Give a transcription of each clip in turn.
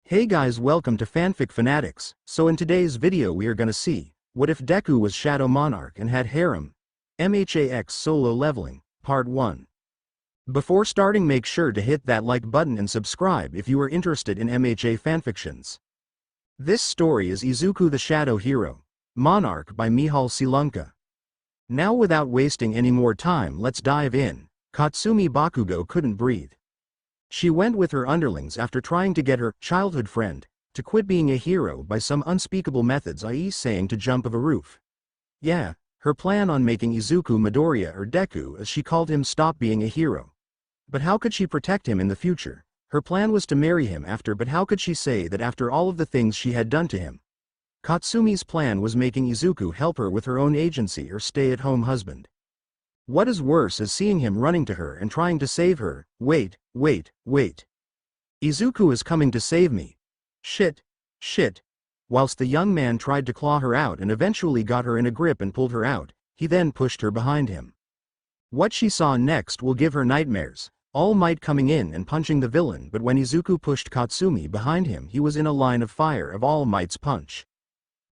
Hey guys, welcome to Fanfic Fanatics. So in today's video we are gonna see, what if Deku was Shadow Monarch and had Harem? MHA solo leveling, part 1. Before starting, make sure to hit that like button and subscribe if you are interested in MHA fanfictions. This story is Izuku the Shadow Hero, Monarch by MichalZielonka. Now without wasting any more time, let's dive in. Katsumi Bakugo couldn't breathe. She went with her underlings after trying to get her childhood friend to quit being a hero by some unspeakable methods, i.e. saying to jump of a roof. Yeah, her plan on making Izuku Midoriya, or Deku as she called him, stop being a hero. But how could she protect him in the future? Her plan was to marry him after, but how could she say that after all of the things she had done to him? Katsumi's plan was making Izuku help her with her own agency or stay-at-home husband. What is worse is seeing him running to her and trying to save her. Wait. Izuku is coming to save me. Shit. Whilst the young man tried to claw her out and eventually got her in a grip and pulled her out, he then pushed her behind him. What she saw next will give her nightmares. All Might coming in and punching the villain, but when Izuku pushed Katsumi behind him, he was in a line of fire of All Might's punch.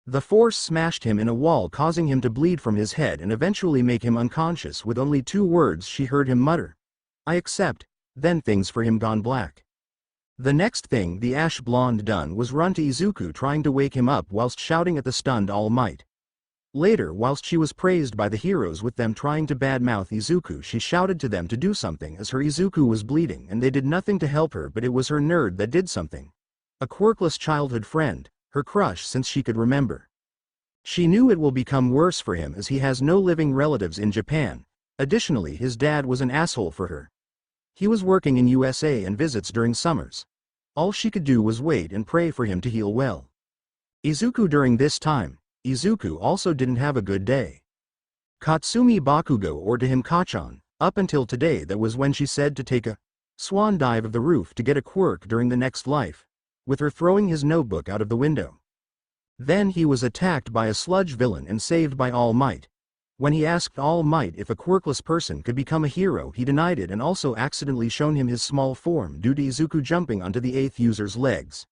The force smashed him in a wall, causing him to bleed from his head and eventually make him unconscious with only 2 words she heard him mutter. I accept. Then things for him gone black. The next thing the ash blonde done was run to Izuku, trying to wake him up whilst shouting at the stunned All Might. Later, whilst she was praised by the heroes with them trying to badmouth Izuku, she shouted to them to do something as her Izuku was bleeding and they did nothing to help her, but it was her nerd that did something. A quirkless childhood friend, her crush since she could remember. She knew it will become worse for him as he has no living relatives in Japan. Additionally, his dad was an asshole for her. He was working in USA and visits during summers. All she could do was wait and pray for him to heal well. Izuku during this time, Izuku also didn't have a good day. Katsumi Bakugo, or to him Kachan, up until today, that was when she said to take a swan dive of the roof to get a quirk during the next life, with her throwing his notebook out of the window. Then he was attacked by a sludge villain and saved by All Might. When he asked All Might if a quirkless person could become a hero, he denied it and also accidentally shown him his small form due to Izuku jumping onto the 8th user's legs.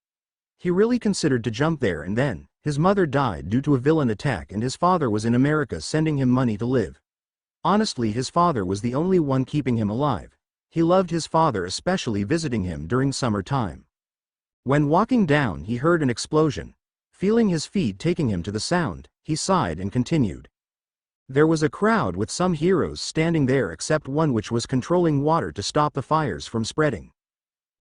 He really considered to jump there, and then his mother died due to a villain attack and his father was in America sending him money to live. Honestly, his father was the only one keeping him alive. He loved his father, especially visiting him during summer time. When walking down, he heard an explosion. Feeling his feet taking him to the sound, he sighed and continued. There was a crowd with some heroes standing there except one which was controlling water to stop the fires from spreading.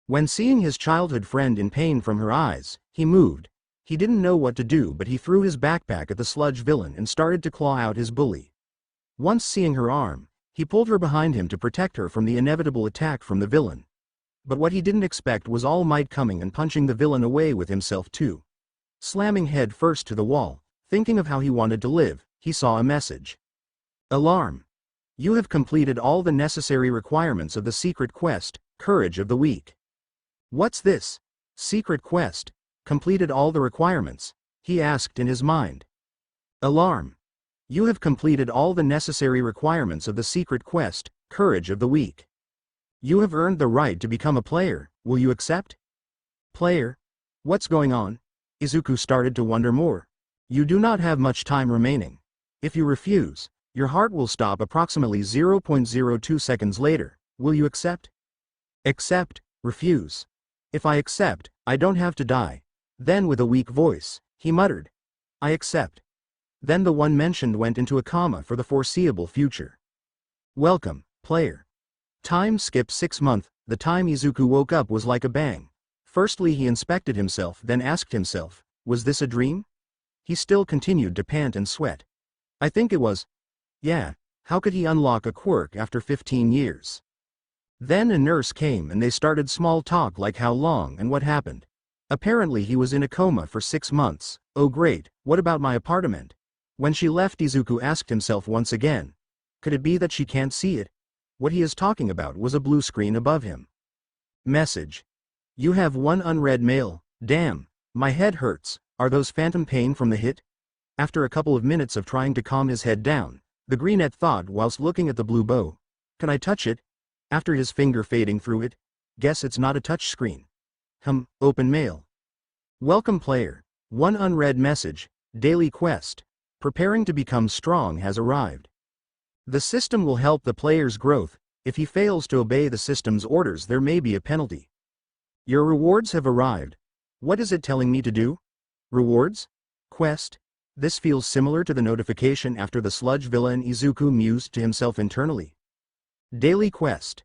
When seeing his childhood friend in pain from her eyes, he moved. He didn't know what to do, but he threw his backpack at the sludge villain and started to claw out his bully. Once seeing her arm, he pulled her behind him to protect her from the inevitable attack from the villain. But what he didn't expect was All Might coming and punching the villain away with himself too. Slamming head first to the wall, thinking of how he wanted to live, he saw a message. Alarm! You have completed all the necessary requirements of the secret quest, Courage of the Weak. What's this? Secret quest? Completed all the requirements? He asked in his mind. Alarm! You have completed all the necessary requirements of the secret quest, Courage of the Weak. You have earned the right to become a player. Will you accept? Player? What's going on? Izuku started to wonder more. You do not have much time remaining. If you refuse, your heart will stop approximately 0.02 seconds later. Will you accept? Accept, refuse. If I accept, I don't have to die. Then with a weak voice, he muttered. I accept. Then the one mentioned went into a coma for the foreseeable future. Welcome, player. Time skip 6 months. The time Izuku woke up was like a bang. Firstly he inspected himself, then asked himself, was this a dream? He still continued to pant and sweat. I think it was. Yeah, how could he unlock a quirk after 15 years? Then a nurse came and they started small talk like how long and what happened. Apparently he was in a coma for 6 months. Oh great, what about my apartment? When she left, Izuku asked himself once again. Could it be that she can't see it? What he is talking about was a blue screen above him. Message. You have 1 unread mail. Damn, my head hurts. Are those phantom pain from the hit? After a couple of minutes of trying to calm his head down, the greenette thought whilst looking at the blue bow. Can I touch it? After his finger fading through it. Guess it's not a touch screen. Open mail. Welcome player. One unread message, daily quest. Preparing to become strong has arrived. The system will help the player's growth. If he fails to obey the system's orders, there may be a penalty. Your rewards have arrived. What is it telling me to do? Rewards? Quest? This feels similar to the notification after the sludge villain Izuku mused to himself internally. Daily quest.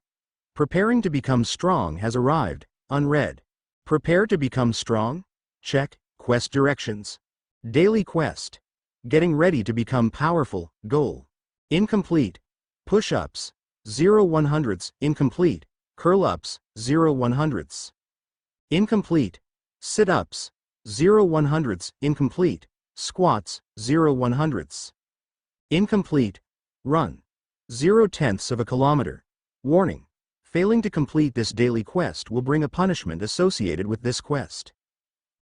Preparing to become strong has arrived, unread. Prepare to become strong? Check, quest directions. Daily quest. Getting ready to become powerful, goal. Incomplete. Push-ups, 0-100ths, incomplete. Curl-ups, 0-100ths. Incomplete. Sit-ups, 0-100ths, incomplete. Squats, 0-100ths. Incomplete. Run, 0/10 of a kilometer. Warning. Failing to complete this daily quest will bring a punishment associated with this quest.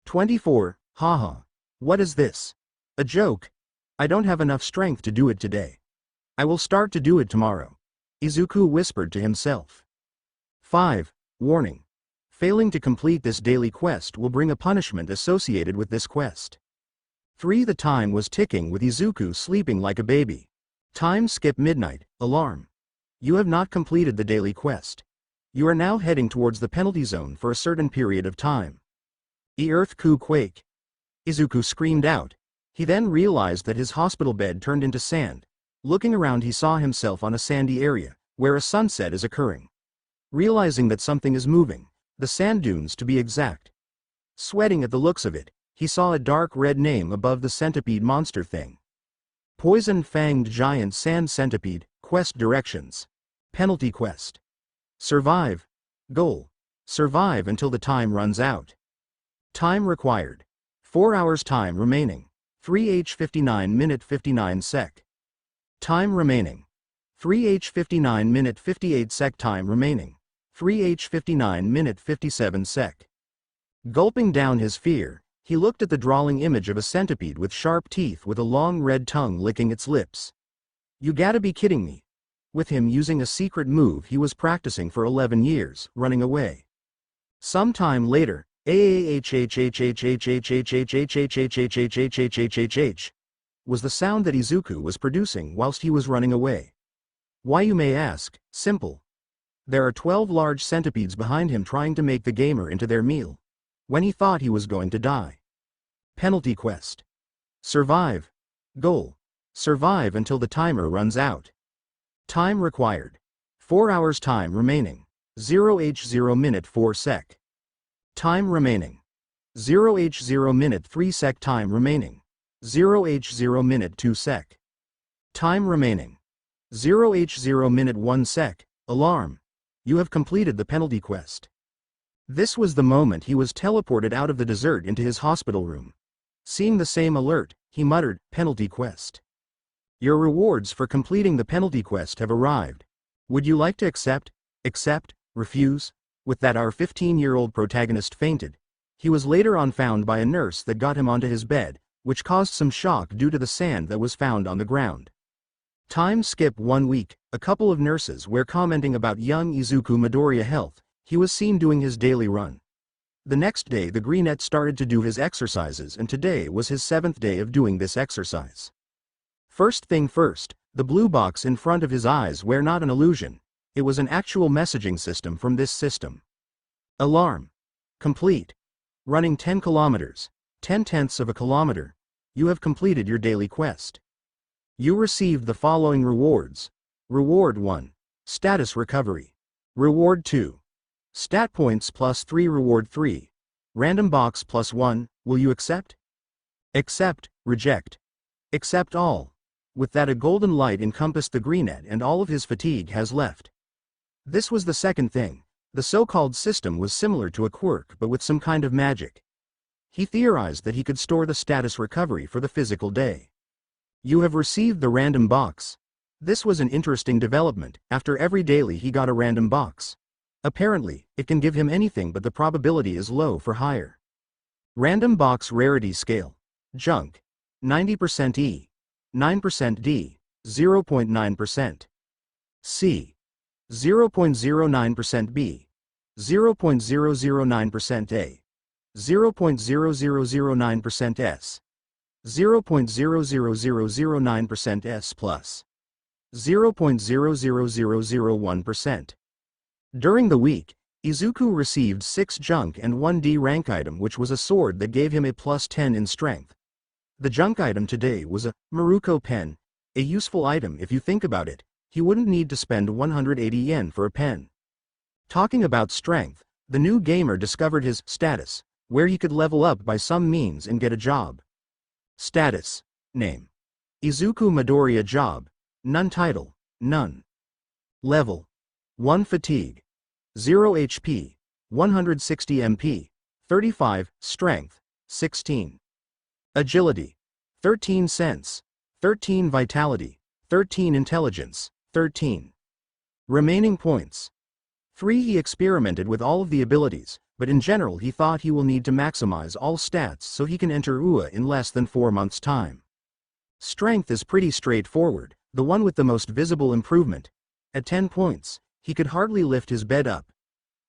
24. Haha. What is this? A joke? I don't have enough strength to do it today. I will start to do it tomorrow. Izuku whispered to himself. 5. Warning. Failing to complete this daily quest will bring a punishment associated with this quest. 3. The time was ticking with Izuku sleeping like a baby. Time skip midnight, alarm. You have not completed the daily quest. You are now heading towards the penalty zone for a certain period of time. Earthku quake. Izuku screamed out. He then realized that his hospital bed turned into sand. Looking around, he saw himself on a sandy area, where a sunset is occurring. Realizing that something is moving, the sand dunes to be exact. Sweating at the looks of it, he saw a dark red name above the centipede monster thing. Poison-fanged giant sand centipede, quest directions. Penalty quest. Survive. Goal. Survive until the time runs out. Time required. 4 hours time remaining. 3h59 minute 59 sec. Time remaining. 3h59 minute 58 sec. Time remaining. 3h59 minute 57 sec. Gulping down his fear, he looked at the drawling image of a centipede with sharp teeth with a long red tongue licking its lips. You gotta be kidding me. With him using a secret move he was practicing for 11 years, running away. Sometime later, was the sound that Izuku was producing whilst he was running away. Why, you may ask? Simple. There are 12 large centipedes behind him trying to make the gamer into their meal. When he thought he was going to die. Penalty quest. Survive. Goal. Survive until the timer runs out. Time required. 4 hours time remaining. 0h0 minute 4 sec. Time remaining. 0h0 minute 3 sec. Time remaining. 0h0 minute 2 sec. Time remaining. 0h0 minute 1 sec. Alarm. You have completed the penalty quest. This was the moment he was teleported out of the desert into his hospital room. Seeing the same alert, he muttered, penalty quest. Your rewards for completing the penalty quest have arrived. Would you like to accept, refuse? With that, our 15-year-old protagonist fainted. He was later on found by a nurse that got him onto his bed, which caused some shock due to the sand that was found on the ground. Time skip 1 week, a couple of nurses were commenting about young Izuku Midoriya health. He was seen doing his daily run. The next day the greenette started to do his exercises, and today was his 7th day of doing this exercise. First thing first, the blue box in front of his eyes were not an illusion. It was an actual messaging system from this system. Alarm. Complete. Running 10 kilometers. 10/10 of a kilometer. You have completed your daily quest. You received the following rewards. Reward 1. Status recovery. Reward 2. Stat points +3. Reward 3. Random box +1. Will you accept? Accept, reject. Accept all. With that, a golden light encompassed the greenette and all of his fatigue has left. This was the second thing. The so-called system was similar to a quirk but with some kind of magic. He theorized that he could store the status recovery for the physical day. You have received the random box. This was an interesting development. After every daily he got a random box. Apparently, it can give him anything, but the probability is low for higher. Random box rarity scale. Junk. 90% E. 9% D. 0.9%. C. 0.09% B. 0.009% A. 0.00009% S. 0.00009% S plus. 0.00001%. During the week, Izuku received 6 junk and 1 D rank item, which was a sword that gave him a plus 10 in strength. The junk item today was a Maruko pen, a useful item if you think about it. He wouldn't need to spend 180 yen for a pen. Talking about strength, the new gamer discovered his status, where he could level up by some means and get a job. Status. Name. Izuku Midoriya. Job. None. Title. None. Level. 1 Fatigue. 0 HP. 160 MP. 35 Strength. 16 Agility. 13 Sense. 13 Vitality. 13 Intelligence. 13 Remaining points. 3. He experimented with all of the abilities, but in general he thought he will need to maximize all stats so he can enter UA in less than 4 months' time. Strength is pretty straightforward, the one with the most visible improvement. At 10 points, he could hardly lift his bed up.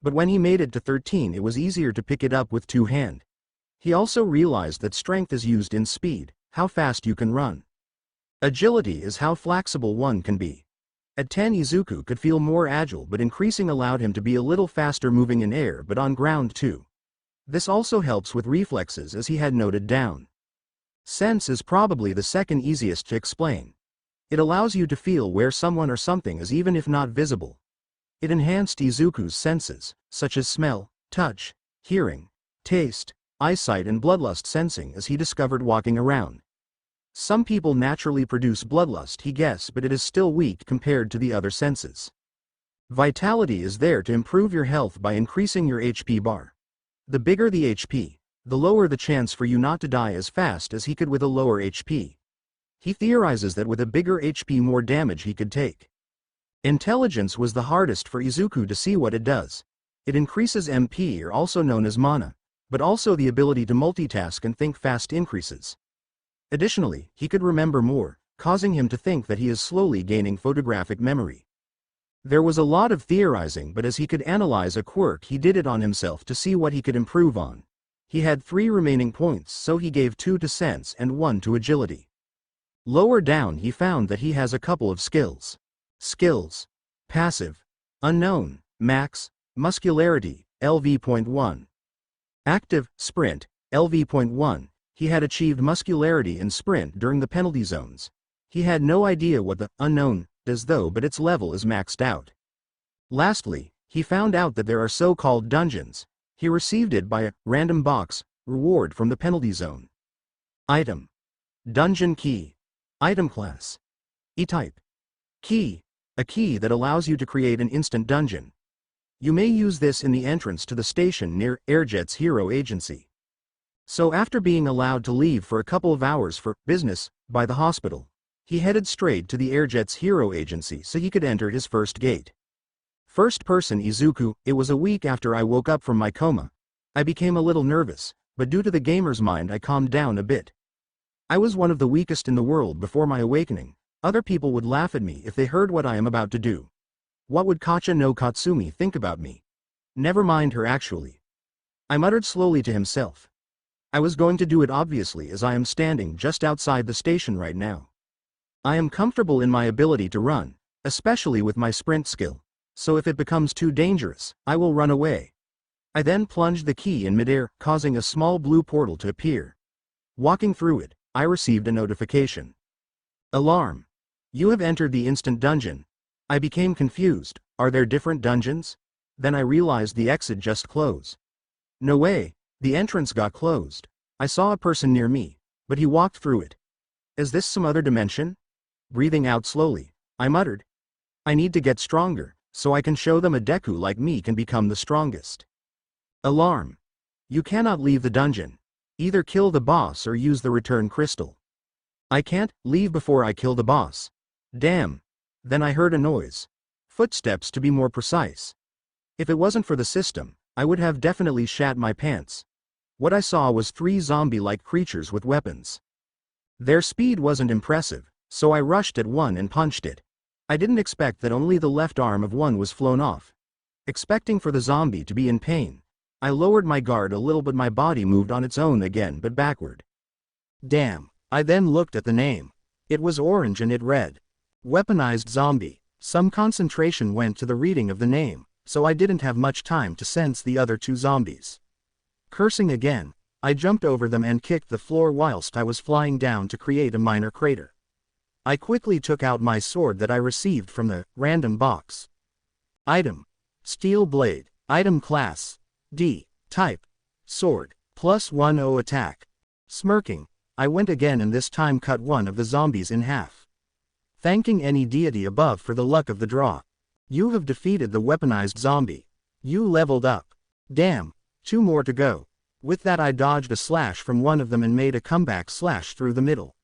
But when he made it to 13, it was easier to pick it up with 2 hands. He also realized that strength is used in speed, how fast you can run. Agility is how flexible one can be. At 10, Izuku could feel more agile, but increasing allowed him to be a little faster moving in air but on ground too. This also helps with reflexes, as he had noted down. Sense is probably the second easiest to explain. It allows you to feel where someone or something is even if not visible. It enhanced Izuku's senses, such as smell, touch, hearing, taste, eyesight and bloodlust sensing, as he discovered walking around. Some people naturally produce bloodlust, he guessed, but it is still weak compared to the other senses. Vitality is there to improve your health by increasing your HP bar. The bigger the HP, the lower the chance for you not to die as fast as he could with a lower HP. He theorizes that with a bigger HP more damage he could take. Intelligence was the hardest for Izuku to see what it does. It increases MP, or also known as mana, but also the ability to multitask and think fast increases. Additionally, he could remember more, causing him to think that he is slowly gaining photographic memory. There was a lot of theorizing, but as he could analyze a quirk he did it on himself to see what he could improve on. He had 3 remaining points, so he gave 2 to sense and 1 to agility. Lower down he found that he has a couple of skills. Skills. Passive. Unknown. Max. Muscularity. LV.1. Active. Sprint. LV.1. He had achieved muscularity and sprint during the penalty zones. He had no idea what the unknown does though, but its level is maxed out. Lastly, he found out that there are so-called dungeons. He received it by a random box reward from the penalty zone. Item. Dungeon key. Item class. E-type. Key. A key that allows you to create an instant dungeon. You may use this in the entrance to the station near Airjet's Hero Agency. So after being allowed to leave for a couple of hours for business by the hospital, he headed straight to the Airjet's Hero Agency so he could enter his first gate. First person Izuku. It was a week after I woke up from my coma. I became a little nervous, but due to the gamer's mind I calmed down a bit. I was one of the weakest in the world before my awakening. Other people would laugh at me if they heard what I am about to do. What would Kacha no Katsumi think about me? Never mind her actually. I muttered slowly to himself. I was going to do it obviously, as I am standing just outside the station right now. I am comfortable in my ability to run, especially with my sprint skill, so if it becomes too dangerous, I will run away. I then plunged the key in midair, causing a small blue portal to appear. Walking through it, I received a notification. Alarm. You have entered the instant dungeon. I became confused. Are there different dungeons? Then I realized the exit just closed. No way. The entrance got closed. I saw a person near me, but he walked through it. Is this some other dimension? Breathing out slowly, I muttered. I need to get stronger, so I can show them a Deku like me can become the strongest. Alarm. You cannot leave the dungeon. Either kill the boss or use the return crystal. I can't leave before I kill the boss. Damn. Then I heard a noise. Footsteps to be more precise. If it wasn't for the system, I would have definitely shat my pants. What I saw was 3 zombie-like creatures with weapons. Their speed wasn't impressive, so I rushed at one and punched it. I didn't expect that only the left arm of one was flown off. Expecting for the zombie to be in pain, I lowered my guard a little but my body moved on its own again but backward. Damn. I then looked at the name. It was orange and it read, Weaponized Zombie. Some concentration went to the reading of the name, so I didn't have much time to sense the other two zombies. Cursing again, I jumped over them and kicked the floor whilst I was flying down to create a minor crater. I quickly took out my sword that I received from the random box. Item: Steel Blade. Item class: D. Type: Sword. +10 attack. Smirking, I went again and this time cut one of the zombies in half. Thanking any deity above for the luck of the draw. You have defeated the weaponized zombie. You leveled up. Damn, 2 more to go. With that I dodged a slash from one of them and made a comeback slash through the middle.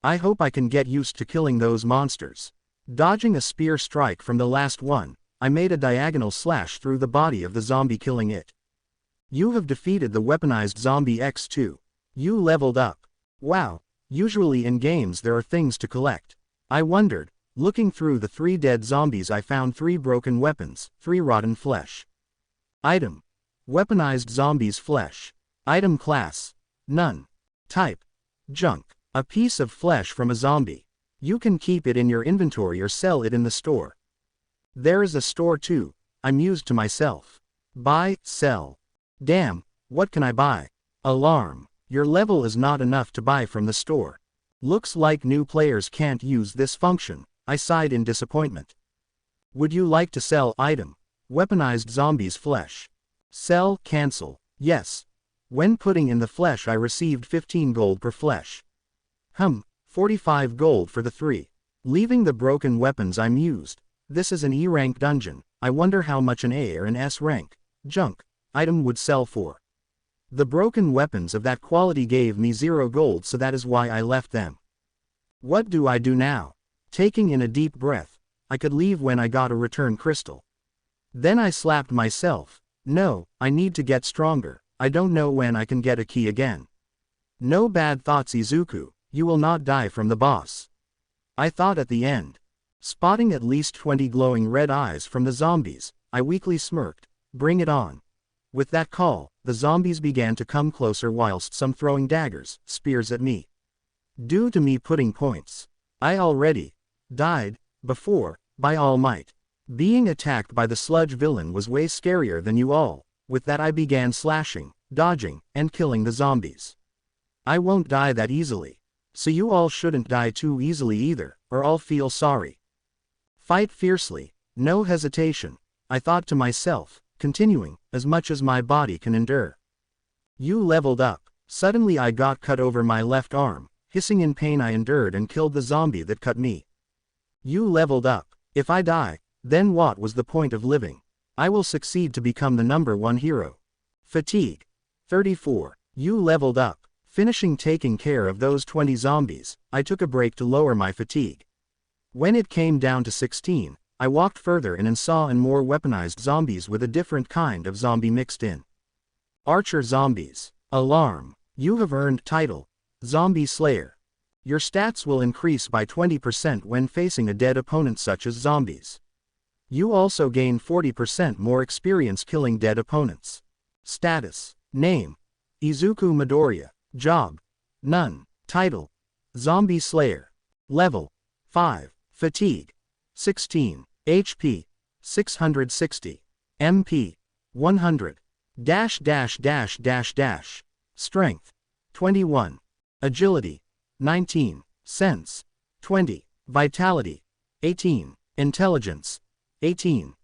I hope I can get used to killing those monsters. Dodging a spear strike from the last one, I made a diagonal slash through the body of the zombie killing it. You have defeated the weaponized zombie X2. You leveled up. Wow, usually in games there are things to collect. I wondered. Looking through the 3 dead zombies I found 3 broken weapons, 3 rotten flesh. Item: Weaponized zombies flesh. Item class: None. Type: Junk. A piece of flesh from a zombie. You can keep it in your inventory or sell it in the store. There is a store too, I mused to myself. Buy, sell. Damn, what can I buy? Alarm. Your level is not enough to buy from the store. Looks like new players can't use this function, I sighed in disappointment. Would you like to sell item? Weaponized zombies flesh. Sell, cancel. Yes. When putting in the flesh I received 15 gold per flesh. 45 gold for the 3. Leaving the broken weapons I mused. This is an E rank dungeon, I wonder how much an A or an S rank, junk, item would sell for. The broken weapons of that quality gave me 0 gold, so that is why I left them. What do I do now? Taking in a deep breath, I could leave when I got a return crystal. Then I slapped myself. No, I need to get stronger, I don't know when I can get a key again. No bad thoughts Izuku, you will not die from the boss. I thought at the end. Spotting at least 20 glowing red eyes from the zombies, I weakly smirked. Bring it on. With that call, the zombies began to come closer whilst some throwing daggers, spears at me. Due to me putting points, I already died before, by All Might. Being attacked by the sludge villain was way scarier than you all. With that I began slashing, dodging, and killing the zombies. I won't die that easily. So you all shouldn't die too easily either, or I'll feel sorry. Fight fiercely, no hesitation, I thought to myself, continuing, as much as my body can endure. You leveled up. Suddenly I got cut over my left arm, hissing in pain I endured and killed the zombie that cut me. You leveled up. If I die, then what was the point of living? I will succeed to become the #1 hero. Fatigue. 34. You leveled up. Finishing taking care of those 20 zombies, I took a break to lower my fatigue. When it came down to 16, I walked further in and saw more weaponized zombies with a different kind of zombie mixed in. Archer zombies. Alarm. You have earned title, Zombie Slayer. Your stats will increase by 20% when facing a dead opponent such as zombies. You also gain 40% more experience killing dead opponents. Status. Name: Izuku Midoriya. Job: None. Title: Zombie Slayer. Level: 5. Fatigue: 16. HP: 660. MP: 100. Strength: 21. Agility: 19. Sense: 20. Vitality: 18. Intelligence: 18.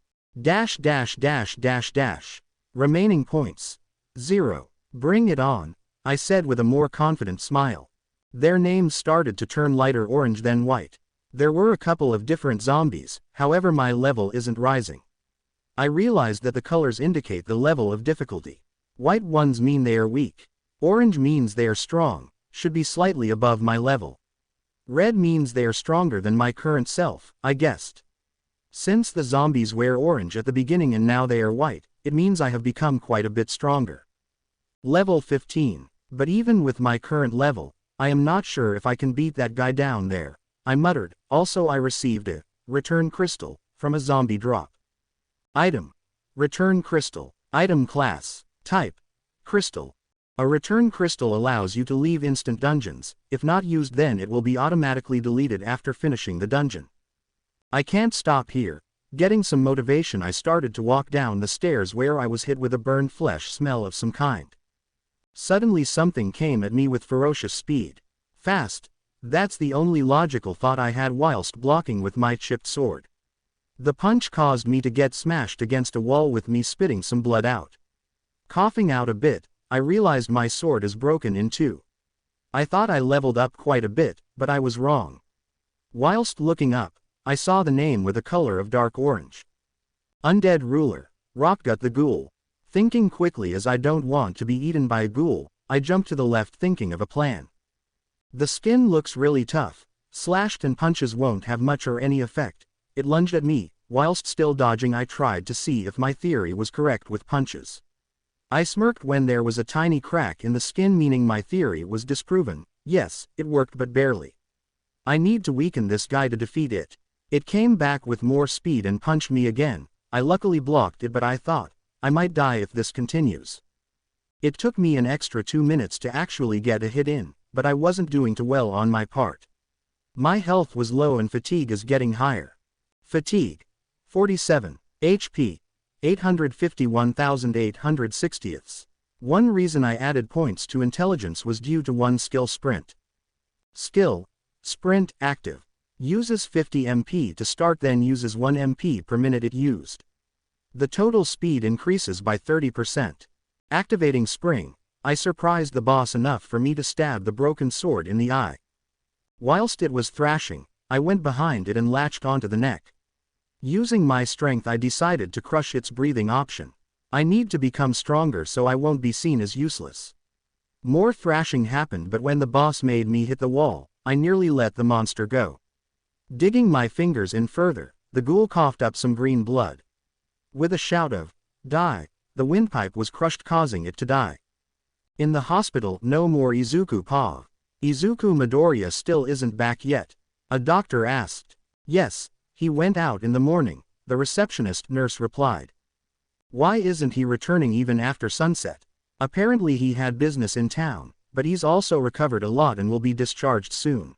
Remaining points: 0. Bring it on, I said with a more confident smile. Their names started to turn lighter orange then white. There were a couple of different zombies, however my level isn't rising. I realized that the colors indicate the level of difficulty. White ones mean they are weak. Orange means they are strong, should be slightly above my level. Red means they are stronger than my current self, I guessed. Since the zombies wear orange at the beginning and now they are white, it means I have become quite a bit stronger. Level 15, but even with my current level, I am not sure if I can beat that guy down there, I muttered. Also I received a return crystal from a zombie drop. Item: Return crystal. Item class: Type: Crystal. A return crystal allows you to leave instant dungeons. If not used, then it will be automatically deleted after finishing the dungeon. I can't stop here. Getting some motivation, I started to walk down the stairs where I was hit with a burned flesh smell of some kind. Suddenly something came at me with ferocious speed. Fast. That's the only logical thought I had whilst blocking with my chipped sword. The punch caused me to get smashed against a wall with me spitting some blood out. Coughing out a bit, I realized my sword is broken in two. I thought I leveled up quite a bit, but I was wrong. Whilst looking up, I saw the name with a color of dark orange. Undead Ruler, Rockgut the Ghoul. Thinking quickly, as I don't want to be eaten by a ghoul, I jumped to the left thinking of a plan. The skin looks really tough. Slashed and punches won't have much or any effect. It lunged at me. Whilst still dodging, I tried to see if my theory was correct with punches. I smirked when there was a tiny crack in the skin, meaning my theory was disproven. Yes, it worked, but barely. I need to weaken this guy to defeat it. It came back with more speed and punched me again. I luckily blocked it, but I thought I might die if this continues. It took me an extra 2 minutes to actually get a hit in, but I wasn't doing too well on my part. My health was low and fatigue is getting higher. Fatigue: 47. HP: 851,860ths. One reason I added points to intelligence was due to one skill, Sprint. Skill: Sprint active. Uses 50 MP to start, then uses 1 MP per minute it used. The total speed increases by 30%. Activating Spring, I surprised the boss enough for me to stab the broken sword in the eye. Whilst it was thrashing, I went behind it and latched onto the neck. Using my strength, I decided to crush its breathing option. I need to become stronger so I won't be seen as useless. More thrashing happened, but when the boss made me hit the wall, I nearly let the monster go. Digging my fingers in further, the ghoul coughed up some green blood. With a shout of "Die!" the windpipe was crushed, causing it to die. In the hospital, no more Izuku Pav. Izuku Midoriya still isn't back yet? A doctor asked. Yes, he went out in the morning, the receptionist nurse replied. Why isn't he returning even after sunset? Apparently he had business in town, but he's also recovered a lot and will be discharged soon.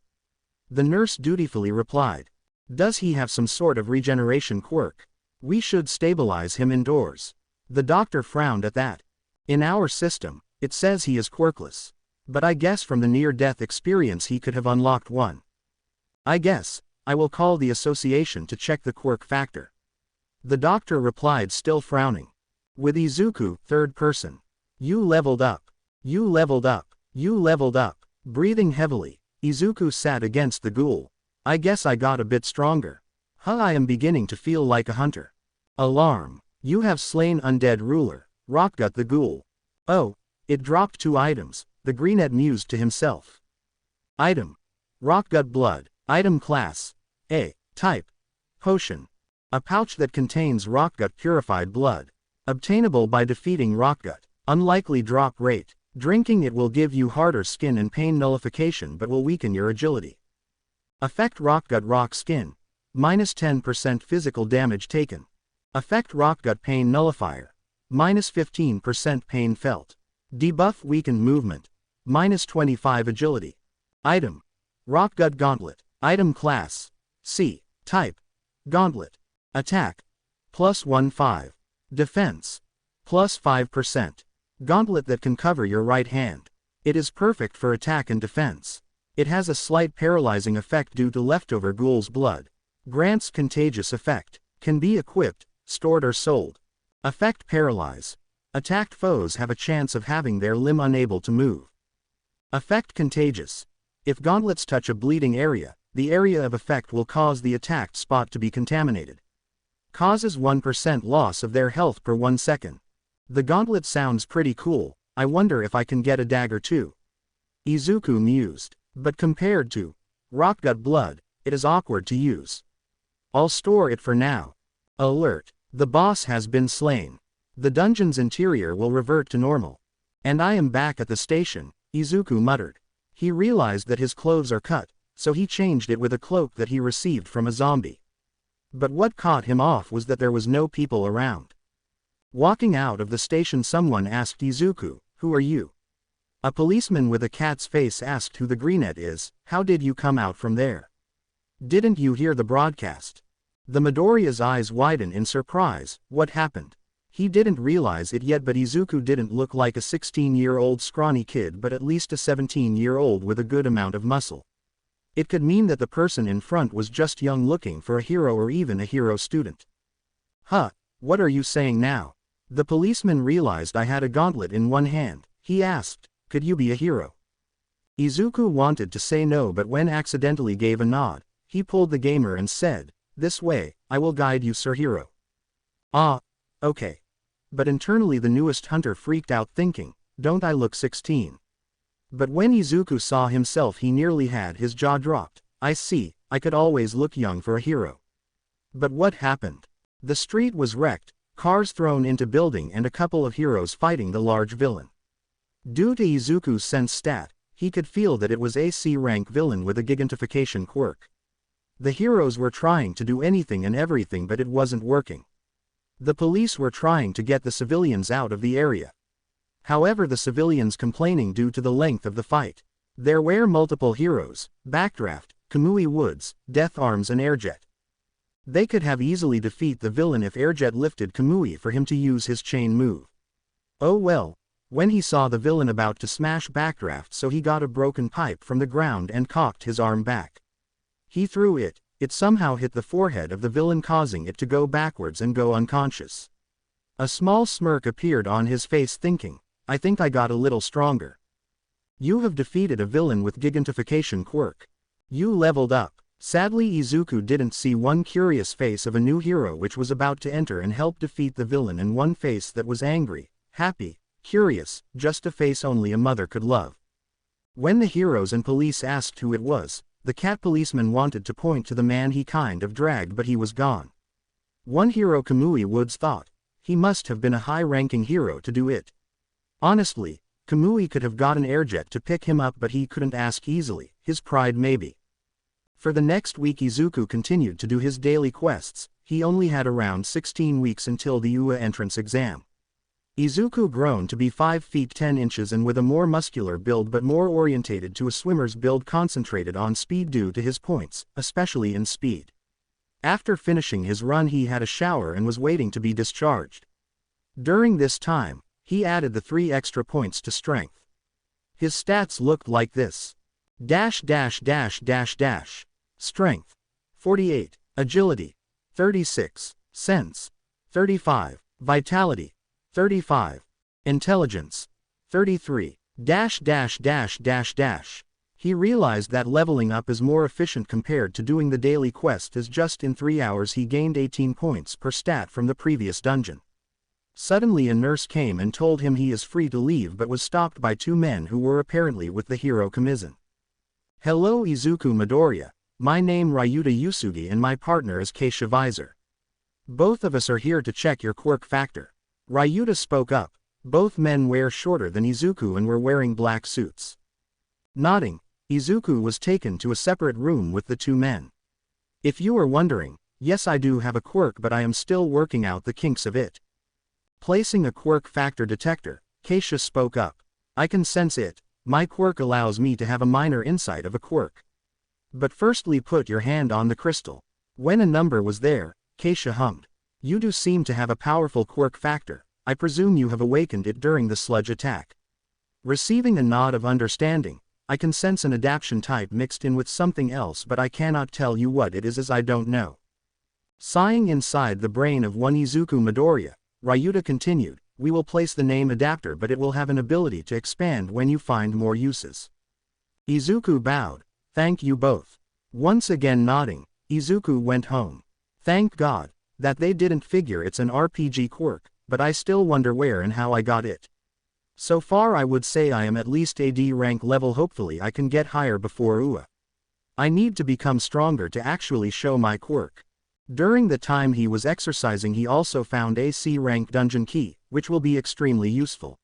The nurse dutifully replied. Does he have some sort of regeneration quirk? We should stabilize him indoors. The doctor frowned at that. In our system, it says he is quirkless. But I guess from the near-death experience he could have unlocked one. I guess I will call the association to check the quirk factor. The doctor replied, still frowning. With Izuku, third person. You leveled up. You leveled up. You leveled up. Breathing heavily, Izuku sat against the ghoul. I guess I got a bit stronger. I am beginning to feel like a hunter. Alarm. You have slain Undead Ruler, Rockgut the Ghoul. Oh, it dropped 2 items, the greenette mused to himself. Item: Rockgut Blood. Item class: A. Type: Potion. A pouch that contains Rockgut purified blood. Obtainable by defeating Rockgut. Unlikely drop rate. Drinking it will give you harder skin and pain nullification, but will weaken your agility. Effect: Rockgut Rock Skin. Minus 10% physical damage taken. Effect: Rockgut Pain Nullifier. Minus 15% pain felt. Debuff: Weakened movement. Minus 25 agility. Item: Rockgut Gauntlet. Item class: C. Type: Gauntlet. Attack: +1/5. Defense: +5%. Gauntlet that can cover your right hand. It is perfect for attack and defense. It has a slight paralyzing effect due to leftover ghoul's blood. Grants contagious effect. Can be equipped, stored or sold. Effect: Paralyze. Attacked foes have a chance of having their limb unable to move. Effect: Contagious. If gauntlets touch a bleeding area, the area of effect will cause the attacked spot to be contaminated. Causes 1% loss of their health per 1 second. The gauntlet sounds pretty cool. I wonder if I can get a dagger too. Izuku mused. But compared to Rockgut Blood, it is awkward to use. I'll store it for now. Alert. The boss has been slain. The dungeon's interior will revert to normal. And I am back at the station, Izuku muttered. He realized that his clothes are cut, so he changed it with a cloak that he received from a zombie. But what caught him off was that there was no people around. Walking out of the station, someone asked Izuku, "Who are you?" A policeman with a cat's face asked who the greenette is. "How did you come out from there? Didn't you hear the broadcast?" The Midoriya's eyes widen in surprise. What happened? He didn't realize it yet, but Izuku didn't look like a 16-year-old scrawny kid but at least a 17-year-old with a good amount of muscle. It could mean that the person in front was just young, looking for a hero or even a hero student. "Huh, what are you saying now?" The policeman realized I had a gauntlet in one hand. He asked, "Could you be a hero?" Izuku wanted to say no, but when accidentally gave a nod, he pulled the gamer and said, "This way, I will guide you, Sir Hero." "Ah, okay." But internally the newest hunter freaked out, thinking, "Don't I look 16? But when Izuku saw himself, he nearly had his jaw dropped. "I see, I could always look young for a hero." But what happened? The street was wrecked, cars thrown into building, and a couple of heroes fighting the large villain. Due to Izuku's sense stat, he could feel that it was a C-rank villain with a gigantification quirk. The heroes were trying to do anything and everything, but it wasn't working. The police were trying to get the civilians out of the area. However, the civilians complaining due to the length of the fight. There were multiple heroes: Backdraft, Kamui Woods, Death Arms and Airjet. They could have easily defeat the villain if Airjet lifted Kamui for him to use his chain move. Oh well, when he saw the villain about to smash Backdraft, so he got a broken pipe from the ground and cocked his arm back. He threw it. It somehow hit the forehead of the villain, causing it to go backwards and go unconscious. A small smirk appeared on his face, thinking, "I think I got a little stronger." You have defeated a villain with gigantification quirk. You leveled up. Sadly, Izuku didn't see one curious face of a new hero which was about to enter and help defeat the villain, and one face that was angry, happy, curious, just a face only a mother could love. When the heroes and police asked who it was, the cat policeman wanted to point to the man he kind of dragged, but he was gone. One hero, Kamui Woods, thought, he must have been a high-ranking hero to do it. Honestly, Kamui could have gotten Airjet to pick him up, but he couldn't ask easily, his pride maybe. For the next week Izuku continued to do his daily quests. He only had around 16 weeks until the UA entrance exam. Izuku grown to be 5 feet 10 inches and with a more muscular build but more orientated to a swimmer's build, concentrated on speed due to his points, especially in speed. After finishing his run he had a shower and was waiting to be discharged. During this time, he added the 3 extra points to strength. His stats looked like this. Strength 48, Agility 36, Sense 35, Vitality 35, Intelligence 33, He realized that leveling up is more efficient compared to doing the daily quest, as just in 3 hours he gained 18 points per stat from the previous dungeon. Suddenly a nurse came and told him he is free to leave, but was stopped by 2 men who were apparently with the hero Kamizen. "Hello Izuku Midoriya, my name Ryuta Yusugi and my partner is Keisha Visor. Both of us are here to check your quirk factor." Ryuta spoke up. Both men were shorter than Izuku and were wearing black suits. Nodding, Izuku was taken to a separate room with the 2 men. "If you are wondering, yes, I do have a quirk, but I am still working out the kinks of it." Placing a quirk factor detector, Keisha spoke up. "I can sense it. My quirk allows me to have a minor insight of a quirk. But firstly put your hand on the crystal." When a number was there, Keisha hummed. "You do seem to have a powerful quirk factor. I presume you have awakened it during the sludge attack." Receiving a nod of understanding, "I can sense an adaptation type mixed in with something else, but I cannot tell you what it is as I don't know." Sighing inside the brain of one Izuku Midoriya, Ryuta continued, "We will place the name adapter, but it will have an ability to expand when you find more uses." Izuku bowed. "Thank you both." Once again nodding, Izuku went home. "Thank God that they didn't figure it's an RPG quirk, but I still wonder where and how I got it. So far I would say I am at least a D rank level. Hopefully I can get higher before UA. I need to become stronger to actually show my quirk." During the time he was exercising he also found a C rank dungeon key, which will be extremely useful.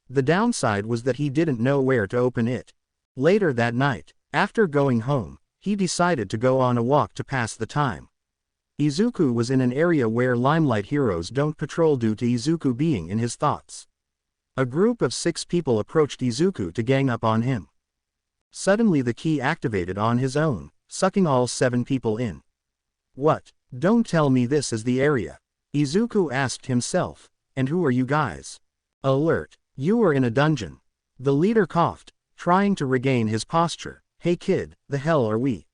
The downside was that he didn't know where to open it. Later that night, after going home, he decided to go on a walk to pass the time. Izuku was in an area where limelight heroes don't patrol due to Izuku being in his thoughts. A group of 6 people approached Izuku to gang up on him. Suddenly the key activated on his own, sucking all 7 people in. What? Don't tell me this is the area. Izuku asked himself. And who are you guys? Alert. You are in a dungeon. The leader coughed, trying to regain his posture. Hey kid, the hell are we?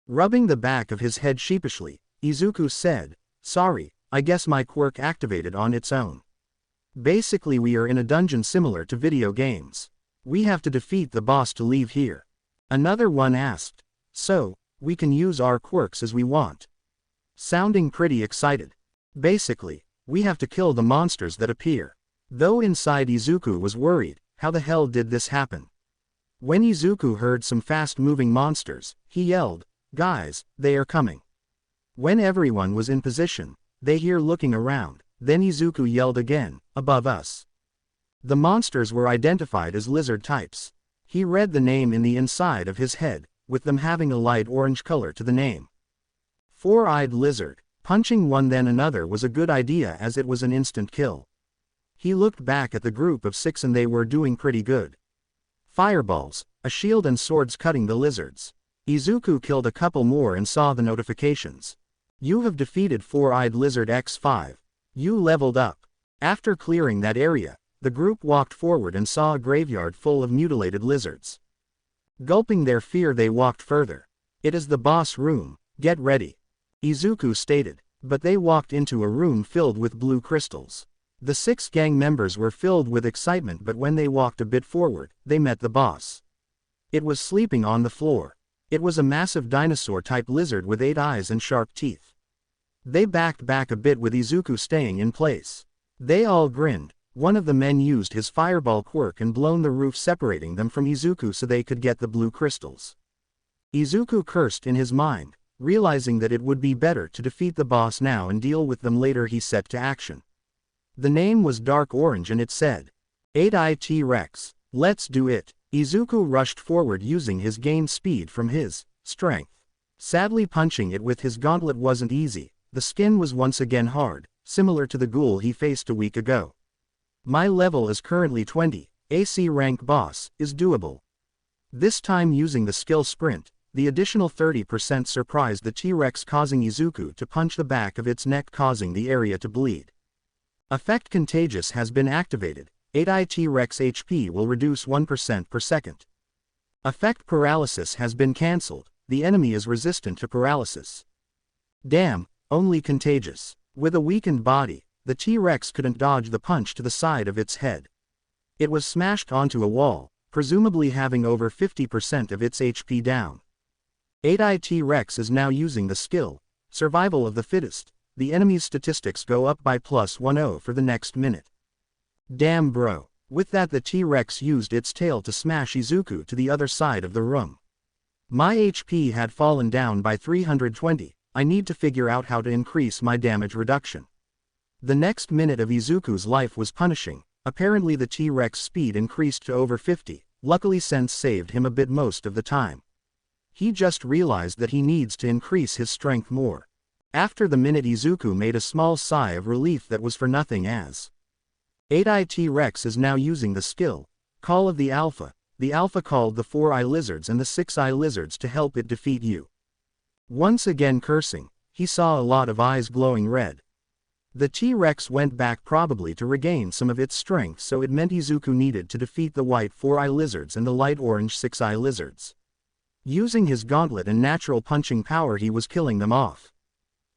Rubbing the back of his head sheepishly, Izuku said, sorry, I guess my quirk activated on its own. Basically we are in a dungeon similar to video games. We have to defeat the boss to leave here. Another one asked. So, we can use our quirks as we want. Sounding pretty excited. Basically, we have to kill the monsters that appear. Though inside Izuku was worried, how the hell did this happen? When Izuku heard some fast-moving monsters, he yelled, guys, they are coming. When everyone was in position, they hear looking around, then Izuku yelled again, above us. The monsters were identified as lizard types. He read the name in the inside of his head, with them having a light orange color to the name. Four-eyed lizard. Punching one then another was a good idea as it was an instant kill. He looked back at the group of 6 and they were doing pretty good. Fireballs, a shield and swords cutting the lizards. Izuku killed a couple more and saw the notifications. You have defeated Four-eyed Lizard X5. You leveled up. After clearing that area, the group walked forward and saw a graveyard full of mutilated lizards. Gulping their fear they walked further. It is the boss room, get ready. Izuku stated, but they walked into a room filled with blue crystals. The 6 gang members were filled with excitement, but when they walked a bit forward, they met the boss. It was sleeping on the floor. It was a massive dinosaur-type lizard with 8 eyes and sharp teeth. They backed back a bit with Izuku staying in place. They all grinned. One of the men used his fireball quirk and blown the roof separating them from Izuku so they could get the blue crystals. Izuku cursed in his mind. Realizing that it would be better to defeat the boss now and deal with them later, he set to action. The name was dark orange and it said, 8-Eye T-Rex, let's do it. Izuku rushed forward using his gained speed from his strength. Sadly punching it with his gauntlet wasn't easy, the skin was once again hard, similar to the ghoul he faced a week ago. My level is currently 20, AC rank boss, is doable. This time using the skill sprint, the additional 30% surprised the T-Rex, causing Izuku to punch the back of its neck, causing the area to bleed. Effect Contagious has been activated. 8-Eye T-Rex HP will reduce 1% per second. Effect Paralysis has been cancelled. The enemy is resistant to paralysis. Damn, only contagious. With a weakened body, the T-Rex couldn't dodge the punch to the side of its head. It was smashed onto a wall, presumably having over 50% of its HP down. 8-Eye T-Rex is now using the skill, Survival of the Fittest. The enemy's statistics go up by +10 for the next minute. Damn bro. With that the T-Rex used its tail to smash Izuku to the other side of the room. My HP had fallen down by 320, I need to figure out how to increase my damage reduction. The next minute of Izuku's life was punishing. Apparently the T-Rex speed increased to over 50, luckily Sense saved him a bit most of the time. He just realized that he needs to increase his strength more. After the minute Izuku made a small sigh of relief that was for nothing as 8-Eye T-Rex is now using the skill, Call of the Alpha. The Alpha called the 4-Eye Lizards and the 6-Eye Lizards to help it defeat you. Once again cursing, he saw a lot of eyes glowing red. The T-Rex went back probably to regain some of its strength, so it meant Izuku needed to defeat the white 4-Eye Lizards and the light orange 6-Eye Lizards. Using his gauntlet and natural punching power he was killing them off.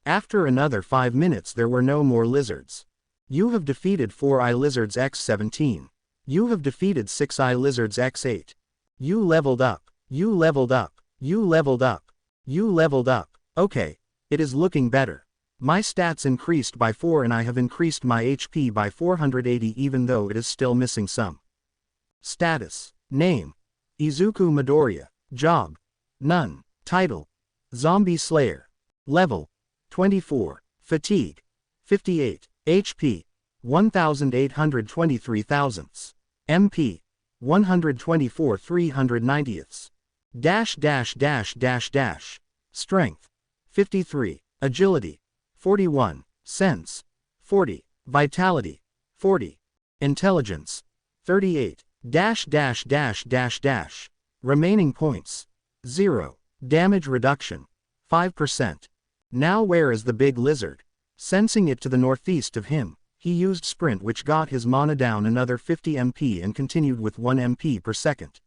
After another 5 minutes there were no more lizards. You have defeated 4-Eye Lizards X17. You have defeated 6-Eye Lizards X8. You leveled up. You leveled up. You leveled up. You leveled up. Okay, it is looking better. My stats increased by 4 and I have increased my HP by 480 even though it is still missing some. Status. Name. Izuku Midoriya. Job. None. Title. Zombie Slayer. Level. 24. Fatigue. 58. HP. 1823 thousandths. MP. 124 390ths. Strength. 53. Agility, 41. Sense, 40. Vitality, 40. Intelligence, 38. Dash dash dash dash dash. Remaining points, 0. Damage reduction, 5%. Now where is the big lizard? Sensing it to the northeast of him, he used sprint, which got his mana down another 50 MP and continued with 1 MP per second.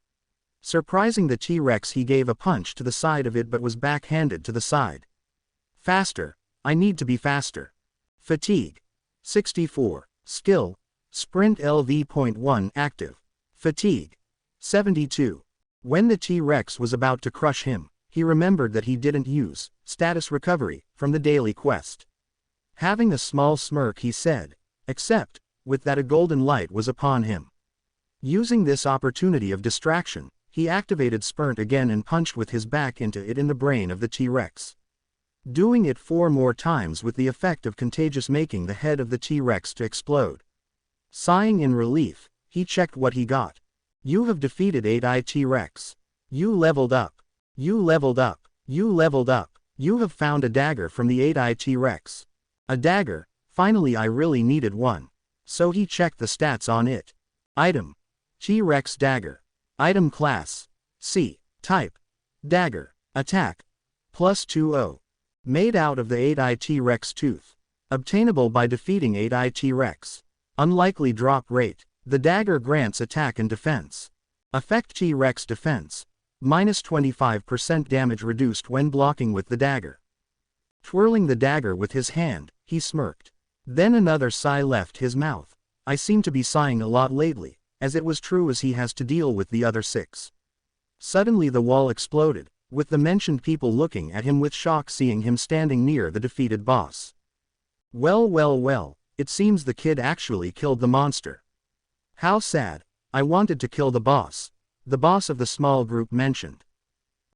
Surprising the T-Rex, he gave a punch to the side of it but was backhanded to the side. Faster, I need to be faster. Fatigue, 64. Skill, Sprint LV.1 active. Fatigue, 72. When the T-Rex was about to crush him, he remembered that he didn't use status recovery from the daily quest. Having a small smirk, he said, except, with that a golden light was upon him. Using this opportunity of distraction, he activated sprint again and punched with his back into it in the brain of the T-Rex. Doing it 4 more times with the effect of contagious, making the head of the T-Rex to explode. Sighing in relief, he checked what he got. You have defeated 8i T-Rex. You leveled up. You leveled up. You leveled up. You have found a dagger from the 8i T-Rex. A dagger, finally I really needed one. So he checked the stats on it. Item, T-Rex dagger. Item class, C. Type, dagger. Attack, +20. Made out of the 8i T-Rex tooth. Obtainable by defeating 8i T-Rex. Unlikely drop rate. The dagger grants attack and defense. Effect T-Rex defense. -25% damage reduced when blocking with the dagger. Twirling the dagger with his hand, he smirked. Then another sigh left his mouth. I seem to be sighing a lot lately, as it was true as he has to deal with the other 6. Suddenly the wall exploded, with the mentioned people looking at him with shock, seeing him standing near the defeated boss. Well well well, it seems the kid actually killed the monster. How sad. I wanted to kill the boss of the small group mentioned.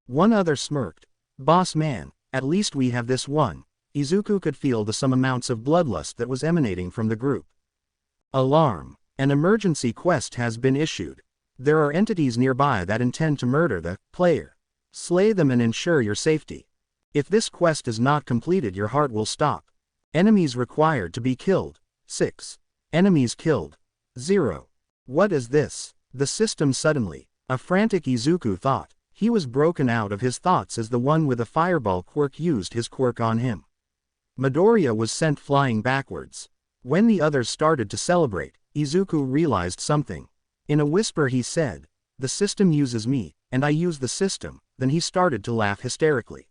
One other smirked. Boss man, at least we have this one. Izuku could feel some amounts of bloodlust that was emanating from the group. Alarm. An emergency quest has been issued. There are entities nearby that intend to murder the player. Slay them and ensure your safety. If this quest is not completed, your heart will stop. Enemies required to be killed, 6. Enemies killed, 0. What is this? The system suddenly. A frantic Izuku thought. He was broken out of his thoughts as the one with a fireball quirk used his quirk on him. Midoriya was sent flying backwards. When the others started to celebrate, Izuku realized something. In a whisper he said, "The system uses me, and I use the system." Then he started to laugh hysterically.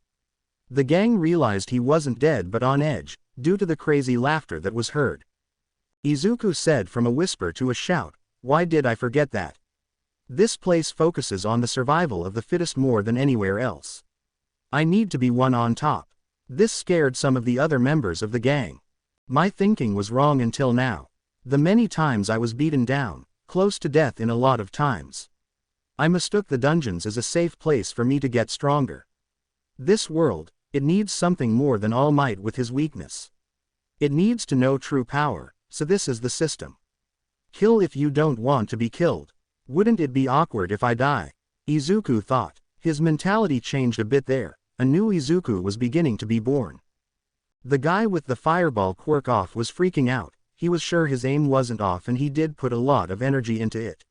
The gang realized he wasn't dead but on edge, due to the crazy laughter that was heard. Izuku said from a whisper to a shout, "Why did I forget that? This place focuses on the survival of the fittest more than anywhere else. I need to be one on top." This scared some of the other members of the gang. My thinking was wrong until now. The many times I was beaten down, close to death in a lot of times. I mistook the dungeons as a safe place for me to get stronger. This world, it needs something more than All Might with his weakness. It needs to know true power, so this is the system. Kill if you don't want to be killed. Wouldn't it be awkward if I die? Izuku thought. His mentality changed a bit there. A new Izuku was beginning to be born. The guy with the fireball quirk off was freaking out. He was sure his aim wasn't off and he did put a lot of energy into it.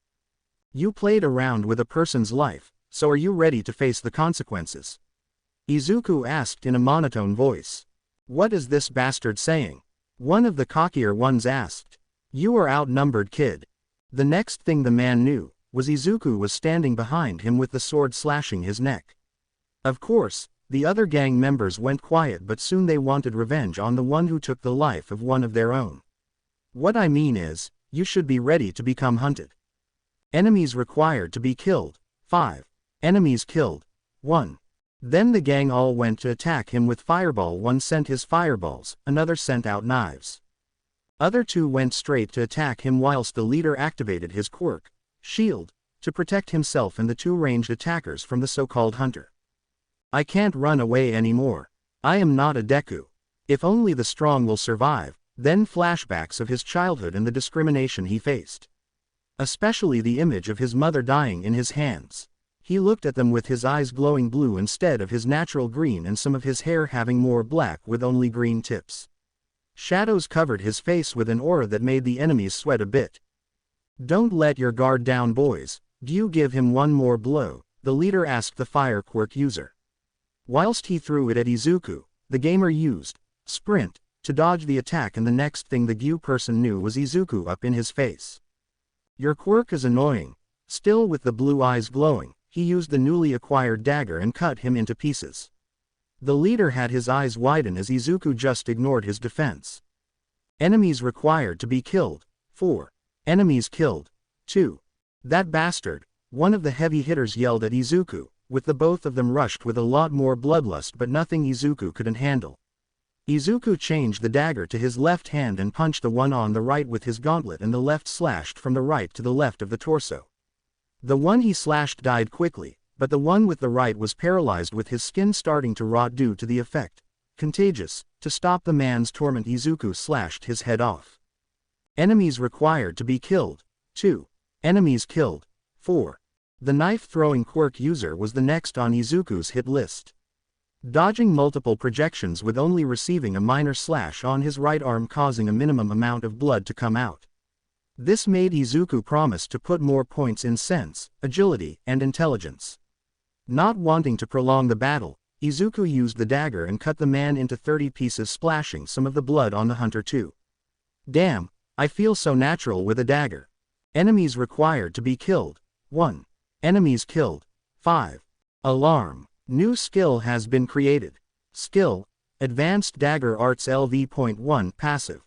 You played around with a person's life, so are you ready to face the consequences? Izuku asked in a monotone voice. What is this bastard saying? One of the cockier ones asked. You are outnumbered, kid. The next thing the man knew, was Izuku was standing behind him with the sword slashing his neck. Of course, the other gang members went quiet, but soon they wanted revenge on the one who took the life of one of their own. What I mean is, you should be ready to become hunted. Enemies required to be killed, 5. Enemies killed, 1. Then the gang all went to attack him with fireball. One sent his fireballs, another sent out knives. Other 2 went straight to attack him whilst the leader activated his quirk, shield, to protect himself and the 2 ranged attackers from the so-called hunter. I can't run away anymore. I am not a Deku. If only the strong will survive. Then flashbacks of his childhood and the discrimination he faced. Especially the image of his mother dying in his hands. He looked at them with his eyes glowing blue instead of his natural green and some of his hair having more black with only green tips. Shadows covered his face with an aura that made the enemies sweat a bit. "Don't let your guard down, boys. Do you give him one more blow?" the leader asked the fire quirk user. Whilst he threw it at Izuku, the gamer used sprint to dodge the attack, and the next thing the Gyu person knew was Izuku up in his face. "Your quirk is annoying." Still with the blue eyes glowing, he used the newly acquired dagger and cut him into pieces. The leader had his eyes widen as Izuku just ignored his defense. Enemies required to be killed. 4. Enemies killed. 2. "That bastard," one of the heavy hitters yelled at Izuku, with the both of them rushed with a lot more bloodlust but nothing Izuku couldn't handle. Izuku changed the dagger to his left hand and punched the one on the right with his gauntlet, and the left slashed from the right to the left of the torso. The one he slashed died quickly, but the one with the right was paralyzed with his skin starting to rot due to the effect. Contagious. To stop the man's torment, Izuku slashed his head off. Enemies required to be killed. 2. Enemies killed. 4. The knife-throwing quirk user was the next on Izuku's hit list. Dodging multiple projections with only receiving a minor slash on his right arm causing a minimum amount of blood to come out. This made Izuku promise to put more points in sense, agility, and intelligence. Not wanting to prolong the battle, Izuku used the dagger and cut the man into 30 pieces, splashing some of the blood on the hunter too. "Damn, I feel so natural with a dagger." Enemies required to be killed. 1. Enemies killed. 5. Alarm. New skill has been created. Skill, Advanced Dagger Arts LV.1 Passive.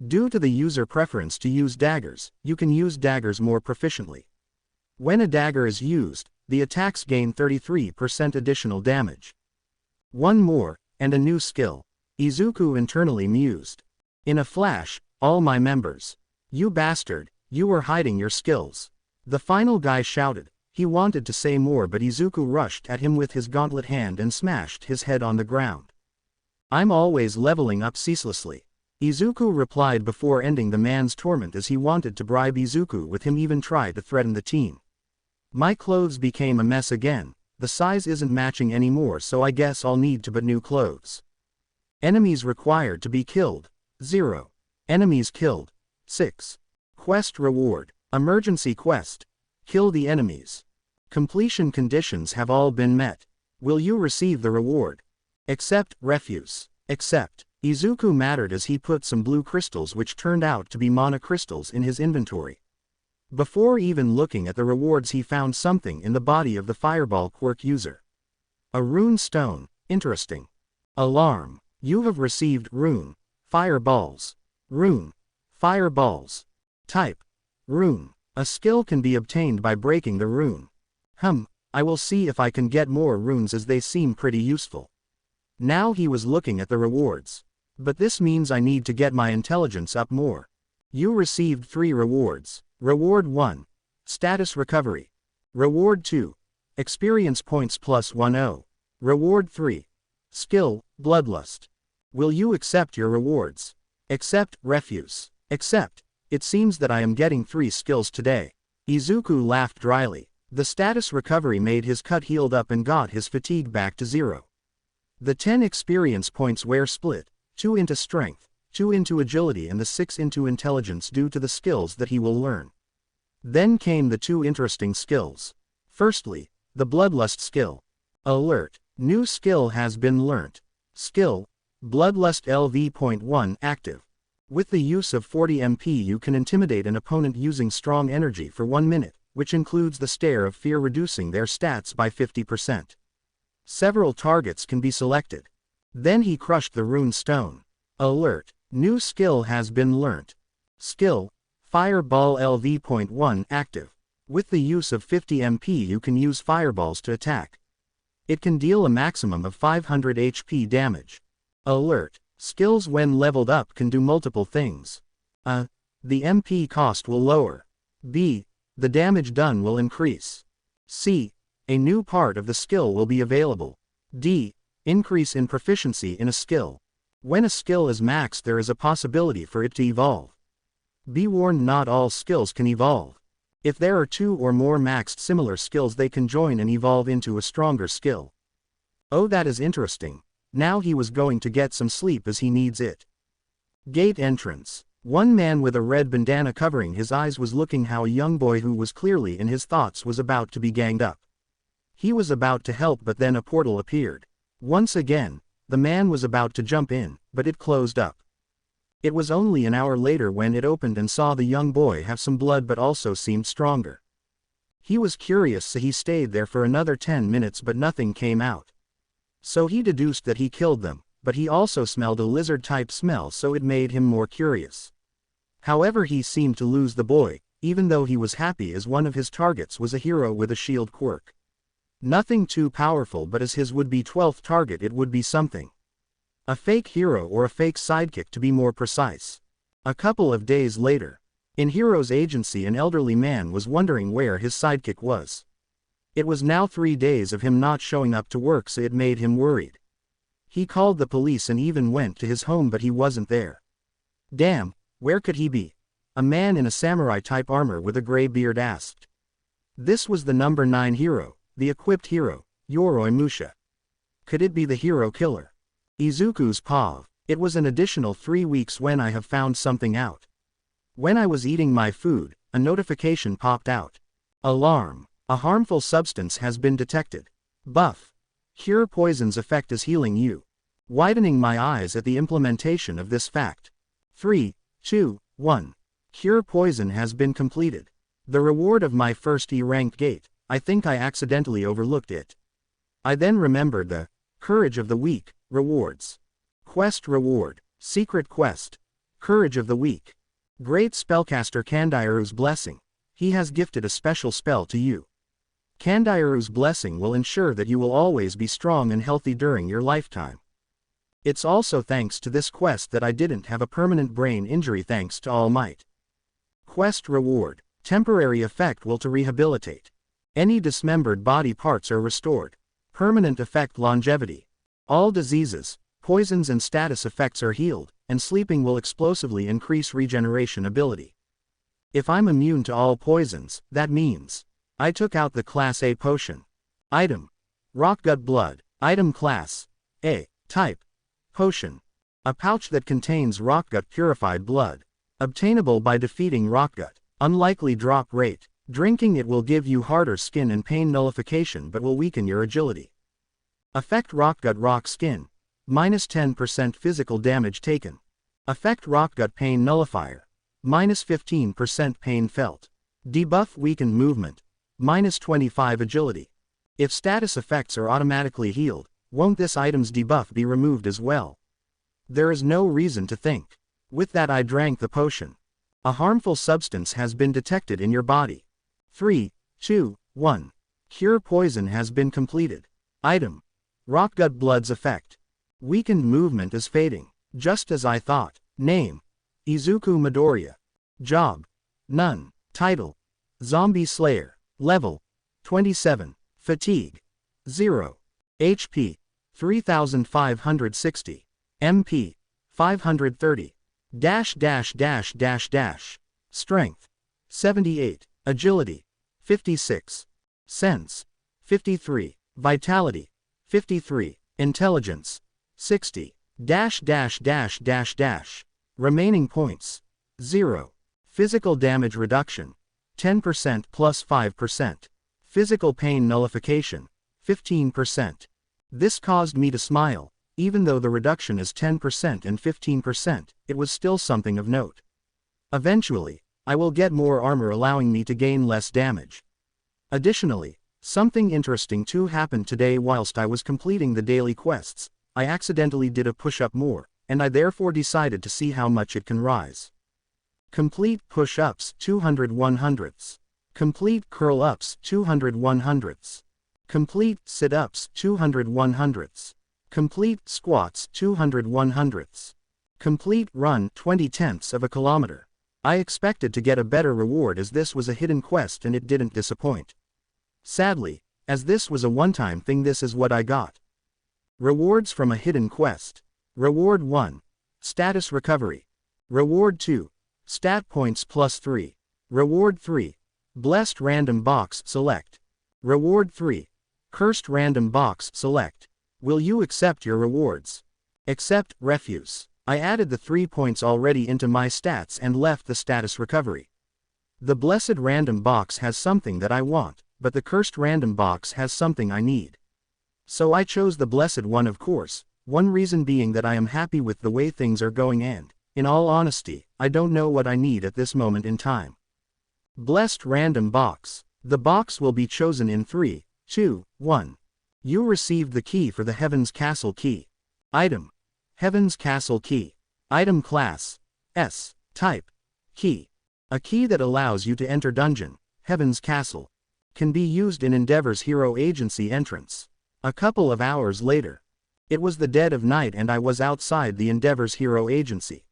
Due to the user preference to use daggers, you can use daggers more proficiently. When a dagger is used, the attacks gain 33% additional damage. One more, and a new skill. Izuku internally mused. In a flash, all my members. "You bastard, you were hiding your skills." The final guy shouted. He wanted to say more, but Izuku rushed at him with his gauntlet hand and smashed his head on the ground. "I'm always leveling up ceaselessly," Izuku replied before ending the man's torment, as he wanted to bribe Izuku with him even try to threaten the team. "My clothes became a mess again. The size isn't matching anymore, so I guess I'll need to buy new clothes." Enemies required to be killed. 0. Enemies killed. 6. Quest reward. Emergency quest. Kill the enemies. Completion conditions have all been met. Will you receive the reward? Accept, refuse. Accept. Izuku mattered as he put some blue crystals, which turned out to be mana crystals, in his inventory. Before even looking at the rewards, he found something in the body of the fireball quirk user. A rune stone. Interesting. Alarm. You have received rune. Fireballs. Rune. Fireballs. Type. Rune. A skill can be obtained by breaking the rune. I will see if I can get more runes, as they seem pretty useful. Now he was looking at the rewards. But this means I need to get my intelligence up more. You received 3 rewards. Reward 1. Status recovery. Reward 2. Experience points plus 10. Reward 3. Skill, bloodlust. Will you accept your rewards? Accept, refuse. Accept. It seems that I am getting 3 skills today. Izuku laughed dryly. The status recovery made his cut healed up and got his fatigue back to 0. The 10 experience points were split, 2 into strength, 2 into agility, and the 6 into intelligence due to the skills that he will learn. Then came the 2 interesting skills. Firstly, the bloodlust skill. Alert. New skill has been learnt. Skill, Bloodlust LV.1 active. With the use of 40 MP you can intimidate an opponent using strong energy for 1 minute, which includes the stare of fear, reducing their stats by 50%. Several targets can be selected. Then he crushed the rune stone. Alert. New skill has been learnt. Skill, Fireball LV.1 active. With the use of 50 MP you can use fireballs to attack. It can deal a maximum of 500 HP damage. Alert. Skills when leveled up can do multiple things. A. The MP cost will lower. B. The damage done will increase. C. A new part of the skill will be available. D. Increase in proficiency in a skill. When a skill is maxed there is a possibility for it to evolve. Be warned, not all skills can evolve. If there are 2 or more maxed similar skills, they can join and evolve into a stronger skill. Oh, that is interesting. Now he was going to get some sleep as he needs it. Gate entrance. One man with a red bandana covering his eyes was looking how a young boy who was clearly in his thoughts was about to be ganged up. He was about to help, but then a portal appeared. Once again, the man was about to jump in, but it closed up. It was only an hour later when it opened and saw the young boy have some blood but also seemed stronger. He was curious, so he stayed there for another 10 minutes but nothing came out. So he deduced that he killed them, but he also smelled a lizard-type smell, so it made him more curious. However, he seemed to lose the boy, even though he was happy as one of his targets was a hero with a shield quirk. Nothing too powerful, but as his would-be 12th target it would be something. A fake hero or a fake sidekick to be more precise. A couple of days later, in Hero's agency, an elderly man was wondering where his sidekick was. It was now 3 days of him not showing up to work, so it made him worried. He called the police and even went to his home, but he wasn't there. Damn, where could he be? A man in a samurai-type armor with a gray beard asked. This was the number 9 hero, the equipped hero, Yoroi Musha. Could it be the hero killer? Izuku's POV. It was an additional 3 weeks when I have found something out. When I was eating my food, a notification popped out. Alarm. A harmful substance has been detected. Buff. Cure poison's effect is healing you. Widening my eyes at the implementation of this fact. 3, 2, 1. Cure poison has been completed. The reward of my first E-ranked gate. I think I accidentally overlooked it. I then remembered the Courage of the Week rewards. Quest reward. Secret quest. Courage of the Week. Great spellcaster Kandairu's blessing. He has gifted a special spell to you. Kandairu's blessing will ensure that you will always be strong and healthy during your lifetime. It's also thanks to this quest that I didn't have a permanent brain injury, thanks to All Might. Quest reward. Temporary effect will to rehabilitate. Any dismembered body parts are restored. Permanent effect longevity. All diseases, poisons and status effects are healed, and sleeping will explosively increase regeneration ability. If I'm immune to all poisons, that means I took out the Class A potion. Item. Rockgut Blood. Item class. A. Type. Potion. A pouch that contains rockgut purified blood. Obtainable by defeating rockgut. Unlikely drop rate. Drinking it will give you harder skin and pain nullification but will weaken your agility. Effect rockgut rock skin. Minus 10% physical damage taken. Effect rockgut pain nullifier. Minus 15% pain felt. Debuff weakened movement. Minus 25 agility. If status effects are automatically healed, won't this item's debuff be removed as well? There is no reason to think. With that, I drank the potion. A harmful substance has been detected in your body. 3, 2, 1. Cure poison has been completed. Item. Rockgut Blood's effect. Weakened movement is fading. Just as I thought. Name. Izuku Midoriya. Job. None. Title. Zombie Slayer. Level. 27. Fatigue. 0. HP. 3560. MP. 530. Strength. 78. Agility. 56. Sense. 53. Vitality. 53. Intelligence. 60. Remaining points. 0. Physical damage reduction. 10% plus 5%. Physical pain nullification. 15%. This caused me to smile. Even though the reduction is 10% and 15%, it was still something of note. Eventually, I will get more armor, allowing me to gain less damage. Additionally, something interesting too happened today whilst I was completing the daily quests. I accidentally did a push-up more, and I therefore decided to see how much it can rise. Complete push-ups 200 100ths. Complete curl-ups 200 100ths. Complete sit-ups 200 100ths. Complete squats 200 100ths. Complete run 20/10ths of a kilometer. I expected to get a better reward as this was a hidden quest and it didn't disappoint. Sadly, as this was a one-time thing, this is what I got. Rewards from a hidden quest. Reward 1. Status recovery. Reward 2. Stat points plus 3. Reward 3. Blessed random box select. Reward 3. Cursed random box select. Will you accept your rewards? Accept, refuse. I added the 3 points already into my stats and left the status recovery. The blessed random box has something that I want, but the cursed random box has something I need. So I chose the blessed one, of course, one reason being that I am happy with the way things are going and, in all honesty, I don't know what I need at this moment in time. Blessed random box. The box will be chosen in 3, 2, 1. You received the key for the Heaven's Castle key. Item. Heaven's Castle key. Item class. S. Type. Key. A key that allows you to enter dungeon, Heaven's Castle. Can be used in Endeavor's hero agency entrance. A couple of hours later. It was the dead of night and I was outside the Endeavor's hero agency.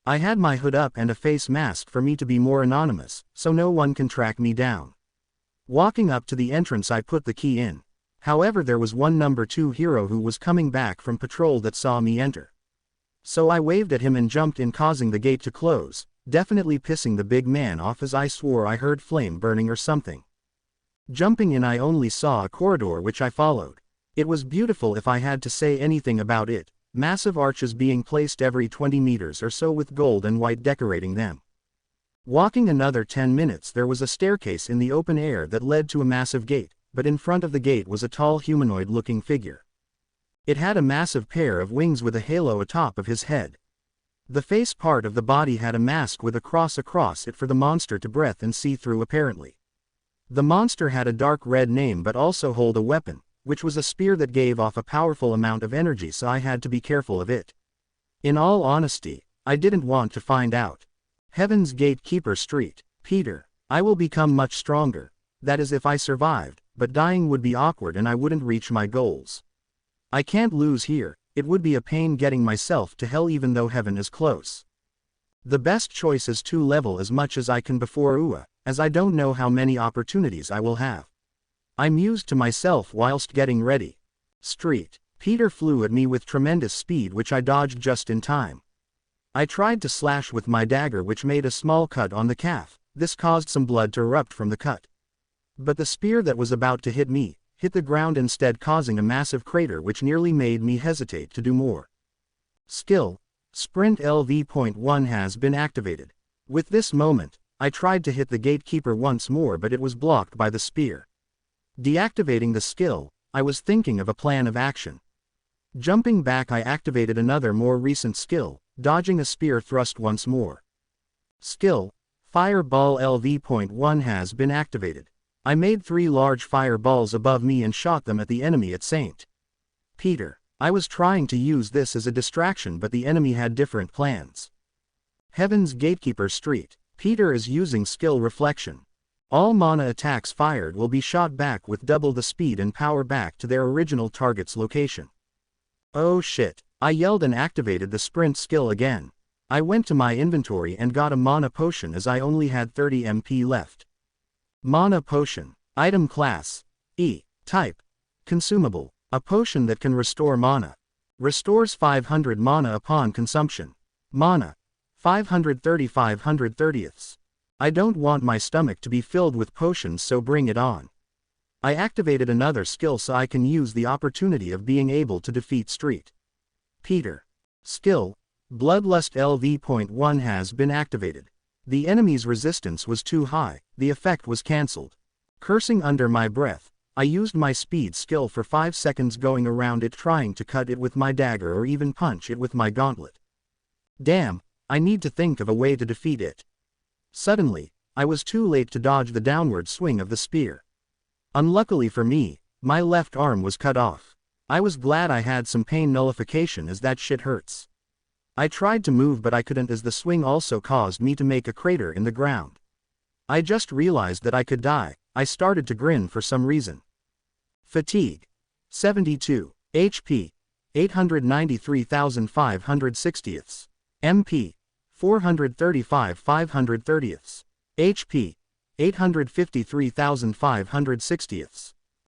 I had my hood up and a face mask for me to be more anonymous, so no one can track me down. Walking up to the entrance I put the key in. However, there was one number 2 hero who was coming back from patrol that saw me enter. So I waved at him and jumped in, causing the gate to close, definitely pissing the big man off as I swore I heard flame burning or something. Jumping in, I only saw a corridor which I followed. It was beautiful if I had to say anything about it, massive arches being placed every 20 meters or so with gold and white decorating them. Walking another 10 minutes there was a staircase in the open air that led to a massive gate, but in front of the gate was a tall humanoid-looking figure. It had a massive pair of wings with a halo atop of his head. The face part of the body had a mask with a cross across it for the monster to breathe and see through apparently. The monster had a dark red name but also hold a weapon, which was a spear that gave off a powerful amount of energy, so I had to be careful of it. In all honesty, I didn't want to find out. Heaven's Gatekeeper Street. Peter. I will become much stronger. That is if I survived, but dying would be awkward and I wouldn't reach my goals. I can't lose here, it would be a pain getting myself to hell even though heaven is close. The best choice is to level as much as I can before UA, as I don't know how many opportunities I will have. I mused to myself whilst getting ready. Street. Peter flew at me with tremendous speed which I dodged just in time. I tried to slash with my dagger which made a small cut on the calf, this caused some blood to erupt from the cut. But the spear that was about to hit me, hit the ground instead, causing a massive crater which nearly made me hesitate to do more. Skill. Sprint LV.1 has been activated. With this moment, I tried to hit the gatekeeper once more but it was blocked by the spear. Deactivating the skill, I was thinking of a plan of action. Jumping back I activated another more recent skill, dodging a spear thrust once more. Skill. Fireball LV.1 has been activated. I made 3 large fireballs above me and shot them at the enemy at St. Peter. I was trying to use this as a distraction but the enemy had different plans. Heaven's Gatekeeper Street. Peter is using skill Reflection. All mana attacks fired will be shot back with double the speed and power back to their original target's location. Oh shit, I yelled and activated the sprint skill again. I went to my inventory and got a mana potion as I only had 30 MP left. Mana potion. Item class. E. Type. Consumable. A potion that can restore mana. Restores 500 mana upon consumption. Mana. 530. I don't want my stomach to be filled with potions, so bring it on. I activated another skill so I can use the opportunity of being able to defeat Street Peter. Skill. Bloodlust LV.1 has been activated. The enemy's resistance was too high, the effect was cancelled. Cursing under my breath, I used my speed skill for 5 seconds going around it trying to cut it with my dagger or even punch it with my gauntlet. Damn, I need to think of a way to defeat it. Suddenly, I was too late to dodge the downward swing of the spear. Unluckily for me, my left arm was cut off. I was glad I had some pain nullification as that shit hurts. I tried to move but I couldn't as the swing also caused me to make a crater in the ground. I just realized that I could die. I started to grin for some reason. Fatigue. 72. HP. 893,560. MP. 435,530. HP. 853,560.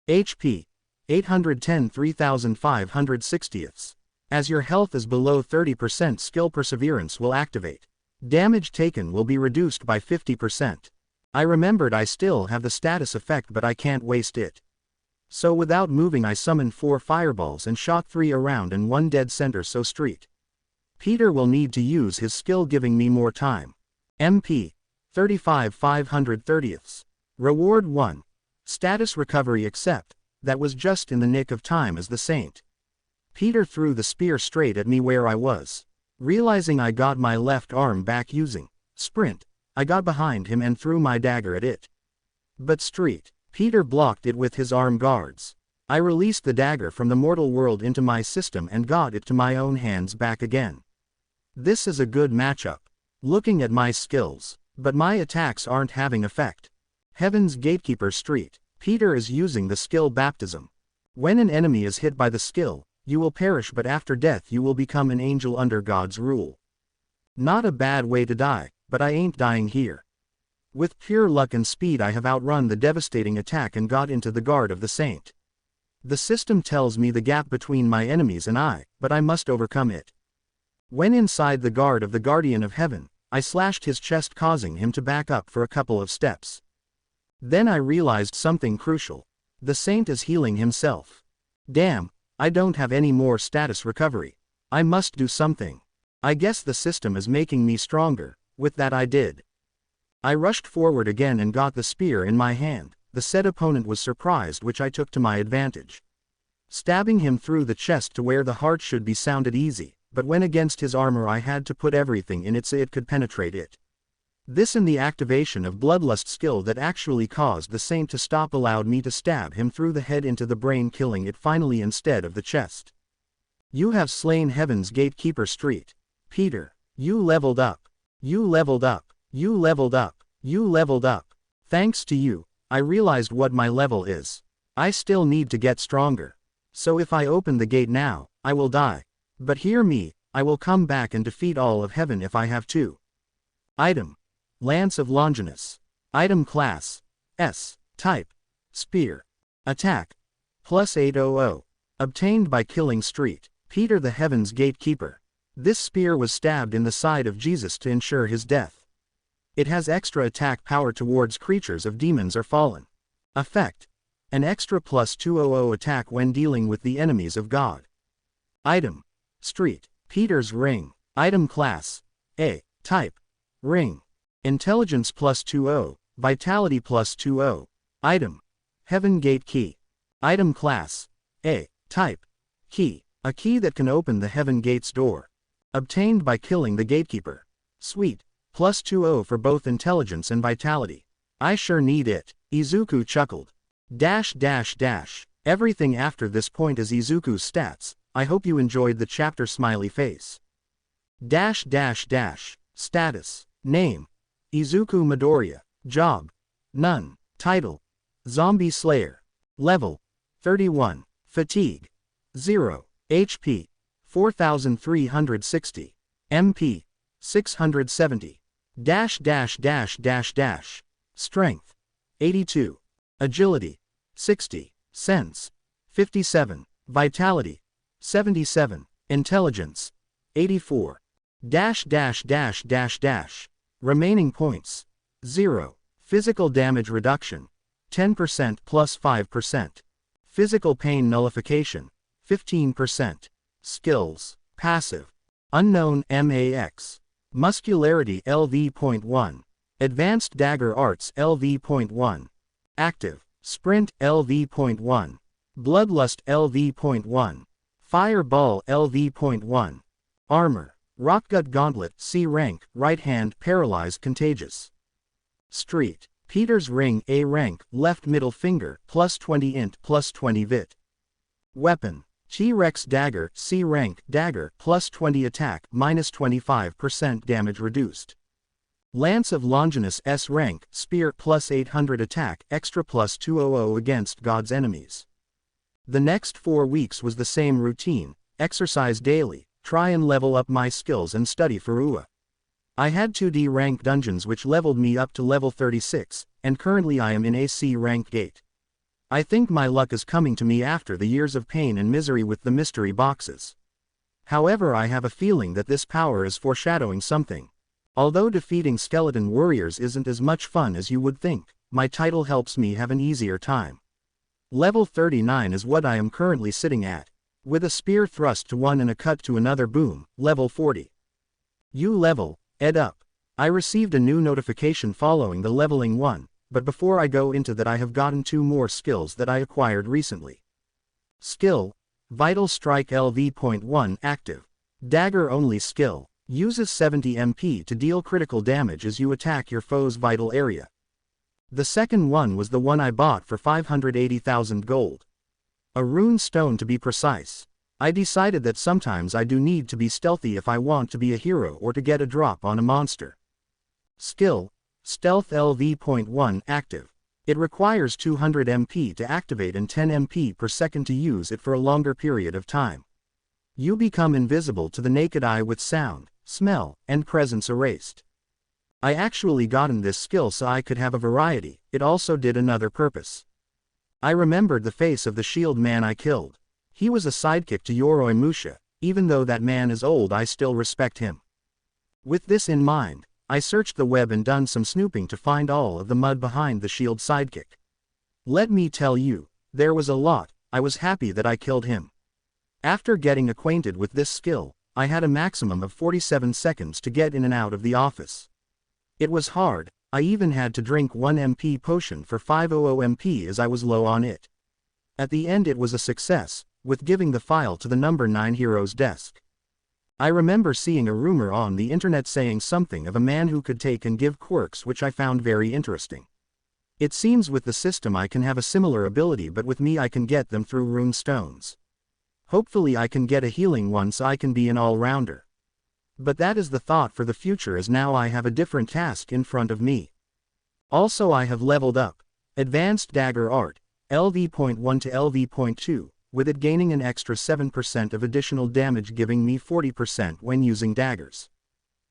HP. 810,3,560. As your health is below 30%, skill Perseverance will activate. Damage taken will be reduced by 50%. I remembered I still have the status effect but I can't waste it. So without moving I summoned 4 fireballs and shot 3 around and 1 dead center so street. Peter will need to use his skill giving me more time. MP. 35 530ths. Reward 1. Status recovery accept. That was just in the nick of time as the saint. Peter threw the spear straight at me where I was. Realizing I got my left arm back using sprint, I got behind him and threw my dagger at it. But street. Peter blocked it with his arm guards. I released the dagger from the mortal world into my system and got it to my own hands back again. This is a good matchup. Looking at my skills, but my attacks aren't having effect. Heaven's Gatekeeper street. Peter is using the skill baptism. When an enemy is hit by the skill, you will perish but after death you will become an angel under God's rule. Not a bad way to die, but I ain't dying here. With pure luck and speed I have outrun the devastating attack and got into the guard of the saint. The system tells me the gap between my enemies and I, but I must overcome it. When inside the guard of the Guardian of Heaven, I slashed his chest causing him to back up for a couple of steps. Then I realized something crucial. The saint is healing himself. Damn, I don't have any more status recovery. I must do something. I guess the system is making me stronger. With that I did. I rushed forward again and got the spear in my hand. The said opponent was surprised, which I took to my advantage. Stabbing him through the chest to where the heart should be sounded easy, but when against his armor I had to put everything in it so it could penetrate it. This and the activation of bloodlust skill that actually caused the saint to stop allowed me to stab him through the head into the brain, killing it finally instead of the chest. You have slain Heaven's Gatekeeper street. Peter, you leveled up. You leveled up. You leveled up. You leveled up. Thanks to you, I realized what my level is. I still need to get stronger. So if I open the gate now, I will die. But hear me, I will come back and defeat all of heaven if I have to. Item. Lance of Longinus. Item class. S. Type. Spear. Attack. +800. Obtained by killing street. Peter the Heaven's Gatekeeper. This spear was stabbed in the side of Jesus to ensure his death. It has extra attack power towards creatures of demons or fallen. Effect. An extra +200 attack when dealing with the enemies of God. Item. Street. Peter's Ring. Item class. A. Type. Ring. Intelligence +20. Vitality +20. Item. Heaven Gate Key. Item class. A. Type. Key. A key that can open the Heaven Gate's door. Obtained by killing the Gatekeeper. Sweet. +20 for both intelligence and vitality. I sure need it. Izuku chuckled. Everything after this point is Izuku's stats. I hope you enjoyed the chapter. Smiley face. Status. Name. Izuku Midoriya. Job. None. Title. Zombie Slayer. Level. 31. Fatigue. 0. HP. 4360. MP. 670. Strength. 82. Agility. 60. Sense. 57. Vitality. 77. Intelligence. 84. Remaining points. 0. Physical damage reduction. 10% plus 5%. Physical pain nullification. 15%. Skills. Passive. Unknown MAX. Muscularity LV.1. Advanced Dagger Arts LV.1. Active. Sprint LV.1. Bloodlust LV.1. Fireball LV.1. Armor. Rockgut Gauntlet C rank, right hand, paralyzed, contagious. Street. Peter's Ring A rank, left middle finger, +20 int, +20 vit. Weapon. T-Rex Dagger C rank, dagger, +20 attack, -25% damage reduced. Lance of Longinus S rank, spear, +800 attack, extra +200 against God's enemies. The next 4 weeks was the same routine: exercise daily, try and level up my skills and study for UA. I had 2D rank dungeons which leveled me up to level 36, and currently I am in a C rank gate. I think my luck is coming to me after the years of pain and misery with the mystery boxes. However, I have a feeling that this power is foreshadowing something. Although defeating skeleton warriors isn't as much fun as you would think, my title helps me have an easier time. Level 39 is what I am currently sitting at. With a spear thrust to one and a cut to another, boom, level 40. You level, ed up. I received a new notification following the leveling one, but before I go into that I have gotten 2 more skills that I acquired recently. Skill, Vital Strike LV.1 active. Dagger only skill. Uses 70 MP to deal critical damage as you attack your foe's vital area. The second one was the one I bought for 580,000 gold. A rune stone to be precise. I decided that sometimes I do need to be stealthy if I want to be a hero or to get a drop on a monster. Skill, Stealth LV.1 active. It requires 200 MP to activate and 10 MP per second to use it for a longer period of time. You become invisible to the naked eye with sound, smell, and presence erased. I actually gotten this skill so I could have a variety. It also did another purpose. I remembered the face of the shield man I killed. He was a sidekick to Yoroi Musha. Even though that man is old, I still respect him. With this in mind, I searched the web and done some snooping to find all of the mud behind the shield sidekick. Let me tell you, there was a lot. I was happy that I killed him. After getting acquainted with this skill, I had a maximum of 47 seconds to get in and out of the office. It was hard. I even had to drink 1 MP potion for 500 MP as I was low on it. At the end it was a success, with giving the file to the number 9 hero's desk. I remember seeing a rumor on the internet saying something of a man who could take and give quirks, which I found very interesting. It seems with the system I can have a similar ability, but with me I can get them through rune stones. Hopefully I can get a healing one so I can be an all-rounder. But that is the thought for the future, as now I have a different task in front of me. Also I have leveled up. Advanced Dagger Art, LV.1 to LV.2, with it gaining an extra 7% of additional damage, giving me 40% when using daggers.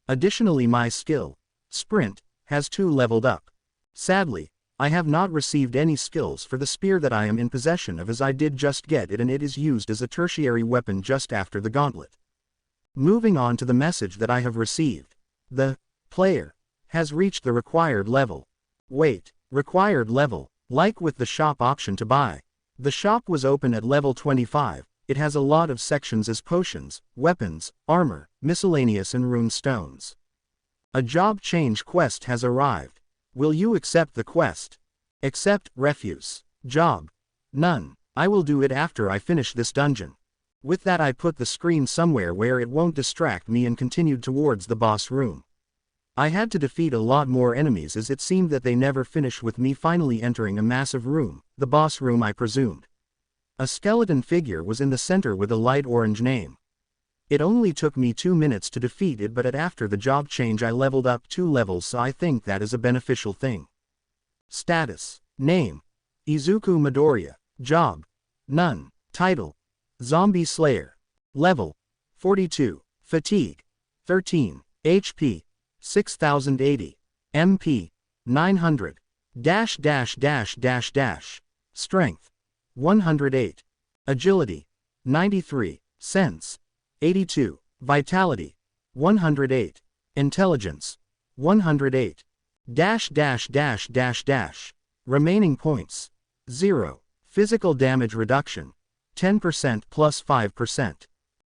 Additionally, my skill, Sprint, has 2 leveled up. Sadly, I have not received any skills for the spear that I am in possession of, as I did just get it and it is used as a tertiary weapon just after the gauntlet. Moving on to the message that I have received. The player has reached the required level. Wait, required level, like with the shop option to buy. The shop was open at level 25, it has a lot of sections as potions, weapons, armor, miscellaneous and rune stones. A job change quest has arrived. Will you accept the quest? Accept, refuse. Job. None. I will do it after I finish this dungeon. With that I put the screen somewhere where it won't distract me and continued towards the boss room. I had to defeat a lot more enemies, as it seemed that they never finished with me finally entering a massive room, the boss room I presumed. A skeleton figure was in the center with a light orange name. It only took me 2 minutes to defeat it, but after the job change I leveled up 2 levels, so I think that is a beneficial thing. Status. Name. Izuku Midoriya. Job. None. Title. Zombie Slayer. Level. 42. Fatigue. 13. HP. 6080. MP. 900. Strength. 108. Agility. 93. Sense. 82. Vitality. 108. Intelligence. 108. Remaining points. 0. Physical damage reduction. 10% plus 5%.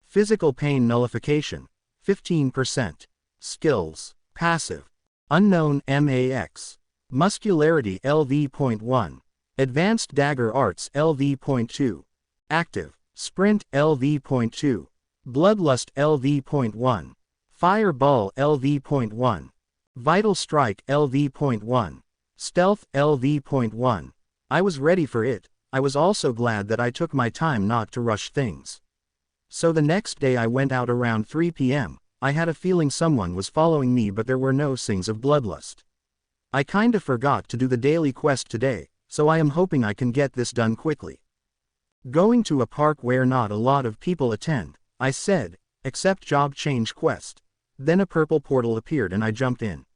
Physical pain nullification. 15%. Skills. Passive. Unknown MAX. Muscularity LV.1. Advanced Dagger Arts LV.2. Active. Sprint LV.2. Bloodlust LV.1. Fireball LV.1. Vital Strike LV.1. Stealth LV.1. I was ready for it. I was also glad that I took my time not to rush things. So the next day I went out around 3 PM. I had a feeling someone was following me, but there were no signs of bloodlust. I kinda forgot to do the daily quest today, so I am hoping I can get this done quickly. Going to a park where not a lot of people attend, I said, accept job change quest. Then a purple portal appeared and I jumped in.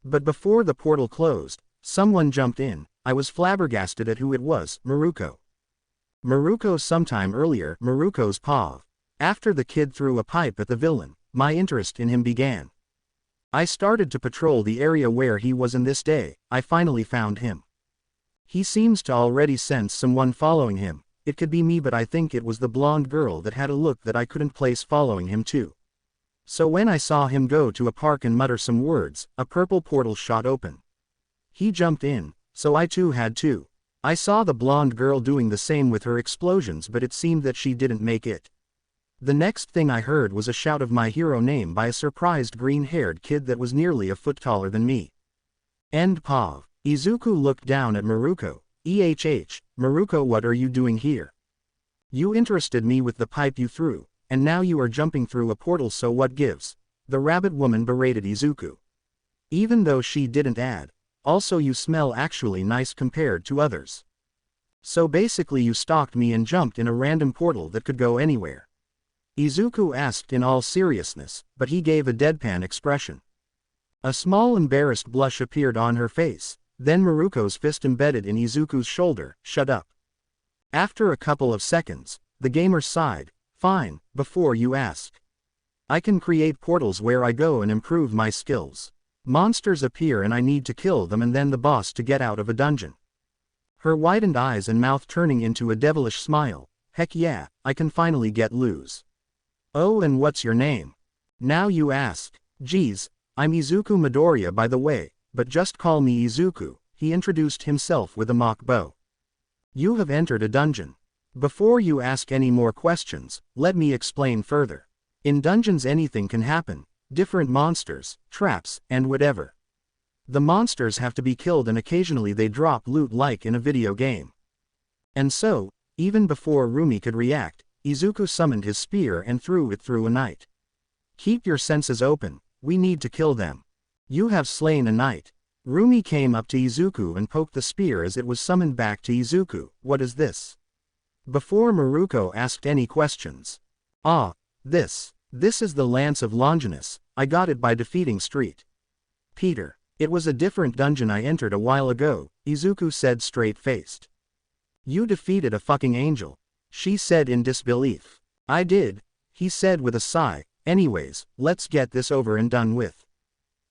But before the portal closed, someone jumped in. I was flabbergasted at who it was. Maruko. Maruko. Sometime earlier, Maruko's POV. After the kid threw a pipe at the villain, my interest in him began. I started to patrol the area where he was, and this day, I finally found him. He seems to already sense someone following him. It could be me, but I think it was the blonde girl that had a look that I couldn't place following him too. So when I saw him go to a park and mutter some words, a purple portal shot open. He jumped in, so I too had to. I saw the blonde girl doing the same with her explosions, but it seemed that she didn't make it. The next thing I heard was a shout of my hero name by a surprised green-haired kid that was nearly a foot taller than me. End POV. Izuku looked down at Maruko. Maruko, what are you doing here? You interested me with the pipe you threw, and now you are jumping through a portal, so what gives? The rabbit woman berated Izuku. Even though she didn't add, also you smell actually nice compared to others. So basically you stalked me and jumped in a random portal that could go anywhere. Izuku asked in all seriousness, but he gave a deadpan expression. A small embarrassed blush appeared on her face, then Maruko's fist embedded in Izuku's shoulder. Shut up. After a couple of seconds, the gamer sighed. Fine, before you ask. I can create portals where I go and improve my skills. Monsters appear and I need to kill them and then the boss to get out of a dungeon. Her widened eyes and mouth turning into a devilish smile. Heck yeah, I can finally get loose. Oh, and what's your name? Now you ask. Geez, I'm Izuku Midoriya by the way, but just call me Izuku, he introduced himself with a mock bow. You have entered a dungeon. Before you ask any more questions, let me explain further. In dungeons anything can happen, different monsters, traps, and whatever. The monsters have to be killed and occasionally they drop loot like in a video game. And so, even before Rumi could react, Izuku summoned his spear and threw it through a knight. Keep your senses open, we need to kill them. You have slain a knight. Rumi came up to Izuku and poked the spear as it was summoned back to Izuku. What is this? Before Maruko asked any questions. Ah, this is the Lance of Longinus, I got it by defeating Street Peter. It was a different dungeon I entered a while ago, Izuku said straight-faced. You defeated a fucking angel, she said in disbelief. I did, he said with a sigh. Anyways, let's get this over and done with.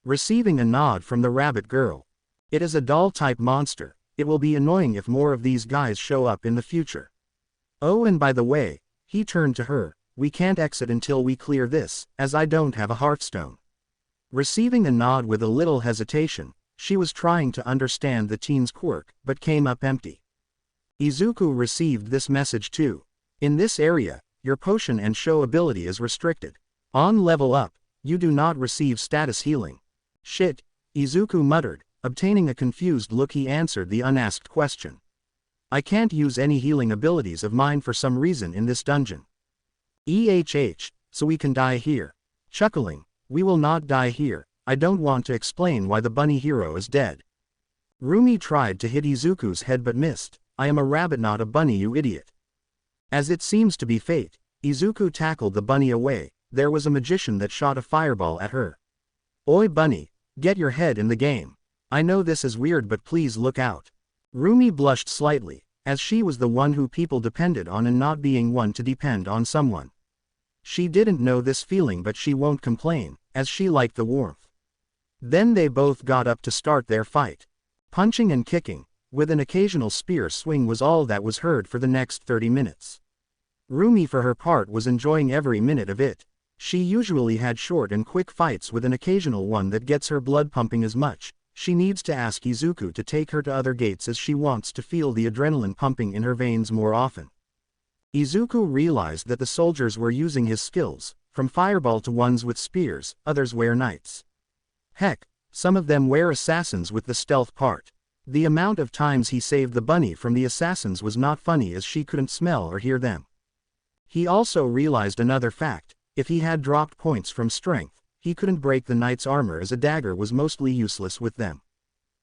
Receiving a nod from the rabbit girl. It is a doll-type monster, it will be annoying if more of these guys show up in the future. Oh, and by the way, he turned to her, we can't exit until we clear this, as I don't have a hearthstone. Receiving a nod with a little hesitation, she was trying to understand the teen's quirk, but came up empty. Izuku received this message too. In this area, your potion and show ability is restricted. On level up, you do not receive status healing. Shit, Izuku muttered, obtaining a confused look. He answered the unasked question. I can't use any healing abilities of mine for some reason in this dungeon. So we can die here. Chuckling, we will not die here, I don't want to explain why the bunny hero is dead. Rumi tried to hit Izuku's head but missed. I am a rabbit, not a bunny, you idiot. As it seems to be fate, Izuku tackled the bunny away. There was a magician that shot a fireball at her. Oi bunny, get your head in the game. I know this is weird but please look out. Rumi blushed slightly, as she was the one who people depended on and not being one to depend on someone. She didn't know this feeling but she won't complain, as she liked the warmth. Then they both got up to start their fight. Punching and kicking, with an occasional spear swing was all that was heard for the next 30 minutes. Rumi for her part was enjoying every minute of it. She usually had short and quick fights with an occasional one that gets her blood pumping as much. She needs to ask Izuku to take her to other gates as she wants to feel the adrenaline pumping in her veins more often. Izuku realized that the soldiers were using his skills, from fireball to ones with spears, others wear knights. Heck, some of them wear assassins with the stealth part. The amount of times he saved the bunny from the assassins was not funny as she couldn't smell or hear them. He also realized another fact, if he had dropped points from strength, he couldn't break the knight's armor as a dagger was mostly useless with them.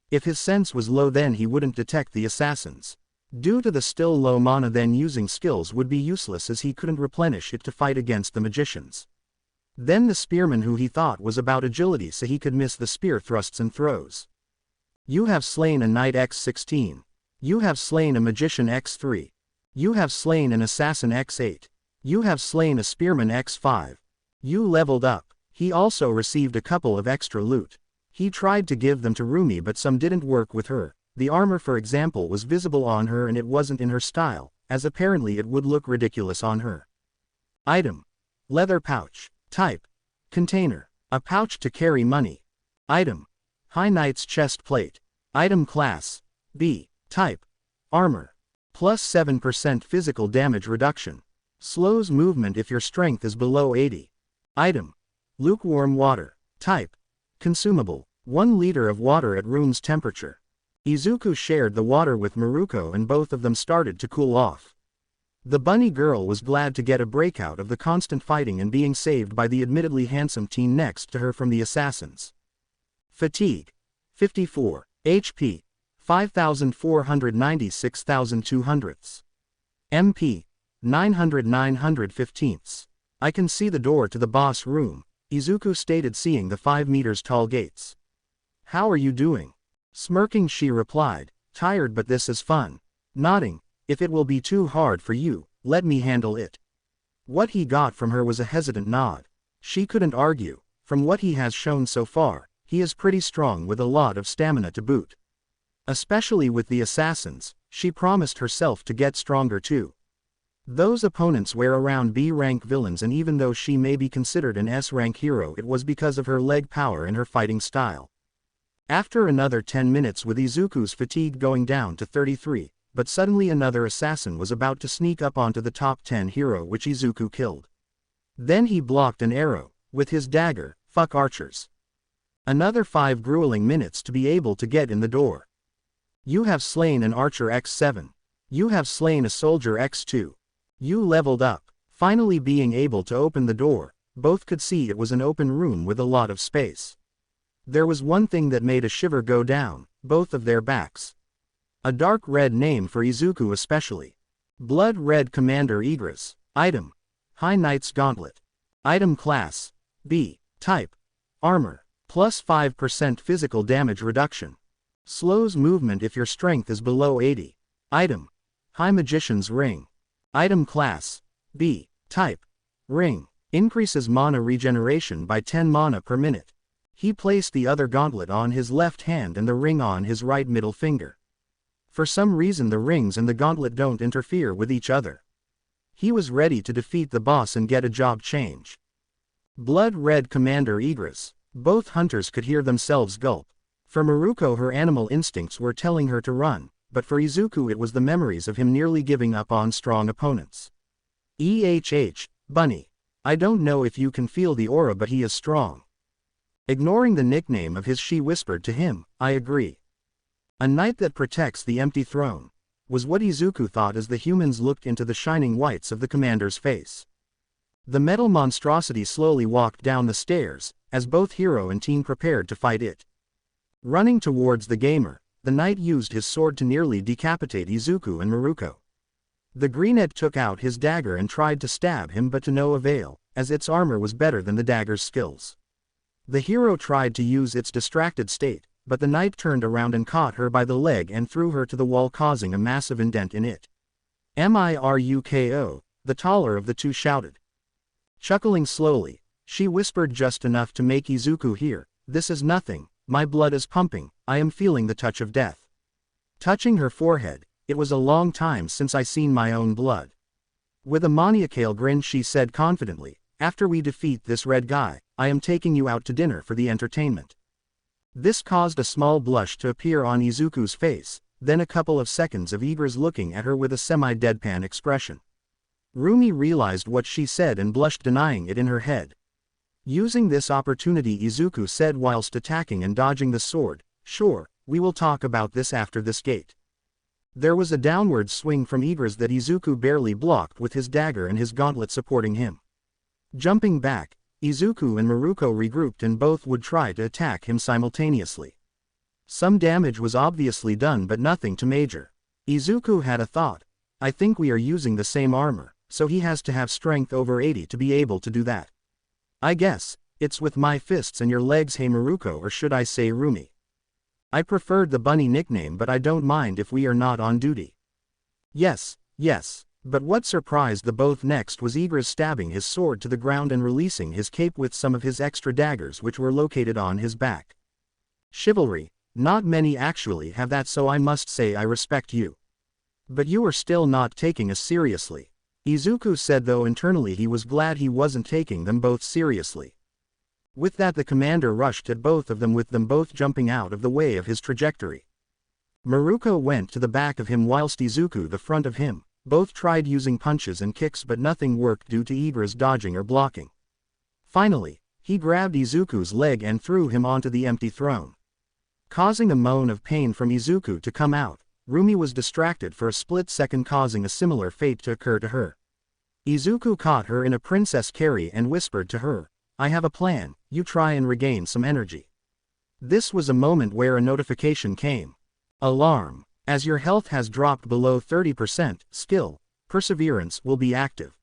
If his sense was low then he wouldn't detect the assassins. Due to the still low mana then using skills would be useless as he couldn't replenish it to fight against the magicians. Then the spearman who he thought was about agility so he could miss the spear thrusts and throws. You have slain a knight x16. You have slain a magician x3. You have slain an assassin x8. You have slain a spearman x5. You leveled up. He also received a couple of extra loot. He tried to give them to Rumi but some didn't work with her. The armor for example was visible on her and it wasn't in her style, as apparently it would look ridiculous on her. Item. Leather pouch. Type. Container. A pouch to carry money. Item. High Knight's chest plate. Item class. B. Type. Armor. Plus 7% physical damage reduction. Slows movement if your strength is below 80. Item. Lukewarm water. Type. Consumable. 1 liter of water at room's temperature. Izuku shared the water with Maruko and both of them started to cool off. The bunny girl was glad to get a breakout of the constant fighting and being saved by the admittedly handsome teen next to her from the assassins. Fatigue. 54. HP. 5,496,200. MP. 915. I can see the door to the boss room, Izuku stated seeing the 5 meters tall gates. How are you doing? Smirking she replied, tired but this is fun. Nodding, if it will be too hard for you, let me handle it. What he got from her was a hesitant nod. She couldn't argue, from what he has shown so far, he is pretty strong with a lot of stamina to boot. Especially with the assassins, she promised herself to get stronger too. Those opponents were around B-rank villains and even though she may be considered an S-rank hero it was because of her leg power and her fighting style. After another 10 minutes with Izuku's fatigue going down to 33, but suddenly another assassin was about to sneak up onto the top 10 hero which Izuku killed. Then he blocked an arrow, with his dagger, fuck archers. Another 5 grueling minutes to be able to get in the door. You have slain an archer X7. You have slain a soldier X2. You leveled up. Finally being able to open the door, both could see it was an open room with a lot of space. There was one thing that made a shiver go down, both of their backs. A dark red name for Izuku especially. Blood Red Commander Igris. Item. High Knight's Gauntlet. Item class. B. Type. Armor. Plus 5% physical damage reduction. Slows movement if your strength is below 80. Item. High Magician's Ring. Item class. B. Type. Ring. Increases mana regeneration by 10 mana per minute. He placed the other gauntlet on his left hand and the ring on his right middle finger. For some reason the rings and the gauntlet don't interfere with each other. He was ready to defeat the boss and get a job change. Blood Red Commander Igris. Both hunters could hear themselves gulp. For Maruko her animal instincts were telling her to run, but for Izuku it was the memories of him nearly giving up on strong opponents. Bunny. I don't know if you can feel the aura but he is strong. Ignoring the nickname of his she whispered to him, I agree. A knight that protects the empty throne, was what Izuku thought as the humans looked into the shining whites of the commander's face. The metal monstrosity slowly walked down the stairs, as both hero and teen prepared to fight it. Running towards the gamer, the knight used his sword to nearly decapitate Izuku and Maruko. The greenhead took out his dagger and tried to stab him but to no avail, as its armor was better than the dagger's skills. The hero tried to use its distracted state, but the knight turned around and caught her by the leg and threw her to the wall causing a massive indent in it. Miruko, the taller of the two shouted. Chuckling slowly, she whispered just enough to make Izuku hear, this is nothing, my blood is pumping, I am feeling the touch of death. Touching her forehead, it was a long time since I seen my own blood. With a maniacal grin she said confidently, after we defeat this red guy, I am taking you out to dinner for the entertainment. This caused a small blush to appear on Izuku's face, then a couple of seconds of Igris looking at her with a semi-deadpan expression. Rumi realized what she said and blushed denying it in her head. Using this opportunity Izuku said whilst attacking and dodging the sword, sure, we will talk about this after this gate. There was a downward swing from Igris that Izuku barely blocked with his dagger and his gauntlet supporting him. Jumping back, Izuku and Maruko regrouped and both would try to attack him simultaneously. Some damage was obviously done but nothing too major. Izuku had a thought. I think we are using the same armor, so he has to have strength over 80 to be able to do that. I guess, it's with my fists and your legs. Hey Maruko, or should I say Rumi? I preferred the bunny nickname but I don't mind if we are not on duty. Yes, But what surprised the both next was Igris stabbing his sword to the ground and releasing his cape with some of his extra daggers which were located on his back. Chivalry, not many actually have that, so I must say I respect you. But you are still not taking us seriously. Izuku said, though internally he was glad he wasn't taking them both seriously. With that the commander rushed at both of them, with them both jumping out of the way of his trajectory. Maruko went to the back of him whilst Izuku the front of him. Both tried using punches and kicks but nothing worked due to Igris dodging or blocking. Finally, he grabbed Izuku's leg and threw him onto the empty throne. Causing a moan of pain from Izuku to come out, Rumi was distracted for a split second, causing a similar fate to occur to her. Izuku caught her in a princess carry and whispered to her, "I have a plan, you try and regain some energy." This was a moment where a notification came. Alarm. As your health has dropped below 30%, skill, perseverance will be active.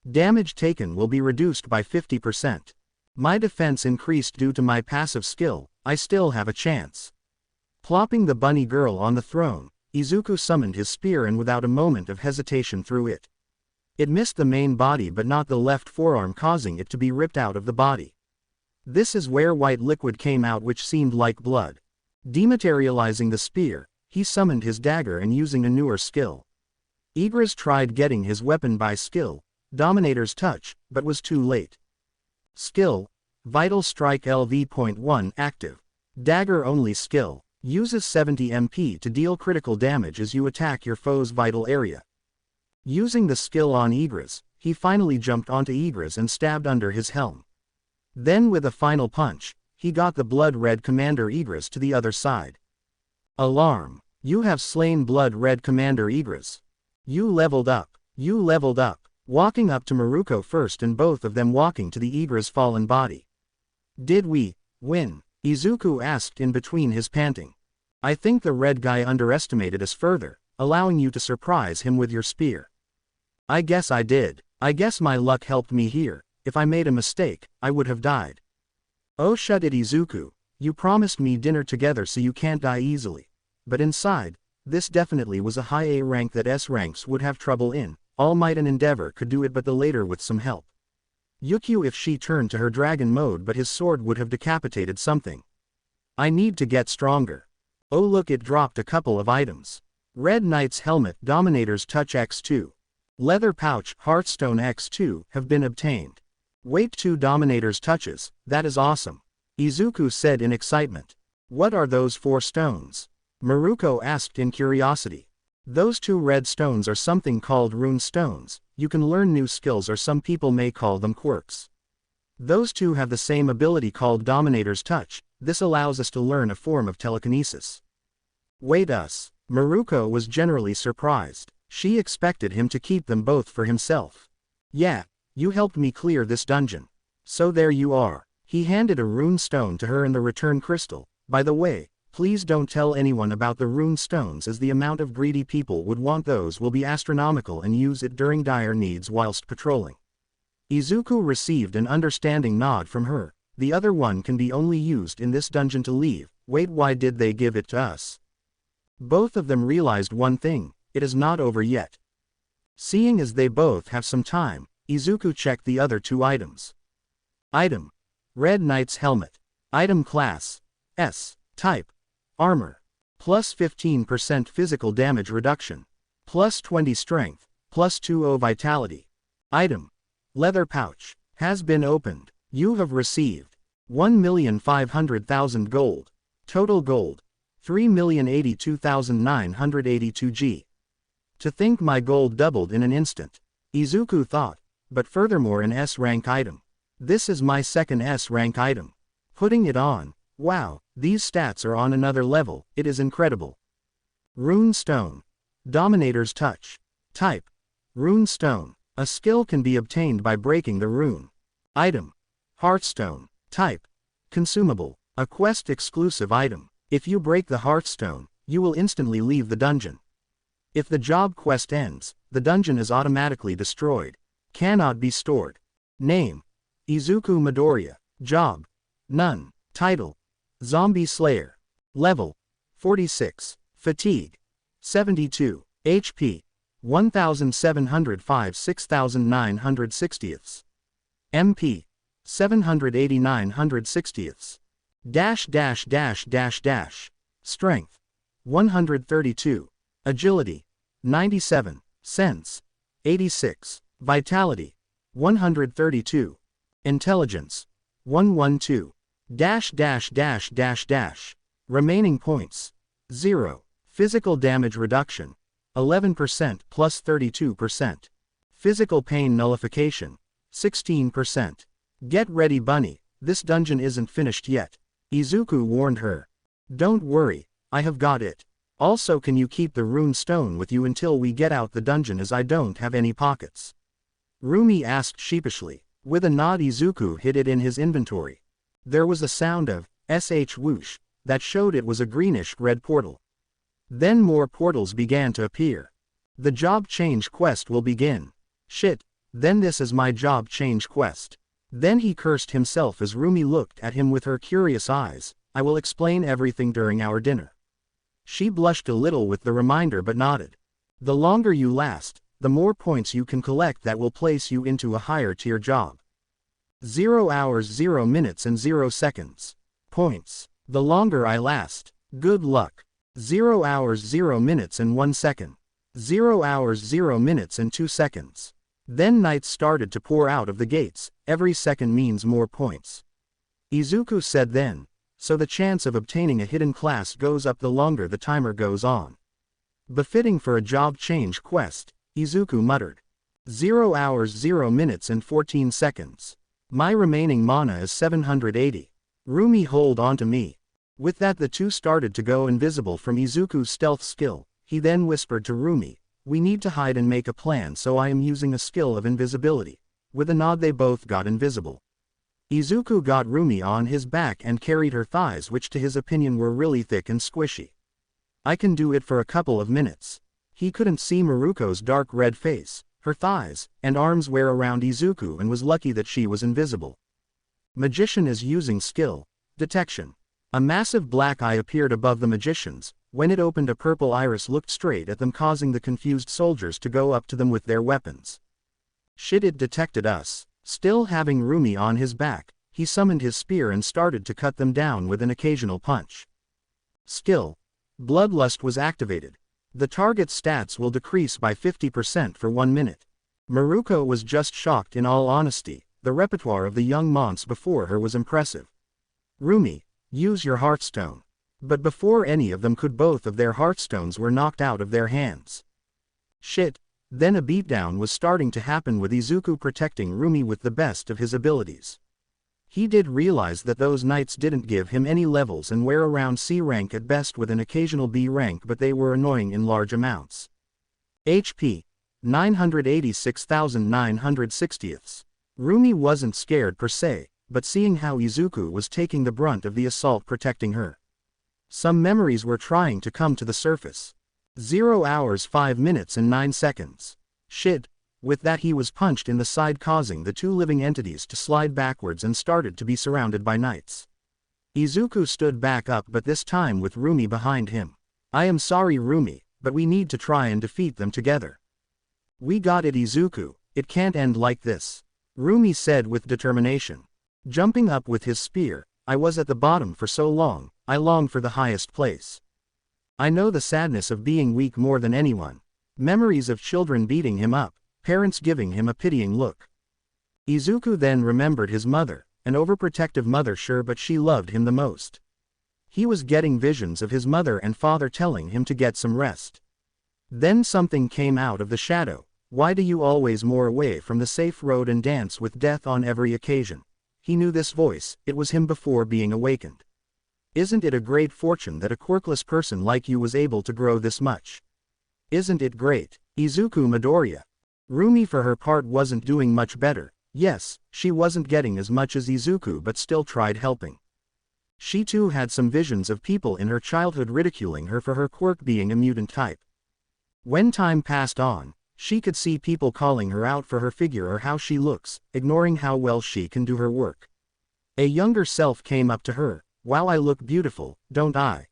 Damage taken will be reduced by 50%. My defense increased due to my passive skill, I still have a chance. Plopping the bunny girl on the throne, Izuku summoned his spear and without a moment of hesitation threw it. It missed the main body but not the left forearm, causing it to be ripped out of the body. This is where white liquid came out which seemed like blood. Dematerializing the spear, he summoned his dagger and using a newer skill. Igris tried getting his weapon by skill, Dominator's Touch, but was too late. Skill, Vital Strike LV.1 active. Dagger only skill, uses 70 MP to deal critical damage as you attack your foe's vital area. Using the skill on Igris, he finally jumped onto Igris and stabbed under his helm. Then with a final punch, he got the blood-red Commander Igris to the other side. Alarm. You have slain blood-red Commander Igris. You leveled up. You leveled up. Walking up to Maruko first and both of them walking to the Igris' fallen body. Did we win? Izuku asked in between his panting. I think the red guy underestimated us further, allowing you to surprise him with your spear. I guess I did. I guess my luck helped me here. If I made a mistake, I would have died. Oh shut it, Izuku. You promised me dinner together so you can't die easily. But inside, this definitely was a high A rank that S ranks would have trouble in. All Might and Endeavor could do it, but the later with some help. Yukio if she turned to her dragon mode, but his sword would have decapitated something. I need to get stronger. Oh look, it dropped a couple of items. Red Knight's Helmet Dominator's Touch X2. Leather Pouch Hearthstone X2 have been obtained. Wait, 2 Dominator's Touches, that is awesome. Izuku said in excitement. What are those 4 stones? Maruko asked in curiosity. Those 2 red stones are something called rune stones. You can learn new skills, or some people may call them quirks. Those 2 have the same ability called Dominator's Touch. This allows us to learn a form of telekinesis. Wait, us? Maruko was generally surprised. She expected him to keep them both for himself. Yeah, you helped me clear this dungeon. So there you are. He handed a rune stone to her and the return crystal. By the way, please don't tell anyone about the rune stones, as the amount of greedy people would want those will be astronomical, and use it during dire needs whilst patrolling. Izuku received an understanding nod from her. The other one can be only used in this dungeon to leave. Wait, why did they give it to us? Both of them realized one thing, it is not over yet. Seeing as they both have some time, Izuku checked the other 2 items. Item. Red Knight's Helmet. Item class. S. Type. Armor. Plus 15% physical damage reduction. Plus 20 strength. Plus 20 vitality. Item. Leather Pouch. Has been opened. You have received 1,500,000 gold. Total gold. 3,082,982 G. To think my gold doubled in an instant. Izuku thought. But furthermore, an S rank item. This is my second S rank item. Putting it on. Wow, these stats are on another level, it is incredible. Rune Stone. Dominator's Touch. Type. Rune Stone. A skill can be obtained by breaking the rune. Item. Hearthstone. Type. Consumable. A quest exclusive item. If you break the Hearthstone, you will instantly leave the dungeon. If the job quest ends, the dungeon is automatically destroyed. Cannot be stored. Name. Izuku Midoriya. Job. None. Title. Zombie Slayer. Level. 46. Fatigue. 72. HP. 1705 6960ths. MP. 780 960ths. Strength. 132. Agility. 97. Sense. 86. Vitality. 132. Intelligence. 112. Remaining points. 0. Physical damage reduction. 11% plus 32%. Physical pain nullification. 16%. Get ready, bunny, this dungeon isn't finished yet. Izuku warned her. Don't worry, I have got it. Also, can you keep the rune stone with you until we get out the dungeon, as I don't have any pockets? Rumi asked sheepishly. With a nod, Izuku hid it in his inventory. There was a sound of sh whoosh that showed it was a greenish-red portal. Then more portals began to appear. The job change quest will begin. Shit, then this is my job change quest. Then he cursed himself as Rumi looked at him with her curious eyes. I will explain everything during our dinner. She blushed a little with the reminder but nodded. The longer you last, the more points you can collect that will place you into a higher tier job. 0 hours 0 minutes and 0 seconds. Points. The longer I last. Good luck. 0 hours 0 minutes and 1 second. 0 hours 0 minutes and 2 seconds. Then knights started to pour out of the gates. Every second means more points. Izuku said then. So the chance of obtaining a hidden class goes up the longer the timer goes on. Befitting for a job change quest, Izuku muttered. 0 hours 0 minutes and 14 seconds. My remaining mana is 780. Rumi, hold on to me. With that, the two started to go invisible from Izuku's stealth skill. He then whispered to Rumi, we need to hide and make a plan, so I am using a skill of invisibility. With a nod, they both got invisible. Izuku got Rumi on his back and carried her thighs, which to his opinion were really thick and squishy. I can do it for a couple of minutes. He couldn't see Maruko's dark red face, her thighs, and arms were around Izuku, and was lucky that she was invisible. Magician is using skill. Detection. A massive black eye appeared above the magicians. When it opened, a purple iris looked straight at them, causing the confused soldiers to go up to them with their weapons. Shit, it detected us. Still having Rumi on his back, he summoned his spear and started to cut them down with an occasional punch. Skill. Bloodlust was activated. The target's stats will decrease by 50% for 1 minute. Maruko was just shocked. In all honesty, the repertoire of the young monks before her was impressive. Rumi, use your heartstone. But before any of them could, both of their heartstones were knocked out of their hands. Shit. Then a beatdown was starting to happen, with Izuku protecting Rumi with the best of his abilities. He did realize that those knights didn't give him any levels and were around C rank at best with an occasional B rank, but they were annoying in large amounts. HP. 986,960ths. Rumi wasn't scared per se, but seeing how Izuku was taking the brunt of the assault protecting her, some memories were trying to come to the surface. 0 hours 5 minutes and 9 seconds. Shit. With that, he was punched in the side, causing the two living entities to slide backwards and started to be surrounded by knights. Izuku stood back up, but this time with Rumi behind him. I am sorry, Rumi, but we need to try and defeat them together. We got it, Izuku, it can't end like this. Rumi said with determination. Jumping up with his spear, I was at the bottom for so long, I longed for the highest place. I know the sadness of being weak more than anyone. Memories of children beating him up, parents giving him a pitying look. Izuku then remembered his mother, an overprotective mother, sure, but she loved him the most. He was getting visions of his mother and father telling him to get some rest. Then something came out of the shadow. Why do you always moor away from the safe road and dance with death on every occasion? He knew this voice. It was him before being awakened. Isn't it a great fortune that a quirkless person like you was able to grow this much? Isn't it great? Izuku Midoriya. Rumi for her part wasn't doing much better. Yes, she wasn't getting as much as Izuku, but still tried helping. She too had some visions of people in her childhood ridiculing her for her quirk being a mutant type. When time passed on, she could see people calling her out for her figure or how she looks, ignoring how well she can do her work. A younger self came up to her. Wow, I look beautiful, don't I?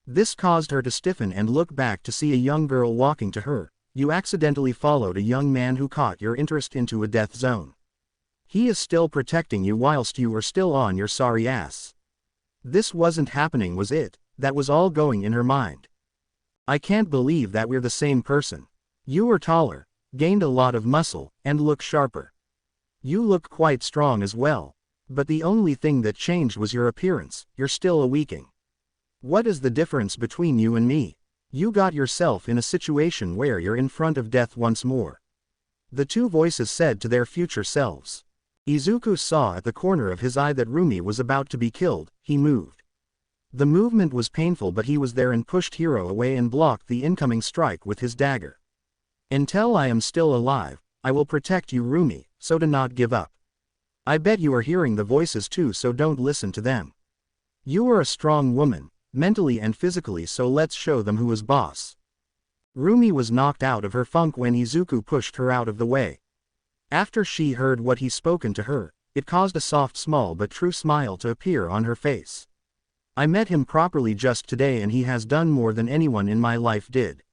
This caused her to stiffen and look back to see a young girl walking to her. You accidentally followed a young man who caught your interest into a death zone. He is still protecting you whilst you were still on your sorry ass. This wasn't happening, was it? That was all going in her mind. I can't believe that we're the same person. You are taller, gained a lot of muscle, and look sharper. You look quite strong as well. But the only thing that changed was your appearance. You're still a weakling. What is the difference between you and me? You got yourself in a situation where you're in front of death once more. The two voices said to their future selves. Izuku saw at the corner of his eye that Rumi was about to be killed. He moved. The movement was painful, but he was there and pushed Hiro away and blocked the incoming strike with his dagger. Until I am still alive, I will protect you, Rumi, so do not give up. I bet you are hearing the voices too, so don't listen to them. You are a strong woman, mentally and physically, so let's show them who is boss. Rumi was knocked out of her funk when Izuku pushed her out of the way. After she heard what he spoken to her, it caused a soft, small but true smile to appear on her face. I met him properly just today and he has done more than anyone in my life did.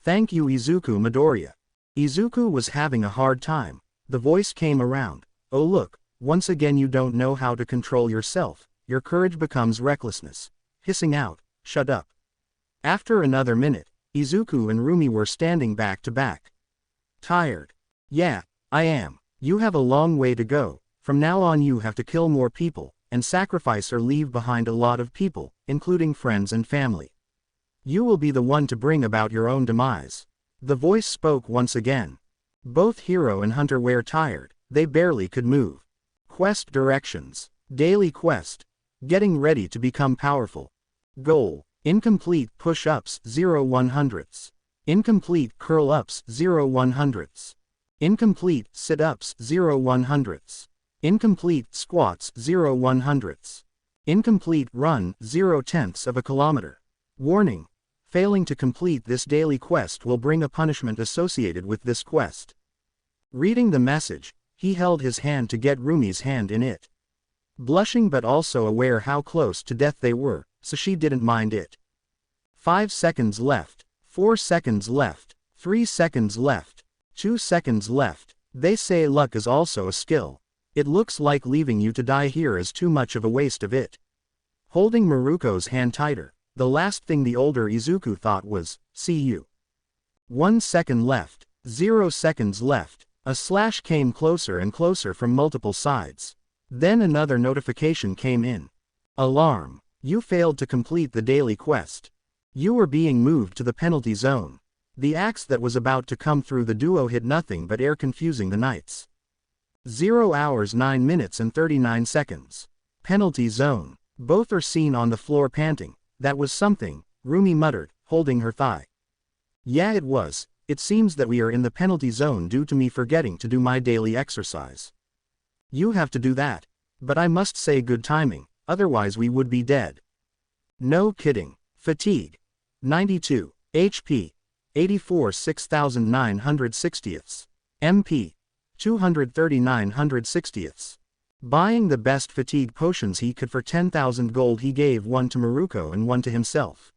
Thank you, Izuku Midoriya. Izuku was having a hard time. The voice came around. Oh look, once again you don't know how to control yourself, your courage becomes recklessness. Hissing out, shut up. After another minute, Izuku and Rumi were standing back to back. Tired? Yeah, I am. You have a long way to go. From now on you have to kill more people, and sacrifice or leave behind a lot of people, including friends and family. You will be the one to bring about your own demise. The voice spoke once again. Both Hiro and Hunter were tired, they barely could move. Quest directions. Daily quest. Getting ready to become powerful. Goal. Incomplete push-ups 0/100ths. Incomplete curl-ups 0/100ths. Incomplete sit-ups 0/100ths. Incomplete squats 0/100ths. Incomplete run 0/10ths of a kilometer. Warning. Failing to complete this daily quest will bring a punishment associated with this quest. Reading the message, he held his hand to get Rumi's hand in it. Blushing but also aware how close to death they were, so she didn't mind it. 5 seconds left, 4 seconds left, 3 seconds left, 2 seconds left. They say luck is also a skill. It looks like leaving you to die here is too much of a waste of it. Holding Maruko's hand tighter, the last thing the older Izuku thought was, see you. 1 second left, 0 seconds left. A slash came closer and closer from multiple sides. Then another notification came in. Alarm. You failed to complete the daily quest. You were being moved to the penalty zone. The axe that was about to come through the duo hit nothing but air, confusing the knights. 0 hours 9 minutes and 39 seconds. Penalty zone. Both are seen on the floor panting. That was something, Rumi muttered, holding her thigh. Yeah, it was. It seems that we are in the penalty zone due to me forgetting to do my daily exercise. You have to do that. But I must say good timing, otherwise we would be dead. No kidding. Fatigue. 92. HP. 84 6,960ths. MP. 239/160ths. Buying the best fatigue potions he could for 10,000 gold, he gave one to Maruko and one to himself.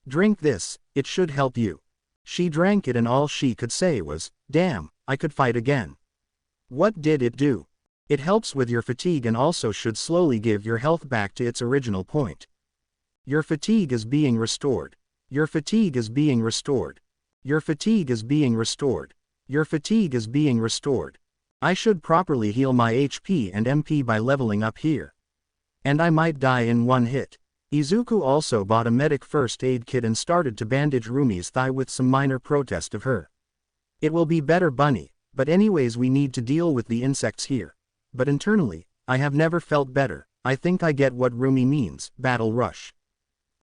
Drink this, it should help you. She drank it and all she could say was, damn, I could fight again. What did it do? It helps with your fatigue and also should slowly give your health back to its original point. Your fatigue is being restored. Your fatigue is being restored. Your fatigue is being restored. Your fatigue is being restored. I should properly heal my HP and MP by leveling up here. And I might die in one hit. Izuku also bought a medic first aid kit and started to bandage Rumi's thigh with some minor protest of her. It will be better, bunny, but anyways we need to deal with the insects here. But internally, I have never felt better. I think I get what Rumi means, battle rush.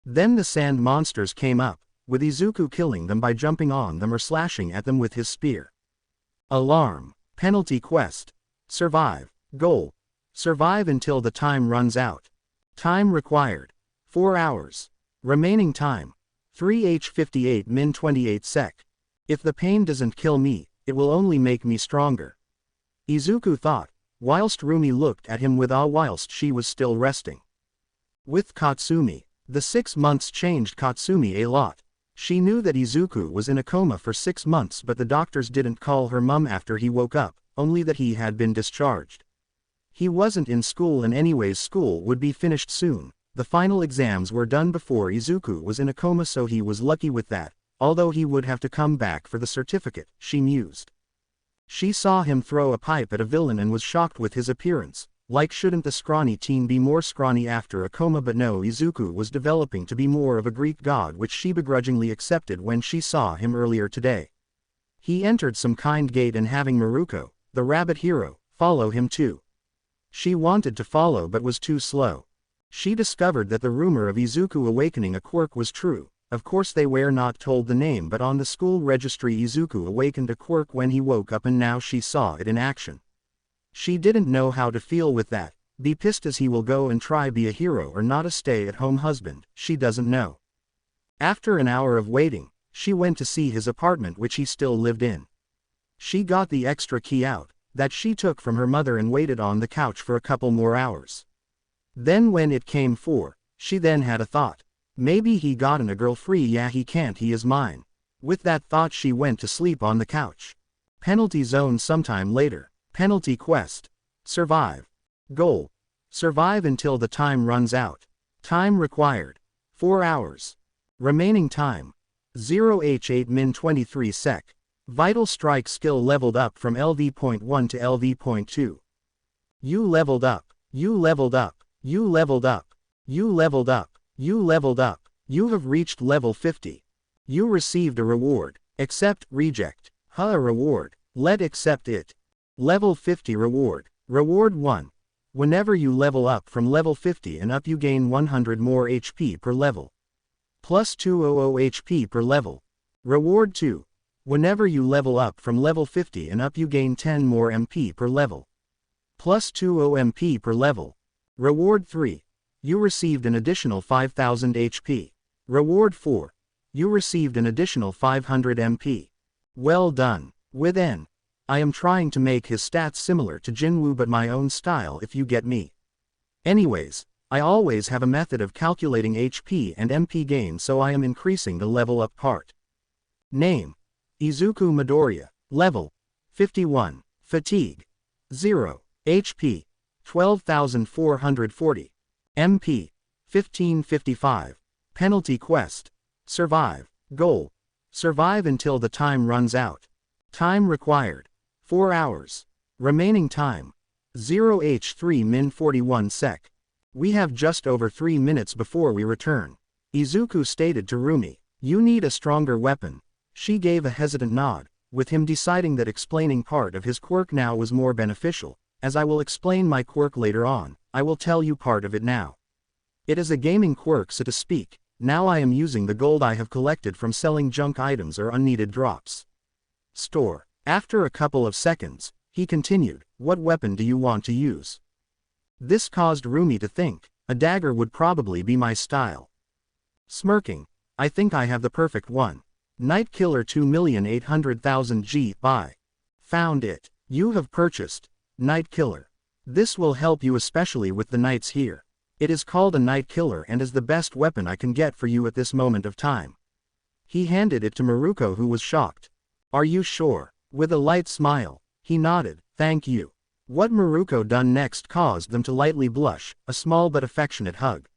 Then the sand monsters came up, with Izuku killing them by jumping on them or slashing at them with his spear. Alarm. Penalty quest. Survive. Goal. Survive until the time runs out. Time required. 4 hours. Remaining time. 3h58 min 28 sec. If the pain doesn't kill me, it will only make me stronger. Izuku thought, whilst Rumi looked at him with awe whilst she was still resting. With Katsumi, the 6 months changed Katsumi a lot. She knew that Izuku was in a coma for 6 months, but the doctors didn't call her mum after he woke up, only that he had been discharged. He wasn't in school, and anyways school would be finished soon. The final exams were done before Izuku was in a coma, so he was lucky with that, although he would have to come back for the certificate, she mused. She saw him throw a pipe at a villain and was shocked with his appearance. Like, shouldn't the scrawny teen be more scrawny after a coma? But no, Izuku was developing to be more of a Greek god, which she begrudgingly accepted when she saw him earlier today. He entered some kind gate, and having Maruko, the rabbit hero, follow him too. She wanted to follow but was too slow. She discovered that the rumor of Izuku awakening a quirk was true. Of course they were not told the name, but on the school registry Izuku awakened a quirk when he woke up, and now she saw it in action. She didn't know how to feel with that. Be pissed as he will go and try be a hero or not a stay-at-home husband, she doesn't know. After an hour of waiting, she went to see his apartment, which he still lived in. She got the extra key out, that she took from her mother, and waited on the couch for a couple more hours. Then when it came 4, she then had a thought. Maybe he gotten a girl free. Yeah, he can't, he is mine. With that thought she went to sleep on the couch. Penalty zone sometime later. Penalty quest. Survive. Goal. Survive until the time runs out. Time required. 4 hours. Remaining time. 0h8 min 23 sec. Vital strike skill leveled up from LV.1 to LV.2. You leveled up. You leveled up. You leveled up. You leveled up. You leveled up. You have reached level 50. You received a reward. Accept, reject. A reward. Let accept it. Level 50 reward. Reward 1. Whenever you level up from level 50 and up, you gain 100 more HP per level. Plus 200 HP per level. Reward 2. Whenever you level up from level 50 and up, you gain 10 more MP per level. Plus 20 MP per level. Reward 3. You received an additional 5000 HP. Reward 4. You received an additional 500 MP. Well done. With N. I am trying to make his stats similar to Jinwoo, but my own style, if you get me. Anyways, I always have a method of calculating HP and MP gain, so I am increasing the level up part. Name. Izuku Midoriya. Level. 51. Fatigue. 0. HP. 12,440. MP. 1555. Penalty quest. Survive. Goal. Survive until the time runs out. Time required. 4 hours. Remaining time. 0h3 min 41 sec. We have just over 3 minutes before we return. Izuku stated to Rumi, you need a stronger weapon. She gave a hesitant nod, with him deciding that explaining part of his quirk now was more beneficial. As I will explain my quirk later on, I will tell you part of it now. It is a gaming quirk, so to speak. Now I am using the gold I have collected from selling junk items or unneeded drops. Store. After a couple of seconds, he continued, what weapon do you want to use? This caused Rumi to think, a dagger would probably be my style. Smirking, I think I have the perfect one. Night Killer 2,800,000 G. Buy. Found it. You have purchased. Night Killer. This will help you especially with the knights here. It is called a Night Killer and is the best weapon I can get for you at this moment of time. He handed it to Maruko, who was shocked. Are you sure? With a light smile, he nodded, thank you. What Maruko done next caused them to lightly blush, a small but affectionate hug.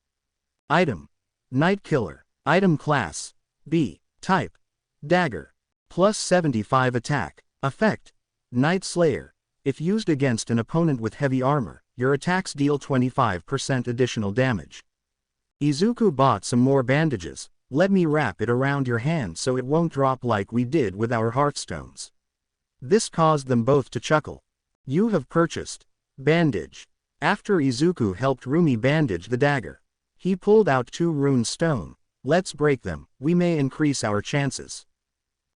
Item. Night Killer. Item class. B. Type. Dagger. Plus 75 attack. Effect. Night Slayer. If used against an opponent with heavy armor, your attacks deal 25% additional damage. Izuku bought some more bandages. Let me wrap it around your hand so it won't drop like we did with our heartstones. This caused them both to chuckle. You have purchased. Bandage. After Izuku helped Rumi bandage the dagger, he pulled out 2 rune stone. Let's break them, we may increase our chances.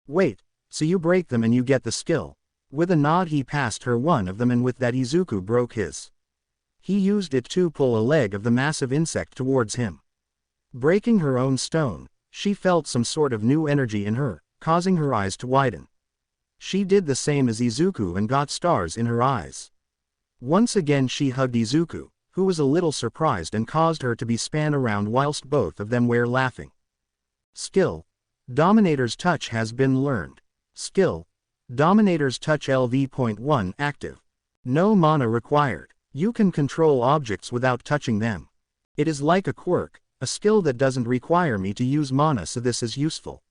Wait, so you break them and you get the skill. With a nod he passed her one of them, and with that Izuku broke his. He used it to pull a leg of the massive insect towards him. Breaking her own stone, she felt some sort of new energy in her, causing her eyes to widen. She did the same as Izuku and got stars in her eyes. Once again she hugged Izuku, who was a little surprised and caused her to be span around whilst both of them were laughing. Skill. Dominator's Touch has been learned. Skill. Dominator's Touch LV.1 active. No mana required. You can control objects without touching them. It is like a quirk, a skill that doesn't require me to use mana, so this is useful.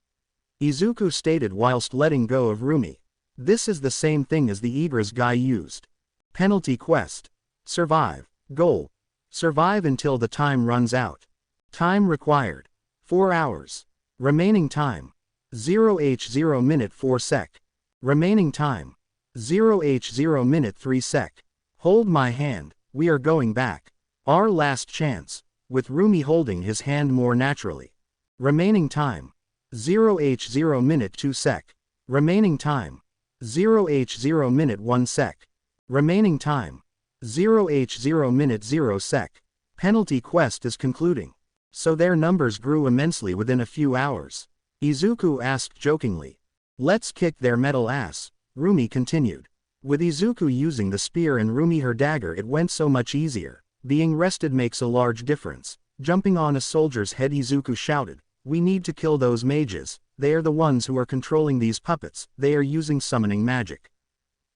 Izuku stated whilst letting go of Rumi. This is the same thing as the Igra's guy used. Penalty quest. Survive. Goal. Survive until the time runs out. Time required. 4 hours. Remaining time. 0h0 minute 4 sec. Remaining time. 0h0 minute 3 sec. Hold my hand, we are going back. Our last chance, with Rumi holding his hand more naturally. Remaining time. 0h0 minute 2 sec. Remaining time. 0h0 minute 1 sec. Remaining time. 0h0 minute 0 sec. Penalty quest is concluding. So their numbers grew immensely within a few hours. Izuku asked jokingly. Let's kick their metal ass, Rumi continued. With Izuku using the spear and Rumi her dagger, it went so much easier. Being rested makes a large difference. Jumping on a soldier's head, Izuku shouted, we need to kill those mages, they are the ones who are controlling these puppets, they are using summoning magic.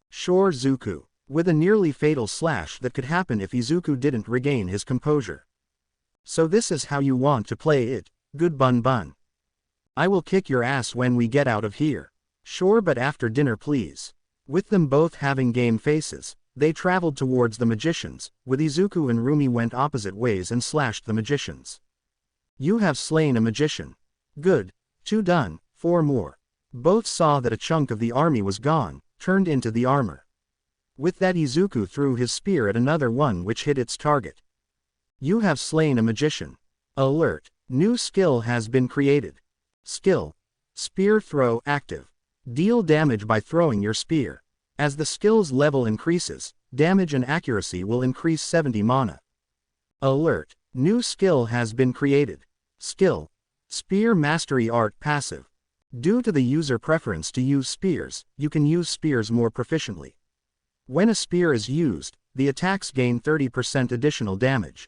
Sure, Zuku. With a nearly fatal slash that could happen if Izuku didn't regain his composure. So this is how you want to play it, good Bun Bun. I will kick your ass when we get out of here. Sure, but after dinner please. With them both having game faces, they traveled towards the magicians, with Izuku and Rumi went opposite ways and slashed the magicians. You have slain a magician. Good. 2 done, 4 more. Both saw that a chunk of the army was gone, turned into the armor. With that Izuku threw his spear at another one which hit its target. You have slain a magician. Alert. New skill has been created. Skill. Spear throw active. Deal damage by throwing your spear. As the skill's level increases, damage and accuracy will increase 70 mana. Alert. New skill has been created. Skill. Spear Mastery Art passive. Due to the user preference to use spears, you can use spears more proficiently. When a spear is used, the attacks gain 30% additional damage.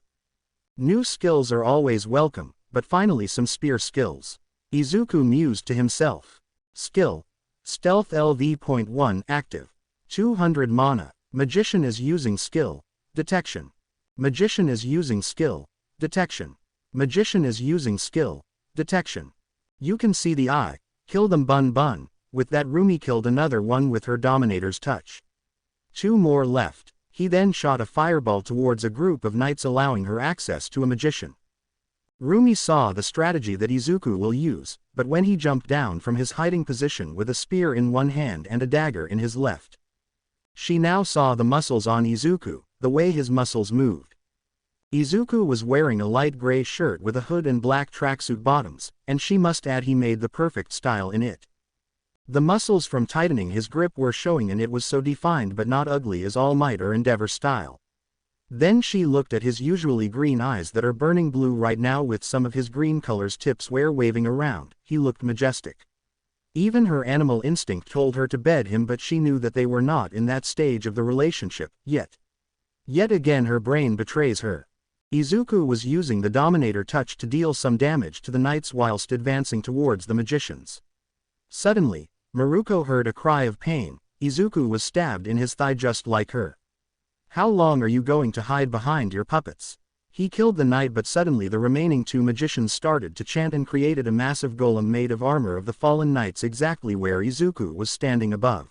New skills are always welcome, but finally some spear skills. Izuku mused to himself. Skill. Stealth LV.1 active. 200 mana. Magician is using skill. Detection. Magician is using skill. Detection. Magician is using skill. Detection. You can see the eye. Kill them Bun Bun. With that Rumi killed another one with her Dominator's Touch. 2 more left. He then shot a fireball towards a group of knights, allowing her access to a magician. Rumi saw the strategy that Izuku will use, but when he jumped down from his hiding position with a spear in one hand and a dagger in his left. She now saw the muscles on Izuku, the way his muscles moved. Izuku was wearing a light gray shirt with a hood and black tracksuit bottoms, and she must add he made the perfect style in it. The muscles from tightening his grip were showing, and it was so defined but not ugly as All Might or Endeavor style. Then she looked at his usually green eyes that are burning blue right now, with some of his green color's tips waving around. He looked majestic. Even her animal instinct told her to bed him, but she knew that they were not in that stage of the relationship yet. Yet again her brain betrays her. Izuku was using the Dominator Touch to deal some damage to the knights whilst advancing towards the magicians. Suddenly, Maruko heard a cry of pain. Izuku was stabbed in his thigh just like her. How long are you going to hide behind your puppets? He killed the knight, but suddenly the remaining 2 magicians started to chant and created a massive golem made of armor of the fallen knights exactly where Izuku was standing above.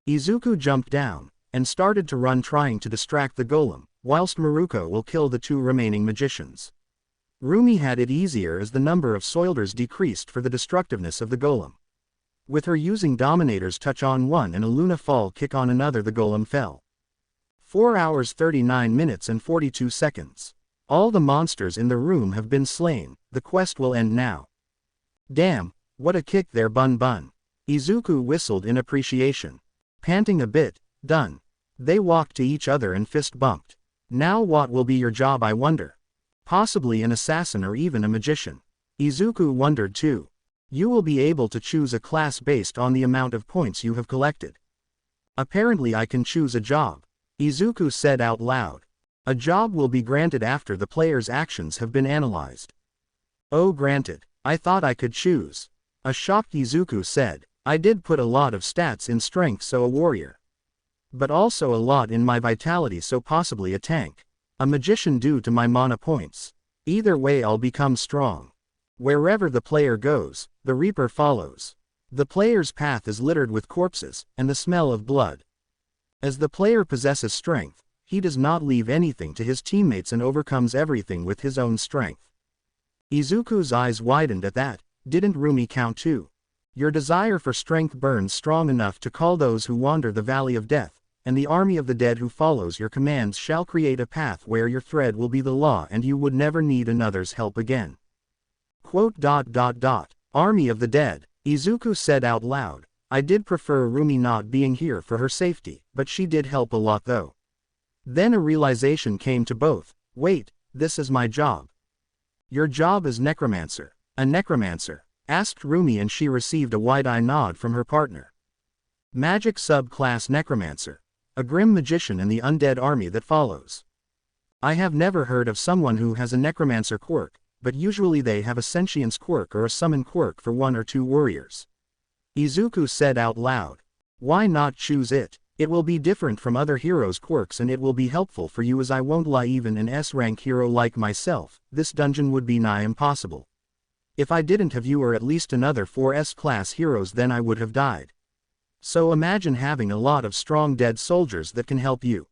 Izuku jumped down and started to run, trying to distract the golem, whilst Maruko will kill the 2 remaining magicians. Rumi had it easier as the number of soldiers decreased for the destructiveness of the golem. With her using Dominator's Touch on one and a Luna Fall kick on another, the golem fell. 4 hours 39 minutes and 42 seconds. All the monsters in the room have been slain, the quest will end now. Damn, what a kick there Bun Bun. Izuku whistled in appreciation. Panting a bit, done. They walked to each other and fist bumped. Now what will be your job, I wonder? Possibly an assassin or even a magician. Izuku wondered too. You will be able to choose a class based on the amount of points you have collected. Apparently I can choose a job. Izuku said out loud. A job will be granted after the player's actions have been analyzed. Oh, granted. I thought I could choose. A shocked Izuku said, I did put a lot of stats in strength so a warrior. But also a lot in my vitality so possibly a tank. A magician due to my mana points. Either way I'll become strong. Wherever the player goes, the Reaper follows. The player's path is littered with corpses, and the smell of blood. As the player possesses strength, he does not leave anything to his teammates and overcomes everything with his own strength. Izuku's eyes widened at that. Didn't Rumi count too? Your desire for strength burns strong enough to call those who wander the valley of death, and the army of the dead who follows your commands shall create a path where your thread will be the law and you would never need another's help again. Army of the dead, Izuku said out loud. I did prefer Rumi not being here for her safety, but she did help a lot though. Then a realization came to both. Wait, this is my job. Your job is necromancer. A necromancer? Asked Rumi, and she received a wide-eye nod from her partner. Magic sub-class necromancer. A grim magician in the undead army that follows. I have never heard of someone who has a necromancer quirk, but usually they have a sentience quirk or a summon quirk for 1 or 2 warriors. Izuku said out loud. Why not choose it? It will be different from other heroes' quirks and it will be helpful for you, as I won't lie, even an S-rank hero like myself, this dungeon would be nigh impossible. If I didn't have you or at least another 4 S-class heroes, then I would have died. So imagine having a lot of strong dead soldiers that can help you.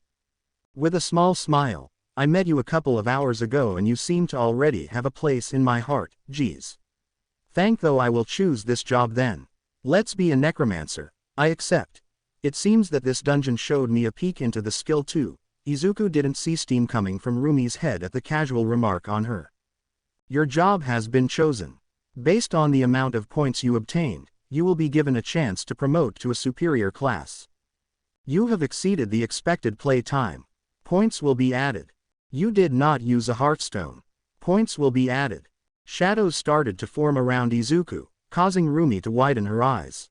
With a small smile, I met you a couple of hours ago and you seem to already have a place in my heart, geez. Though I will choose this job then. Let's be a necromancer. I accept. It seems that this dungeon showed me a peek into the skill too. Izuku didn't see steam coming from Rumi's head at the casual remark on her. Your job has been chosen. Based on the amount of points you obtained, you will be given a chance to promote to a superior class. You have exceeded the expected play time. Points will be added. You did not use a heartstone. Points will be added. Shadows started to form around Izuku, causing Rumi to widen her eyes.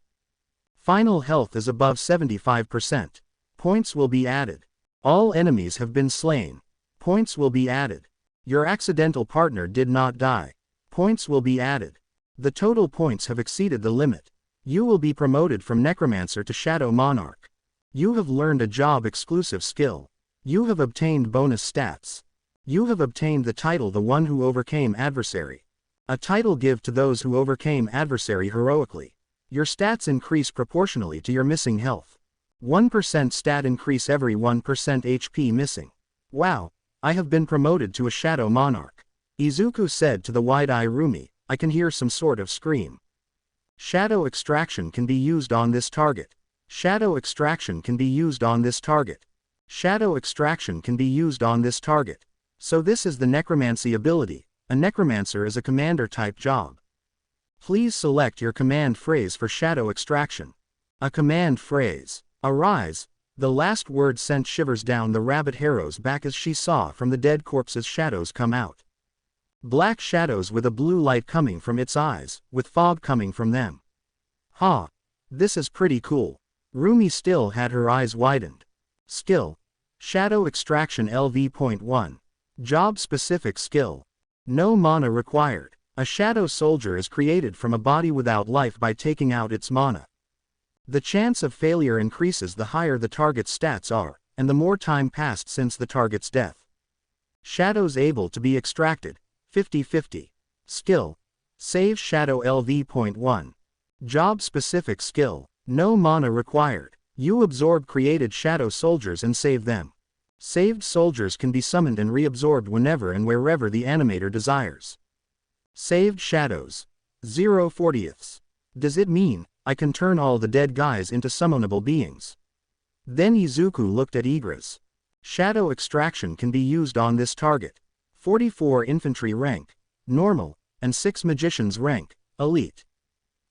Final health is above 75%. Points will be added. All enemies have been slain. Points will be added. Your accidental partner did not die. Points will be added. The total points have exceeded the limit. You will be promoted from Necromancer to Shadow Monarch. You have learned a job-exclusive skill. You have obtained bonus stats. You have obtained the title The One Who Overcame Adversary. A title give to those who overcame adversary heroically. Your stats increase proportionally to your missing health. 1% stat increase every 1% HP missing. Wow, I have been promoted to a Shadow Monarch. Izuku said to the wide-eye Rumi. I can hear some sort of scream. Shadow extraction can be used on this target. Shadow extraction can be used on this target. Shadow extraction can be used on this target. So this is the necromancy ability. A necromancer is a commander-type job. Please select your command phrase for shadow extraction. A command phrase. Arise. The last word sent shivers down the rabbit Harrow's back as she saw from the dead corpse's shadows come out. Black shadows with a blue light coming from its eyes, with fog coming from them. Ha! This is pretty cool. Rumi still had her eyes widened. Skill. Shadow extraction LV.1. Job-specific skill. No mana required. A shadow soldier is created from a body without life by taking out its mana. The chance of failure increases the higher the target's stats are, and the more time passed since the target's death. Shadows able to be extracted. 50-50. Skill. Save Shadow LV.1. Job-specific skill. No mana required. You absorb created shadow soldiers and save them. Saved soldiers can be summoned and reabsorbed whenever and wherever the animator desires. Saved shadows. 0/40. Does it mean I can turn all the dead guys into summonable beings? Then Izuku looked at Igra's. Shadow extraction can be used on this target. 44 infantry rank, normal, and 6 magicians rank, elite.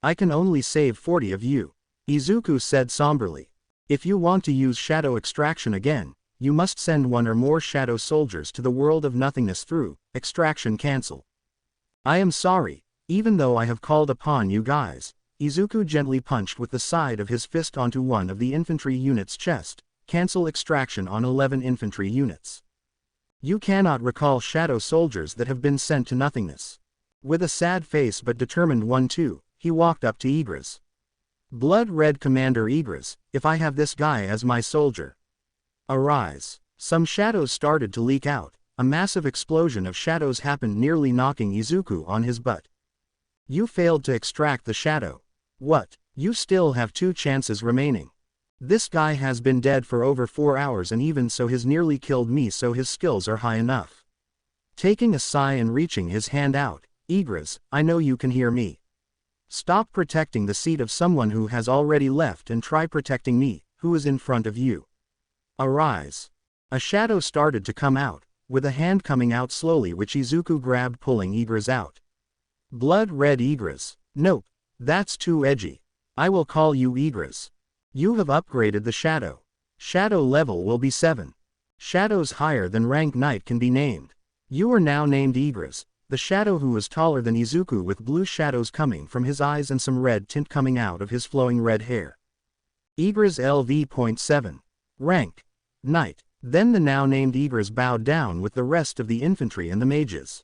I can only save 40 of you. Izuku said somberly. If you want to use shadow extraction again, you must send 1 or more shadow soldiers to the world of nothingness through extraction cancel. I am sorry, even though I have called upon you guys. Izuku gently punched with the side of his fist onto one of the infantry unit's chest. Cancel extraction on 11 infantry units. You cannot recall shadow soldiers that have been sent to nothingness. With a sad face but determined 1-2, he walked up to Igris. Blood Red Commander Igris, if I have this guy as my soldier. Arise. Some shadows started to leak out. A massive explosion of shadows happened, nearly knocking Izuku on his butt. You failed to extract the shadow. What? You still have 2 chances remaining. This guy has been dead for over 4 hours, and even so has nearly killed me, so his skills are high enough. Taking a sigh and reaching his hand out, Igris, I know you can hear me. Stop protecting the seat of someone who has already left and try protecting me, who is in front of you. Arise. A shadow started to come out, with a hand coming out slowly, which Izuku grabbed, pulling Igris out. Blood Red Igris. Nope. That's too edgy. I will call you Igris. You have upgraded the shadow. Shadow level will be 7. Shadows higher than rank Knight can be named. You are now named Igris, the shadow who is taller than Izuku, with blue shadows coming from his eyes and some red tint coming out of his flowing red hair. Igris LV.7. Rank. Knight. Then the now named Igris bowed down with the rest of the infantry and the mages.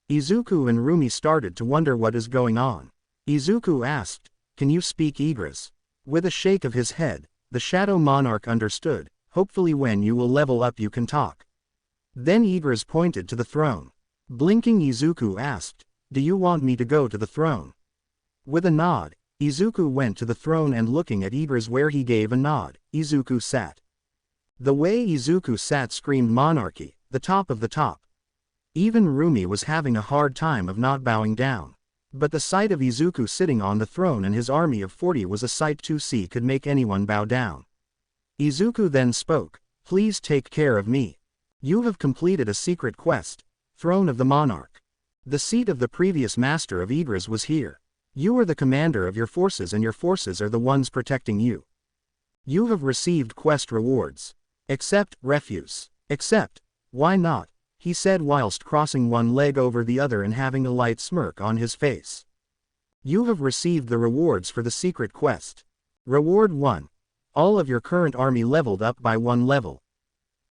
Izuku and Rumi started to wonder what is going on. Izuku asked, can you speak, Igris? With a shake of his head, the Shadow Monarch understood, hopefully when you will level up you can talk. Then Igris pointed to the throne. Blinking, Izuku asked, do you want me to go to the throne? With a nod, Izuku went to the throne, and looking at Igris where he gave a nod, Izuku sat. The way Izuku sat screamed monarchy, the top of the top. Even Rumi was having a hard time of not bowing down. But the sight of Izuku sitting on the throne and his army of 40 was a sight to see, could make anyone bow down. Izuku then spoke, please take care of me. You have completed a secret quest, Throne of the Monarch. The seat of the previous master of Igris was here. You are the commander of your forces, and your forces are the ones protecting you. You have received quest rewards. Accept, refuse. Accept. Why not? He said whilst crossing one leg over the other and having a light smirk on his face. You have received the rewards for the secret quest. Reward 1. All of your current army leveled up by 1 level.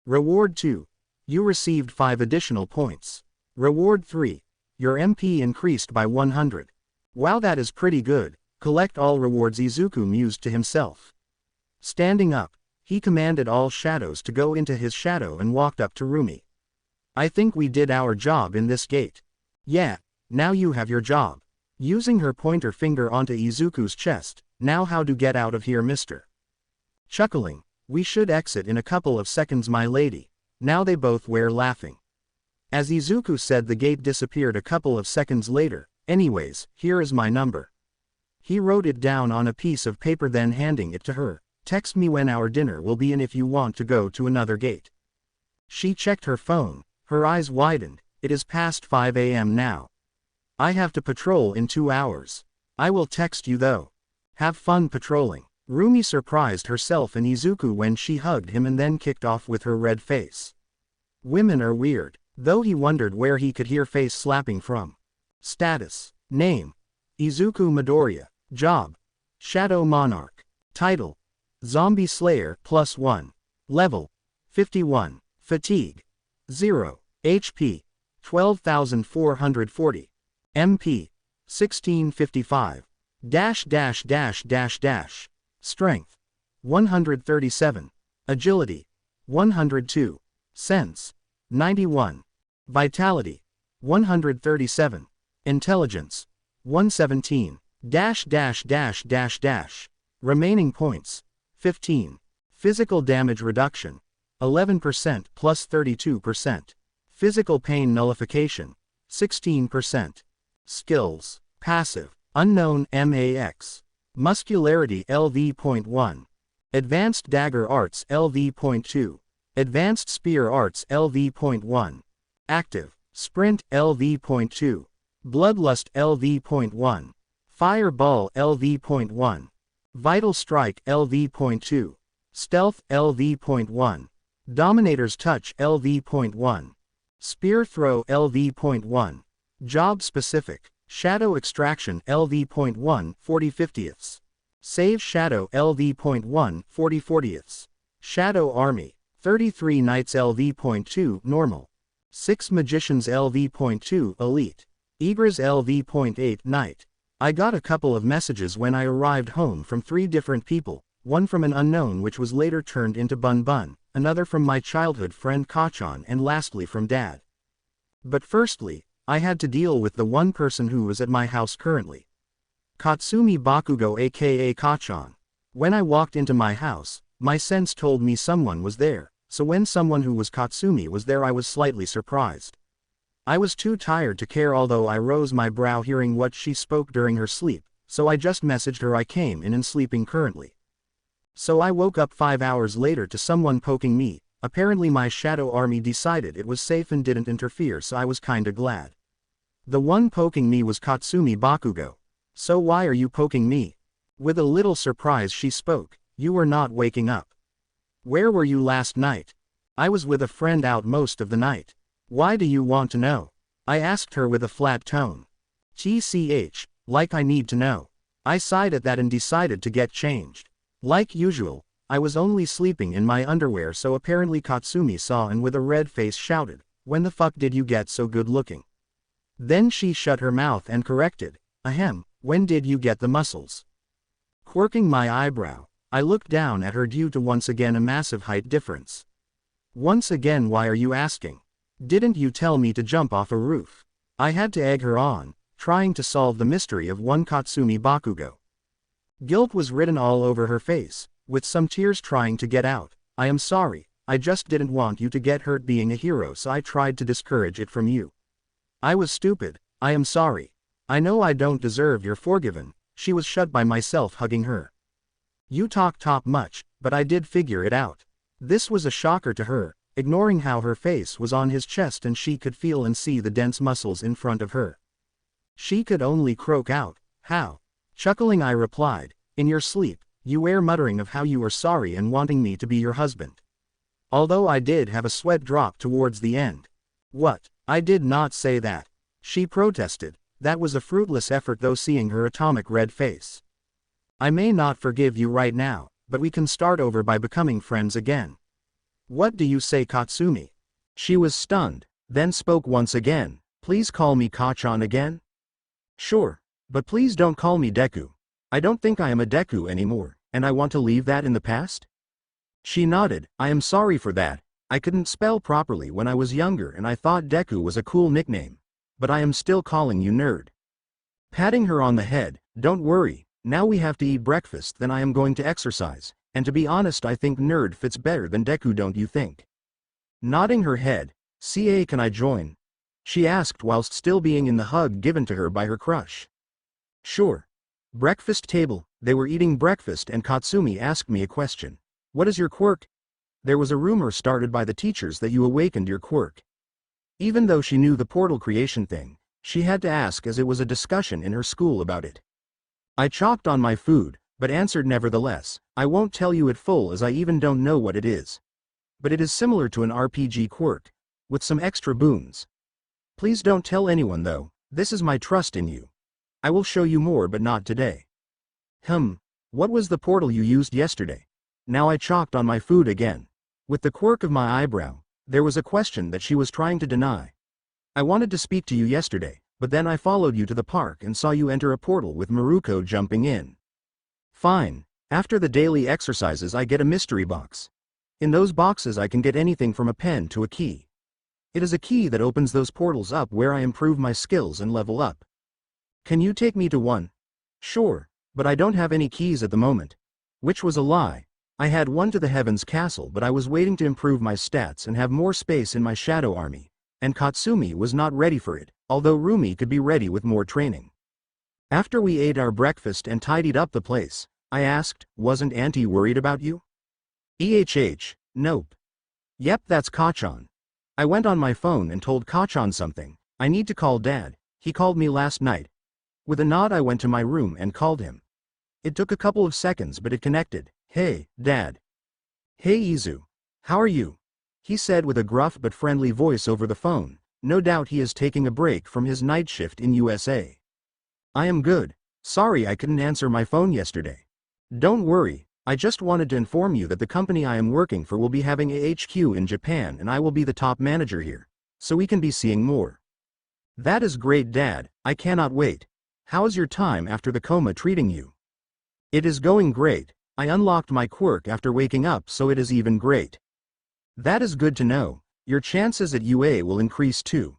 Reward 2. You received 5 additional points. Reward 3. Your MP increased by 100. Wow, that is pretty good. Collect all rewards, Izuku mused to himself. Standing up, he commanded all shadows to go into his shadow and walked up to Rumi. I think we did our job in this gate. Yeah, now you have your job. Using her pointer finger onto Izuku's chest, now how to get out of here, mister? Chuckling, we should exit in a couple of seconds, my lady. Now they both were laughing. As Izuku said, the gate disappeared a couple of seconds later. Anyways, here is my number. He wrote it down on a piece of paper, then handing it to her. Text me when our dinner will be in if you want to go to another gate. She checked her phone, her eyes widened. It is past 5 a.m. now. I have to patrol in 2 hours. I will text you though. Have fun patrolling. Rumi surprised herself and Izuku when she hugged him and then kicked off with her red face. Women are weird, though he wondered where he could hear face slapping from. Status. Name. Izuku Midoriya. Job. Shadow Monarch. Title. Zombie Slayer +1. Level. 51. Fatigue. 0. HP. 12,440. MP. 1655. Strength. 137. Agility. 102. Sense. 91. Vitality. 137. Intelligence. 117. Remaining points. 15. Physical damage reduction. 11% plus 32%. Physical pain nullification. 16%. Skills. Passive. Unknown MAX. Muscularity LV.1. Advanced Dagger Arts LV.2. Advanced Spear Arts LV.1. Active. Sprint LV.2. Bloodlust LV.1. Fireball LV.1. Vital Strike LV.2. Stealth LV.1. Dominator's Touch LV.1. Spear Throw LV.1. Job Specific. Shadow Extraction LV.1 40/50ths. Save Shadow LV.1 40/40ths. Shadow Army. 33 Knights LV.2 Normal. 6 Magicians LV.2 Elite. Igris LV.8 Knight. I got a couple of messages when I arrived home from 3 different people, one from an unknown which was later turned into Bun Bun, another from my childhood friend Kachan, and lastly from Dad. But firstly, I had to deal with the one person who was at my house currently. Katsumi Bakugo aka Kachan. When I walked into my house, my sense told me someone was there, so when someone who was Katsumi was there I was slightly surprised. I was too tired to care, although I rose my brow hearing what she spoke during her sleep, so I just messaged her I came in and sleeping currently. So I woke up 5 hours later to someone poking me. Apparently my shadow army decided it was safe and didn't interfere, so I was kinda glad. The one poking me was Katsumi Bakugo. So why are you poking me? With a little surprise she spoke, you were not waking up. Where were you last night? I was with a friend out most of the night. Why do you want to know? I asked her with a flat tone. TCH, like I need to know. I sighed at that and decided to get changed. Like usual, I was only sleeping in my underwear, so apparently Katsumi saw and with a red face shouted, when the fuck did you get so good looking? Then she shut her mouth and corrected, ahem, when did you get the muscles? Quirking my eyebrow, I looked down at her due to once again a massive height difference. Once again, why are you asking? Didn't you tell me to jump off a roof? I had to egg her on, trying to solve the mystery of one Katsumi Bakugo. Guilt was written all over her face, with some tears trying to get out. I am sorry, I just didn't want you to get hurt being a hero, so I tried to discourage it from you. I was stupid, I am sorry. I know I don't deserve your forgiven. She was shut by myself hugging her. You talk top much, but I did figure it out. This was a shocker to her, ignoring how her face was on his chest and she could feel and see the dense muscles in front of her. She could only croak out, how? Chuckling I replied, in your sleep, you were muttering of how you were sorry and wanting me to be your husband. Although I did have a sweat drop towards the end. What? I did not say that. She protested. That was a fruitless effort though, seeing her atomic red face. I may not forgive you right now, but we can start over by becoming friends again. What do you say, Katsumi? She was stunned, then spoke once again, please call me Kachan again? Sure, but please don't call me Deku. I don't think I am a Deku anymore, and I want to leave that in the past? She nodded, I am sorry for that. I couldn't spell properly when I was younger and I thought Deku was a cool nickname. But I am still calling you nerd. Patting her on the head, don't worry, now we have to eat breakfast, then I am going to exercise, and to be honest I think nerd fits better than Deku, don't you think? Nodding her head, CA, can I join? She asked whilst still being in the hug given to her by her crush. Sure. Breakfast table, they were eating breakfast and Katsumi asked me a question. What is your quirk? There was a rumor started by the teachers that you awakened your quirk. Even though she knew the portal creation thing, she had to ask as it was a discussion in her school about it. I chopped on my food, but answered nevertheless, I won't tell you it full as I even don't know what it is. But it is similar to an RPG quirk, with some extra boons. Please don't tell anyone though, this is my trust in you. I will show you more but not today. What was the portal you used yesterday? Now I chalked on my food again. With the quirk of my eyebrow, there was a question that she was trying to deny. I wanted to speak to you yesterday, but then I followed you to the park and saw you enter a portal with Maruko jumping in. Fine. After the daily exercises I get a mystery box. In those boxes I can get anything from a pen to a key. It is a key that opens those portals up where I improve my skills and level up. Can you take me to one? Sure, but I don't have any keys at the moment. Which was a lie. I had one to the Heaven's Castle, but I was waiting to improve my stats and have more space in my shadow army, and Katsumi was not ready for it, although Rumi could be ready with more training. After we ate our breakfast and tidied up the place, I asked, wasn't Auntie worried about you? Nope. Yep, that's Kachan. I went on my phone and told Kachan something. I need to call Dad, he called me last night. With a nod I went to my room and called him. It took a couple of seconds but it connected. Hey, Dad. Hey Izu. How are you? He said with a gruff but friendly voice over the phone. No doubt he is taking a break from his night shift in USA. I am good. Sorry I couldn't answer my phone yesterday. Don't worry, I just wanted to inform you that the company I am working for will be having a HQ in Japan and I will be the top manager here, so we can be seeing more. That is great, Dad, I cannot wait. How's your time after the coma treating you? It is going great. I unlocked my quirk after waking up, so it is even great. That is good to know. Your chances at UA will increase too.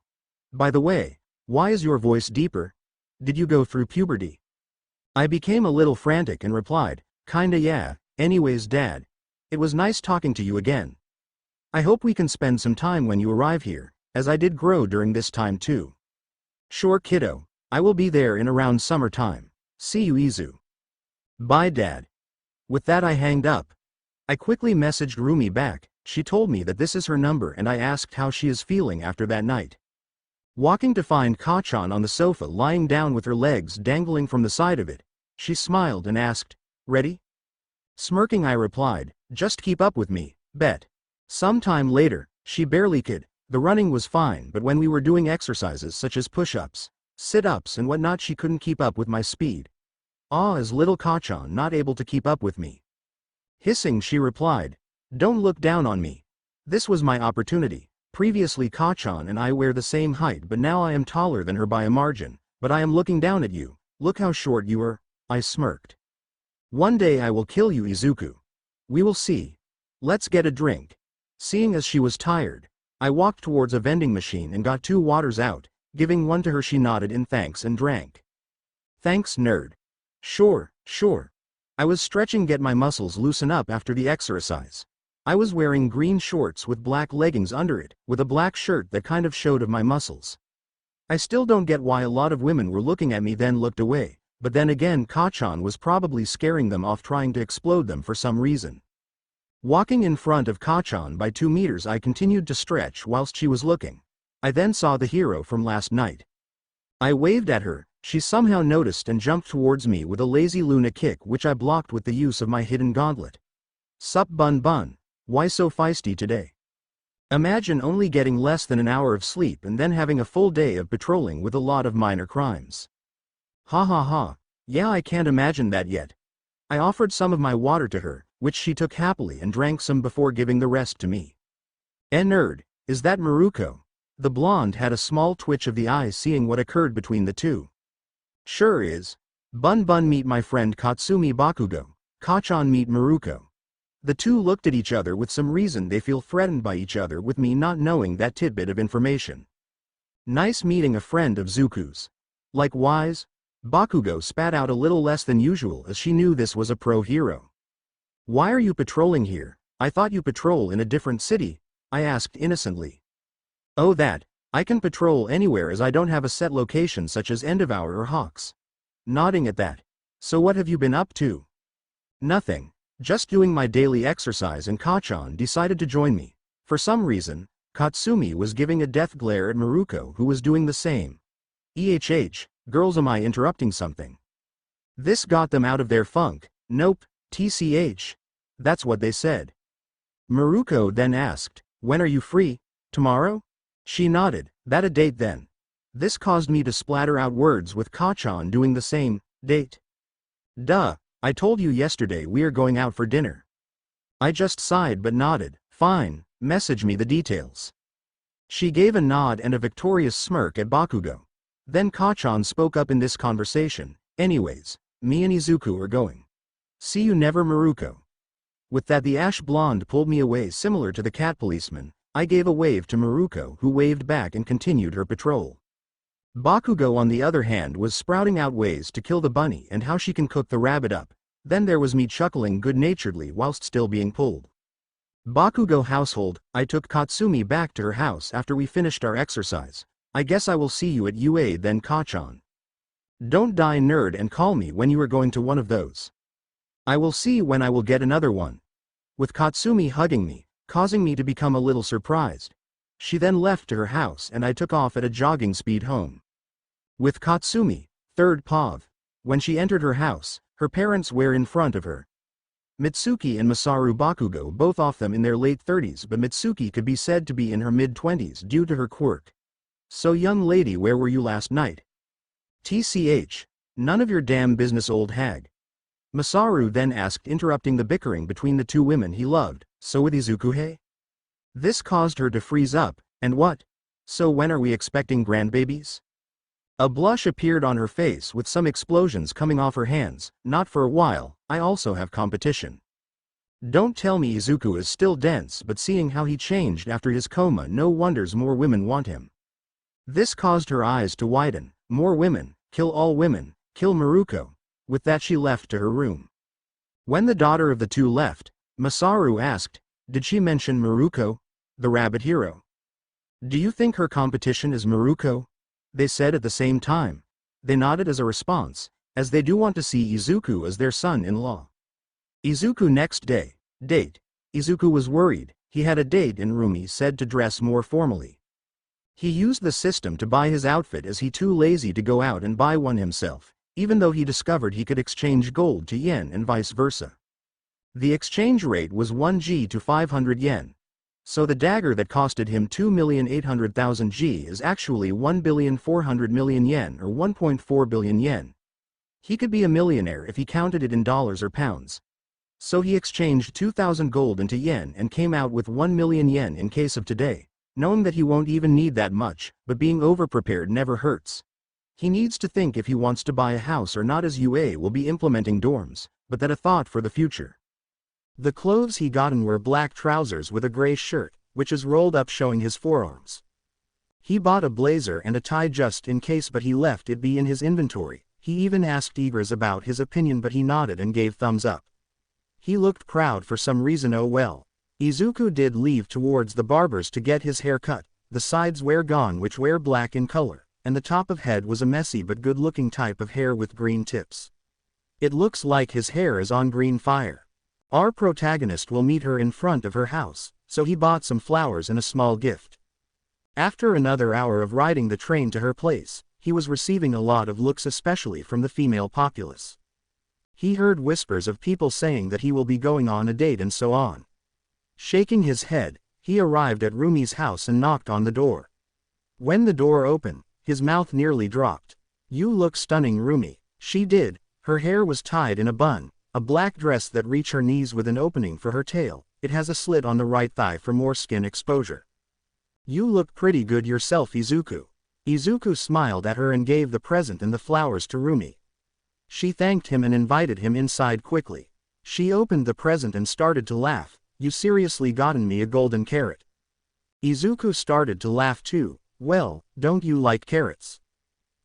By the way, why is your voice deeper? Did you go through puberty? I became a little frantic and replied, kinda yeah, anyways dad. It was nice talking to you again. I hope we can spend some time when you arrive here, as I did grow during this time too. Sure kiddo, I will be there in around summertime. See you Izu. Bye dad. With that I hanged up. I quickly messaged Rumi back. She told me that this is her number and I asked how she is feeling after that night. Walking to find Kachan on the sofa lying down with her legs dangling from the side of it, she smiled and asked, ready? Smirking I replied, just keep up with me, bet. Sometime later, she barely could. The running was fine, but when we were doing exercises such as push-ups, sit-ups and whatnot, she couldn't keep up with my speed. Ah, is little Kachan not able to keep up with me? Hissing she replied, don't look down on me. This was my opportunity. Previously Kachan and I were the same height, but now I am taller than her by a margin, but I am looking down at you. Look how short you are. I smirked. One day I will kill you Izuku. We will see. Let's get a drink. Seeing as she was tired, I walked towards a vending machine and got 2 waters out, giving one to her. She nodded in thanks and drank. Thanks nerd. Sure. I was stretching, get my muscles loosen up after the exercise. I was wearing green shorts with black leggings under it, with a black shirt that kind of showed of my muscles. I still don't get why a lot of women were looking at me then looked away, but then again Kachan was probably scaring them off, trying to explode them for some reason. Walking in front of Kachan by 2 meters, I continued to stretch whilst she was looking. I then saw the hero from last night. I waved at her. She somehow noticed and jumped towards me with a lazy Luna kick, which I blocked with the use of my hidden gauntlet. Sup bun. Why so feisty today? Imagine only getting less than an hour of sleep and then having a full day of patrolling with a lot of minor crimes. Ha. Yeah, I can't imagine that yet. I offered some of my water to her, which she took happily and drank some before giving the rest to me. Nerd, is that Maruko? The blonde had a small twitch of the eyes seeing what occurred between the two. Sure is. Bun meet my friend Katsumi Bakugo. Kachan meet Maruko. The two looked at each other with some reason they feel threatened by each other, with me not knowing that tidbit of information. Nice meeting a friend of Zuku's. Likewise, Bakugo spat out a little less than usual as she knew this was a pro hero. Why are you patrolling here? I thought you patrol in a different city, I asked innocently. Oh that, I can patrol anywhere as I don't have a set location such as Endeavour or Hawks. Nodding at that. So what have you been up to? Nothing. Just doing my daily exercise, and Kachan decided to join me. For some reason, Katsumi was giving a death glare at Maruko, who was doing the same. Girls, am I interrupting something? This got them out of their funk. Nope, TCH. That's what they said. Maruko then asked, when are you free? Tomorrow? She nodded. That a date then? This caused me to splatter out words, with Kachan doing the same. Date? Duh. I told you yesterday we are going out for dinner. I just sighed but nodded. Fine, message me the details. She gave a nod and a victorious smirk at Bakugo. Then Kachan spoke up in this conversation. Anyways, me and Izuku are going. See you never Maruko. With that the ash blonde pulled me away, similar to the cat policeman. I gave a wave to Maruko, who waved back and continued her patrol. Bakugo on the other hand was sprouting out ways to kill the bunny and how she can cook the rabbit up. Then there was me chuckling good-naturedly whilst still being pulled. Bakugo household. I took Katsumi back to her house after we finished our exercise. I guess I will see you at UA then Kachan. Don't die nerd and call me when you are going to one of those. I will see when I will get another one. With Katsumi hugging me, causing me to become a little surprised. She then left to her house and I took off at a jogging speed home. With Katsumi, third POV. When she entered her house, her parents were in front of her. Mitsuki and Masaru Bakugo, both of them in their late 30s, but Mitsuki could be said to be in her mid-20s due to her quirk. So young lady, where were you last night? TCH. None of your damn business, old hag. Masaru then asked, interrupting the bickering between the two women he loved. So with Izuku, hey? This caused her to freeze up. And what? So when are we expecting grandbabies? A blush appeared on her face with some explosions coming off her hands. Not for a while, I also have competition. Don't tell me Izuku is still dense, but seeing how he changed after his coma, no wonders more women want him. This caused her eyes to widen. More women, kill all women, kill Maruko. With that she left to her room. When the daughter of the two left, Masaru asked, "Did she mention Maruko, the rabbit hero? Do you think her competition is Maruko?" They said at the same time. They nodded as a response, as they do want to see Izuku as their son-in-law. Izuku next day. Date. Izuku was worried. He had a date and Rumi said to dress more formally. He used the system to buy his outfit as he too lazy to go out and buy one himself, even though he discovered he could exchange gold to yen and vice versa. The exchange rate was 1 G to 500 yen. So the dagger that costed him 2,800,000 G is actually 1,400,000,000 yen or 1.4 billion yen. He could be a millionaire if he counted it in dollars or pounds. So he exchanged 2,000 gold into yen and came out with 1 million yen in case of today, knowing that he won't even need that much, but being overprepared never hurts. He needs to think if he wants to buy a house or not, as UA will be implementing dorms, but that a thought for the future. The clothes he gotten were black trousers with a gray shirt, which is rolled up showing his forearms. He bought a blazer and a tie just in case, but he left it be in his inventory. He even asked Igris about his opinion, but he nodded and gave thumbs up. He looked proud for some reason. Oh well. Izuku did leave towards the barber's to get his hair cut. The sides were gone, which were black in color, and the top of head was a messy but good-looking type of hair with green tips. It looks like his hair is on green fire. Our protagonist will meet her in front of her house, so he bought some flowers and a small gift. After another hour of riding the train to her place, he was receiving a lot of looks, especially from the female populace. He heard whispers of people saying that he will be going on a date and so on. Shaking his head, he arrived at Rumi's house and knocked on the door. When the door opened, his mouth nearly dropped. "You look stunning, Rumi." She did. Her hair was tied in a bun. A black dress that reached her knees with an opening for her tail. It has a slit on the right thigh for more skin exposure. "You look pretty good yourself, Izuku." Izuku smiled at her and gave the present and the flowers to Rumi. She thanked him and invited him inside quickly. She opened the present and started to laugh. "You seriously gotten me a golden carrot?" Izuku started to laugh too. "Well, don't you like carrots?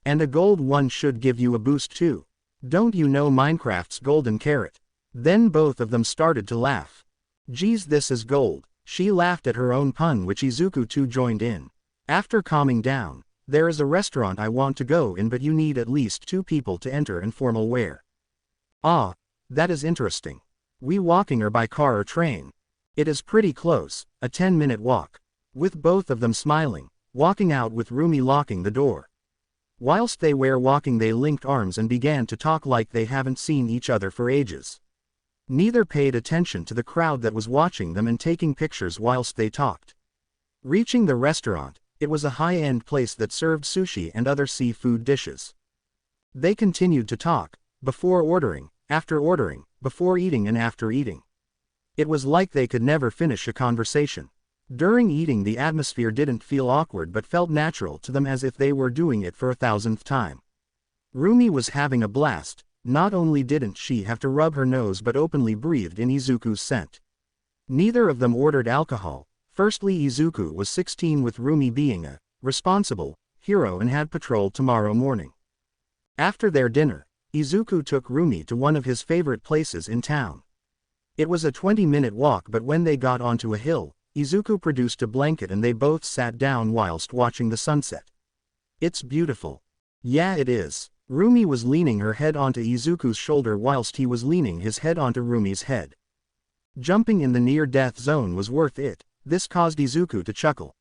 And a gold one should give you a boost too. Don't you know Minecraft's golden carrot?" Then both of them started to laugh. "Geez, this is gold." She laughed at her own pun, which Izuku too joined in. After calming down, "There is a restaurant I want to go in, but you need at least 2 people to enter in formal wear." "Ah, that is interesting. We walking or by car or train?" "It is pretty close, a 10-minute walk." With both of them smiling, walking out with Rumi locking the door. Whilst they were walking, they linked arms and began to talk like they haven't seen each other for ages. Neither paid attention to the crowd that was watching them and taking pictures whilst they talked. Reaching the restaurant, it was a high-end place that served sushi and other seafood dishes. They continued to talk, before ordering, after ordering, before eating and after eating. It was like they could never finish a conversation. During eating, the atmosphere didn't feel awkward but felt natural to them, as if they were doing it for 1,000th time. Rumi was having a blast. Not only didn't she have to rub her nose but openly breathed in Izuku's scent. Neither of them ordered alcohol. Firstly, Izuku was 16, with Rumi being a responsible hero and had patrol tomorrow morning. After their dinner, Izuku took Rumi to one of his favorite places in town. It was a 20-minute walk, but when they got onto a hill, Izuku produced a blanket and they both sat down whilst watching the sunset. "It's beautiful." "Yeah, it is." Rumi was leaning her head onto Izuku's shoulder whilst he was leaning his head onto Rumi's head. Jumping in the near-death zone was worth it. This caused Izuku to chuckle.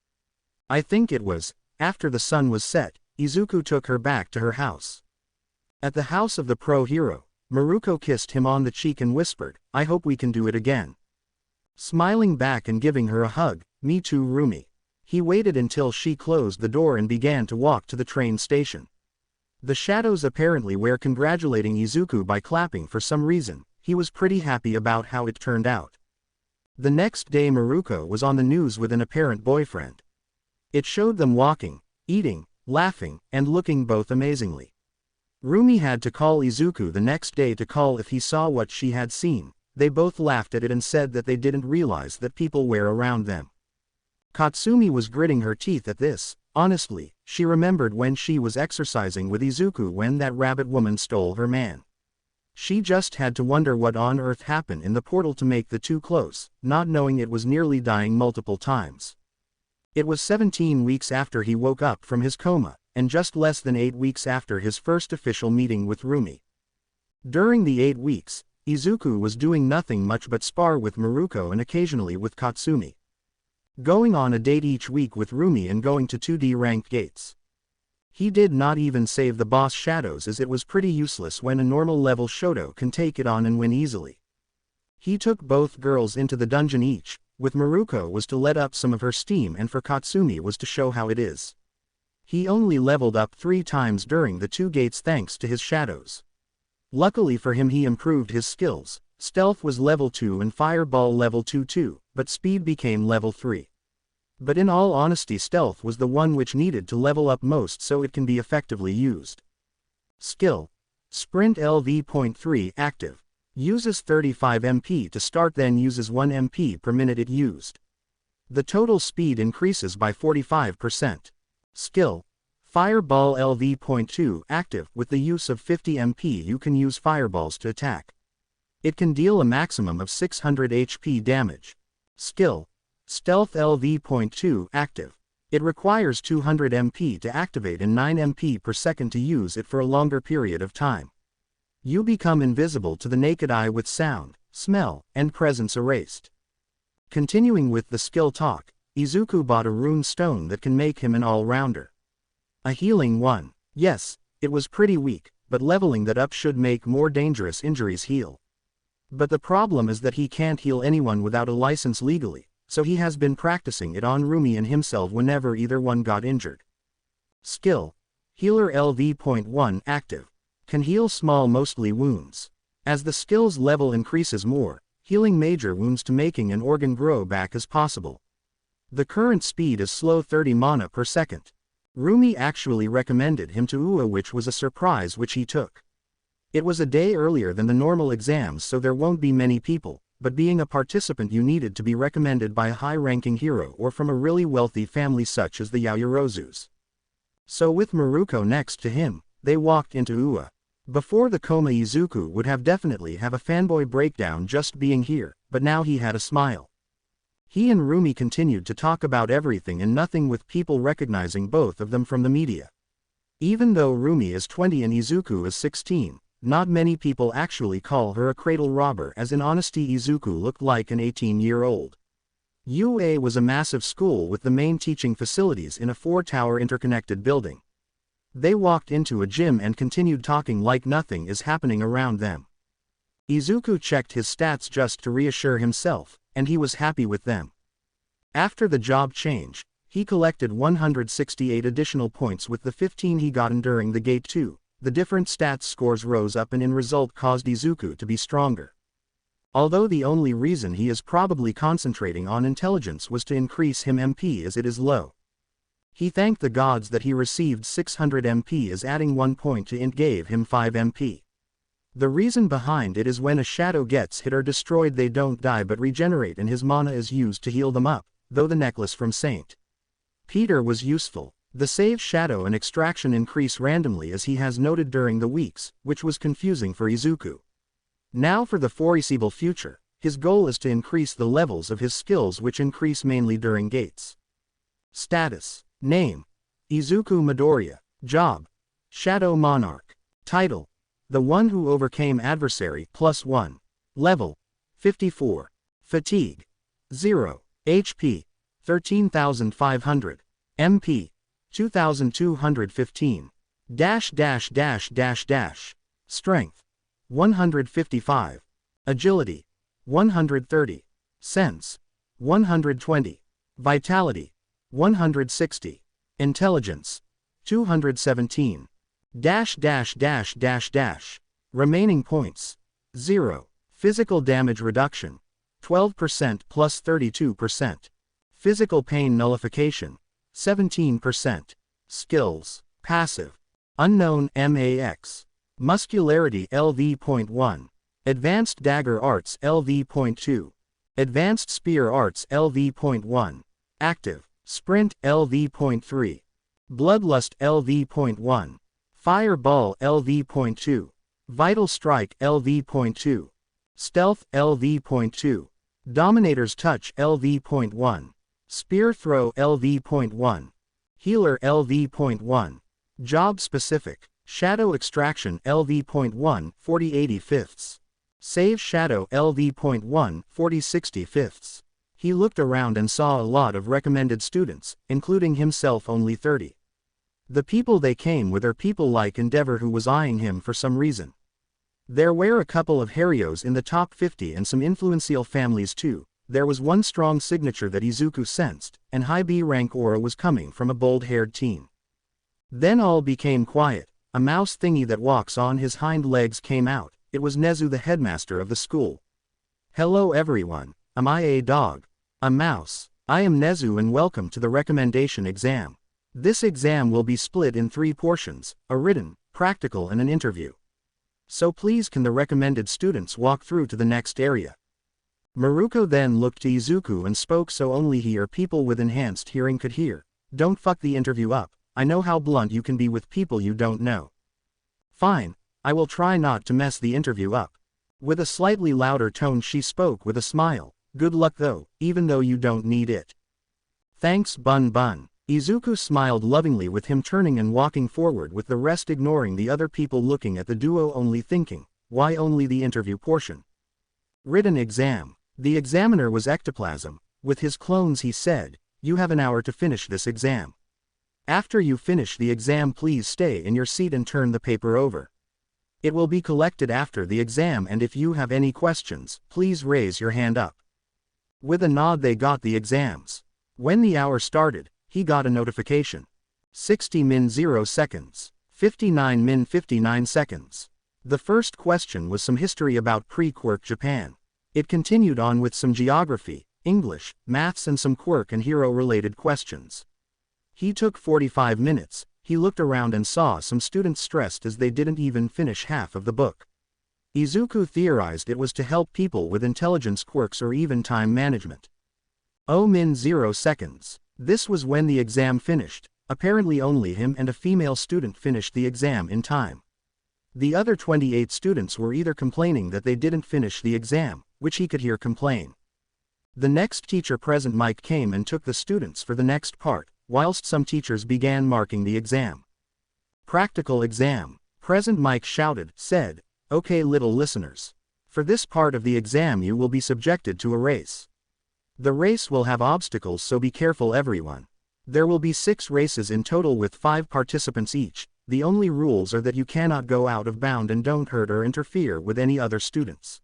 I think it was. After the sun was set, Izuku took her back to her house. At the house of the pro-hero, Maruko kissed him on the cheek and whispered, "I hope we can do it again." Smiling back and giving her a hug, "Me too, Rumi." He waited until she closed the door and began to walk to the train station. The shadows apparently were congratulating Izuku by clapping for some reason. He was pretty happy about how it turned out. The next day Maruko was on the news with an apparent boyfriend. It showed them walking, eating, laughing, and looking both amazingly. Rumi had to call Izuku the next day to call if he saw what she had seen. They both laughed at it and said that they didn't realize that people were around them. Katsumi was gritting her teeth at this. Honestly, she remembered when she was exercising with Izuku when that rabbit woman stole her man. She just had to wonder what on earth happened in the portal to make the two close, not knowing it was nearly dying multiple times. It was 17 weeks after he woke up from his coma, and just less than 8 weeks after his first official meeting with Rumi. During the 8 weeks, Izuku was doing nothing much but spar with Maruko and occasionally with Katsumi. Going on a date each week with Rumi and going to 2D ranked gates. He did not even save the boss shadows as it was pretty useless when a normal level Shoto can take it on and win easily. He took both girls into the dungeon each, with Maruko was to let up some of her steam and for Katsumi was to show how it is. He only leveled up 3 times during the 2 gates thanks to his shadows. Luckily for him he improved his skills. Stealth was level 2 and Fireball level 2 too, but speed became level 3. But in all honesty stealth was the one which needed to level up most so it can be effectively used. Skill. Sprint LV.3 active. Uses 35 MP to start then uses 1 MP per minute it used. The total speed increases by 45%. Skill. Fireball LV.2 active. With the use of 50 MP you can use fireballs to attack. It can deal a maximum of 600 HP damage. Skill. Stealth LV.2 active. It requires 200 MP to activate and 9 MP per second to use it for a longer period of time. You become invisible to the naked eye with sound, smell, and presence erased. Continuing with the skill talk, Izuku bought a rune stone that can make him an all-rounder. A healing one. Yes, it was pretty weak, but leveling that up should make more dangerous injuries heal. But the problem is that he can't heal anyone without a license legally, so he has been practicing it on Rumi and himself whenever either one got injured. Skill. Healer LV.1 active. Can heal small mostly wounds. As the skill's level increases more, healing major wounds to making an organ grow back as possible. The current speed is slow 30 mana per second. Rumi actually recommended him to Ua, which was a surprise which he took. It was a day earlier than the normal exams so there won't be many people, but being a participant you needed to be recommended by a high-ranking hero or from a really wealthy family such as the Yaoyorozus. So with Maruko next to him, they walked into Ua. Before the coma Izuku would have definitely have a fanboy breakdown just being here, but now he had a smile. He and Rumi continued to talk about everything and nothing with people recognizing both of them from the media. Even though Rumi is 20 and Izuku is 16, not many people actually call her a cradle robber, as in honesty Izuku looked like an 18-year-old. UA was a massive school with the main teaching facilities in a 4-tower interconnected building. They walked into a gym and continued talking like nothing is happening around them. Izuku checked his stats just to reassure himself, and he was happy with them. After the job change, he collected 168 additional points with the 15 he gotten during the Gate 2. The different stats scores rose up and in result caused Izuku to be stronger. Although the only reason he is probably concentrating on intelligence was to increase him MP as it is low. He thanked the gods that he received 600 MP as adding 1 point to int gave him 5 MP. The reason behind it is when a shadow gets hit or destroyed they don't die but regenerate and his mana is used to heal them up, though the necklace from St. Peter was useful. The save shadow and extraction increase randomly as he has noted during the weeks, which was confusing for Izuku. Now for the foreseeable future, his goal is to increase the levels of his skills which increase mainly during gates. Status. Name. Izuku Midoriya. Job. Shadow Monarch. Title. The one who overcame adversary +1. Level. 54. Fatigue. 0. HP. 13,500. MP. 2,215. Strength. 155. Agility. 130. Sense. 120. Vitality. 160. Intelligence. 217. Remaining points. 0. Physical damage reduction. 12% plus 32%. Physical pain nullification. 17%. Skills. Passive. Unknown MAX. Muscularity LV.1. Advanced Dagger Arts LV.2. Advanced Spear Arts LV.1. Active. Sprint LV.3. Bloodlust LV.1. Fireball LV.2. Vital Strike LV.2. Stealth LV.2. Dominator's Touch LV.1. Spear Throw LV.1. Healer LV.1. Job Specific. Shadow Extraction LV.1 40/85. Save Shadow LV.1 40/65. He looked around and saw a lot of recommended students, including himself only 30. The people they came with are people like Endeavor who was eyeing him for some reason. There were a couple of Harios in the top 50 and some influential families too. There was one strong signature that Izuku sensed, and high B rank aura was coming from a bold-haired teen. Then all became quiet. A mouse thingy that walks on his hind legs came out. It was Nezu, the headmaster of the school. Hello everyone. Am I a dog? A mouse? I am Nezu and welcome to the recommendation exam. This exam will be split in 3 portions, a written, practical and an interview. So please can the recommended students walk through to the next area. Maruko then looked to Izuku and spoke so only he or people with enhanced hearing could hear. Don't fuck the interview up. I know how blunt you can be with people you don't know. Fine, I will try not to mess the interview up. With a slightly louder tone she spoke with a smile. Good luck though, even though you don't need it. Thanks Bun Bun. Izuku smiled lovingly with him turning and walking forward with the rest ignoring the other people looking at the duo only thinking, why only the interview portion? Written exam. The examiner was Ectoplasm. With his clones he said, you have an hour to finish this exam. After you finish the exam please stay in your seat and turn the paper over. It will be collected after the exam and if you have any questions, please raise your hand up. With a nod they got the exams. When the hour started, he got a notification. 60 min 0 seconds. 59 min 59 seconds. The first question was some history about pre-quirk Japan. It continued on with some geography, English, maths and some quirk and hero related questions. He took 45 minutes. He looked around and saw some students stressed as they didn't even finish half of the book. Izuku theorized it was to help people with intelligence quirks or even time management. min 0 seconds. This was when the exam finished. Apparently only him and a female student finished the exam in time. The other 28 students were either complaining that they didn't finish the exam, which he could hear complain. The next teacher present Mike came and took the students for the next part, whilst some teachers began marking the exam. Practical exam. Present Mike shouted, said, okay little listeners. For this part of the exam you will be subjected to a race. The race will have obstacles so be careful everyone. There will be 6 races in total with 5 participants each. The only rules are that you cannot go out of bound and don't hurt or interfere with any other students.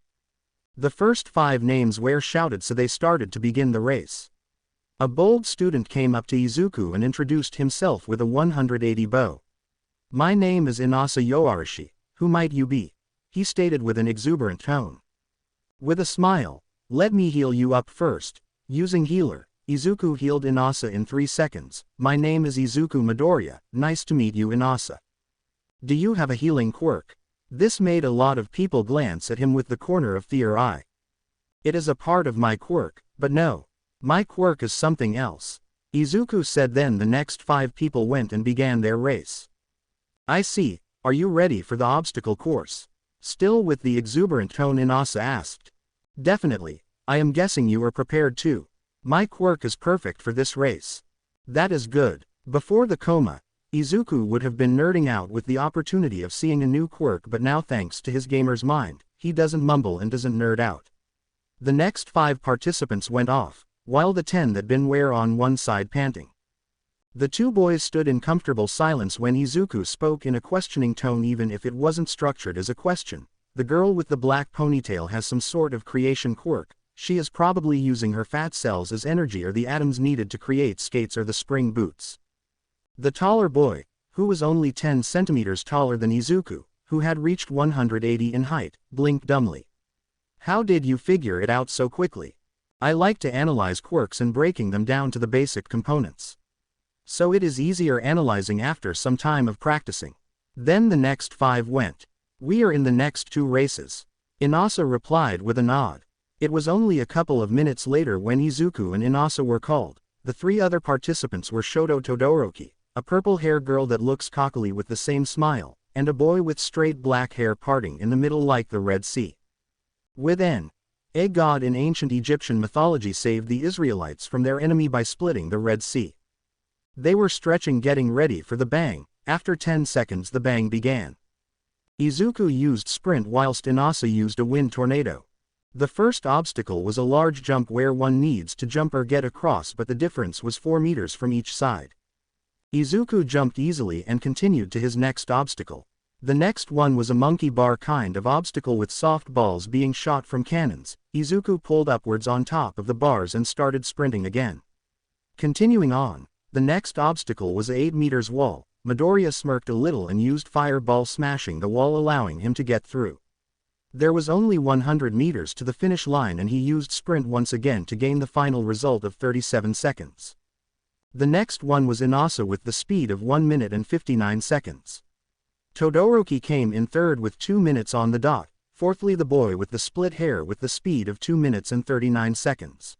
The first 5 names were shouted so they started to begin the race. A bold student came up to Izuku and introduced himself with a 180 bow. My name is Inasa Yoarashi, who might you be? He stated with an exuberant tone. With a smile, let me heal you up first. Using healer, Izuku healed Inasa in 3 seconds. My name is Izuku Midoriya, nice to meet you Inasa. Do you have a healing quirk? This made a lot of people glance at him with the corner of their eye. It is a part of my quirk, but no. My quirk is something else. Izuku said then the next 5 people went and began their race. I see, are you ready for the obstacle course? Still with the exuberant tone Inasa asked. Definitely, I am guessing you are prepared too. My quirk is perfect for this race. That is good. Before the coma, Izuku would have been nerding out with the opportunity of seeing a new quirk but now thanks to his gamer's mind, he doesn't mumble and doesn't nerd out. The next 5 participants went off, while the 10 that been were on one side panting. The 2 boys stood in comfortable silence when Izuku spoke in a questioning tone even if it wasn't structured as a question. The girl with the black ponytail has some sort of creation quirk. She is probably using her fat cells as energy or the atoms needed to create skates or the spring boots. The taller boy, who was only 10 centimeters taller than Izuku, who had reached 180 in height, blinked dumbly. How did you figure it out so quickly? I like to analyze quirks and breaking them down to the basic components. So it is easier analyzing after some time of practicing. Then the next 5 went. We are in the next 2 races. Inasa replied with a nod. It was only a couple of minutes later when Izuku and Inasa were called. The 3 other participants were Shoto Todoroki, a purple-haired girl that looks cockily with the same smile, and a boy with straight black hair parting in the middle like the Red Sea. With a god in ancient Egyptian mythology saved the Israelites from their enemy by splitting the Red Sea. They were stretching getting ready for the bang. After 10 seconds the bang began. Izuku used sprint whilst Inasa used a wind tornado. The first obstacle was a large jump where one needs to jump or get across, but the difference was 4 meters from each side. Izuku jumped easily and continued to his next obstacle. The next one was a monkey bar kind of obstacle with soft balls being shot from cannons. Izuku pulled upwards on top of the bars and started sprinting again. Continuing on, the next obstacle was a 8 meters wall. Midoriya smirked a little and used fireball smashing the wall, allowing him to get through. There was only 100 meters to the finish line and he used sprint once again to gain the final result of 37 seconds. The next one was Inasa with the speed of 1 minute and 59 seconds. Todoroki came in third with 2 minutes on the dot, fourthly the boy with the split hair with the speed of 2 minutes and 39 seconds.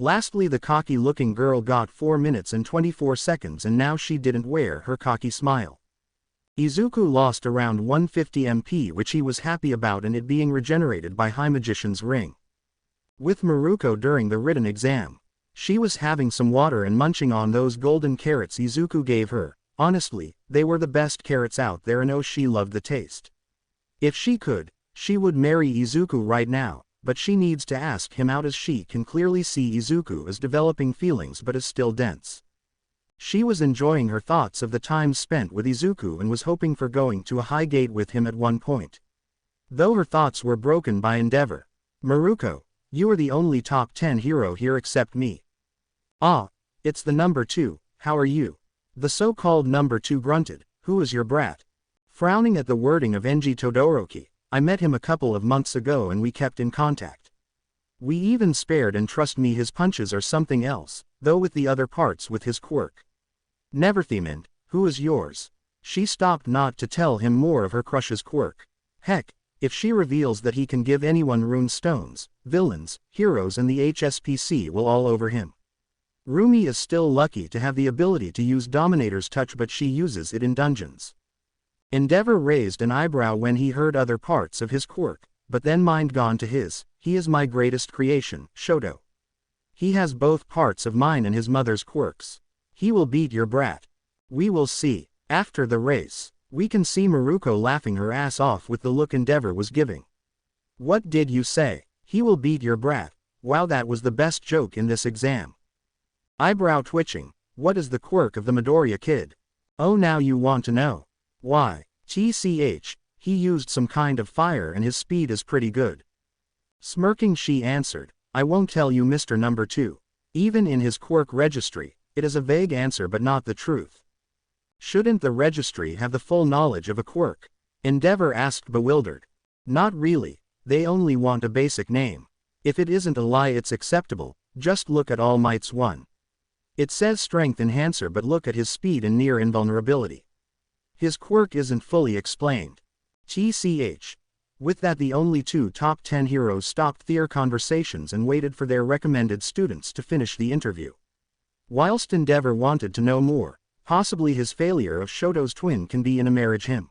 Lastly the cocky-looking girl got 4 minutes and 24 seconds and now she didn't wear her cocky smile. Izuku lost around 150 MP, which he was happy about, and it being regenerated by High Magician's Ring. With Maruko during the written exam. She was having some water and munching on those golden carrots Izuku gave her. Honestly, they were the best carrots out there and oh she loved the taste. If she could, she would marry Izuku right now. But she needs to ask him out as she can clearly see Izuku is developing feelings but is still dense. She was enjoying her thoughts of the time spent with Izuku and was hoping for going to a high gate with him at one point. Though her thoughts were broken by Endeavor. Maruko, you are the only top 10 hero here except me. Ah, it's the number 2, how are you? The so-called number 2 grunted, who is your brat? Frowning at the wording of Enji Todoroki. I met him a couple of months ago and we kept in contact. We even spared, and trust me his punches are something else, though with the other parts with his quirk. Neverthemend, who is yours? She stopped not to tell him more of her crush's quirk. Heck, if she reveals that he can give anyone rune stones, villains, heroes and the HSPC will all over him. Rumi is still lucky to have the ability to use Dominator's touch, but she uses it in dungeons. Endeavor raised an eyebrow when he heard other parts of his quirk, but then mind gone to his. He is my greatest creation, Shoto. He has both parts of mine and his mother's quirks. He will beat your brat. We will see. After the race, we can see Maruko laughing her ass off with the look Endeavor was giving. What did you say? He will beat your brat. Wow, that was the best joke in this exam. Eyebrow twitching. What is the quirk of the Midoriya kid? Oh, now you want to know. Why, TCH, he used some kind of fire and his speed is pretty good. Smirking she answered, I won't tell you Mr. Number 2. Even in his quirk registry, it is a vague answer but not the truth. Shouldn't the registry have the full knowledge of a quirk? Endeavor asked bewildered. Not really, they only want a basic name. If it isn't a lie it's acceptable, just look at All Might's one. It says Strength Enhancer but look at his speed and near invulnerability. His quirk isn't fully explained. TCH. With that the only 2 top 10 heroes stopped their conversations and waited for their recommended students to finish the interview. Whilst Endeavor wanted to know more, possibly his failure of Shoto's twin can be in a marriage him.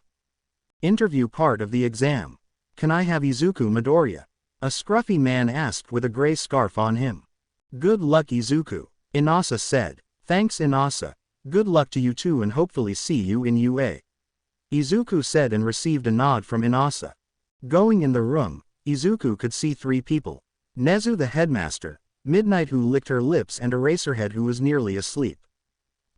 Interview part of the exam. Can I have Izuku Midoriya? A scruffy man asked with a gray scarf on him. Good luck Izuku, Inasa said. Thanks Inasa. Good luck to you too and hopefully see you in UA. Izuku said and received a nod from Inasa. Going in the room, Izuku could see 3 people. Nezu the headmaster, Midnight who licked her lips and Eraserhead who was nearly asleep.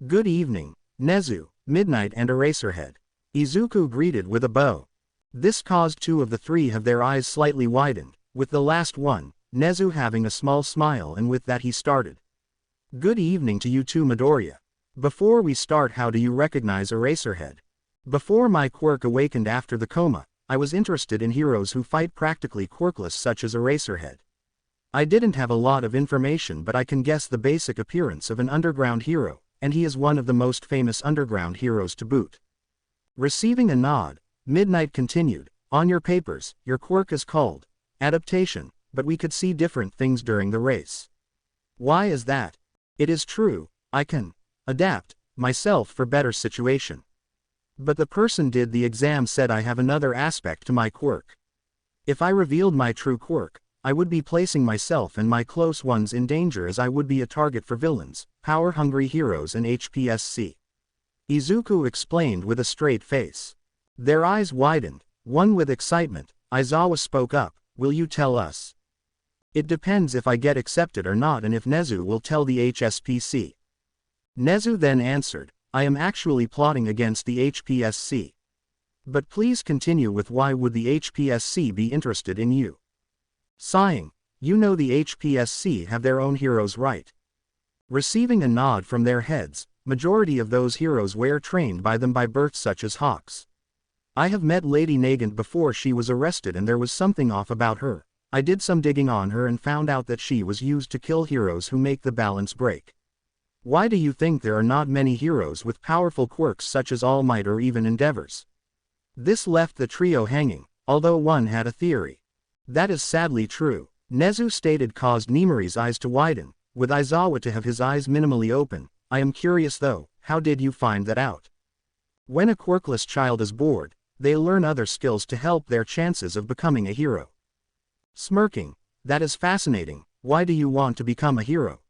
Good evening, Nezu, Midnight and Eraserhead. Izuku greeted with a bow. This caused 2 of the 3 have their eyes slightly widened, with the last one, Nezu having a small smile, and with that he started. Good evening to you too Midoriya. Before we start, how do you recognize Eraserhead? Before my quirk awakened after the coma, I was interested in heroes who fight practically quirkless such as Eraserhead. I didn't have a lot of information but I can guess the basic appearance of an underground hero, and he is one of the most famous underground heroes to boot. Receiving a nod, Midnight continued, on your papers, your quirk is called adaptation, but we could see different things during the race. Why is that? It is true, I can adapt myself for better situation. But the person did the exam said I have another aspect to my quirk. If I revealed my true quirk, I would be placing myself and my close ones in danger, as I would be a target for villains, power-hungry heroes and HPSC. Izuku explained with a straight face. Their eyes widened, one with excitement. Aizawa spoke up, will you tell us? It depends if I get accepted or not, and if Nezu will tell the HSPC. Nezu then answered, I am actually plotting against the HPSC. But please continue with why would the HPSC be interested in you? Sighing, you know the HPSC have their own heroes, right? Receiving a nod from their heads, majority of those heroes were trained by them by birth, such as Hawks. I have met Lady Nagant before she was arrested, and there was something off about her. I did some digging on her and found out that she was used to kill heroes who make the balance break. Why do you think there are not many heroes with powerful quirks such as All Might or even Endeavors? This left the trio hanging, although one had a theory. That is sadly true, Nezu stated, caused Nimari's eyes to widen, with Aizawa to have his eyes minimally open. I am curious though, how did you find that out? When a quirkless child is bored, they learn other skills to help their chances of becoming a hero. Smirking, that is fascinating. Why do you want to become a hero?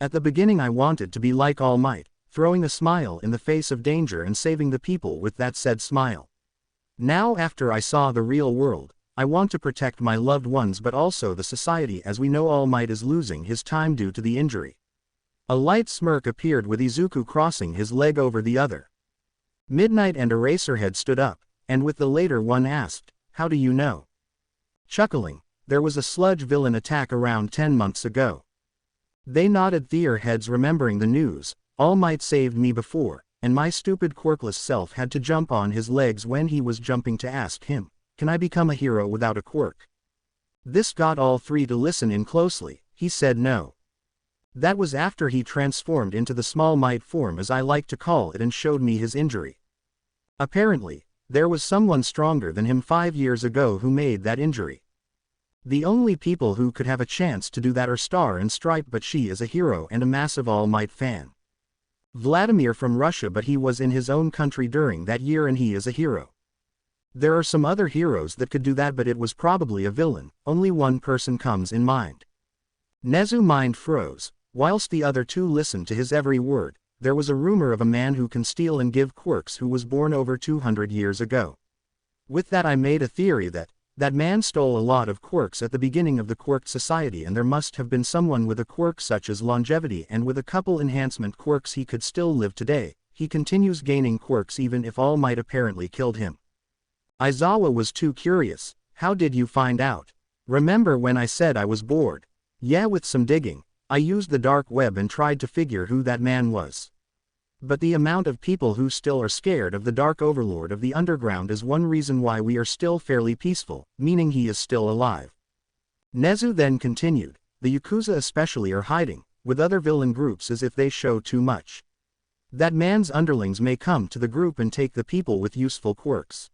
At the beginning I wanted to be like All Might, throwing a smile in the face of danger and saving the people with that said smile. Now after I saw the real world, I want to protect my loved ones but also the society, as we know All Might is losing his time due to the injury. A light smirk appeared with Izuku crossing his leg over the other. Midnight and Eraserhead stood up, and with the later one asked, how do you know? Chuckling, there was a sludge villain attack around 10 months ago. They nodded, their heads remembering the news. All Might saved me before, and my stupid quirkless self had to jump on his legs when he was jumping to ask him, can I become a hero without a quirk? This got all three to listen in closely. He said no. That was after he transformed into the Small Might form, as I like to call it, and showed me his injury. Apparently, there was someone stronger than him 5 years ago who made that injury. The only people who could have a chance to do that are Star and Stripe, but she is a hero and a massive All Might fan. Vladimir from Russia, but he was in his own country during that year and he is a hero. There are some other heroes that could do that, but it was probably a villain. Only one person comes in mind. Nezu's mind froze, whilst the other two listened to his every word. There was a rumor of a man who can steal and give quirks who was born over 200 years ago. With that I made a theory that man stole a lot of quirks at the beginning of the quirked society, and there must have been someone with a quirk such as longevity, and with a couple enhancement quirks he could still live today. He continues gaining quirks even if All Might apparently killed him. Aizawa was too curious. How did you find out? Remember when I said I was bored? Yeah, with some digging. I used the dark web and tried to figure who that man was. But the amount of people who still are scared of the Dark Overlord of the Underground is one reason why we are still fairly peaceful, meaning he is still alive. Nezu then continued, the Yakuza especially are hiding, with other villain groups, as if they show too much. That man's underlings may come to the group and take the people with useful quirks.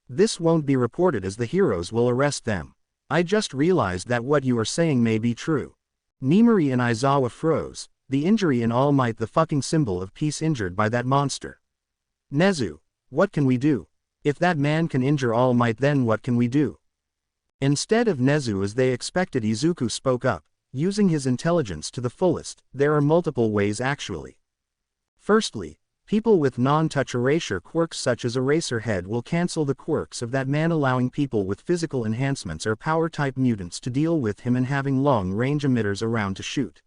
This won't be reported as the heroes will arrest them. I just realized that what you are saying may be true. Nimari and Aizawa froze. The injury in All Might, the fucking symbol of peace, injured by that monster. Nezu, what can we do? If that man can injure All Might, then what can we do? Instead of Nezu as they expected, Izuku spoke up, using his intelligence to the fullest. There are multiple ways actually. Firstly, people with non-touch erasure quirks such as Eraserhead will cancel the quirks of that man, allowing people with physical enhancements or power-type mutants to deal with him and having long-range emitters around to shoot.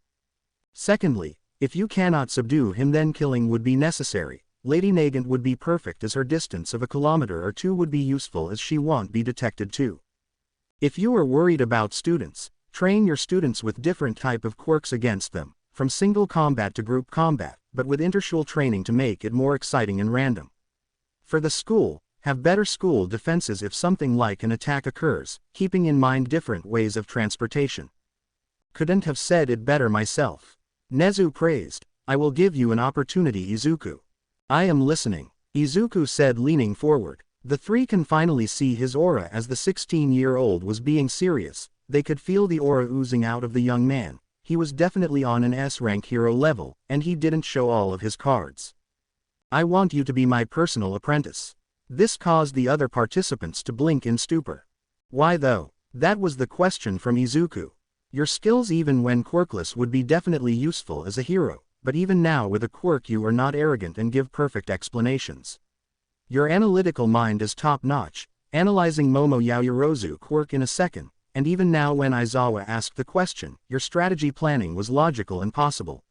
Secondly, if you cannot subdue him, then killing would be necessary. Lady Nagant would be perfect, as her distance of 1 kilometer or 2 would be useful, as she won't be detected too. If you are worried about students, train your students with different type of quirks against them, from single combat to group combat, but with interschule training to make it more exciting and random. For the school, have better school defenses if something like an attack occurs, keeping in mind different ways of transportation. Couldn't have said it better myself. Nezu praised. I will give you an opportunity, Izuku. I am listening, Izuku said, leaning forward. The three can finally see his aura as the 16-year-old was being serious. They could feel the aura oozing out of the young man. He was definitely on an S-rank hero level, and he didn't show all of his cards. I want you to be my personal apprentice. This caused the other participants to blink in stupor. Why though? That was the question from Izuku. Your skills even when quirkless would be definitely useful as a hero, but even now with a quirk you are not arrogant and give perfect explanations. Your analytical mind is top-notch, analyzing Momo Yaoyorozu quirk in a second, and even now when Aizawa asked the question, your strategy planning was logical and possible.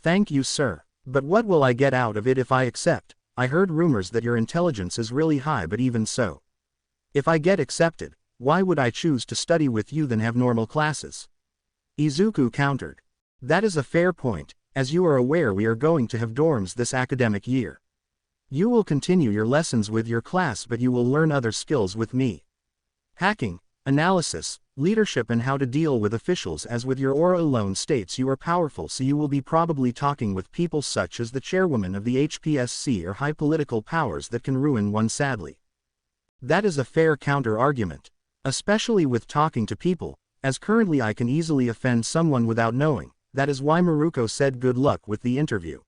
Thank you, sir. But what will I get out of it if I accept? I heard rumors that your intelligence is really high, but even so. If I get accepted, why would I choose to study with you than have normal classes? Izuku countered. That is a fair point. As you are aware, we are going to have dorms this academic year. You will continue your lessons with your class, but you will learn other skills with me. Hacking, analysis, leadership, and how to deal with officials. As with your aura alone states you are powerful, so you will be probably talking with people such as the chairwoman of the HPSC or high political powers that can ruin one sadly. That is a fair counter-argument. Especially with talking to people, as currently I can easily offend someone without knowing. That is why Maruko said good luck with the interview.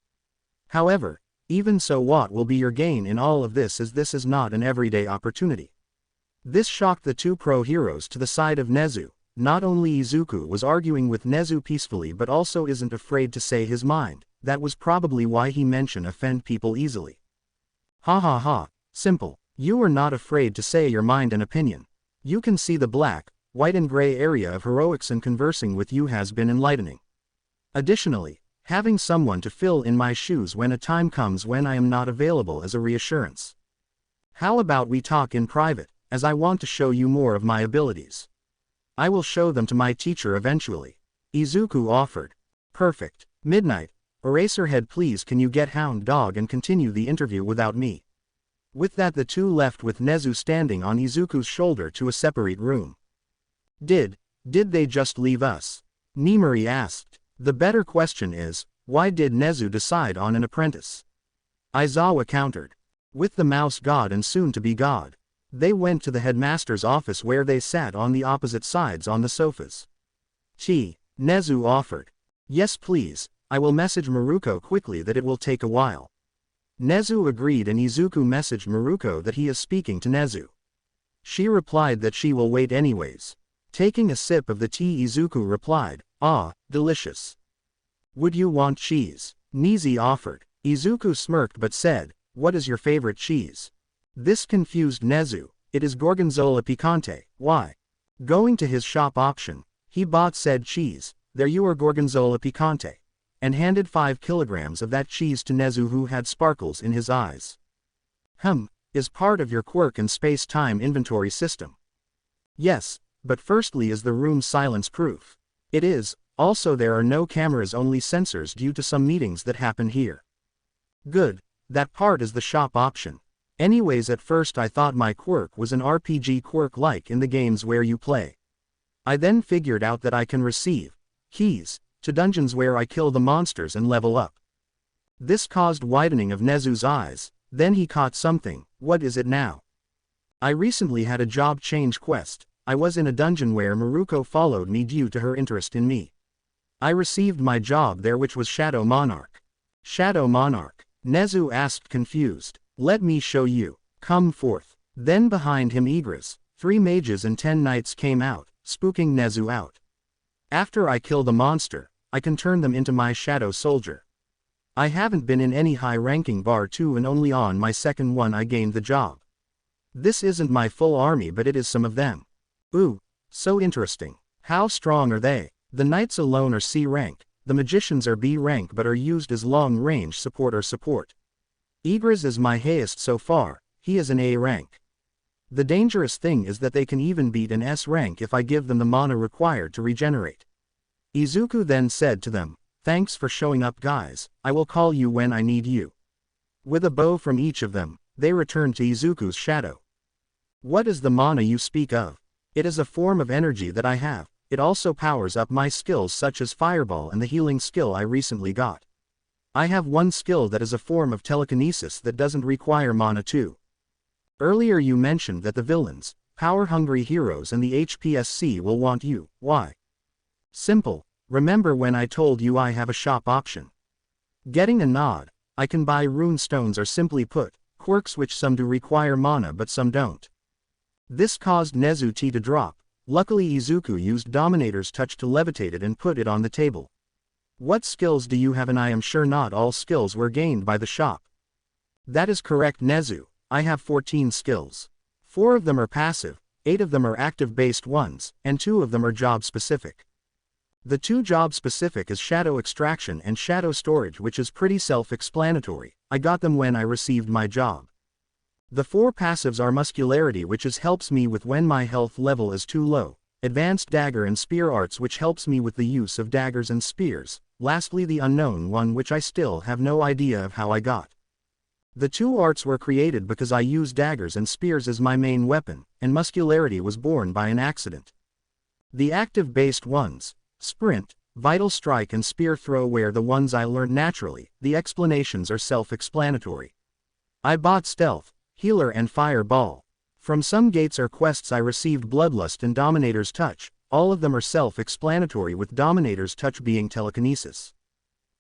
However, even so, what will be your gain in all of this, as this is not an everyday opportunity? This shocked the two pro-heroes to the side of Nezu. Not only Izuku was arguing with Nezu peacefully but also isn't afraid to say his mind. That was probably why he mentioned offend people easily. Ha ha ha, simple. You are not afraid to say your mind and opinion. You can see the black, white and gray area of heroics, and conversing with you has been enlightening. Additionally, having someone to fill in my shoes when a time comes when I am not available is a reassurance. How about we talk in private, as I want to show you more of my abilities. I will show them to my teacher eventually. Izuku offered. Perfect. Midnight. Eraserhead, please can you get Hound Dog and continue the interview without me? With that the two left with Nezu standing on Izuku's shoulder to a separate room. Did they just leave us? Nimori asked. The better question is, why did Nezu decide on an apprentice? Aizawa countered. With the mouse god and soon-to-be god. They went to the headmaster's office where they sat on the opposite sides on the sofas. Nezu offered. Yes please, I will message Maruko quickly that it will take a while. Nezu agreed and Izuku messaged Maruko that he is speaking to Nezu. She replied that she will wait anyways. Taking a sip of the tea, Izuku replied, ah, delicious. Would you want cheese? Nizi offered. Izuku smirked but said, what is your favorite cheese? This confused Nezu. It is Gorgonzola Picante. Why? Going to his shop option, he bought said cheese. There you are, Gorgonzola Picante. And handed 5 kilograms of that cheese to Nezu, who had sparkles in his eyes. Is part of your quirk and space-time inventory system? Yes, but firstly is the room silence-proof? It is. Also there are no cameras, only sensors due to some meetings that happen here. Good. That part is the shop option. Anyways, at first I thought my quirk was an RPG quirk like in the games where you play. I then figured out that I can receive keys to dungeons where I kill the monsters and level up. This caused widening of Nezu's eyes. Then he caught something. What is it now? I recently had a job change quest. I was in a dungeon where Maruko followed me due to her interest in me. I received my job there, which was Shadow Monarch. Shadow Monarch? Nezu asked, confused. Let me show you. Come forth. Then behind him Igris, 3 mages and 10 knights came out, spooking Nezu out. After I kill the monster, I can turn them into my shadow soldier. I haven't been in any high-ranking bar 2 and only on my second one I gained the job. This isn't my full army, but it is some of them. Ooh, so interesting. How strong are they? The knights alone are C rank, the magicians are B rank but are used as long-range support or support. Igris is my highest so far, he is an A rank. The dangerous thing is that they can even beat an S rank if I give them the mana required to regenerate. Izuku then said to them, thanks for showing up guys, I will call you when I need you. With a bow from each of them, they returned to Izuku's shadow. What is the mana you speak of? It is a form of energy that I have. It also powers up my skills such as Fireball and the healing skill I recently got. I have one skill that is a form of telekinesis that doesn't require mana too. Earlier you mentioned that the villains, power-hungry heroes and the HPSC will want you. Why? Simple. Remember when I told you I have a shop option? Getting a nod. I can buy rune stones, or simply put, quirks which some do require mana but some don't. This caused Nezu to drop. Luckily Izuku used Dominator's touch to levitate it and put it on the table. What skills do you have? And I am sure not all skills were gained by the shop. That is correct, Nezu. I have 14 skills. 4 of them are passive, 8 of them are active-based ones, and 2 of them are job-specific. The 2 job-specific is Shadow Extraction and Shadow Storage, which is pretty self-explanatory. I got them when I received my job. The 4 passives are Muscularity, which helps me with when my health level is too low, Advanced Dagger and Spear Arts, which helps me with the use of daggers and spears, lastly the Unknown one, which I still have no idea of how I got. The 2 arts were created because I use daggers and spears as my main weapon, and Muscularity was born by an accident. The active-based ones, Sprint, Vital Strike and Spear Throw, were the ones I learned naturally. The explanations are self-explanatory. I bought Stealth, Healer and Fireball. From some gates or quests I received Bloodlust and Dominator's Touch. All of them are self-explanatory, with Dominator's Touch being telekinesis.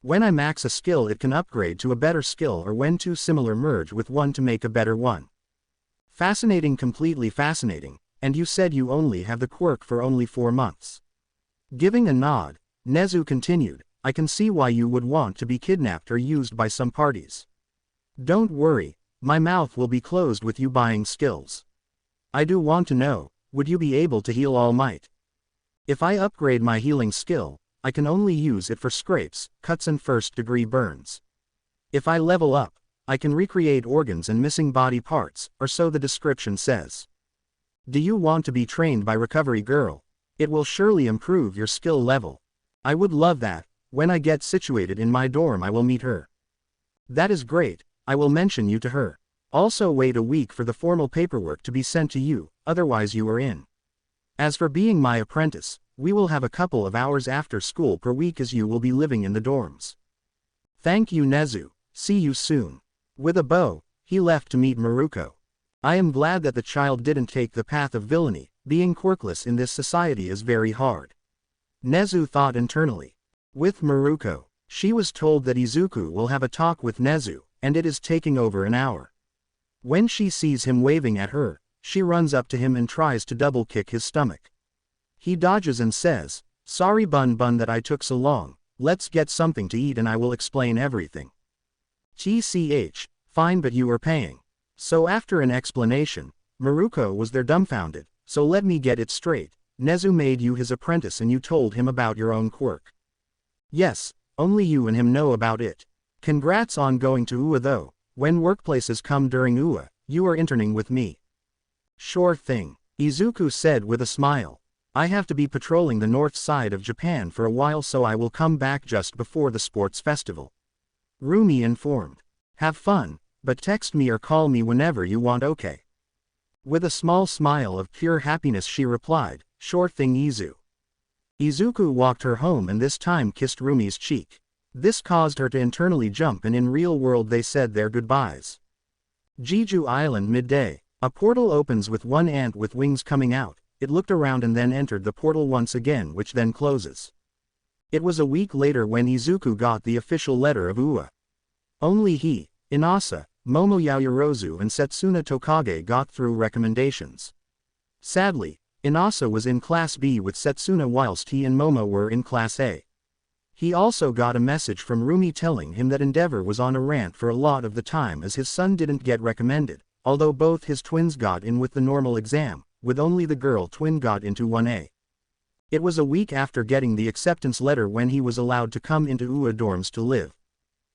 When I max a skill it can upgrade to a better skill, or when 2 similar merge with one to make a better one. Fascinating, completely fascinating. And you said you only have the quirk for only 4 months. Giving a nod, Nezu continued, I can see why you would want to be kidnapped or used by some parties. Don't worry, my mouth will be closed with you buying skills. I do want to know, would you be able to heal All Might? If I upgrade my healing skill, I can only use it for scrapes, cuts and first-degree burns. If I level up, I can recreate organs and missing body parts, or so the description says. Do you want to be trained by Recovery Girl? It will surely improve your skill level. I would love that. When I get situated in my dorm I will meet her. That is great, I will mention you to her. Also wait a week for the formal paperwork to be sent to you, otherwise you are in. As for being my apprentice, we will have a couple of hours after school per week as you will be living in the dorms. Thank you, Nezu. See you soon. With a bow, he left to meet Maruko. I am glad that the child didn't take the path of villainy. Being quirkless in this society is very hard. Nezu thought internally. With Maruko, she was told that Izuku will have a talk with Nezu, and it is taking over an hour. When she sees him waving at her, she runs up to him and tries to double-kick his stomach. He dodges and says, sorry Bun that I took so long, let's get something to eat and I will explain everything. TCH, fine, but you are paying. So after an explanation, Maruko was there dumbfounded. So let me get it straight, Nezu made you his apprentice and you told him about your own quirk. Yes, only you and him know about it. Congrats on going to UA though. When workplaces come during UA, you are interning with me. Sure thing, Izuku said with a smile. I have to be patrolling the north side of Japan for a while, so I will come back just before the sports festival. Rumi informed. Have fun, but text me or call me whenever you want, okay? With a small smile of pure happiness she replied, sure thing Izu. Izuku walked her home and this time kissed Rumi's cheek. This caused her to internally jump, and in real world they said their goodbyes. Jeju Island midday. A portal opens with one ant with wings coming out. It looked around and then entered the portal once again, which then closes. It was a week later when Izuku got the official letter of UA. Only he, Inasa, Momo Yaoyorozu and Setsuna Tokage got through recommendations. Sadly, Inasa was in Class B with Setsuna whilst he and Momo were in Class A. He also got a message from Rumi telling him that Endeavor was on a rant for a lot of the time as his son didn't get recommended, although both his twins got in with the normal exam, with only the girl twin got into 1A. It was a week after getting the acceptance letter when he was allowed to come into UA dorms to live.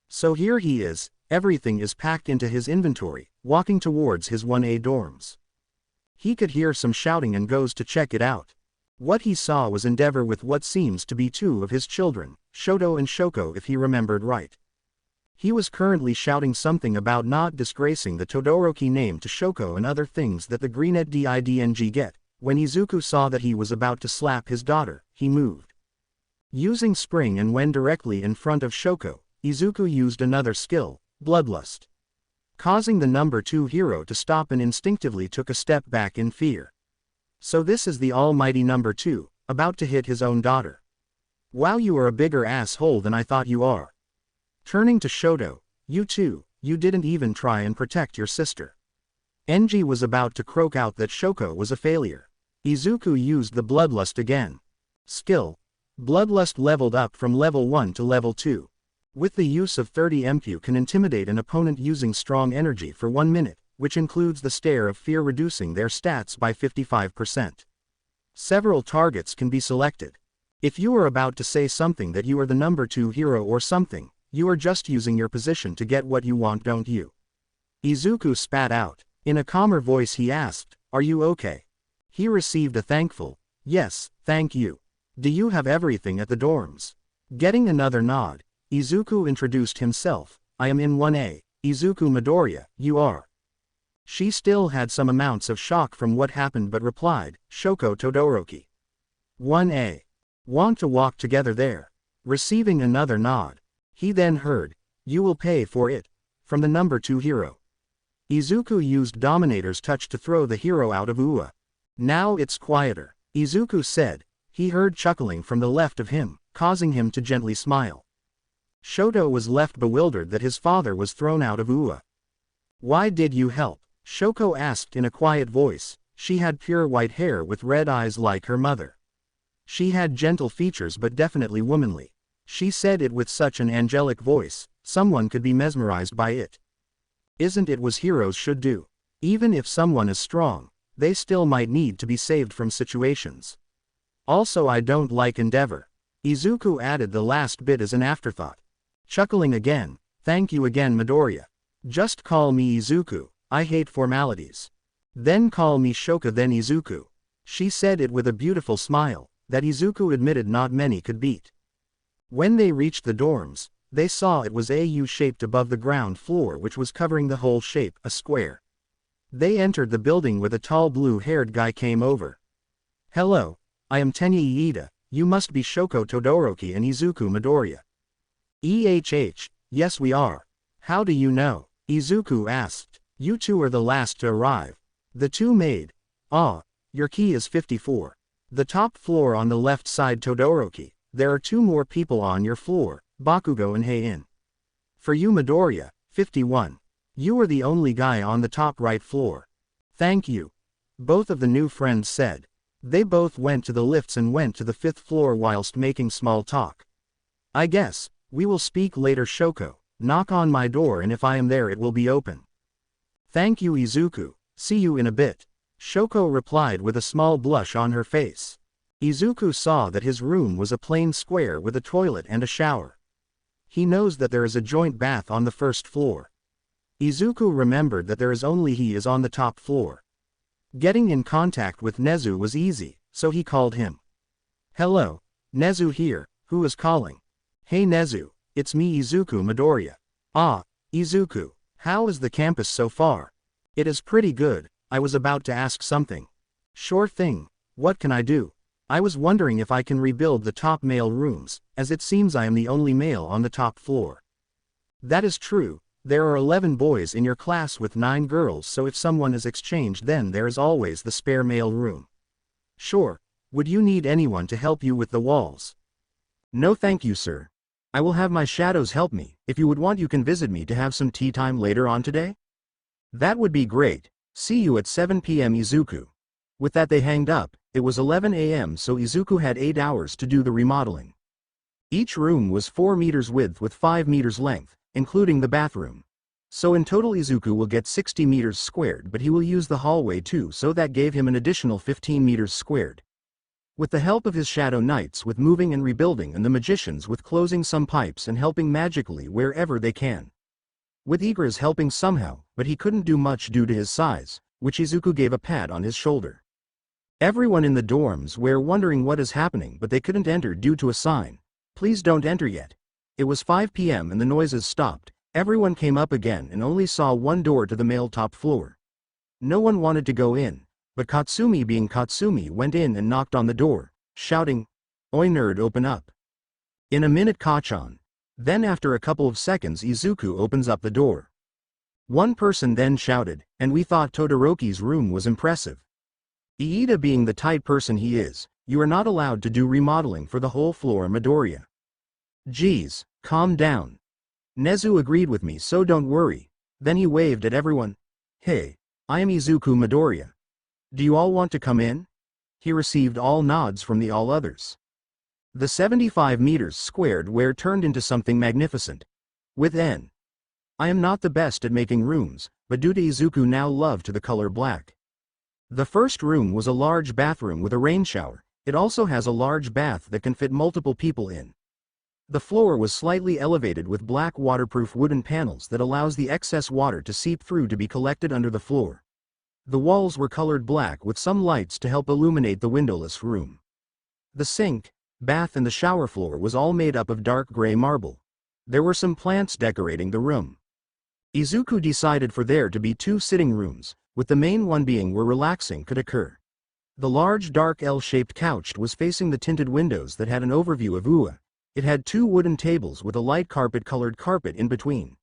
So here he is, everything is packed into his inventory, walking towards his 1A dorms. He could hear some shouting and goes to check it out. What he saw was Endeavor with what seems to be 2 of his children, Shoto and Shoko if he remembered right. He was currently shouting something about not disgracing the Todoroki name to Shoko and other things that the Greenet Didng get. When Izuku saw that he was about to slap his daughter, he moved. Using Spring and when directly in front of Shoko, Izuku used another skill, Bloodlust, causing the number 2 hero to stop and instinctively took a step back in fear. So this is the almighty number 2, about to hit his own daughter. Wow, you are a bigger asshole than I thought you are. Turning to Shoto, you too, you didn't even try and protect your sister. Enji was about to croak out that Shoko was a failure. Izuku used the Bloodlust again. Skill, Bloodlust leveled up from level 1 to level 2. With the use of 30 MQ can intimidate an opponent using strong energy for 1 minute, which includes the stare of fear, reducing their stats by 55%. Several targets can be selected. If you are about to say something that you are the number 2 hero or something, you are just using your position to get what you want, don't you? Izuku spat out. In a calmer voice he asked, are you okay? He received a thankful, yes, thank you. Do you have everything at the dorms? Getting another nod, Izuku introduced himself, I am in 1A, Izuku Midoriya, you are. She still had some amounts of shock from what happened but replied, Shoko Todoroki. 1A. Want to walk together there? Receiving another nod. He then heard, you will pay for it, from the number 2 hero. Izuku used Dominator's touch to throw the hero out of Ua. Now it's quieter, Izuku said. He heard chuckling from the left of him, causing him to gently smile. Shoto was left bewildered that his father was thrown out of Ua. Why did you help? Shoko asked in a quiet voice. She had pure white hair with red eyes like her mother. She had gentle features but definitely womanly. She said it with such an angelic voice, someone could be mesmerized by it. Isn't it what heroes should do? Even if someone is strong, they still might need to be saved from situations. Also, I don't like Endeavor. Izuku added the last bit as an afterthought. Chuckling again, thank you again Midoriya. Just call me Izuku, I hate formalities. Then call me Shoka then Izuku. She said it with a beautiful smile, that Izuku admitted not many could beat. When they reached the dorms, they saw it was a U-shaped above the ground floor which was covering the whole shape, a square. They entered the building with a tall blue-haired guy came over. Hello, I am Tenya Iida, you must be Shoko Todoroki and Izuku Midoriya. Yes we are. How do you know? Izuku asked. You two are the last to arrive. The two maid. Ah, your key is 54. The top floor on the left side Todoroki, there are 2 more people on your floor. Bakugo and Heiin. For you Midoriya, 51. You are the only guy on the top right floor. Thank you. Both of the new friends said. They both went to the lifts and went to the 5th floor whilst making small talk. I guess, we will speak later Shoko, knock on my door and if I am there it will be open. Thank you Izuku, see you in a bit. Shoko replied with a small blush on her face. Izuku saw that his room was a plain square with a toilet and a shower. He knows that there is a joint bath on the 1st floor. Izuku remembered that there is only he is on the top floor. Getting in contact with Nezu was easy, so he called him. Hello, Nezu here, who is calling? Hey Nezu, it's me Izuku Midoriya. Ah, Izuku, how is the campus so far? It is pretty good, I was about to ask something. Sure thing, what can I do? I was wondering if I can rebuild the top male rooms, as it seems I am the only male on the top floor. That is true, there are 11 boys in your class with 9 girls, so if someone is exchanged then there is always the spare male room. Sure, would you need anyone to help you with the walls? No thank you sir. I will have my shadows help me. If you would want you can visit me to have some tea time later on today? That would be great. See you at 7 p.m. Izuku. With that they hanged up. It was 11 a.m. so Izuku had 8 hours to do the remodeling. Each room was 4 meters width with 5 meters length, including the bathroom. So in total Izuku will get 60 meters squared, but he will use the hallway too, so that gave him an additional 15 meters squared. With the help of his shadow knights with moving and rebuilding and the magicians with closing some pipes and helping magically wherever they can. With Igris helping somehow, but he couldn't do much due to his size, which Izuku gave a pat on his shoulder. Everyone in the dorms were wondering what is happening, but they couldn't enter due to a sign. Please don't enter yet. It was 5 p.m. and the noises stopped. Everyone came up again and only saw one door to the male top floor. No one wanted to go in, but Katsumi being Katsumi went in and knocked on the door, shouting, Oi nerd, open up. In a minute Kachan. Then after a couple of seconds Izuku opens up the door. One person then shouted, and we thought Todoroki's room was impressive. Iida being the tight person he is, you are not allowed to do remodeling for the whole floor Midoriya. Geez, calm down. Nezu agreed with me so don't worry. Then he waved at everyone. Hey, I am Izuku Midoriya. Do you all want to come in? He received all nods from the all others. The 75 meters squared where turned into something magnificent. Within. I am not the best at making rooms, but due to Izuku now love to the color black. The first room was a large bathroom with a rain shower. It also has a large bath that can fit multiple people in. The floor was slightly elevated with black waterproof wooden panels that allows the excess water to seep through to be collected under the floor. The walls were colored black with some lights to help illuminate the windowless room. The sink, bath and the shower floor was all made up of dark gray marble. There were some plants decorating the room. Izuku decided for there to be 2 sitting rooms, with the main one being where relaxing could occur. The large dark L-shaped couch was facing the tinted windows that had an overview of Ua. It had 2 wooden tables with a light carpet-colored carpet in between.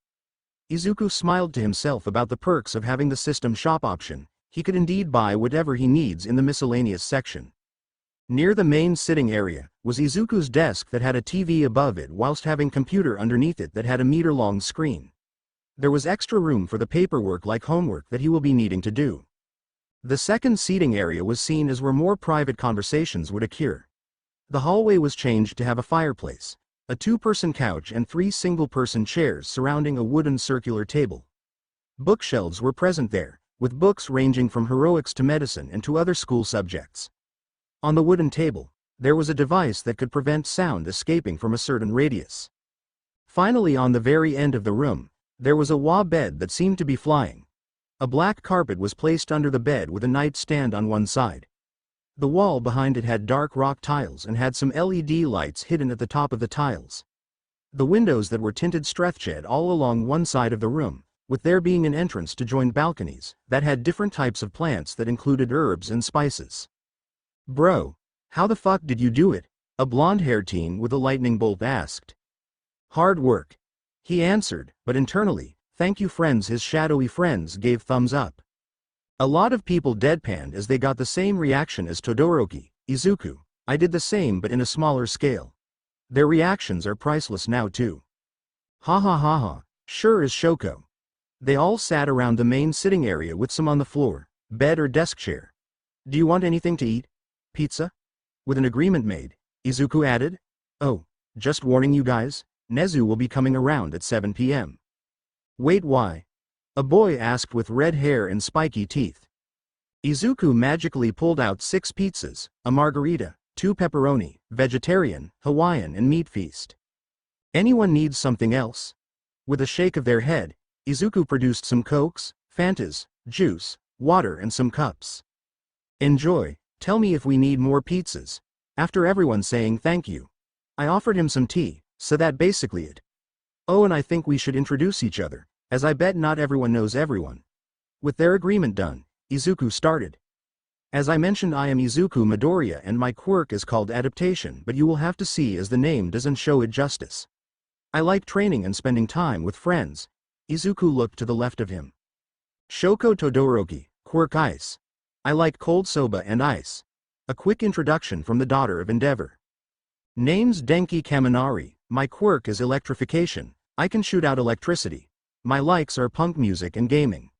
Izuku smiled to himself about the perks of having the system shop option. He could indeed buy whatever he needs in the miscellaneous section. Near the main sitting area was Izuku's desk that had a TV above it whilst having computer underneath it that had a meter-long screen. There was extra room for the paperwork like homework that he will be needing to do. The second seating area was seen as where more private conversations would occur. The hallway was changed to have a fireplace, a 2-person couch and 3 single-person chairs surrounding a wooden circular table. Bookshelves were present there, with books ranging from heroics to medicine and to other school subjects. On the wooden table, there was a device that could prevent sound escaping from a certain radius. Finally, on the very end of the room, there was a wah bed that seemed to be flying. A black carpet was placed under the bed with a nightstand on one side. The wall behind it had dark rock tiles and had some LED lights hidden at the top of the tiles. The windows that were tinted stretched all along one side of the room, with there being an entrance to join balconies that had different types of plants that included herbs and spices. Bro, how the fuck did you do it? A blonde-haired teen with a lightning bolt asked. Hard work. He answered, but internally, thank you friends. His shadowy friends gave thumbs up. A lot of people deadpanned as they got the same reaction as Todoroki. Izuku, I did the same but in a smaller scale. Their reactions are priceless now too. Ha ha ha ha, sure is Shoko. They all sat around the main sitting area with some on the floor, bed or desk chair. Do you want anything to eat? Pizza? With an agreement made, Izuku added. Oh, just warning you guys, Nezu will be coming around at 7 p.m. Wait, why? A boy asked with red hair and spiky teeth. Izuku magically pulled out 6 pizzas, a margarita, 2 pepperoni, vegetarian, Hawaiian and meat feast. Anyone needs something else? With a shake of their head, Izuku produced some cokes, Fantas, juice, water and some cups. Enjoy, tell me if we need more pizzas. After everyone saying thank you, I offered him some tea, so that basically it. Oh, and I think we should introduce each other, as I bet not everyone knows everyone. With their agreement done, Izuku started. As I mentioned, I am Izuku Midoriya and my quirk is called adaptation, but you will have to see as the name doesn't show it justice. I like training and spending time with friends. Izuku looked to the left of him. Shoko Todoroki, quirk ice. I like cold soba and ice. A quick introduction from the daughter of Endeavor. Name's Denki Kaminari, my quirk is electrification, I can shoot out electricity. My likes are punk music and gaming.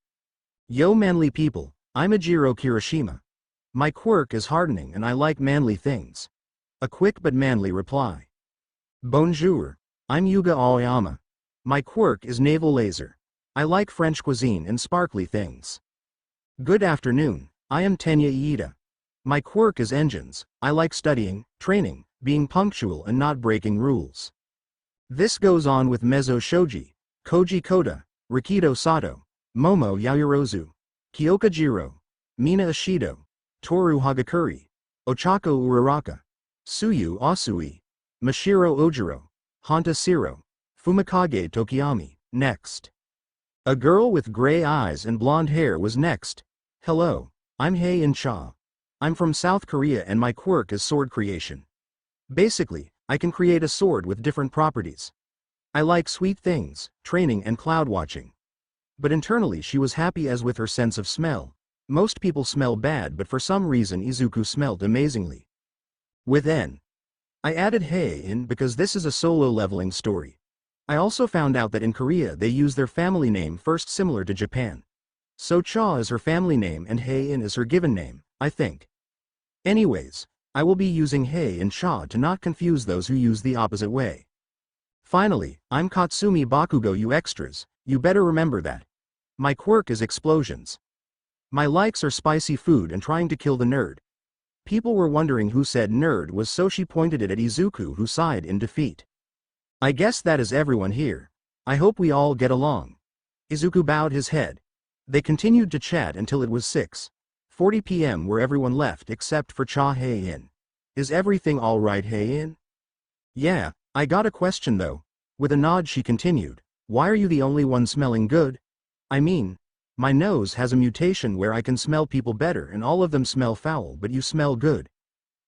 Yo manly people, I'm Ajiro Kirishima. My quirk is hardening and I like manly things. A quick but manly reply. Bonjour, I'm Yuga Aoyama. My quirk is naval laser. I like French cuisine and sparkly things. Good afternoon, I am Tenya Iida. My quirk is engines, I like studying, training, being punctual and not breaking rules. This goes on with Mezzo Shoji, Koji Koda, Rikido Sato, Momo Yaoyorozu, Kyoka Jiro, Mina Ishido, Toru Hagakuri, Ochako Uraraka, Suyu Asui, Mashiro Ojiro, Hanta Siro, Fumikage Tokiyami. Next. A girl with gray eyes and blonde hair was next. Hello, I'm Hei In Cha. I'm from South Korea and my quirk is sword creation. Basically, I can create a sword with different properties. I like sweet things, training and cloud watching. But internally she was happy as with her sense of smell. Most people smell bad, but for some reason Izuku smelled amazingly. With N. I added Hei in because this is a solo leveling story. I also found out that in Korea they use their family name first, similar to Japan. So Cha is her family name and Hei in is her given name, I think. Anyways, I will be using Hei and Cha to not confuse those who use the opposite way. Finally, I'm Katsumi Bakugo, you extras, you better remember that. My quirk is explosions. My likes are spicy food and trying to kill the nerd. People were wondering who said nerd was, so she pointed it at Izuku, who sighed in defeat. I guess that is everyone here. I hope we all get along. Izuku bowed his head. They continued to chat until it was 6:40 p.m. where everyone left except for Cha Hei-in. Is everything alright, Hei-in? Yeah, I got a question though. With a nod she continued, why are you the only one smelling good? I mean, my nose has a mutation where I can smell people better and all of them smell foul, but you smell good.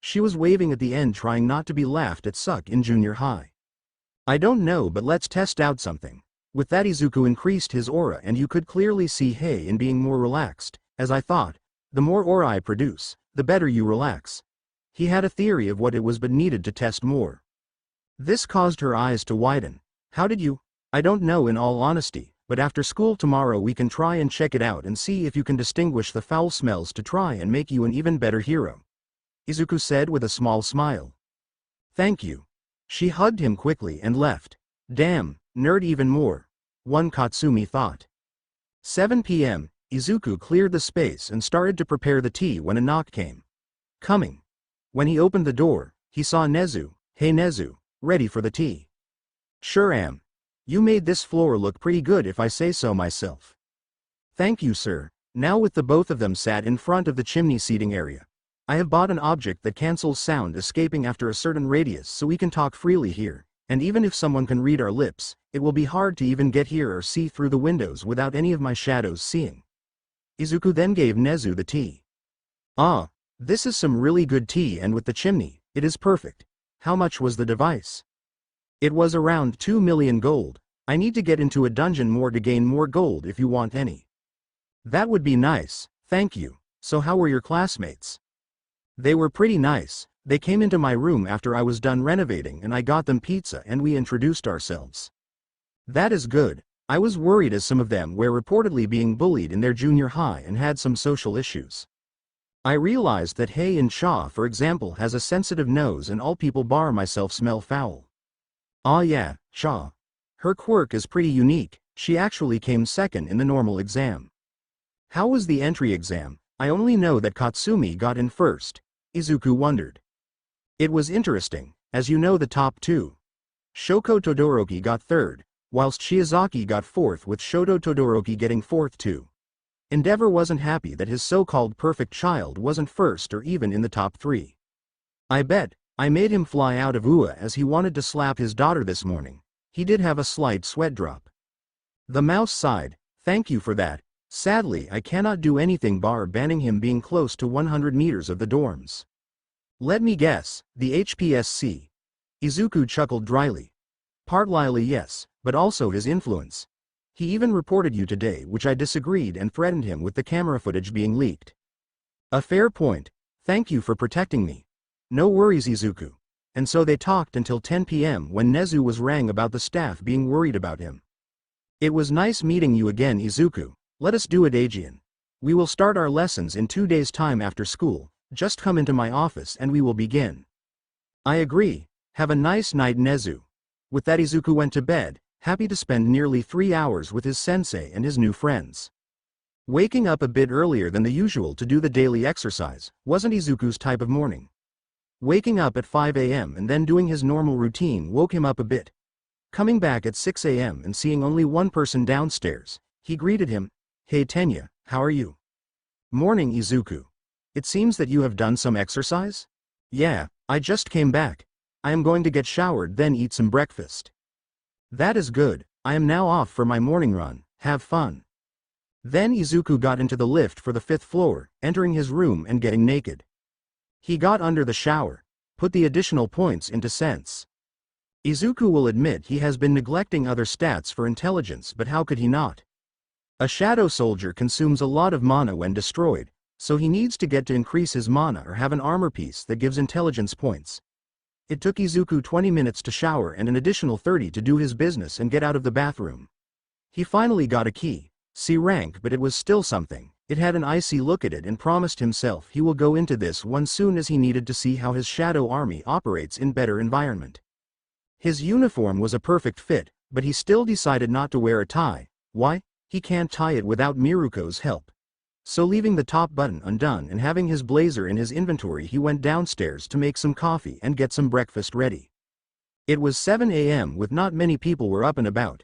She was waving at the end, trying not to be laughed at suck in junior high. I don't know, but let's test out something. With that Izuku increased his aura and you could clearly see Hei-in being more relaxed. As I thought, the more aura I produce, the better you relax. He had a theory of what it was but needed to test more. This caused her eyes to widen. How did you? I don't know in all honesty, but after school tomorrow we can try and check it out and see if you can distinguish the foul smells to try and make you an even better hero. Izuku said with a small smile. Thank you. She hugged him quickly and left. Damn, nerd even more. One Katsumi thought. 7 p.m., Izuku cleared the space and started to prepare the tea when a knock came. Coming. When he opened the door, he saw Nezu. Hey Nezu, ready for the tea? Sure am. You made this floor look pretty good if I say so myself. Thank you, sir. Now with the both of them sat in front of the chimney seating area. I have bought an object that cancels sound escaping after a certain radius so we can talk freely here, and even if someone can read our lips, it will be hard to even get here or see through the windows without any of my shadows seeing. Izuku then gave Nezu the tea. Ah, this is some really good tea, and with the chimney, it is perfect. How much was the device? It was around 2 million gold. I need to get into a dungeon more to gain more gold if you want any. That would be nice, thank you. So how were your classmates? They were pretty nice. They came into my room after I was done renovating and I got them pizza and we introduced ourselves. That is good. I was worried as some of them were reportedly being bullied in their junior high and had some social issues. I realized that Hei-in Cha, for example, has a sensitive nose and all people bar myself smell foul. Ah yeah, Cha. Her quirk is pretty unique. She actually came second in the normal exam. How was the entry exam? I only know that Katsumi got in first. Izuku wondered. It was interesting, as you know the top two. Shoko Todoroki got third, whilst Shiozaki got fourth, with Shoto Todoroki getting fourth too. Endeavor wasn't happy that his so-called perfect child wasn't first or even in the top three. I bet, I made him fly out of UA as he wanted to slap his daughter this morning. He did have a slight sweat drop. The mouse sighed, thank you for that. Sadly I cannot do anything bar banning him being close to 100 meters of the dorms. Let me guess, the HPSC. Izuku chuckled dryly. Partly yes, but also his influence. He even reported you today, which I disagreed and threatened him with the camera footage being leaked. A fair point. Thank you for protecting me. No worries, Izuku. And so they talked until 10 p.m. when Nezu was rang about the staff being worried about him. It was nice meeting you again, Izuku. Let us do it, Aegean. We will start our lessons in 2 days' time after school. Just come into my office and we will begin. I agree. Have a nice night, Nezu. With that Izuku went to bed, happy to spend nearly 3 hours with his sensei and his new friends. Waking up a bit earlier than the usual to do the daily exercise wasn't Izuku's type of morning. Waking up at 5 a.m. and then doing his normal routine woke him up a bit. Coming back at 6 a.m. and seeing only one person downstairs, he greeted him. Hey Tenya, how are you? Morning, Izuku. It seems that you have done some exercise? Yeah, I just came back. I am going to get showered then eat some breakfast. That is good. I am now off for my morning run. Have fun. Then Izuku got into the lift for the 5th floor, entering his room and getting naked. He got under the shower, put the additional points into sense. Izuku will admit he has been neglecting other stats for intelligence, but how could he not? A shadow soldier consumes a lot of mana when destroyed, so he needs to get to increase his mana or have an armor piece that gives intelligence points. It took Izuku 20 minutes to shower and an additional 30 to do his business and get out of the bathroom. He finally got a key, C rank, but it was still something. It had an icy look at it and promised himself he will go into this one soon, as he needed to see how his shadow army operates in better environment. His uniform was a perfect fit, but he still decided not to wear a tie. Why? He can't tie it without Miruko's help. So leaving the top button undone and having his blazer in his inventory, he went downstairs to make some coffee and get some breakfast ready. It was 7 a.m. with not many people were up and about.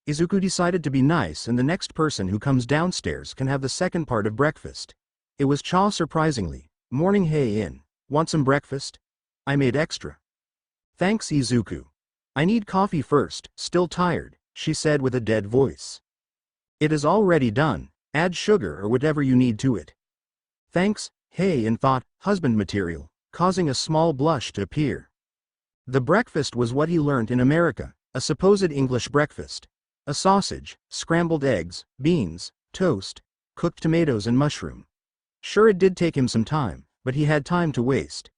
Izuku decided to be nice, and the next person who comes downstairs can have the second part of breakfast. It was Cha, surprisingly. Morning, hey in. Want some breakfast? I made extra. Thanks, Izuku. I need coffee first, still tired, she said with a dead voice. It is already done, add sugar or whatever you need to it. Thanks, hey in thought, husband material, causing a small blush to appear. The breakfast was what he learnt in America, a supposed English breakfast. A sausage, scrambled eggs, beans, toast, cooked tomatoes and mushroom. Sure, it did take him some time, but he had time to waste.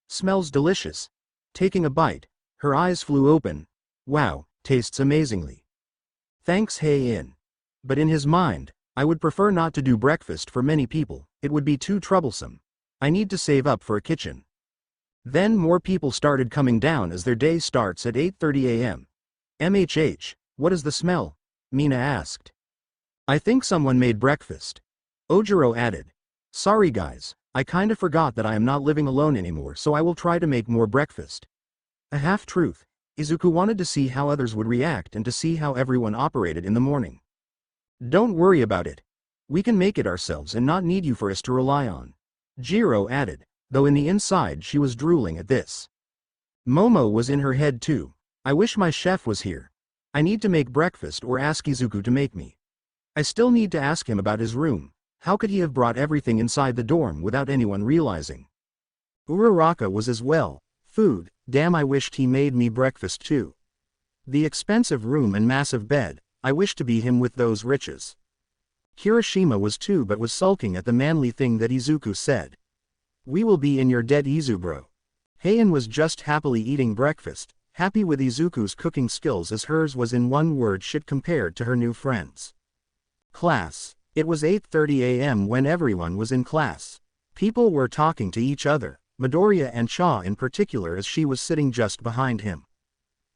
Smells delicious. Taking a bite, her eyes flew open. Wow, tastes amazingly. Thanks, hey in. But in his mind, I would prefer not to do breakfast for many people, it would be too troublesome. I need to save up for a kitchen. Then more people started coming down as their day starts at 8:30 a.m. MHH. What is the smell? Mina asked. I think someone made breakfast. Ojiro added. Sorry guys, I kinda forgot that I am not living alone anymore, so I will try to make more breakfast. A half-truth. Izuku wanted to see how others would react and to see how everyone operated in the morning. Don't worry about it. We can make it ourselves and not need you for us to rely on. Jiro added, though in the inside she was drooling at this. Momo was in her head too. I wish my chef was here. I need to make breakfast or ask Izuku to make me. I still need to ask him about his room. How could he have brought everything inside the dorm without anyone realizing? Uraraka was as well. Food, damn, I wished he made me breakfast too. The expensive room and massive bed, I wish to be him with those riches. Kirishima was too, but was sulking at the manly thing that Izuku said. We will be in your debt, Izubro. Heian was just happily eating breakfast, happy with Izuku's cooking skills, as hers was in one word shit compared to her new friends. Class. It was 8:30 a.m. when everyone was in class. People were talking to each other, Midoriya and Cha in particular, as she was sitting just behind him.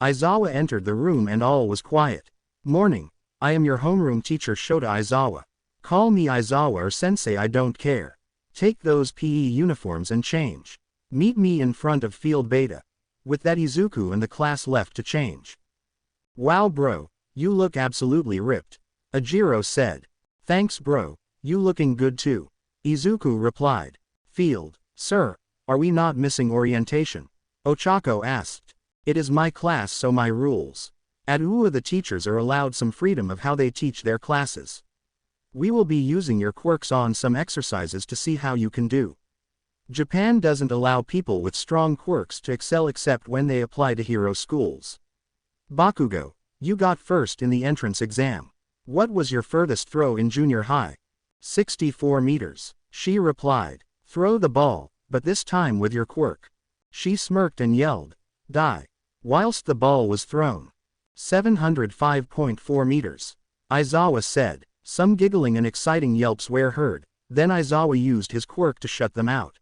Aizawa entered the room and all was quiet. Morning, I am your homeroom teacher Shota Aizawa. Call me Aizawa or Sensei, I don't care. Take those PE uniforms and change. Meet me in front of Field Beta. With that, Izuku and the class left to change. Wow bro, you look absolutely ripped. Ajiro said. Thanks bro, you looking good too. Izuku replied. Field, sir, are we not missing orientation? Ochako asked. It is my class, so my rules. At UA the teachers are allowed some freedom of how they teach their classes. We will be using your quirks on some exercises to see how you can do. Japan doesn't allow people with strong quirks to excel except when they apply to hero schools. Bakugo, you got first in the entrance exam. What was your furthest throw in junior high? 64 meters. She replied. Throw the ball, but this time with your quirk. She smirked and yelled. Die. Whilst the ball was thrown. 705.4 meters. Aizawa said. Some giggling and exciting yelps were heard, then Aizawa used his quirk to shut them out.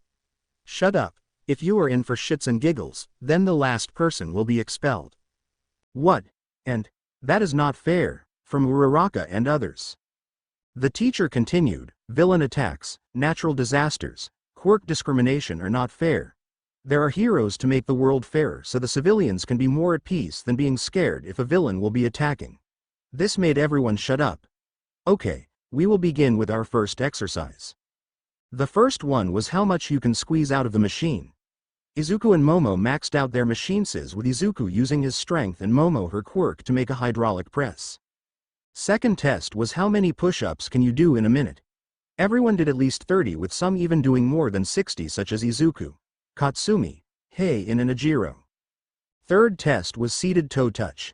Shut up. If you are in for shits and giggles, then the last person will be expelled. What? And that is not fair, from Uraraka and others. The teacher continued, villain attacks, natural disasters, quirk discrimination are not fair. There are heroes to make the world fairer so the civilians can be more at peace than being scared if a villain will be attacking. This made everyone shut up. Okay, we will begin with our first exercise. The first one was how much you can squeeze out of the machine. Izuku and Momo maxed out their machines, with Izuku using his strength and Momo her quirk to make a hydraulic press. Second test was how many push-ups can you do in a minute. Everyone did at least 30, with some even doing more than 60, such as Izuku, Katsumi, Heian and Ajiro. Third test was seated toe touch.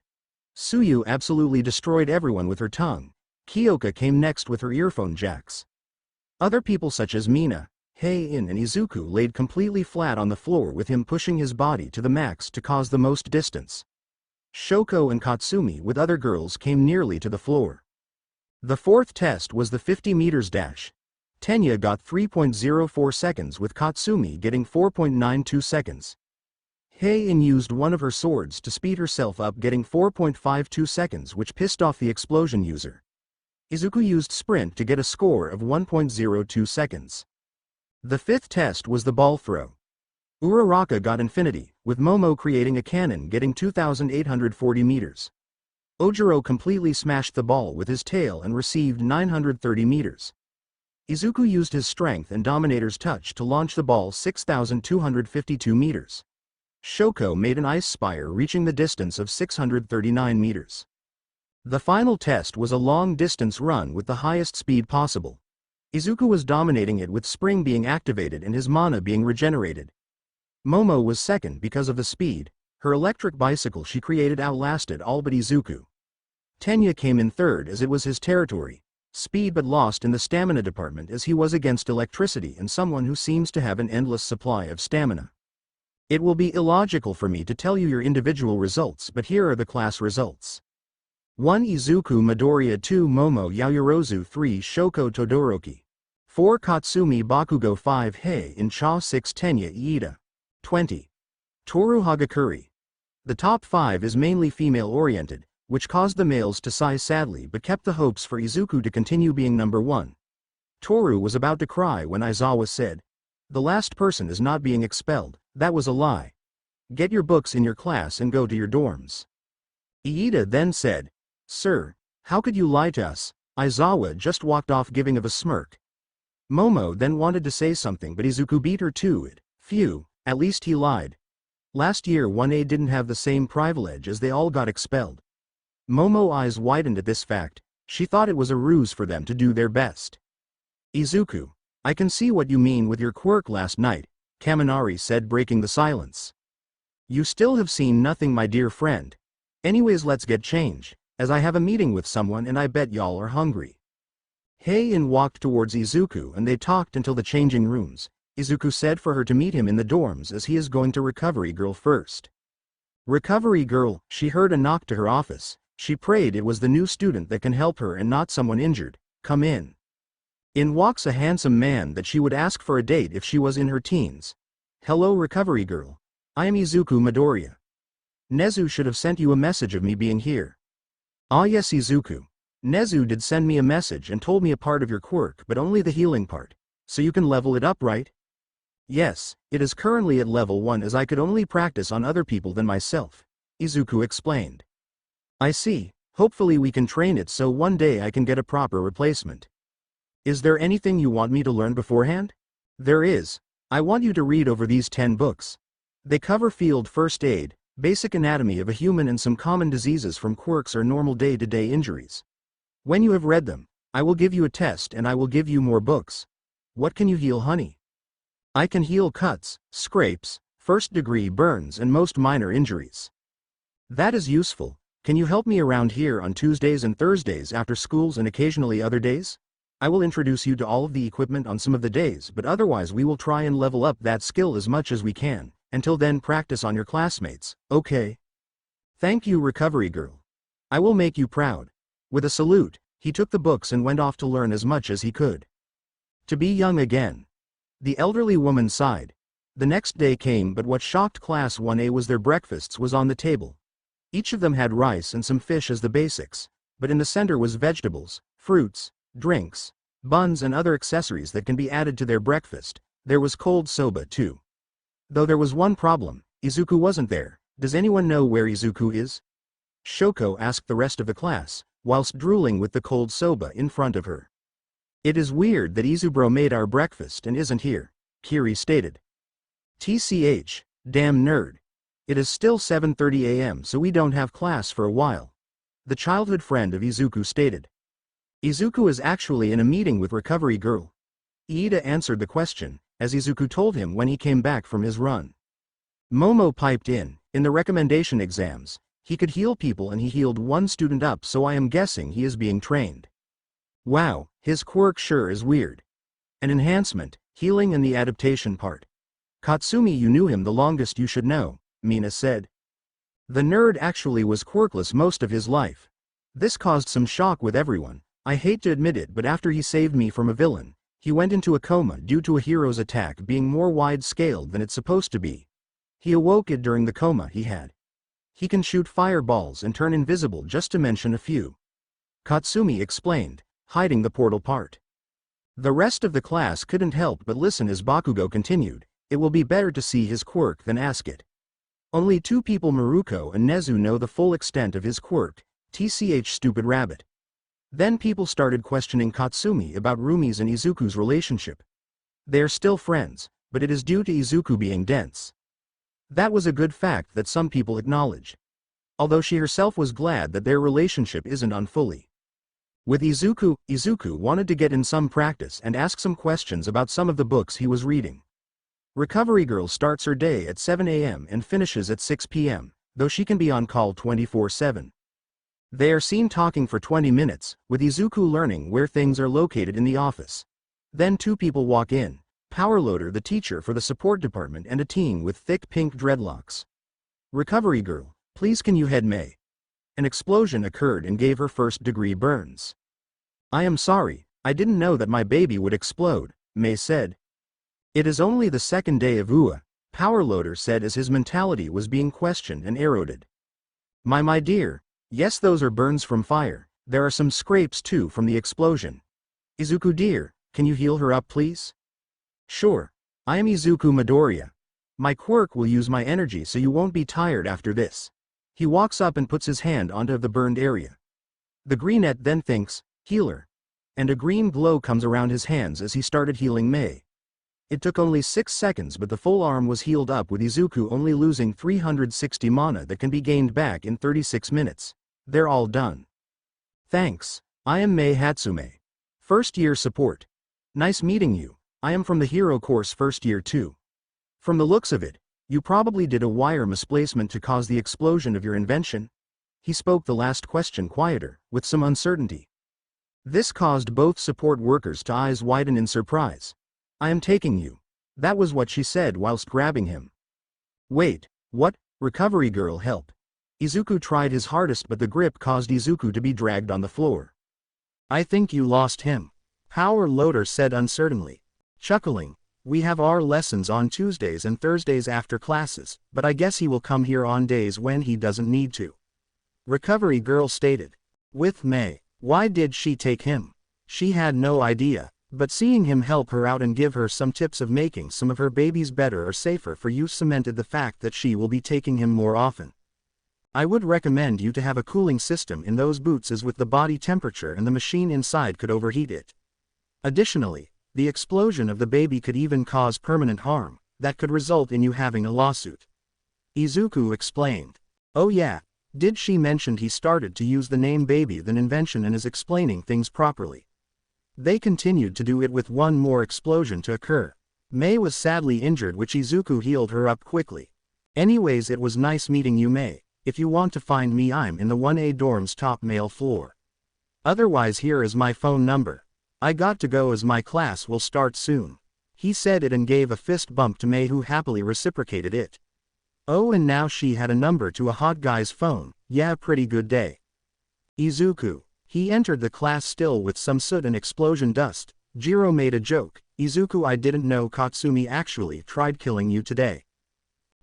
Suyu absolutely destroyed everyone with her tongue. Kyoka came next with her earphone jacks. Other people such as Mina, Hei-in and Izuku laid completely flat on the floor with him pushing his body to the max to cause the most distance. Shoko and Katsumi with other girls came nearly to the floor. The fourth test was the 50 meters dash. Tenya got 3.04 seconds with Katsumi getting 4.92 seconds. Hei-in used one of her swords to speed herself up getting 4.52 seconds, which pissed off the explosion user. Izuku used sprint to get a score of 1.02 seconds. The fifth test was the ball throw. Uraraka got infinity, with Momo creating a cannon getting 2,840 meters. Ojiro completely smashed the ball with his tail and received 930 meters. Izuku used his strength and Dominator's touch to launch the ball 6,252 meters. Shoko made an ice spire reaching the distance of 639 meters. The final test was a long-distance run with the highest speed possible. Izuku was dominating it with spring being activated and his mana being regenerated. Momo was second because of the speed. Her electric bicycle she created outlasted all but Izuku. Tenya came in third as it was his territory. Speed but lost in the stamina department as he was against electricity and someone who seems to have an endless supply of stamina. It will be illogical for me to tell you your individual results, but here are the class results. 1 Izuku Midoriya, 2 Momo Yaoyorozu, 3 Shoko Todoroki, 4 Katsumi Bakugo, 5 Hei-in, 6 Tenya Iida. 20. Toru Hagakure. The top 5 is mainly female-oriented, which caused the males to sigh sadly but kept the hopes for Izuku to continue being number 1. Toru was about to cry when Aizawa said, "The last person is not being expelled, that was a lie. Get your books in your class and go to your dorms." Iida then said, "Sir, how could you lie to us?" Aizawa just walked off giving of a smirk. Momo then wanted to say something but Izuku beat her to it. Phew, at least he lied. Last year 1A didn't have the same privilege as they all got expelled. Momo eyes widened at this fact. She thought it was a ruse for them to do their best. "Izuku, I can see what you mean with your quirk last night," Kaminari said, breaking the silence. "You still have seen nothing, my dear friend. Anyways, let's get change, as I have a meeting with someone and I bet y'all are hungry." Hei-in walked towards Izuku and they talked until the changing rooms. Izuku said for her to meet him in the dorms as he is going to Recovery Girl first. Recovery Girl, she heard a knock to her office. She prayed it was the new student that can help her and not someone injured. "Come in." In walks a handsome man that she would ask for a date if she was in her teens. "Hello Recovery Girl. I am Izuku Midoriya. Nezu should have sent you a message of me being here." "Ah yes Izuku. Nezu did send me a message and told me a part of your quirk but only the healing part. So you can level it up, right?" "Yes, it is currently at level 1 as I could only practice on other people than myself," Izuku explained. "I see, hopefully we can train it so one day I can get a proper replacement. Is there anything you want me to learn beforehand?" "There is. I want you to read over these 10 books. They cover field first aid, basic anatomy of a human and some common diseases from quirks or normal day-to-day injuries. When you have read them, I will give you a test and I will give you more books. What can you heal, honey?" "I can heal cuts, scrapes, first-degree burns and most minor injuries." "That is useful. Can you help me around here on Tuesdays and Thursdays after schools and occasionally other days? I will introduce you to all of the equipment on some of the days, but otherwise we will try and level up that skill as much as we can. Until then, practice on your classmates, okay?" "Thank you Recovery Girl. I will make you proud." With a salute, he took the books and went off to learn as much as he could. To be young again. The elderly woman sighed. The next day came, but what shocked Class 1A was their breakfasts was on the table. Each of them had rice and some fish as the basics, but in the center was vegetables, fruits, drinks, buns and other accessories that can be added to their breakfast. There was cold soba too. Though there was one problem, Izuku wasn't there. "Does anyone know where Izuku is?" Shoko asked the rest of the class, whilst drooling with the cold soba in front of her. "It is weird that Izubro made our breakfast and isn't here," Kiri stated. "TCH, damn nerd. It is still 7:30 a.m. so we don't have class for a while," the childhood friend of Izuku stated. "Izuku is actually in a meeting with Recovery Girl." Iida answered the question, as Izuku told him when he came back from his run. Momo piped in, In the recommendation exams, he could heal people and he healed one student up, so I am guessing he is being trained. Wow, his quirk sure is weird. An enhancement, healing and the adaptation part. Katsumi, you knew him the longest, you should know, Mina said. The nerd actually was quirkless most of his life. This caused some shock with everyone. I hate to admit it, but after he saved me from a villain, he went into a coma due to a hero's attack being more wide-scaled than it's supposed to be. He awoke it during the coma he had. He can shoot fireballs and turn invisible, just to mention a few. Katsumi explained, hiding the portal part. The rest of the class couldn't help but listen as Bakugo continued. It will be better to see his quirk than ask it. Only 2 people, Maruko and Nezu, know the full extent of his quirk, tch stupid rabbit. Then people started questioning Katsumi about Rumi's and Izuku's relationship. They are still friends, but it is due to Izuku being dense. That was a good fact that some people acknowledge. Although she herself was glad that their relationship isn't on fully. With Izuku, Izuku wanted to get in some practice and ask some questions about some of the books he was reading. Recovery Girl starts her day at 7 a.m. and finishes at 6 p.m., though she can be on call 24/7. They are seen talking for 20 minutes, with Izuku learning where things are located in the office. Then 2 people walk in, Powerloader, the teacher for the support department, and a teen with thick pink dreadlocks. Recovery Girl, please can you head May? An explosion occurred and gave her first-degree burns. I am sorry, I didn't know that my baby would explode, May said. It is only the second day of UA, Powerloader said as his mentality was being questioned and eroded. My dear, yes, those are burns from fire. There are some scrapes too from the explosion. Izuku dear, can you heal her up please? Sure. I am Izuku Midoriya. My quirk will use my energy so you won't be tired after this. He walks up and puts his hand onto the burned area. The greenette then thinks, healer. And a green glow comes around his hands as he started healing May. It took only 6 seconds, but the full arm was healed up, with Izuku only losing 360 mana that can be gained back in 36 minutes. They're all done. Thanks. I am Mei Hatsume. First year support. Nice meeting you. I am from the hero course first year too. From the looks of it, you probably did a wire misplacement to cause the explosion of your invention? He spoke the last question quieter, with some uncertainty. This caused both support workers to eyes widen in surprise. I am taking you. That was what she said whilst grabbing him. Wait, what? Recovery Girl, help. Izuku tried his hardest, but the grip caused Izuku to be dragged on the floor. I think you lost him, Powerloader said uncertainly. Chuckling, we have our lessons on Tuesdays and Thursdays after classes, but I guess he will come here on days when he doesn't need to. Recovery Girl stated. With May, why did she take him? She had no idea. But seeing him help her out and give her some tips of making some of her babies better or safer for use cemented the fact that she will be taking him more often. I would recommend you to have a cooling system in those boots, as with the body temperature and the machine inside could overheat it. Additionally, the explosion of the baby could even cause permanent harm, that could result in you having a lawsuit. Izuku explained. Oh yeah, did she mention he started to use the name baby than invention and is explaining things properly. They continued to do it with one more explosion to occur. May was sadly injured, which Izuku healed her up quickly. Anyways, it was nice meeting you, May. If you want to find me, I'm in the 1A dorm's top male floor. Otherwise, here is my phone number. I got to go as my class will start soon. He said it and gave a fist bump to May, who happily reciprocated it. Oh, and now she had a number to a hot guy's phone. Yeah, pretty good day. Izuku. He entered the class still with some soot and explosion dust. Jiro made a joke. Izuku, I didn't know Katsumi actually tried killing you today.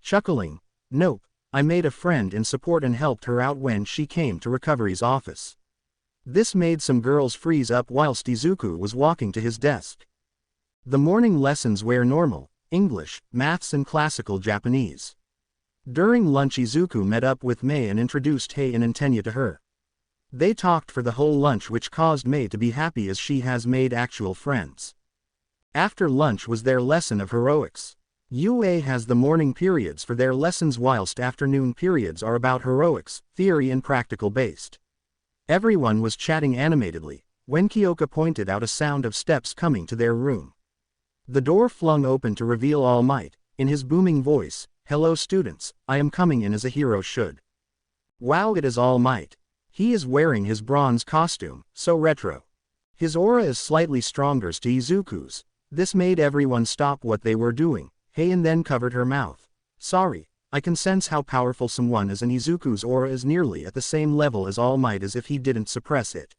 Chuckling. Nope. I made a friend in support and helped her out when she came to Recovery's office. This made some girls freeze up whilst Izuku was walking to his desk. The morning lessons were normal, English, maths and classical Japanese. During lunch, Izuku met up with May and introduced Hei and Intenya to her. They talked for the whole lunch, which caused May to be happy as she has made actual friends. After lunch was their lesson of heroics. UA has the morning periods for their lessons, whilst afternoon periods are about heroics, theory and practical based. Everyone was chatting animatedly, when Kyoka pointed out a sound of steps coming to their room. The door flung open to reveal All Might, in his booming voice, Hello students, I am coming in as a hero should. Wow, it is All Might. He is wearing his bronze costume, so retro. His aura is slightly stronger to Izuku's. This made everyone stop what they were doing. Heian then covered her mouth. Sorry, I can sense how powerful someone is, and Izuku's aura is nearly at the same level as All Might as if he didn't suppress it.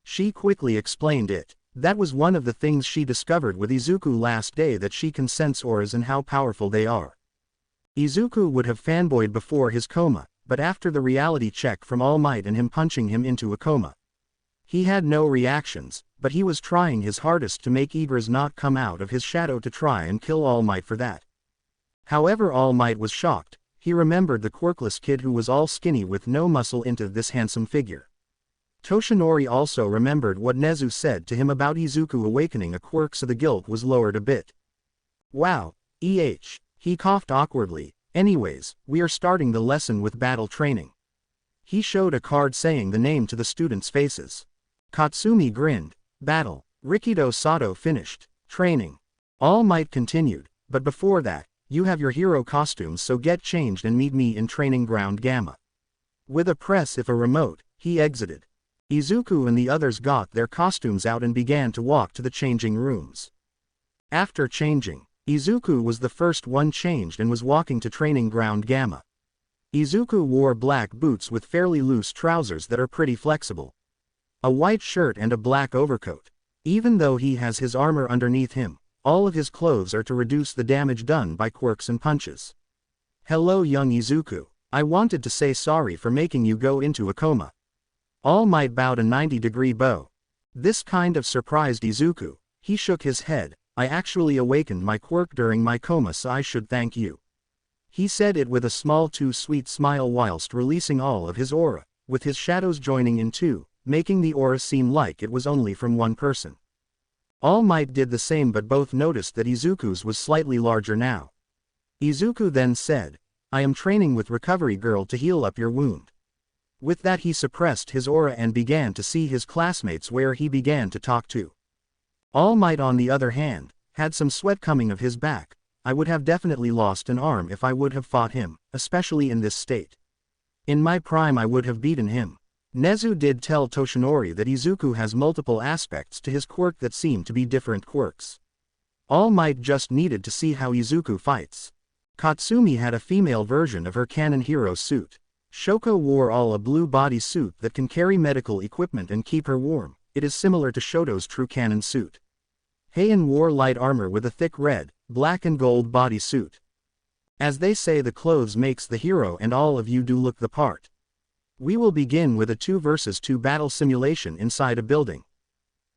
She quickly explained it. That was one of the things she discovered with Izuku last day, that she can sense auras and how powerful they are. Izuku would have fanboyed before his coma, but after the reality check from All Might and him punching him into a coma, he had no reactions, but he was trying his hardest to make Ibris not come out of his shadow to try and kill All Might for that. However, All Might was shocked. He remembered the quirkless kid who was all skinny with no muscle into this handsome figure. Toshinori also remembered what Nezu said to him about Izuku awakening a quirk, so the guilt was lowered a bit. Wow, he coughed awkwardly. Anyways, we are starting the lesson with battle training. He showed a card saying the name to the students' faces. Katsumi grinned. Battle. Rikido Sato finished. Training. All Might continued, but before that, you have your hero costumes, so get changed and meet me in training ground Gamma. With a press if a remote, he exited. Izuku and the others got their costumes out and began to walk to the changing rooms. After changing, Izuku was the first one changed and was walking to training ground Gamma. Izuku wore black boots with fairly loose trousers that are pretty flexible, a white shirt and a black overcoat. Even though he has his armor underneath him, all of his clothes are to reduce the damage done by quirks and punches. Hello young Izuku, I wanted to say sorry for making you go into a coma. All Might bowed a 90-degree bow. This kind of surprised Izuku. He shook his head. I actually awakened my quirk during my coma, so I should thank you. He said it with a small too sweet smile whilst releasing all of his aura, with his shadows joining in too, making the aura seem like it was only from one person. All Might did the same, but both noticed that Izuku's was slightly larger now. Izuku then said, I am training with Recovery Girl to heal up your wound. With that he suppressed his aura and began to see his classmates, where he began to talk to. All Might on the other hand, had some sweat coming of his back. I would have definitely lost an arm if I would have fought him, especially in this state. In my prime I would have beaten him. Nezu did tell Toshinori that Izuku has multiple aspects to his quirk that seem to be different quirks. All Might just needed to see how Izuku fights. Katsumi had a female version of her canon hero suit. Shoko wore all a blue body suit that can carry medical equipment and keep her warm. It is similar to Shoto's true canon suit. Heian wore light armor with a thick red, black and gold body suit. As they say, the clothes makes the hero, and all of you do look the part. We will begin with a 2 versus 2 battle simulation inside a building.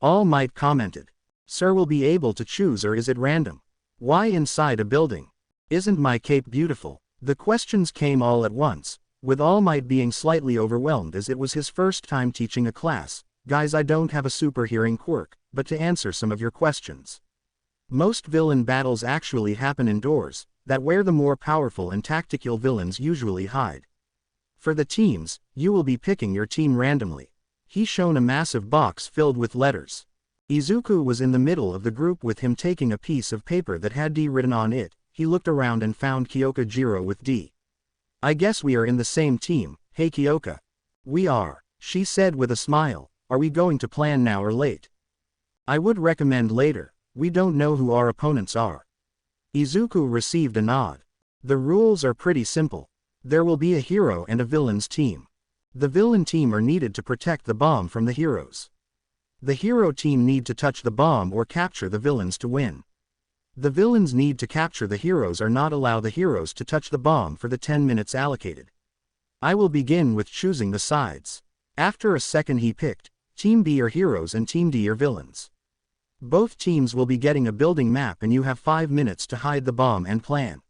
All Might commented. Sir, will be able to choose, or is it random? Why inside a building? Isn't my cape beautiful? The questions came all at once, with All Might being slightly overwhelmed as it was his first time teaching a class. Guys, I don't have a super hearing quirk, but to answer some of your questions. Most villain battles actually happen indoors, that where the more powerful and tactical villains usually hide. For the teams, you will be picking your team randomly. He shown a massive box filled with letters. Izuku was in the middle of the group with him, taking a piece of paper that had D written on it. He looked around and found Kyoka Jiro with D. I guess we are in the same team. Hey Kyoka. We are, she said with a smile. Are we going to plan now or late? I would recommend later. We don't know who our opponents are. Izuku received a nod. The rules are pretty simple. There will be a hero and a villain's team. The villain team are needed to protect the bomb from the heroes. The hero team need to touch the bomb or capture the villains to win. The villains need to capture the heroes or not allow the heroes to touch the bomb for the 10 minutes allocated. I will begin with choosing the sides. After a second he picked, Team B are heroes and Team D are villains. Both teams will be getting a building map and you have 5 minutes to hide the bomb and plan.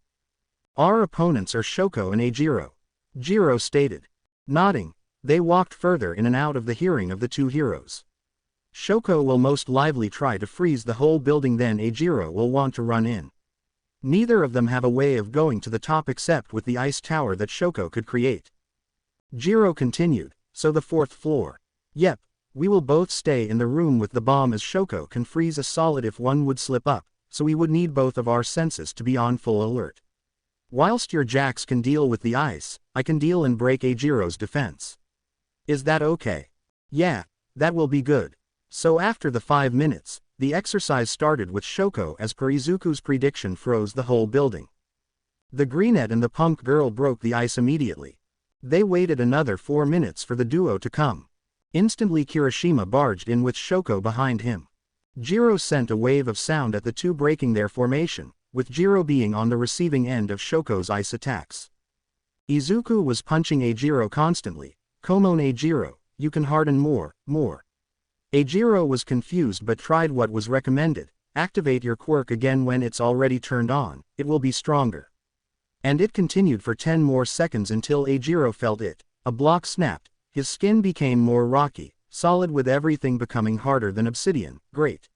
Our opponents are Shoko and Ajiro. Jiro stated. Nodding, they walked further in and out of the hearing of the two heroes. Shoko will most likely try to freeze the whole building, then Ajiro will want to run in. Neither of them have a way of going to the top except with the ice tower that Shoko could create. Jiro continued, so the 4th floor. Yep, we will both stay in the room with the bomb as Shoko can freeze a solid if one would slip up, so we would need both of our senses to be on full alert. Whilst your jacks can deal with the ice, I can deal and break Eijiro's defense. Is that okay? Yeah, that will be good. So after the 5 minutes, the exercise started with Shoko as per Izuku's prediction froze the whole building. The greenette and the punk girl broke the ice immediately. They waited another 4 minutes for the duo to come. Instantly Kirishima barged in with Shoko behind him. Jiro sent a wave of sound at the two breaking their formation, with Jiro being on the receiving end of Shoko's ice attacks. Izuku was punching Eijiro constantly. "Come on Eijiro, you can harden more. Eijiro was confused but tried what was recommended. Activate your quirk again when it's already turned on, it will be stronger. And it continued for 10 more seconds until Eijiro felt it. A block snapped, his skin became more rocky, solid with everything becoming harder than obsidian. Great.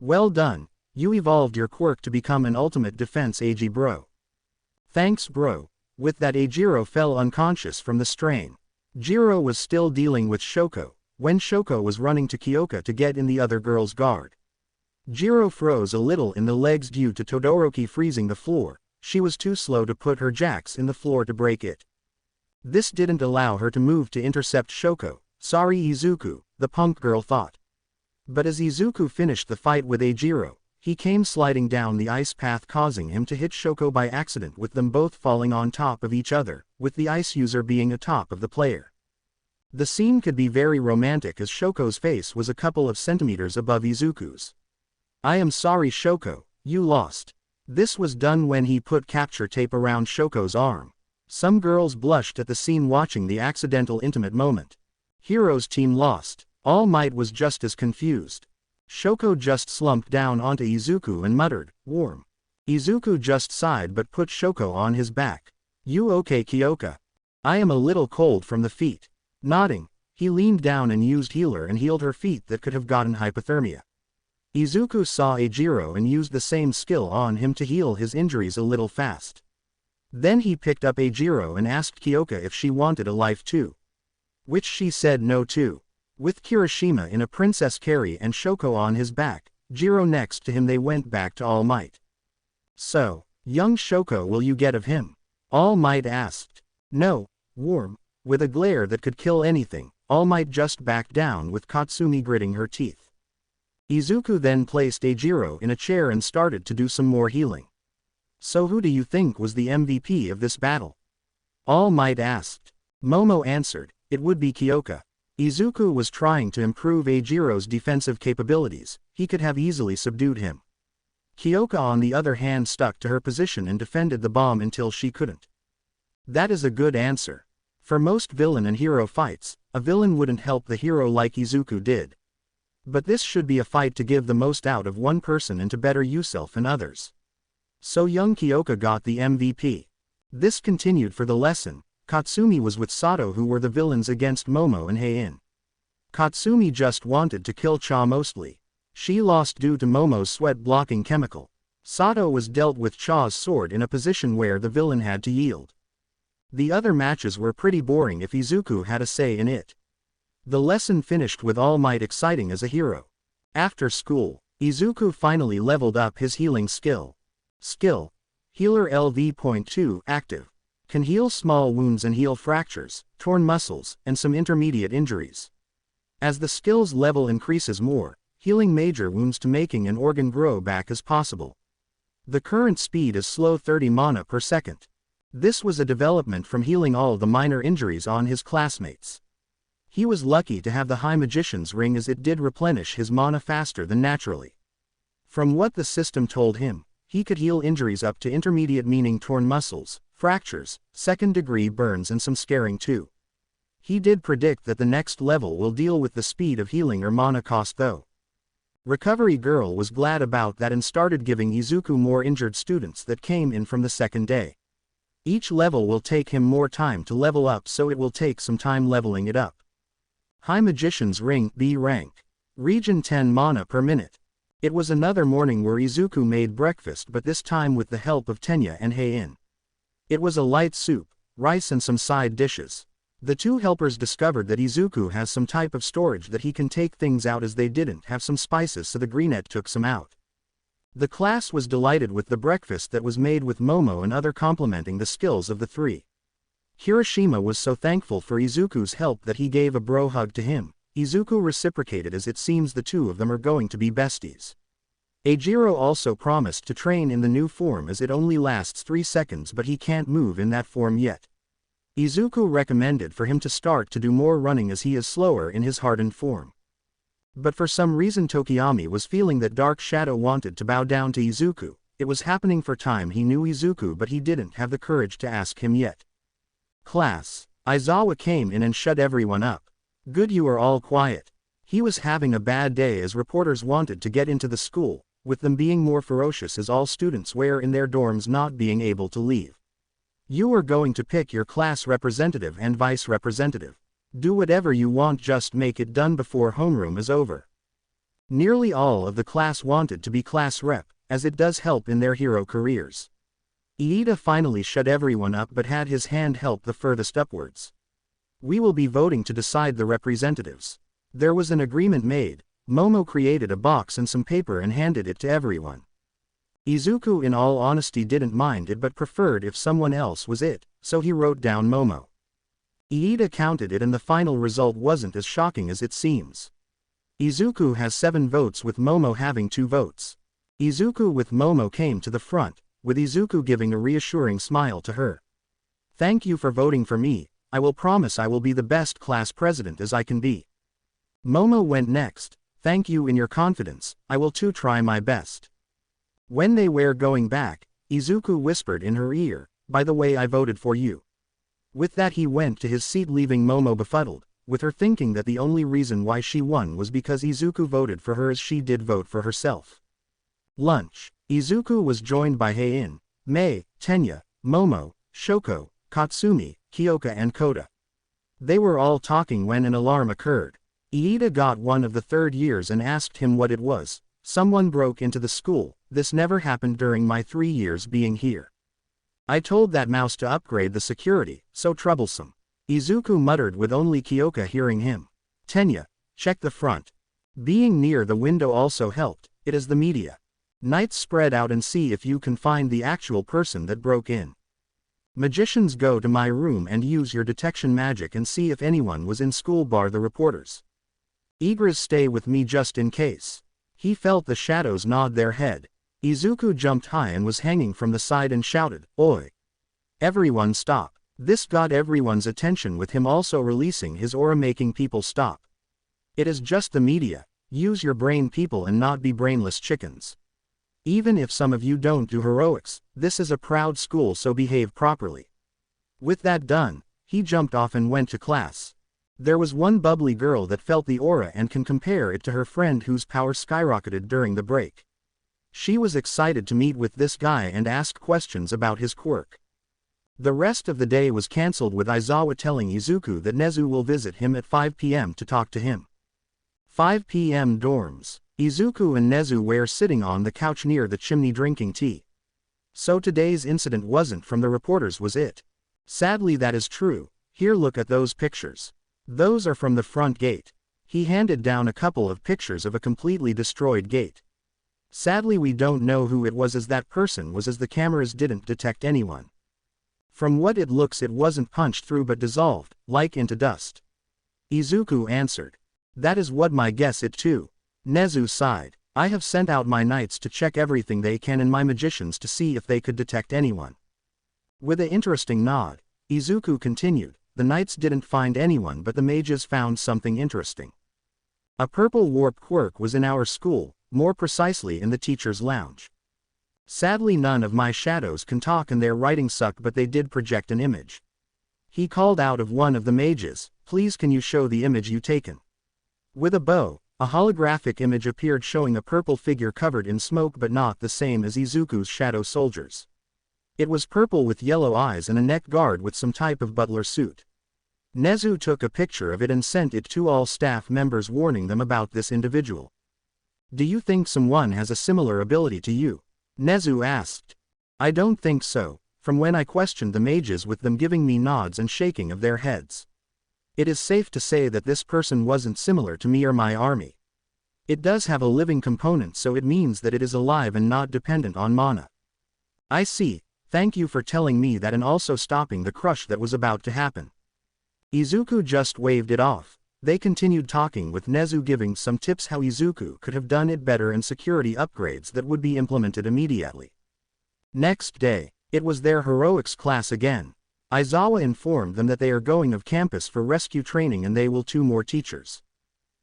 Well done, you evolved your quirk to become an ultimate defense Eiji bro. Thanks bro. With that Eijiro fell unconscious from the strain. Jiro was still dealing with Shoko, when Shoko was running to Kyoka to get in the other girl's guard. Jiro froze a little in the legs due to Todoroki freezing the floor. She was too slow to put her jacks in the floor to break it. This didn't allow her to move to intercept Shoko. Sorry Izuku, the punk girl thought. But as Izuku finished the fight with Eijiro, he came sliding down the ice path causing him to hit Shoko by accident with them both falling on top of each other, with the ice user being atop of the player. The scene could be very romantic as Shoko's face was a couple of centimeters above Izuku's. I am sorry Shoko, you lost. This was done when he put capture tape around Shoko's arm. Some girls blushed at the scene watching the accidental intimate moment. Hero's team lost. All Might was just as confused. Shoko just slumped down onto Izuku and muttered, "Warm." Izuku just sighed but put Shoko on his back. You okay Kyoka? I am a little cold from the feet. Nodding, he leaned down and used healer and healed her feet that could have gotten hypothermia. Izuku saw Eijiro and used the same skill on him to heal his injuries a little fast. Then he picked up Eijiro and asked Kyoka if she wanted a life too. Which she said no to. With Kirishima in a princess carry and Shoko on his back, Jiro next to him they went back to All Might. So, young Shoko will you get of him? All Might asked. No, Warm. With a glare that could kill anything, All Might just backed down with Katsumi gritting her teeth. Izuku then placed Eijiro in a chair and started to do some more healing. So who do you think was the MVP of this battle? All Might asked. Momo answered, it would be Kyoka. Izuku was trying to improve Eijiro's defensive capabilities, he could have easily subdued him. Kyoka on the other hand stuck to her position and defended the bomb until she couldn't. That is a good answer. For most villain and hero fights, a villain wouldn't help the hero like Izuku did. But this should be a fight to give the most out of one person and to better yourself and others. So young Kyoka got the MVP. This continued for the lesson. Katsumi was with Sato who were the villains against Momo and Heiin. Katsumi just wanted to kill Cha mostly. She lost due to Momo's sweat-blocking chemical. Sato was dealt with Cha's sword in a position where the villain had to yield. The other matches were pretty boring if Izuku had a say in it. The lesson finished with All Might exciting as a hero. After school, Izuku finally leveled up his healing skill. Skill. Healer LV.2 active. Can heal small wounds and heal fractures, torn muscles, and some intermediate injuries. As the skill's level increases more, healing major wounds to making an organ grow back is possible. The current speed is slow 30 mana per second. This was a development from healing all the minor injuries on his classmates. He was lucky to have the High Magician's Ring as it did replenish his mana faster than naturally. From what the system told him, he could heal injuries up to intermediate meaning torn muscles, fractures, second-degree burns and some scarring too. He did predict that the next level will deal with the speed of healing or mana cost though. Recovery Girl was glad about that and started giving Izuku more injured students that came in from the second day. Each level will take him more time to level up so it will take some time leveling it up. High Magician's Ring B rank. Region 10 mana per minute. It was another morning where Izuku made breakfast but this time with the help of Tenya and Heiin. It was a light soup, rice and some side dishes. The two helpers discovered that Izuku has some type of storage that he can take things out as they didn't have some spices so the greenette took some out. The class was delighted with the breakfast that was made with Momo and other complimenting the skills of the three. Hiroshima was so thankful for Izuku's help that he gave a bro hug to him. Izuku reciprocated as it seems the two of them are going to be besties. Eijiro also promised to train in the new form as it only lasts 3 seconds but he can't move in that form yet. Izuku recommended for him to start to do more running as he is slower in his hardened form. But for some reason Tokiyami was feeling that Dark Shadow wanted to bow down to Izuku. It was happening for time. He knew Izuku but he didn't have the courage to ask him yet. Class. Aizawa came in and shut everyone up. Good, you are all quiet. He was having a bad day as reporters wanted to get into the school, with them being more ferocious as all students were in their dorms not being able to leave. You are going to pick your class representative and vice representative. Do whatever you want, just make it done before homeroom is over. Nearly all of the class wanted to be class rep, as it does help in their hero careers. Iida finally shut everyone up but had his hand help the furthest upwards. We will be voting to decide the representatives. There was an agreement made. Momo created a box and some paper and handed it to everyone. Izuku in all honesty didn't mind it but preferred if someone else was it, so he wrote down Momo. Iida counted it and the final result wasn't as shocking as it seems. Izuku has 7 votes with Momo having 2 votes. Izuku with Momo came to the front, with Izuku giving a reassuring smile to her. Thank you for voting for me. I will promise I will be the best class president as I can be. Momo went next. Thank you in your confidence, I will too try my best. When they were going back, Izuku whispered in her ear, by the way I voted for you. With that he went to his seat leaving Momo befuddled, with her thinking that the only reason why she won was because Izuku voted for her as she did vote for herself. Lunch. Izuku was joined by Heiin, Mei, Tenya, Momo, Shoko, Katsumi, Kyoka and Koda. They were all talking when an alarm occurred. Iida got one of the 3rd years and asked him what it was. Someone broke into the school. This never happened during my 3 years being here. I told that mouse to upgrade the security, so troublesome. Izuku muttered with only Kyoka hearing him. Tenya, check the front. Being near the window also helped. It is the media. Knights, spread out and see if you can find the actual person that broke in. Magicians, go to my room and use your detection magic and see if anyone was in school bar the reporters. Igras, stay with me just in case. He felt the shadows nod their head. Izuku jumped high and was hanging from the side and shouted, Oi! Everyone stop. This got everyone's attention with him also releasing his aura making people stop. It is just the media. Use your brain, people, and not be brainless chickens. Even if some of you don't do heroics, this is a proud school, so behave properly. With that done, he jumped off and went to class. There was one bubbly girl that felt the aura and can compare it to her friend whose power skyrocketed during the break. She was excited to meet with this guy and ask questions about his quirk. The rest of the day was cancelled with Aizawa telling Izuku that Nezu will visit him at 5 p.m. to talk to him. 5 p.m. dorms. Izuku and Nezu were sitting on the couch near the chimney drinking tea. So today's incident wasn't from the reporters, was it? Sadly that is true. Here, look at those pictures. Those are from the front gate. He handed down a couple of pictures of a completely destroyed gate. Sadly we don't know who it was, as that person was, as the cameras didn't detect anyone. From what it looks, it wasn't punched through but dissolved, like into dust. Izuku answered. That is what my guess it too. Nezu sighed. I have sent out my knights to check everything they can and my magicians to see if they could detect anyone. With an interesting nod, Izuku continued. The knights didn't find anyone but the mages found something interesting. A purple warp quirk was in our school, more precisely in the teacher's lounge. Sadly none of my shadows can talk and their writing sucked, but they did project an image. He called out of one of the mages, please can you show the image you taken? With a bow, a holographic image appeared showing a purple figure covered in smoke, but not the same as Izuku's shadow soldiers. It was purple with yellow eyes and a neck guard with some type of butler suit. Nezu took a picture of it and sent it to all staff members warning them about this individual. Do you think someone has a similar ability to you? Nezu asked. I don't think so, from when I questioned the mages with them giving me nods and shaking of their heads. It is safe to say that this person wasn't similar to me or my army. It does have a living component, so it means that it is alive and not dependent on mana. I see, thank you for telling me that and also stopping the crush that was about to happen. Izuku just waved it off. They continued talking with Nezu giving some tips how Izuku could have done it better and security upgrades that would be implemented immediately. Next day, it was their heroics class again. Aizawa informed them that they are going of campus for rescue training and they will 2 more teachers.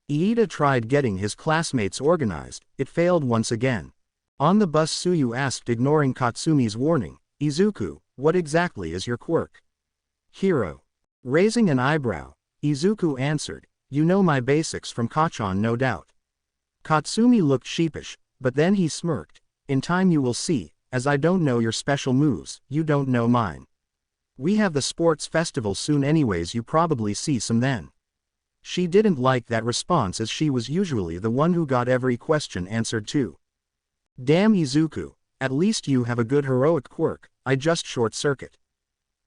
Iida tried getting his classmates organized, it failed once again. On the bus Tsuyu asked, ignoring Katsumi's warning, "Izuku, what exactly is your quirk?" Hiro. Raising an eyebrow, Izuku answered, "You know my basics from Kachan no doubt." Katsumi looked sheepish, but then he smirked, "In time you will see, as I don't know your special moves, you don't know mine. We have the sports festival soon anyways, you probably see some then." She didn't like that response as she was usually the one who got every question answered too. "Damn Izuku, at least you have a good heroic quirk, I just short-circuit."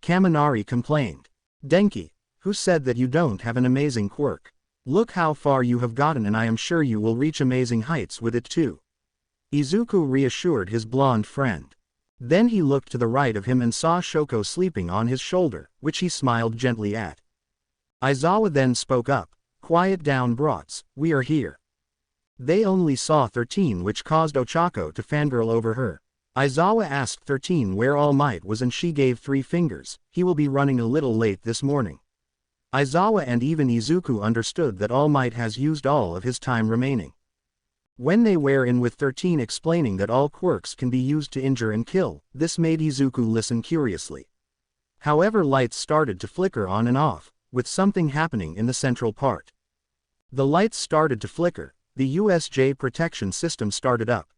Kaminari complained. "Denki, who said that you don't have an amazing quirk? Look how far you have gotten and I am sure you will reach amazing heights with it too." Izuku reassured his blonde friend. Then he looked to the right of him and saw Shoko sleeping on his shoulder, which he smiled gently at. Aizawa then spoke up, "Quiet down brats, we are here." They only saw 13, which caused Ochako to fangirl over her. Aizawa asked 13 where All Might was and she gave 3 fingers, "He will be running a little late this morning." Aizawa and even Izuku understood that All Might has used all of his time remaining. When they were in with 13 explaining that all quirks can be used to injure and kill, this made Izuku listen curiously. However, lights started to flicker on and off, with something happening in the central part. The lights started to flicker, the USJ protection system started up.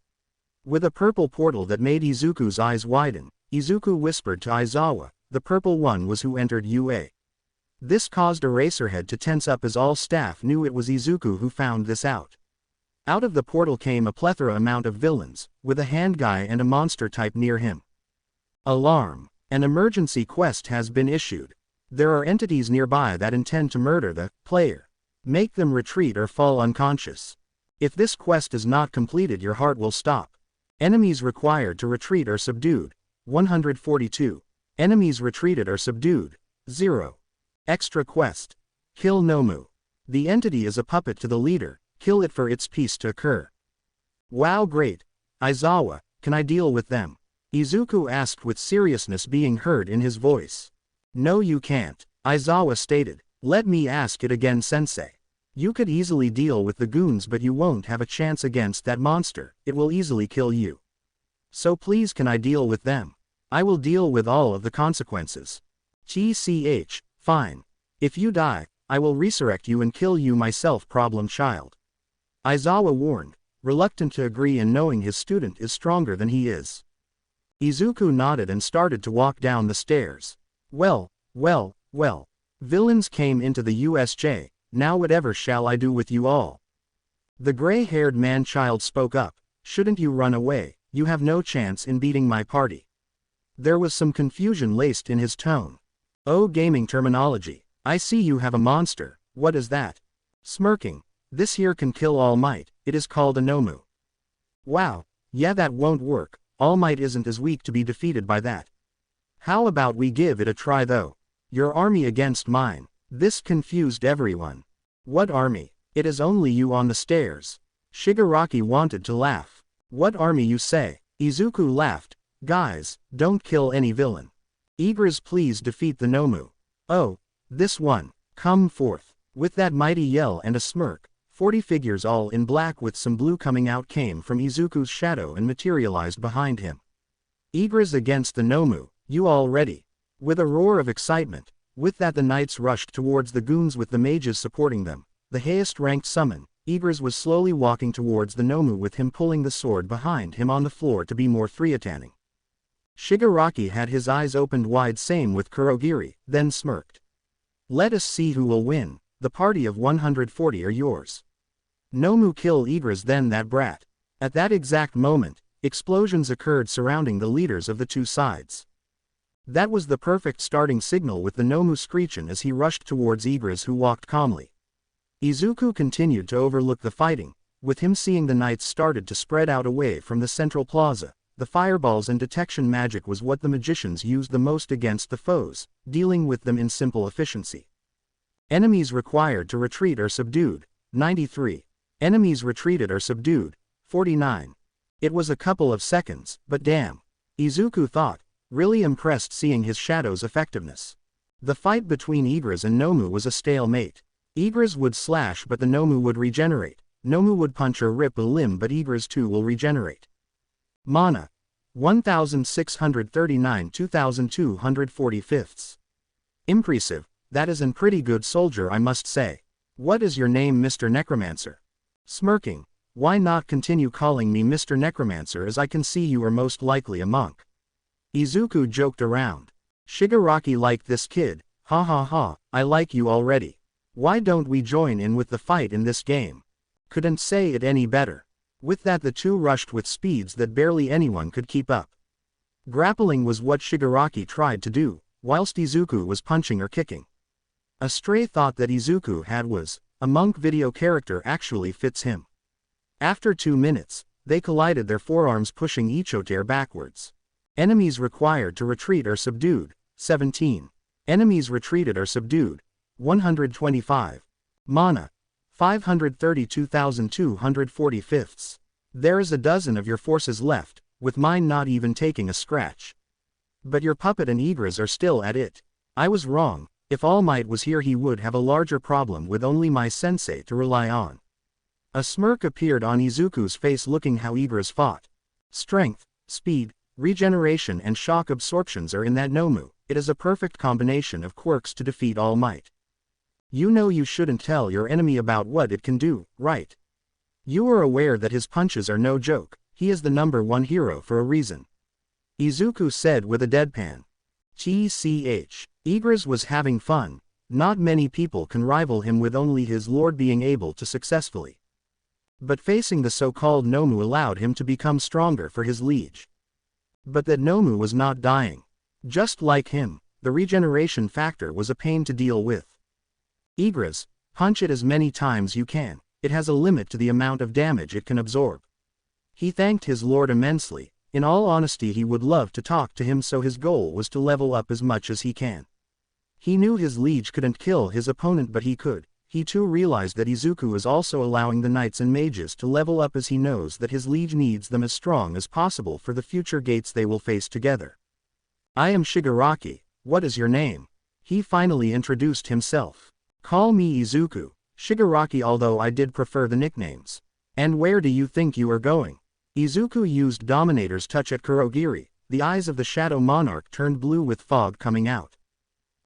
With a purple portal that made Izuku's eyes widen, Izuku whispered to Aizawa, "The purple one was who entered UA." This caused Eraserhead to tense up as all staff knew it was Izuku who found this out. Out of the portal came a plethora amount of villains, with a hand guy and a monster type near him. Alarm! An emergency quest has been issued. There are entities nearby that intend to murder the player. Make them retreat or fall unconscious. If this quest is not completed, your heart will stop. Enemies required to retreat are subdued. 142. Enemies retreated are subdued. 0. Extra quest. Kill Nomu. The entity is a puppet to the leader, kill it for its peace to occur. Wow, great. Aizawa, can I deal with them? Izuku asked with seriousness being heard in his voice. No, you can't, Aizawa stated. Let me ask it again, sensei. You could easily deal with the goons, but you won't have a chance against that monster, it will easily kill you. So please, can I deal with them? I will deal with all of the consequences. TCH, fine. If you die, I will resurrect you and kill you myself, problem child. Aizawa warned, reluctant to agree and knowing his student is stronger than he is. Izuku nodded and started to walk down the stairs. Well. Villains came into the USJ, now whatever shall I do with you all? The gray-haired man-child spoke up, shouldn't you run away, you have no chance in beating my party. There was some confusion laced in his tone. Oh, gaming terminology, I see you have a monster, what is that? Smirking, this here can kill All Might, it is called a Nomu. Wow, yeah, that won't work, All Might isn't as weak to be defeated by that. How about we give it a try though? Your army against mine. This confused everyone. What army? It is only you on the stairs. Shigaraki wanted to laugh. What army you say? Izuku laughed. Guys, don't kill any villain. Igris, please defeat the Nomu. Oh, this one. Come forth. With that mighty yell and a smirk, 40 figures all in black with some blue coming out came from Izuku's shadow and materialized behind him. Igris against the Nomu, you all ready? With a roar of excitement, with that the knights rushed towards the goons with the mages supporting them, the highest ranked summon, Igris was slowly walking towards the Nomu with him pulling the sword behind him on the floor to be more freetanning. Shigaraki had his eyes opened wide, same with Kurogiri, then smirked. Let us see who will win, the party of 140 are yours. Nomu kill Igris, then that brat. At that exact moment, explosions occurred surrounding the leaders of the two sides. That was the perfect starting signal with the Nomu screeching as he rushed towards Igris who walked calmly. Izuku continued to overlook the fighting, With him seeing the knights started to spread out away from the central plaza, the fireballs and detection magic was what the magicians used the most against the foes, dealing with them in simple efficiency. Enemies required to retreat are subdued, 93. Enemies retreated are subdued, 49. It was a couple of seconds, but damn. Izuku thought, really impressed seeing his shadow's effectiveness. The fight between Igris and Nomu was a stalemate. Igris would slash but the Nomu would regenerate. Nomu would punch or rip a limb but Igris too will regenerate. Mana. 1639 2245. Impressive, that is an pretty good soldier I must say. What is your name, Mr. Necromancer? Smirking, why not continue calling me Mr. Necromancer, as I can see you are most likely a monk. Izuku joked around. Shigaraki liked this kid, ha ha ha, I like you already. Why don't we join in with the fight in this game? Couldn't say it any better. With that the two rushed with speeds that barely anyone could keep up. Grappling was what Shigaraki tried to do, whilst Izuku was punching or kicking. A stray thought that Izuku had was, a monk video character actually fits him. After 2 minutes, they collided, their forearms pushing Ichotere backwards. Enemies required to retreat are subdued, 17. Enemies retreated are subdued, 125. Mana. 532,245. There is a dozen of your forces left, with mine not even taking a scratch. But your puppet and Igris are still at it. I was wrong, if All Might was here he would have a larger problem with only my sensei to rely on. A smirk appeared on Izuku's face looking how Igris fought. Strength, speed, regeneration and shock absorptions are in that Nomu, it is a perfect combination of quirks to defeat All Might. You know you shouldn't tell your enemy about what it can do, right? You are aware that his punches are no joke, he is the #1 hero for a reason. Izuku said with a deadpan. TCH. Igris was having fun, not many people can rival him with only his lord being able to successfully. But facing the so-called Nomu allowed him to become stronger for his liege. But that Nomu was not dying. Just like him, the regeneration factor was a pain to deal with. Igris, punch it as many times you can, it has a limit to the amount of damage it can absorb. He thanked his lord immensely, in all honesty he would love to talk to him, so his goal was to level up as much as he can. He knew his liege couldn't kill his opponent but he could. He too realized that Izuku is also allowing the knights and mages to level up as he knows that his liege needs them as strong as possible for the future gates they will face together. I am Shigaraki, what is your name? He finally introduced himself. Call me Izuku, Shigaraki, although I did prefer the nicknames. And where do you think you are going? Izuku used Dominator's touch at Kurogiri, the eyes of the Shadow Monarch turned blue with fog coming out.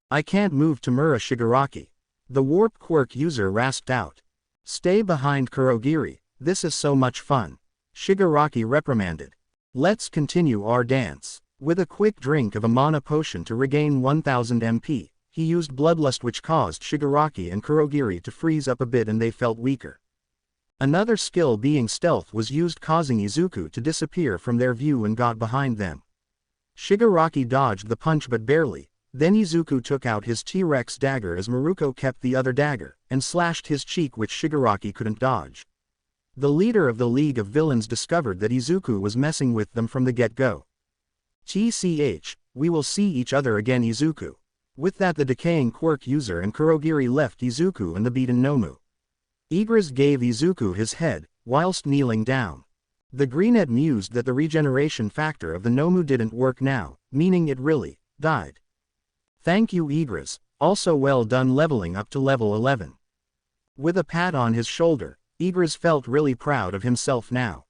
I can't move Tamura, Shigaraki. The warp quirk user rasped out. Stay behind Kurogiri, this is so much fun. Shigaraki reprimanded. Let's continue our dance. With a quick drink of a mana potion to regain 1000 MP, he used Bloodlust which caused Shigaraki and Kurogiri to freeze up a bit and they felt weaker. Another skill being Stealth was used, causing Izuku to disappear from their view and got behind them. Shigaraki dodged the punch but barely, then Izuku took out his T-Rex dagger as Maruko kept the other dagger, and slashed his cheek which Shigaraki couldn't dodge. The leader of the League of Villains discovered that Izuku was messing with them from the get-go. TCH, we will see each other again, Izuku. With that the decaying quirk user and Kurogiri left Izuku and the beaten Nomu. Igris gave Izuku his head, whilst kneeling down. The Greenette mused that the regeneration factor of the Nomu didn't work now, meaning it really died. Thank you Igris, also well done leveling up to level 11. With a pat on his shoulder, Igris felt really proud of himself now.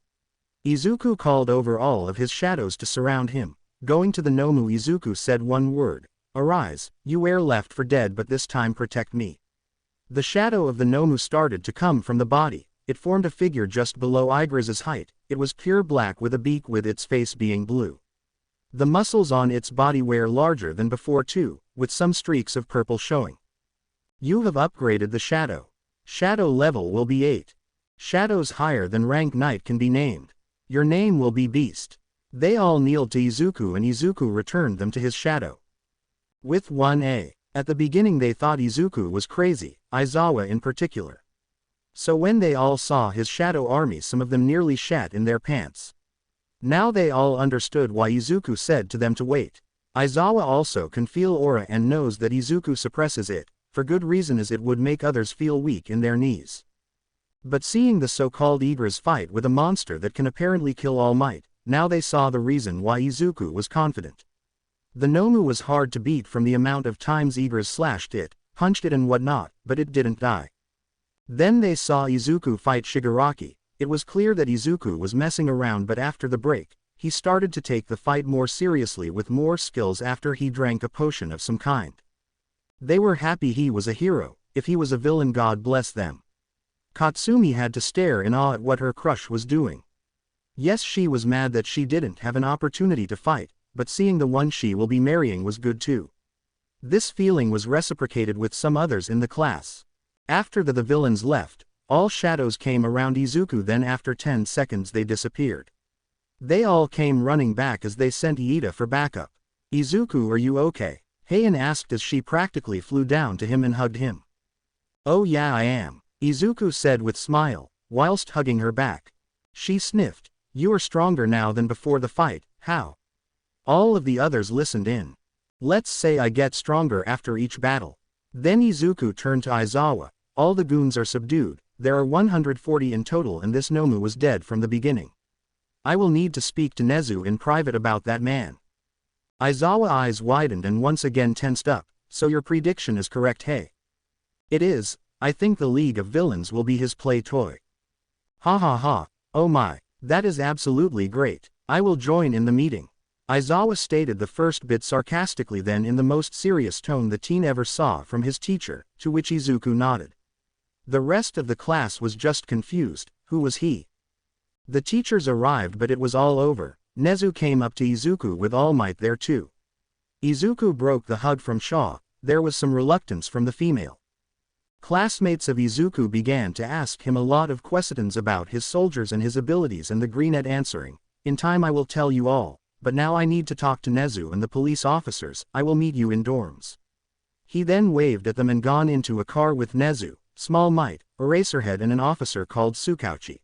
Izuku called over all of his shadows to surround him. Going to the Nomu, Izuku said one word. Arise, you were left for dead, but this time protect me. The shadow of the Nomu started to come from the body. It formed a figure just below Igris's height. It was pure black with a beak, with its face being blue. The muscles on its body were larger than before too, with some streaks of purple showing. You have upgraded the shadow. Shadow level will be 8. Shadows higher than rank knight can be named. Your name will be Beast. They all kneeled to Izuku and Izuku returned them to his shadow. With 1A. At the beginning they thought Izuku was crazy, Aizawa in particular. So when they all saw his shadow army, some of them nearly shat in their pants. Now they all understood why Izuku said to them to wait. Aizawa also can feel aura and knows that Izuku suppresses it, for good reason, as it would make others feel weak in their knees. But seeing the so-called Igra's fight with a monster that can apparently kill All Might, now they saw the reason why Izuku was confident. The Nomu was hard to beat from the amount of times Igra's slashed it, punched it and whatnot, but it didn't die. Then they saw Izuku fight Shigaraki. It was clear that Izuku was messing around, but after the break, he started to take the fight more seriously with more skills after he drank a potion of some kind. They were happy he was a hero. If he was a villain, God bless them. Katsumi had to stare in awe at what her crush was doing. Yes, she was mad that she didn't have an opportunity to fight, but seeing the one she will be marrying was good too. This feeling was reciprocated with some others in the class. After the villains left, all shadows came around Izuku, then after 10 seconds they disappeared. They all came running back as they sent Iida for backup. "Izuku, are you okay?" Heian asked as she practically flew down to him and hugged him. "Oh yeah, I am," Izuku said with smile, whilst hugging her back. She sniffed. "You are stronger now than before the fight, how?" All of the others listened in. "Let's say I get stronger after each battle." Then Izuku turned to Aizawa. "All the goons are subdued. There are 140 in total, and this Nomu was dead from the beginning. I will need to speak to Nezu in private about that man." Aizawa's eyes widened and once again tensed up. "So your prediction is correct, hey?" "It is. I think the League of Villains will be his play toy." "Ha ha ha, oh my, that is absolutely great. I will join in the meeting." Aizawa stated the first bit sarcastically, then in the most serious tone the teen ever saw from his teacher, to which Izuku nodded. The rest of the class was just confused. Who was he? The teachers arrived, but it was all over. Nezu came up to Izuku with All Might there too. Izuku broke the hug from Shaw. There was some reluctance from the female. Classmates of Izuku began to ask him a lot of questions about his soldiers and his abilities, and the greenette answering, "In time I will tell you all, but now I need to talk to Nezu and the police officers. I will meet you in dorms." He then waved at them and gone into a car with Nezu, Small Might, Eraserhead and an officer called Tsukauchi.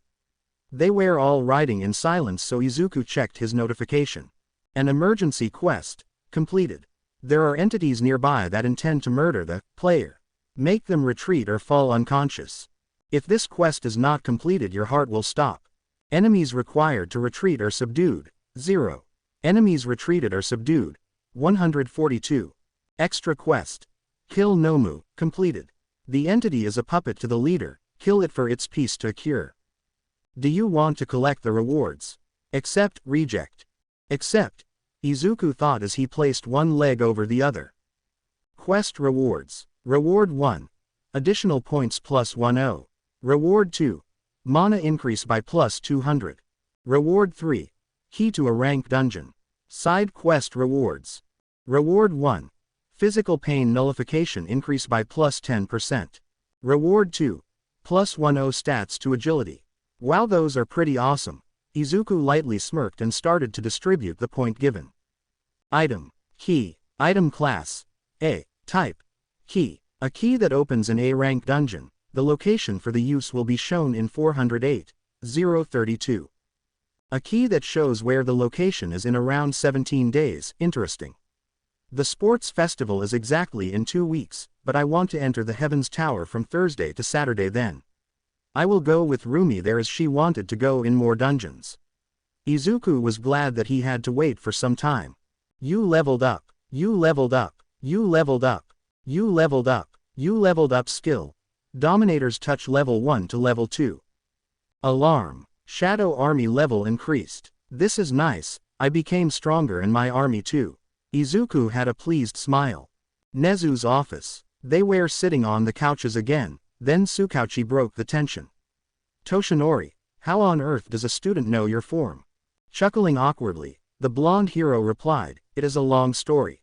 They were all riding in silence, so Izuku checked his notification. An emergency quest completed. There are entities nearby that intend to murder the player. Make them retreat or fall unconscious. If this quest is not completed, your heart will stop. Enemies required to retreat are subdued. 0. Enemies retreated are subdued. 142. Extra quest. Kill Nomu, completed. The entity is a puppet to the leader. Kill it for its piece to cure. Do you want to collect the rewards? Accept, reject. Accept. Izuku thought as he placed one leg over the other. Quest rewards. Reward 1. Additional points plus 10. Reward 2. Mana increase by plus 200. Reward 3. Key to a rank dungeon. Side quest rewards. Reward 1. Physical pain nullification increase by plus 10%. Reward 2. Plus 10 stats to agility. Wow, those are pretty awesome. Izuku lightly smirked and started to distribute the point given. Item. Key. Item class. A. Type. Key. A key that opens an A-rank dungeon. The location for the use will be shown in 408.032. A key that shows where the location is in around 17 days. Interesting. The sports festival is exactly in 2 weeks, but I want to enter the Heaven's Tower from Thursday to Saturday then. I will go with Rumi there as she wanted to go in more dungeons. Izuku was glad that he had to wait for some time. You leveled up. You leveled up. You leveled up. You leveled up. You leveled up skill. Dominator's touch level 1 to level 2. Alarm. Shadow army level increased. This is nice. I became stronger and my army too. Izuku had a pleased smile. Nezu's office. They were sitting on the couches again, then Tsukauchi broke the tension. Toshinori, how on earth does a student know your form? Chuckling awkwardly, the blonde hero replied, it is a long story.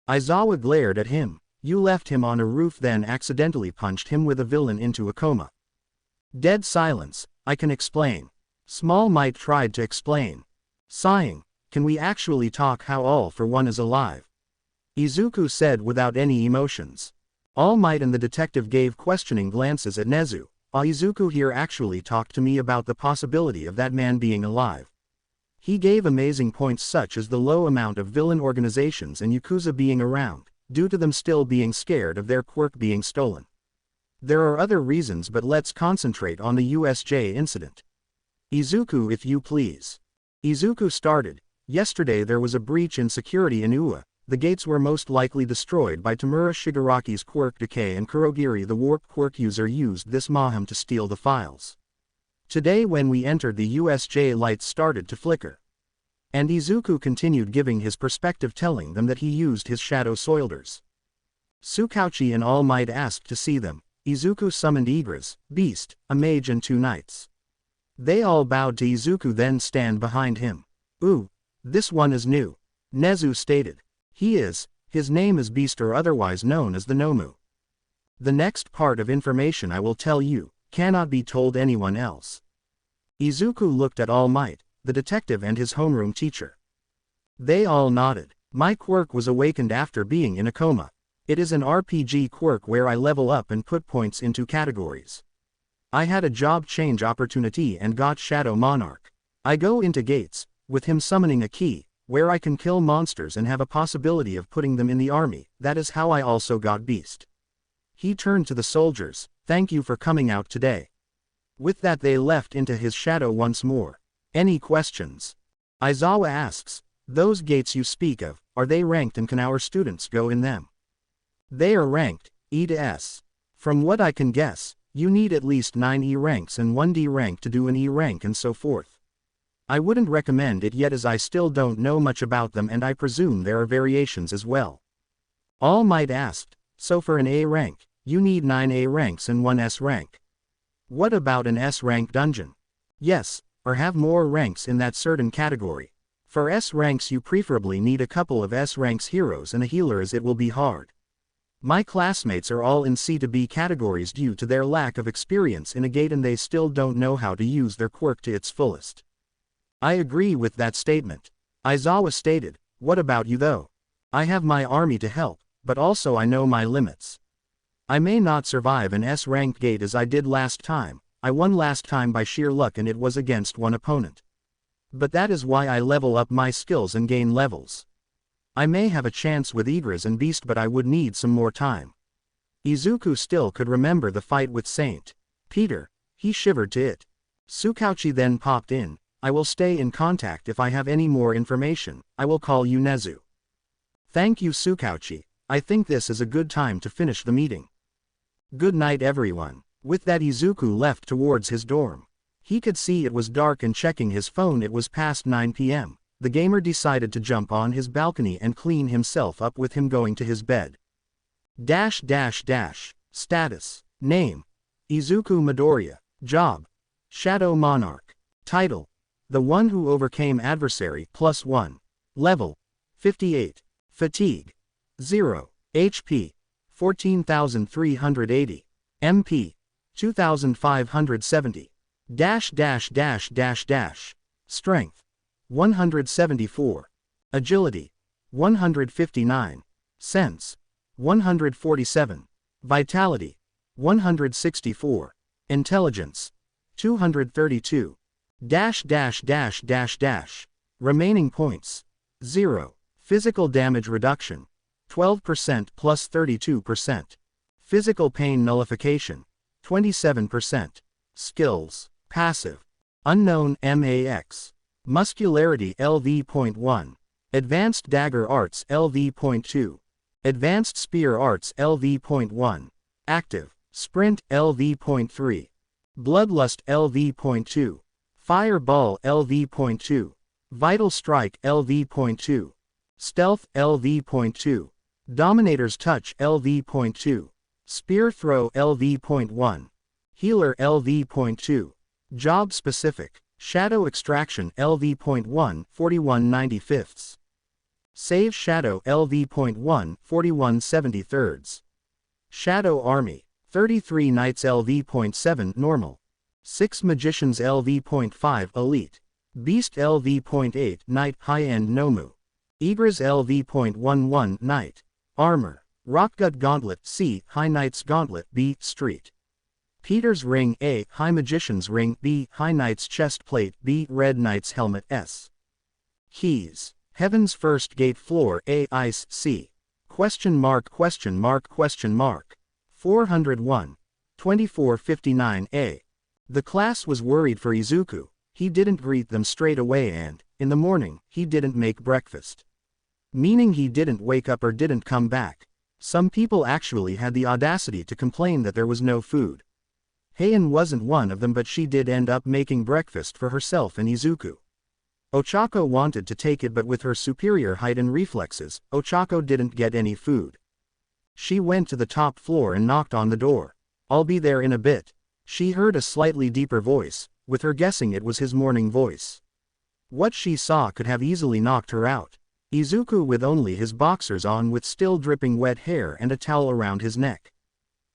Aizawa glared at him. You left him on a roof then accidentally punched him with a villain into a coma. Dead silence. I can explain. Small Might tried to explain. Sighing. Can we actually talk how All for One is alive? Izuku said without any emotions. All Might and the detective gave questioning glances at Nezu. Izuku here actually talked to me about the possibility of that man being alive. He gave amazing points such as the low amount of villain organizations and Yakuza being around, due to them still being scared of their quirk being stolen. There are other reasons, but let's concentrate on the USJ incident. Izuku, if you please. Izuku started. Yesterday there was a breach in security in UA. The gates were most likely destroyed by Tamura Shigaraki's quirk Decay, and Kurogiri, the warp quirk user, used this Maham to steal the files. Today when we entered, the USJ lights started to flicker. And Izuku continued giving his perspective, telling them that he used his shadow soilders. Tsukauchi and All Might asked to see them. Izuku summoned Igris, Beast, a mage and 2 knights. They all bowed to Izuku, then stand behind him. Ooh, this one is new. Nezu stated. His name is Beast, or otherwise known as the Nomu. The next part of information I will tell you, cannot be told anyone else. Izuku looked at All Might, the detective, and his homeroom teacher. They all nodded. My quirk was awakened after being in a coma. It is an RPG quirk where I level up and put points into categories. I had a job change opportunity and got Shadow Monarch. I go into gates, with him summoning a key, where I can kill monsters and have a possibility of putting them in the army. That is how I also got Beast. He turned to the soldiers. Thank you for coming out today. With that they left into his shadow once more. Any questions? Aizawa asks. Those gates you speak of, are they ranked, and can our students go in them? They are ranked, E to S. From what I can guess, you need at least 9 E ranks and 1 D rank to do an E rank and so forth. I wouldn't recommend it yet, as I still don't know much about them, and I presume there are variations as well. All Might asked, so for an A rank, you need 9 A ranks and 1 S rank. What about an S rank dungeon? Yes, or have more ranks in that certain category. For S ranks you preferably need a couple of S ranks heroes and a healer, as it will be hard. My classmates are all in C to B categories due to their lack of experience in a gate, and they still don't know how to use their quirk to its fullest. I agree with that statement. Aizawa stated. What about you though? I have my army to help, but also I know my limits. I may not survive an S-ranked gate as I did last time. I won last time by sheer luck, and it was against one opponent. But that is why I level up my skills and gain levels. I may have a chance with Igris and Beast, but I would need some more time. Izuku still could remember the fight with Saint Peter. He shivered to it. Tsukauchi then popped in. I will stay in contact. If I have any more information, I will call you, Nezu. Thank you, Tsukauchi. I think this is a good time to finish the meeting. Good night, everyone. With that, Izuku left towards his dorm. He could see it was dark, and checking his phone it was past 9 p.m. The gamer decided to jump on his balcony and clean himself up, with him going to his bed. Status. Name. Izuku Midoriya. Job. Shadow Monarch. Title. The one who overcame adversary, +1. Level. 58. Fatigue. 0. HP. 14,380. MP. 2,570. Strength. 174. Agility. 159. Sense. 147. Vitality. 164. Intelligence. 232. Remaining points. 0. Physical damage reduction. 12% plus 32%. Physical pain nullification. 27%. Skills. Passive. Unknown MAX. Muscularity LV.1. Advanced Dagger Arts LV.2. Advanced Spear Arts LV.1. Active. Sprint LV.3. Bloodlust LV.2. Fireball LV.2. Vital Strike LV.2. Stealth LV.2. Dominator's Touch LV.2. Spear Throw LV.1. Healer LV.2. Job Specific. Shadow Extraction LV.1 41/95. Save Shadow LV.1 41/73. Shadow Army. 33 Knights LV.7 Normal. 6 Magicians LV.5 Elite. Beast LV.8 Knight High-End Nomu. Igris LV.11 Knight. Armor. Rockgut Gauntlet C High Knight's Gauntlet B Street. Peter's ring. A. High Magician's ring. B. High Knight's chest plate. B. Red Knight's helmet. S. Keys. Heaven's first gate. Floor. A. Ice. C. Question mark. 401. 2459. A. The class was worried for Izuku. He didn't greet them straight away and, in the morning, he didn't make breakfast. Meaning he didn't wake up or didn't come back. Some people actually had the audacity to complain that there was no food. Heian wasn't one of them, but she did end up making breakfast for herself and Izuku. Ochako wanted to take it, but with her superior height and reflexes, Ochako didn't get any food. She went to the top floor and knocked on the door. "I'll be there in a bit." She heard a slightly deeper voice, with her guessing it was his morning voice. What she saw could have easily knocked her out. Izuku with only his boxers on, with still dripping wet hair and a towel around his neck.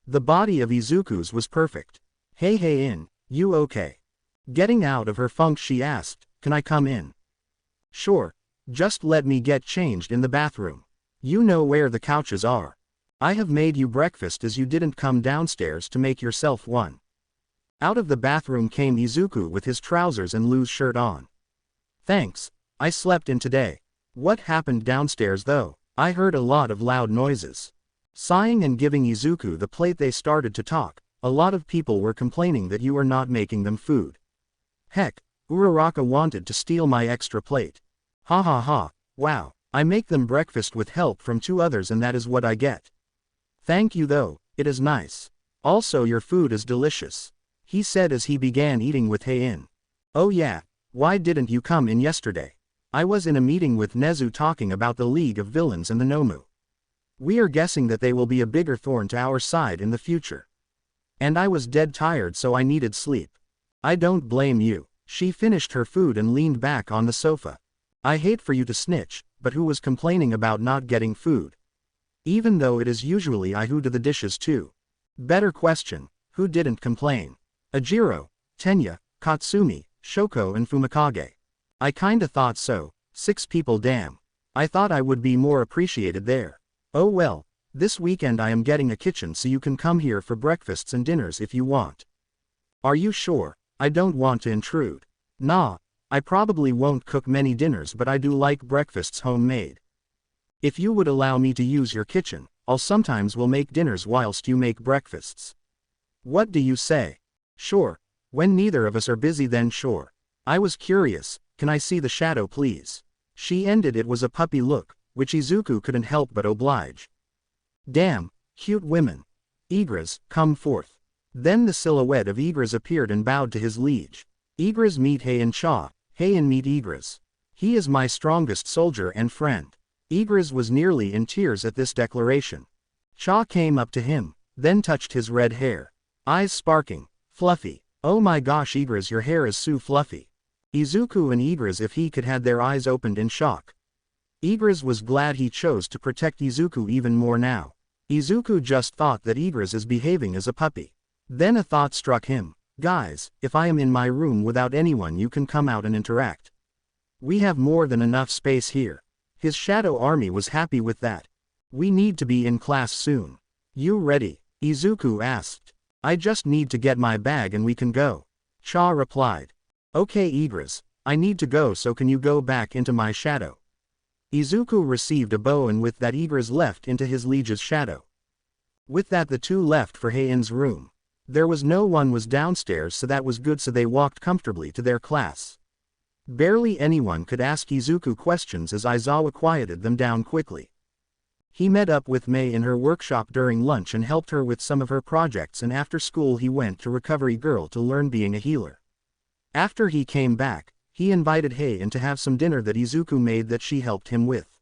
The body of Izuku's was perfect. "Hey Heian, you okay?" Getting out of her funk, she asked, "Can I come in?" "Sure. Just let me get changed in the bathroom. You know where the couches are. I have made you breakfast as you didn't come downstairs to make yourself one." Out of the bathroom came Izuku with his trousers and loose shirt on. "Thanks, I slept in today." "What happened downstairs though? I heard a lot of loud noises." Sighing and giving Izuku the plate, they started to talk. "A lot of people were complaining that you are not making them food." "Heck, Uraraka wanted to steal my extra plate." "Ha ha ha, wow, I make them breakfast with help from 2 others and that is what I get." "Thank you though, it is nice. Also your food is delicious," he said as he began eating with Heian. "Oh yeah, why didn't you come in yesterday? I was in a meeting with Nezu talking about the League of Villains and the Nomu. We are guessing that they will be a bigger thorn to our side in the future. And I was dead tired, so I needed sleep." "I don't blame you." She finished her food and leaned back on the sofa. "I hate for you to snitch, but who was complaining about not getting food? Even though it is usually I who do the dishes too." "Better question, who didn't complain?" "Ajiro, Tenya, Katsumi, Shoko and Fumikage." "I kinda thought so, 6 people damn. I thought I would be more appreciated there." "Oh well, this weekend I am getting a kitchen so you can come here for breakfasts and dinners if you want." "Are you sure? I don't want to intrude." "Nah, I probably won't cook many dinners, but I do like breakfasts homemade. If you would allow me to use your kitchen, I'll sometimes will make dinners whilst you make breakfasts." "What do you say?" "Sure, when neither of us are busy then sure. I was curious, can I see the shadow please?" She ended. It was a puppy look, which Izuku couldn't help but oblige. "Damn, cute women. Igras, come forth." Then the silhouette of Igras appeared and bowed to his liege. "Igras meet Heian Cha, Heian meet Igras. He is my strongest soldier and friend." Igras was nearly in tears at this declaration. Cha came up to him, then touched his red hair. Eyes sparking, fluffy. "Oh my gosh Igras, your hair is so fluffy." Izuku and Igras, if he could, had their eyes opened in shock. Igras was glad he chose to protect Izuku even more now. Izuku just thought that Igras is behaving as a puppy. Then a thought struck him. "Guys, if I am in my room without anyone, you can come out and interact. We have more than enough space here." His shadow army was happy with that. "We need to be in class soon. You ready?" Izuku asked. "I just need to get my bag and we can go." Cha replied. "Okay Igras, I need to go, so can you go back into my shadow?" Izuku received a bow, and with that Igras left into his liege's shadow. With that the two left for Heian's room. There was no one was downstairs, so that was good, so they walked comfortably to their class. Barely anyone could ask Izuku questions as Aizawa quieted them down quickly. He met up with Mei in her workshop during lunch and helped her with some of her projects, and after school he went to Recovery Girl to learn being a healer. After he came back, he invited Heian to have some dinner that Izuku made that she helped him with.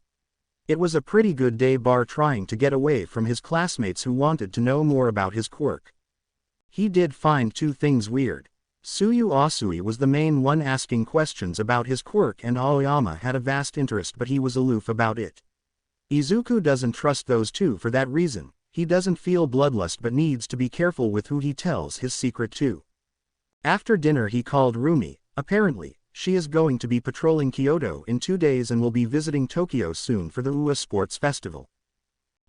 It was a pretty good day, bar trying to get away from his classmates who wanted to know more about his quirk. He did find 2 things weird. Tsuyu Asui was the main one asking questions about his quirk, and Aoyama had a vast interest, but he was aloof about it. Izuku doesn't trust those 2 for that reason. He doesn't feel bloodlust but needs to be careful with who he tells his secret to. After dinner he called Rumi. Apparently, she is going to be patrolling Kyoto in 2 days and will be visiting Tokyo soon for the UA Sports Festival.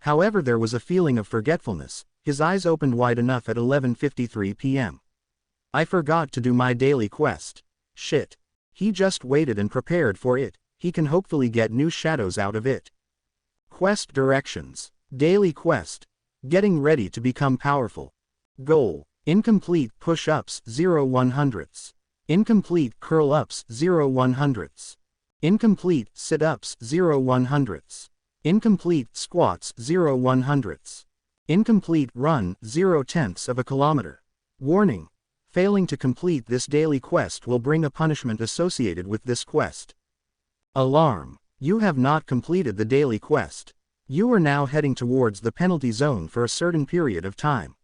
However, there was a feeling of forgetfulness. His eyes opened wide enough at 11:53 p.m. I forgot to do my daily quest. Shit. He just waited and prepared for it. He can hopefully get new shadows out of it. Quest directions. Daily quest. Getting ready to become powerful. Goal. Incomplete push-ups 0 100ths. Incomplete curl-ups 0 100ths. Incomplete sit-ups 0 100ths. Incomplete squats 0 100ths. Incomplete run 0/10ths of a kilometer. Warning. Failing to complete this daily quest will bring a punishment associated with this quest. Alarm. You have not completed the daily quest. You are now heading towards the penalty zone for a certain period of time.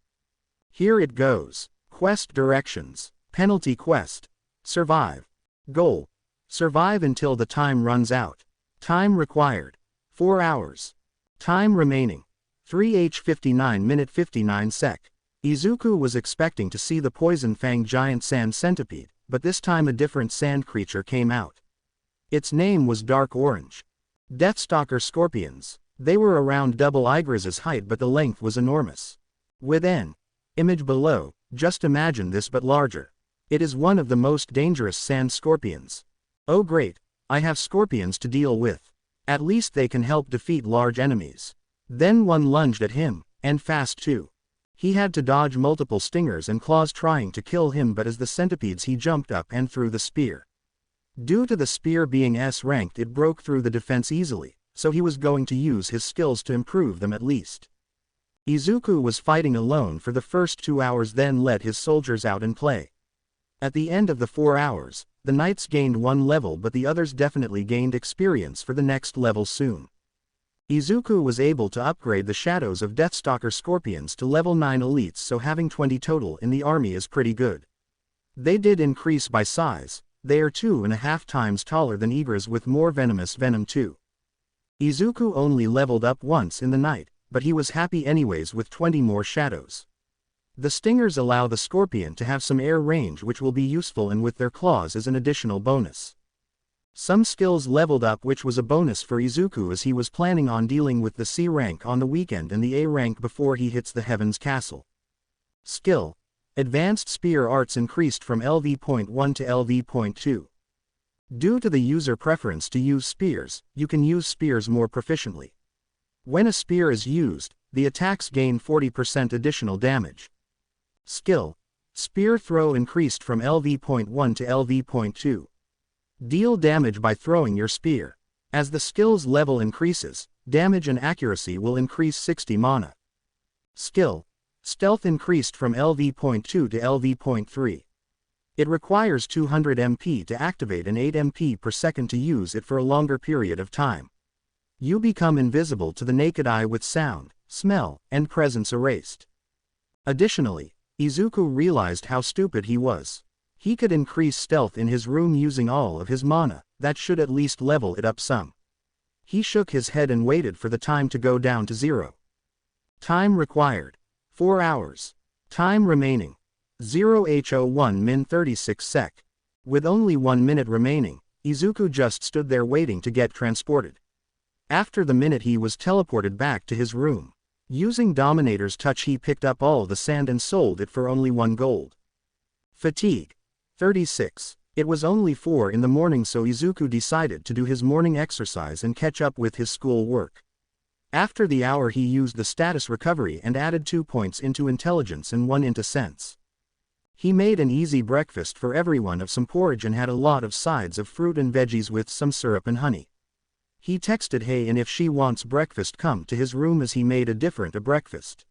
Here it goes. Quest directions. Penalty quest. Survive. Goal. Survive until the time runs out. Time required. 4 hours. Time remaining. 3h59 minute 59 sec. Izuku was expecting to see the poison fang giant sand centipede, but this time a different sand creature came out. Its name was Dark Orange. Deathstalker scorpions. They were around double Igris's height, but the length was enormous. Within. Image below, just imagine this but larger. It is one of the most dangerous sand scorpions. Oh great, I have scorpions to deal with. At least they can help defeat large enemies. Then one lunged at him, and fast too. He had to dodge multiple stingers and claws trying to kill him, but as the centipedes he jumped up and threw the spear. Due to the spear being S-ranked, it broke through the defense easily, so he was going to use his skills to improve them at least. Izuku was fighting alone for the first 2 hours, then let his soldiers out and play. At the end of the 4 hours, the knights gained 1 level, but the others definitely gained experience for the next level soon. Izuku was able to upgrade the shadows of Deathstalker scorpions to level 9 elites, so having 20 total in the army is pretty good. They did increase by size. They are 2.5 times taller than Igris with more venomous venom too. Izuku only leveled up once in the night, but he was happy anyways with 20 more shadows. The stingers allow the scorpion to have some air range, which will be useful, and with their claws as an additional bonus. Some skills leveled up, which was a bonus for Izuku as he was planning on dealing with the C rank on the weekend and the A rank before he hits the Heaven's Castle. Skill. Advanced Spear Arts increased from LV.1 to LV.2. Due to the user preference to use spears, you can use spears more proficiently. When a spear is used, the attacks gain 40% additional damage. Skill. Spear Throw increased from LV.1 to LV.2. Deal damage by throwing your spear. As the skill's level increases, damage and accuracy will increase 60 mana. Skill. Stealth increased from LV.2 to LV.3. It requires 200 MP to activate and 8 MP per second to use it for a longer period of time. You become invisible to the naked eye with sound, smell, and presence erased. Additionally, Izuku realized how stupid he was. He could increase stealth in his room using all of his mana. That should at least level it up some. He shook his head and waited for the time to go down to 0. Time required. 4 hours. Time remaining. 0h01 min 36 sec. With only 1 minute remaining, Izuku just stood there waiting to get transported. After the minute he was teleported back to his room. Using Dominator's touch he picked up all the sand and sold it for only 1 gold. Fatigue. 36. It was only 4 in the morning, so Izuku decided to do his morning exercise and catch up with his school work. After the hour he used the status recovery and added 2 points into intelligence and 1 into sense. He made an easy breakfast for everyone of some porridge and had a lot of sides of fruit and veggies with some syrup and honey. He texted Hey, and if she wants breakfast come to his room, as he made a different breakfast.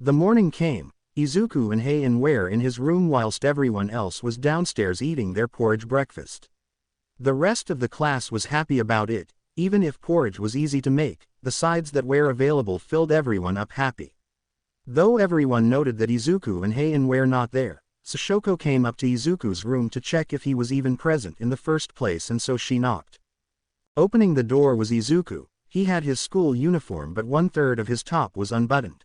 The morning came. Izuku and Heian were in his room whilst everyone else was downstairs eating their porridge breakfast. The rest of the class was happy about it. Even if porridge was easy to make, the sides that were available filled everyone up happy. Though everyone noted that Izuku and Heian were not there, Sashoko came up to Izuku's room to check if he was even present in the first place, and so she knocked. Opening the door was Izuku. He had his school uniform, but 1/3 of his top was unbuttoned.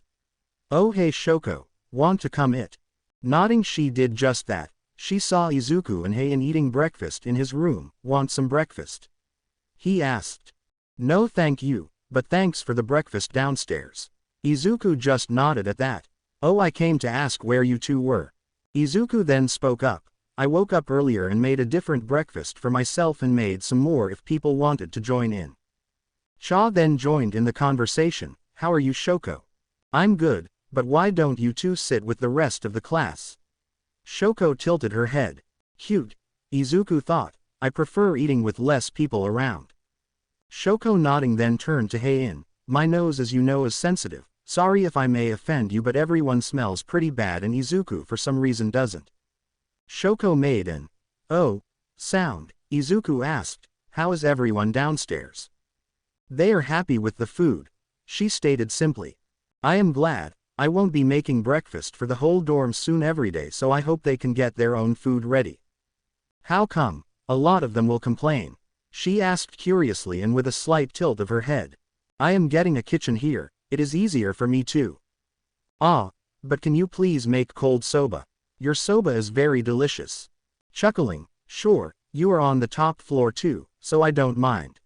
"Oh hey Shoko. Want to come it?" Nodding, she did just that. She saw Izuku and Heian eating breakfast in his room. "Want some breakfast?" he asked. "No thank you, but thanks for the breakfast downstairs." Izuku just nodded at that. Oh, I came to ask where you two were. Izuku then spoke up. I woke up earlier and made a different breakfast for myself and made some more if people wanted to join in. Cha then joined in the conversation. How are you, Shoko? I'm good, but why don't you two sit with the rest of the class? Shoko tilted her head. Cute, Izuku thought. I prefer eating with less people around. Shoko nodding then turned to Heian. My nose, as you know, is sensitive. Sorry if I may offend you, but everyone smells pretty bad and Izuku for some reason doesn't. Shoko made an "oh" sound. Izuku asked, how is everyone downstairs? They are happy with the food, she stated simply. I am glad. I won't be making breakfast for the whole dorm soon every day, so I hope they can get their own food ready. How come? A lot of them will complain, she asked curiously and with a slight tilt of her head. I am getting a kitchen here, it is easier for me too. Ah, but can you please make cold soba? Your soba is very delicious. Chuckling, sure, you are on the top floor too, so I don't mind.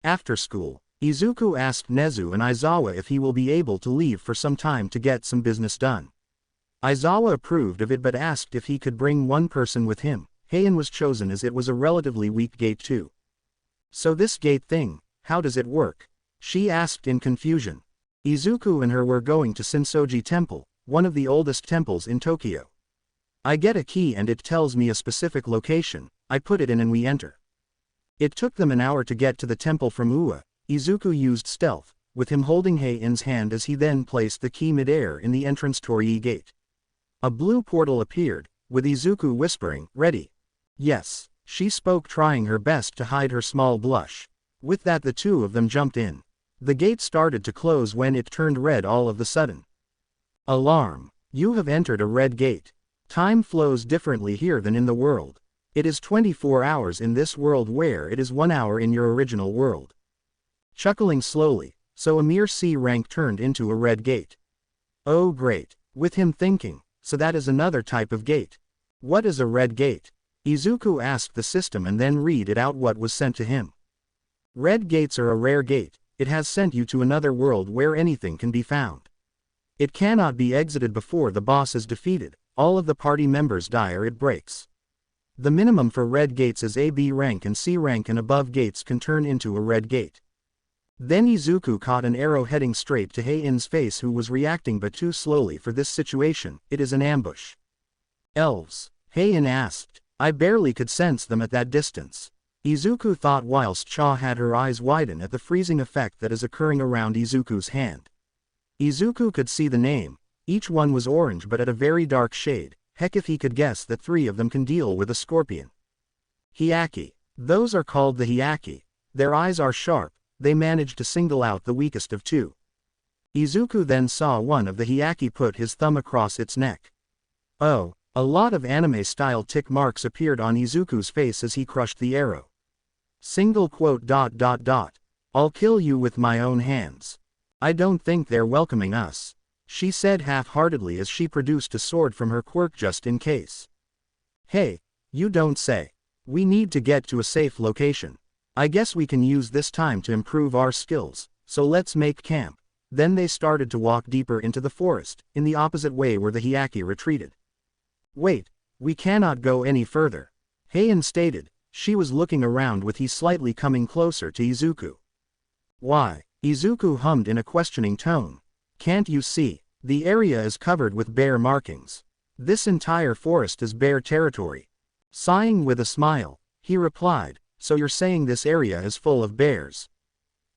After school, Izuku asked Nezu and Aizawa if he will be able to leave for some time to get some business done. Aizawa approved of it but asked if he could bring one person with him. Heian was chosen as it was a relatively weak gate too. So this gate thing, how does it work? She asked in confusion. Izuku and her were going to Sensoji Temple, one of the oldest temples in Tokyo. I get a key and it tells me a specific location, I put it in and we enter. It took them an hour to get to the temple from Ua. Izuku used stealth, with him holding Heian's hand as he then placed the key midair in the entrance Torii gate. A blue portal appeared, with Izuku whispering, ready. Yes, she spoke, trying her best to hide her small blush. With that the two of them jumped in. The gate started to close when it turned red all of the sudden. Alarm! You have entered a red gate. Time flows differently here than in the world. It is 24 hours in this world where it is 1 hour in your original world. Chuckling slowly, so a mere C rank turned into a red gate. Oh great, with him thinking, so that is another type of gate. What is a red gate? Izuku asked the system and then read it out what was sent to him. Red gates are a rare gate, it has sent you to another world where anything can be found. It cannot be exited before the boss is defeated, all of the party members die or it breaks. The minimum for red gates is AB rank and C rank and above gates can turn into a red gate. Then Izuku caught an arrow heading straight to Heian's face, who was reacting but too slowly for this situation. It is an ambush. Elves? Heian asked. I barely could sense them at that distance. Izuku thought whilst Cha had her eyes widen at the freezing effect that is occurring around Izuku's hand. Izuku could see the name. Each one was orange but at a very dark shade. Heck, if he could guess that 3 of them can deal with a scorpion. Hyaki. Those are called the Hyaki. Their eyes are sharp. They managed to single out the weakest of 2. Izuku then saw one of the Hyaki put his thumb across its neck. Oh, a lot of anime-style tick marks appeared on Izuku's face as he crushed the arrow. Single quote ... I'll kill you with my own hands. I don't think they're welcoming us, she said half-heartedly as she produced a sword from her quirk just in case. Hey, you don't say. We need to get to a safe location. I guess we can use this time to improve our skills, so let's make camp. Then they started to walk deeper into the forest, in the opposite way where the Hyaki retreated. Wait, we cannot go any further, Heian stated. She was looking around with he slightly coming closer to Izuku. Why? Izuku hummed in a questioning tone. Can't you see? The area is covered with bear markings. This entire forest is bear territory. Sighing with a smile, he replied. So you're saying this area is full of bears?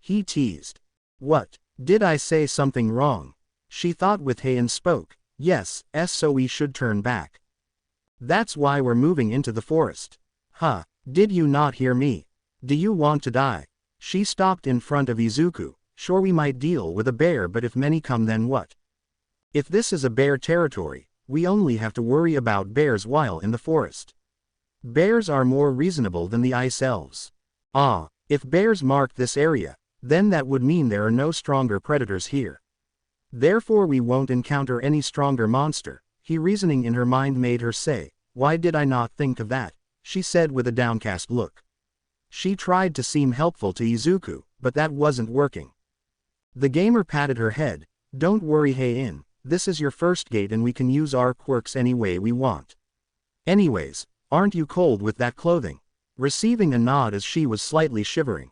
He teased. What? Did I say something wrong? She thought with Heian spoke. Yes, so we should turn back. That's why we're moving into the forest. Huh, did you not hear me? Do you want to die? She stopped in front of Izuku. Sure, we might deal with a bear, but if many come then what? If this is a bear territory, we only have to worry about bears while in the forest. Bears are more reasonable than the ice elves. Ah, if bears marked this area, then that would mean there are no stronger predators here. Therefore we won't encounter any stronger monster. He reasoning in her mind made her say, why did I not think of that? She said with a downcast look. She tried to seem helpful to Izuku, but that wasn't working. The gamer patted her head. Don't worry Heian, this is your first gate and we can use our quirks any way we want. Anyways, aren't you cold with that clothing? Receiving a nod as she was slightly shivering.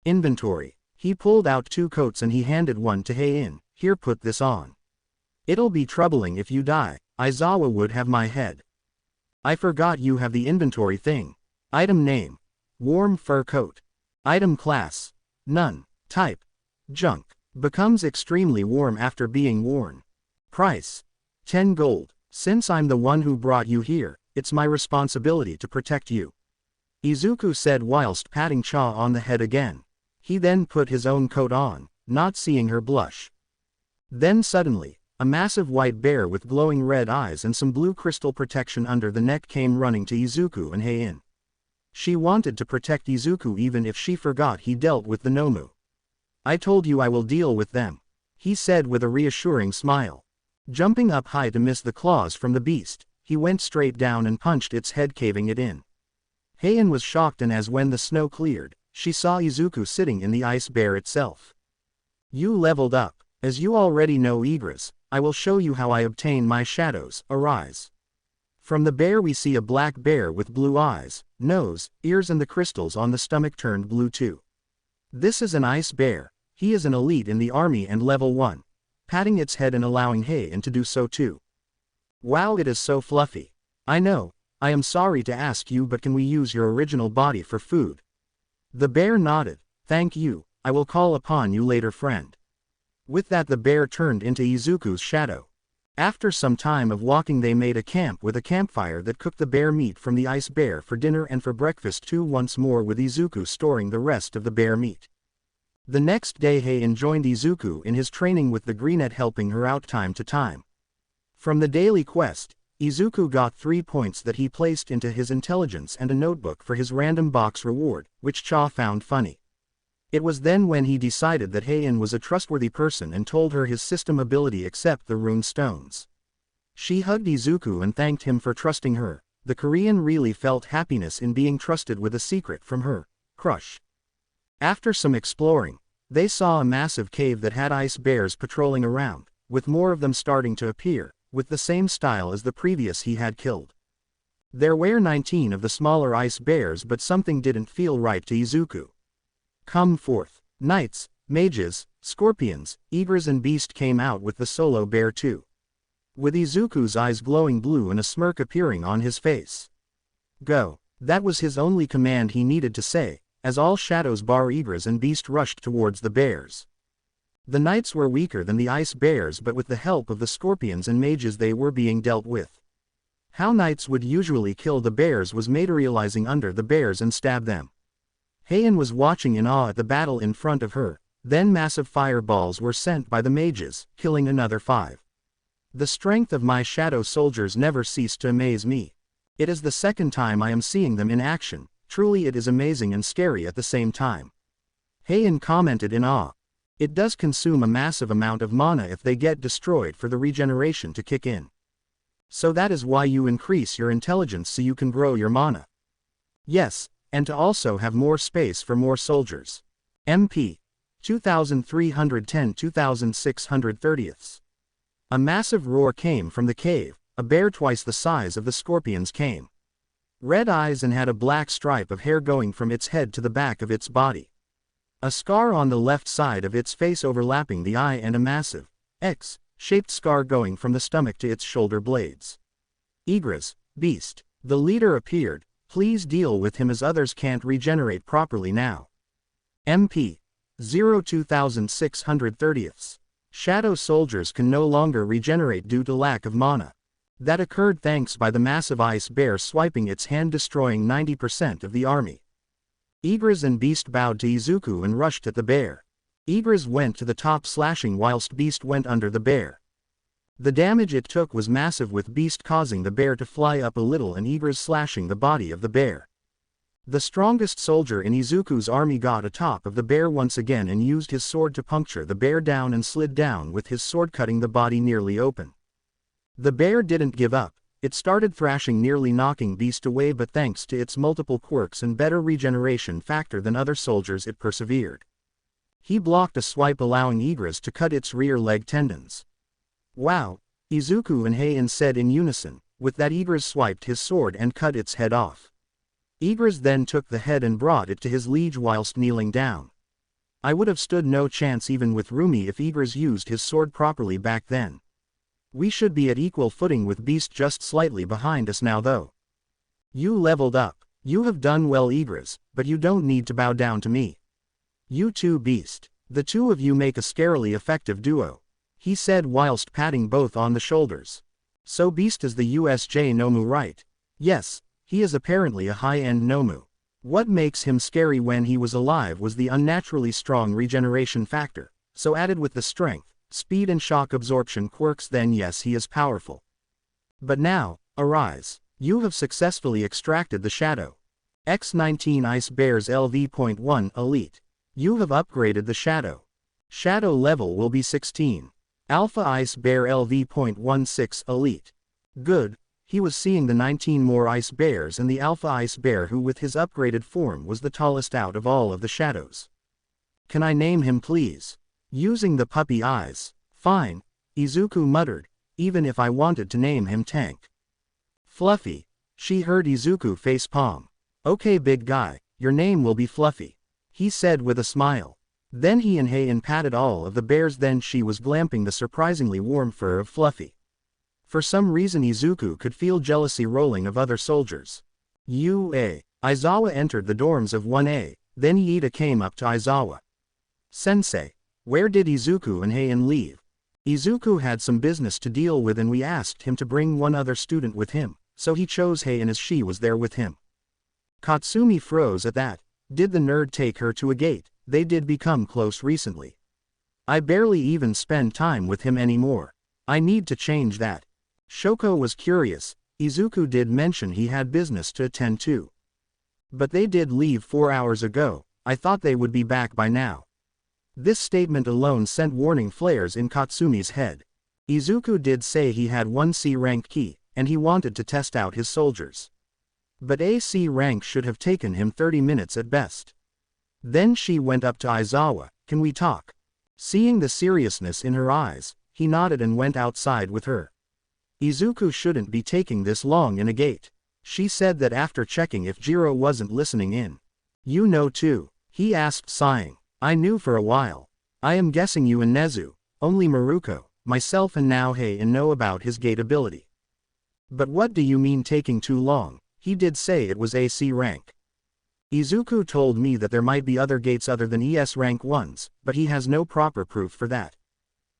Inventory. He pulled out 2 coats and he handed one to Heian. Here, put this on. It'll be troubling if you die. Aizawa would have my head. I forgot you have the inventory thing. Item name. Warm fur coat. Item class. None. Type. Junk. Becomes extremely warm after being worn. Price. 10 gold. Since I'm the one who brought you here, it's my responsibility to protect you. Izuku said whilst patting Cha on the head again. He then put his own coat on, not seeing her blush. Then suddenly, a massive white bear with glowing red eyes and some blue crystal protection under the neck came running to Izuku and Heian. She wanted to protect Izuku even if she forgot he dealt with the Nomu. I told you I will deal with them, he said with a reassuring smile. Jumping up high to miss the claws from the beast, he went straight down and punched its head, caving it in. Heian was shocked, and as when the snow cleared, she saw Izuku sitting in the ice bear itself. You leveled up. As you already know Igris, I will show you how I obtain my shadows. Arise. From the bear we see a black bear with blue eyes, nose, ears and the crystals on the stomach turned blue too. This is an ice bear. He is an elite in the army and level 1. Patting its head and allowing Heian to do so too. Wow, it is so fluffy. I know, I am sorry to ask you, but can we use your original body for food? The bear nodded. Thank you, I will call upon you later, friend. With that the bear turned into Izuku's shadow. After some time of walking they made a camp with a campfire that cooked the bear meat from the ice bear for dinner and for breakfast too, once more with Izuku storing the rest of the bear meat. The next day Heian joined Izuku in his training with the Greenette, helping her out time to time. From the daily quest, Izuku got 3 points that he placed into his intelligence and a notebook for his random box reward, which Cha found funny. It was then when he decided that Heian was a trustworthy person and told her his system ability except the rune stones. She hugged Izuku and thanked him for trusting her. The Korean really felt happiness in being trusted with a secret from her crush. After some exploring, they saw a massive cave that had ice bears patrolling around, with more of them starting to appear, with the same style as the previous he had killed. There were 19 of the smaller ice bears, but something didn't feel right to Izuku. Come forth. Knights, mages, scorpions, eagles and beast came out with the solo bear too. With Izuku's eyes glowing blue and a smirk appearing on his face. Go. That was his only command he needed to say, as all shadows bar eagles and beast rushed towards the bears. The knights were weaker than the ice bears, but with the help of the scorpions and mages they were being dealt with. How knights would usually kill the bears was materializing under the bears and stab them. Heian was watching in awe at the battle in front of her. Then massive fireballs were sent by the mages, killing another 5. The strength of my shadow soldiers never ceased to amaze me. It is the second time I am seeing them in action. Truly it is amazing and scary at the same time. Heian commented in awe. It does consume a massive amount of mana if they get destroyed for the regeneration to kick in. So that is why you increase your intelligence so you can grow your mana. Yes, and to also have more space for more soldiers. MP 2310-2630. A massive roar came from the cave. A bear twice the size of the scorpions came. Red eyes and had a black stripe of hair going from its head to the back of its body. A scar on the left side of its face overlapping the eye and a massive X-shaped scar going from the stomach to its shoulder blades. Igris, beast. The leader appeared. Please deal with him as others can't regenerate properly now. MP 02630. Shadow soldiers can no longer regenerate due to lack of mana. That occurred thanks by the massive ice bear swiping its hand, destroying 90% of the army. Igris and Beast bowed to Izuku and rushed at the bear. Igris went to the top, slashing whilst Beast went under the bear. The damage it took was massive, with Beast causing the bear to fly up a little and Igris slashing the body of the bear. The strongest soldier in Izuku's army got atop of the bear once again and used his sword to puncture the bear down and slid down with his sword, cutting the body nearly open. The bear didn't give up. It started thrashing, nearly knocking Beast away, but thanks to its multiple quirks and better regeneration factor than other soldiers it persevered. He blocked a swipe allowing Igris to cut its rear leg tendons. Wow, Izuku and Heian said in unison. With that Igris swiped his sword and cut its head off. Igris then took the head and brought it to his liege whilst kneeling down. I would have stood no chance even with Rumi if Igris used his sword properly back then. We should be at equal footing with Beast just slightly behind us now though. You leveled up. You have done well Igris, but you don't need to bow down to me. You too Beast. The two of you make a scarily effective duo. He said whilst patting both on the shoulders. So Beast is the USJ Nomu right? Yes, he is apparently a high-end Nomu. What makes him scary when he was alive was the unnaturally strong regeneration factor, so added with the strength, speed and shock absorption quirks then yes he is powerful. But now, arise. You have successfully extracted the Shadow. X19 Ice Bears LV.1 Elite. You have upgraded the Shadow. Shadow level will be 16. Alpha Ice Bear LV.16 Elite. Good, he was seeing the 19 more Ice Bears and the Alpha Ice Bear who with his upgraded form was the tallest out of all of the shadows. Can I name him please? Using the puppy eyes. Fine, Izuku muttered, even if I wanted to name him Tank. Fluffy. She heard Izuku face palm. Okay big guy, your name will be Fluffy. He said with a smile. Then he and Heian patted all of the bears then she was glamping the surprisingly warm fur of Fluffy. For some reason Izuku could feel jealousy rolling of other soldiers. UA. Aizawa entered the dorms of 1A, then Iida came up to Aizawa. Sensei. Where did Izuku and Heian leave? Izuku had some business to deal with and we asked him to bring one other student with him, so he chose Heian as she was there with him. Katsumi froze at that. Did the nerd take her to a gate? They did become close recently. I barely even spend time with him anymore. I need to change that. Shoko was curious. Izuku did mention he had business to attend to. But they did leave 4 hours ago. I thought they would be back by now. This statement alone sent warning flares in Katsumi's head. Izuku did say he had one C rank key, and he wanted to test out his soldiers. But a C rank should have taken him 30 minutes at best. Then she went up to Aizawa. Can we talk? Seeing the seriousness in her eyes, he nodded and went outside with her. Izuku shouldn't be taking this long in a gate. She said that after checking if Jiro wasn't listening in. You know too, he asked sighing. I knew for a while. I am guessing you and Nezu, only Maruko, myself and now Heian know about his gate ability. But what do you mean taking too long? He did say it was AC rank. Izuku told me that there might be other gates other than ES rank ones, but he has no proper proof for that.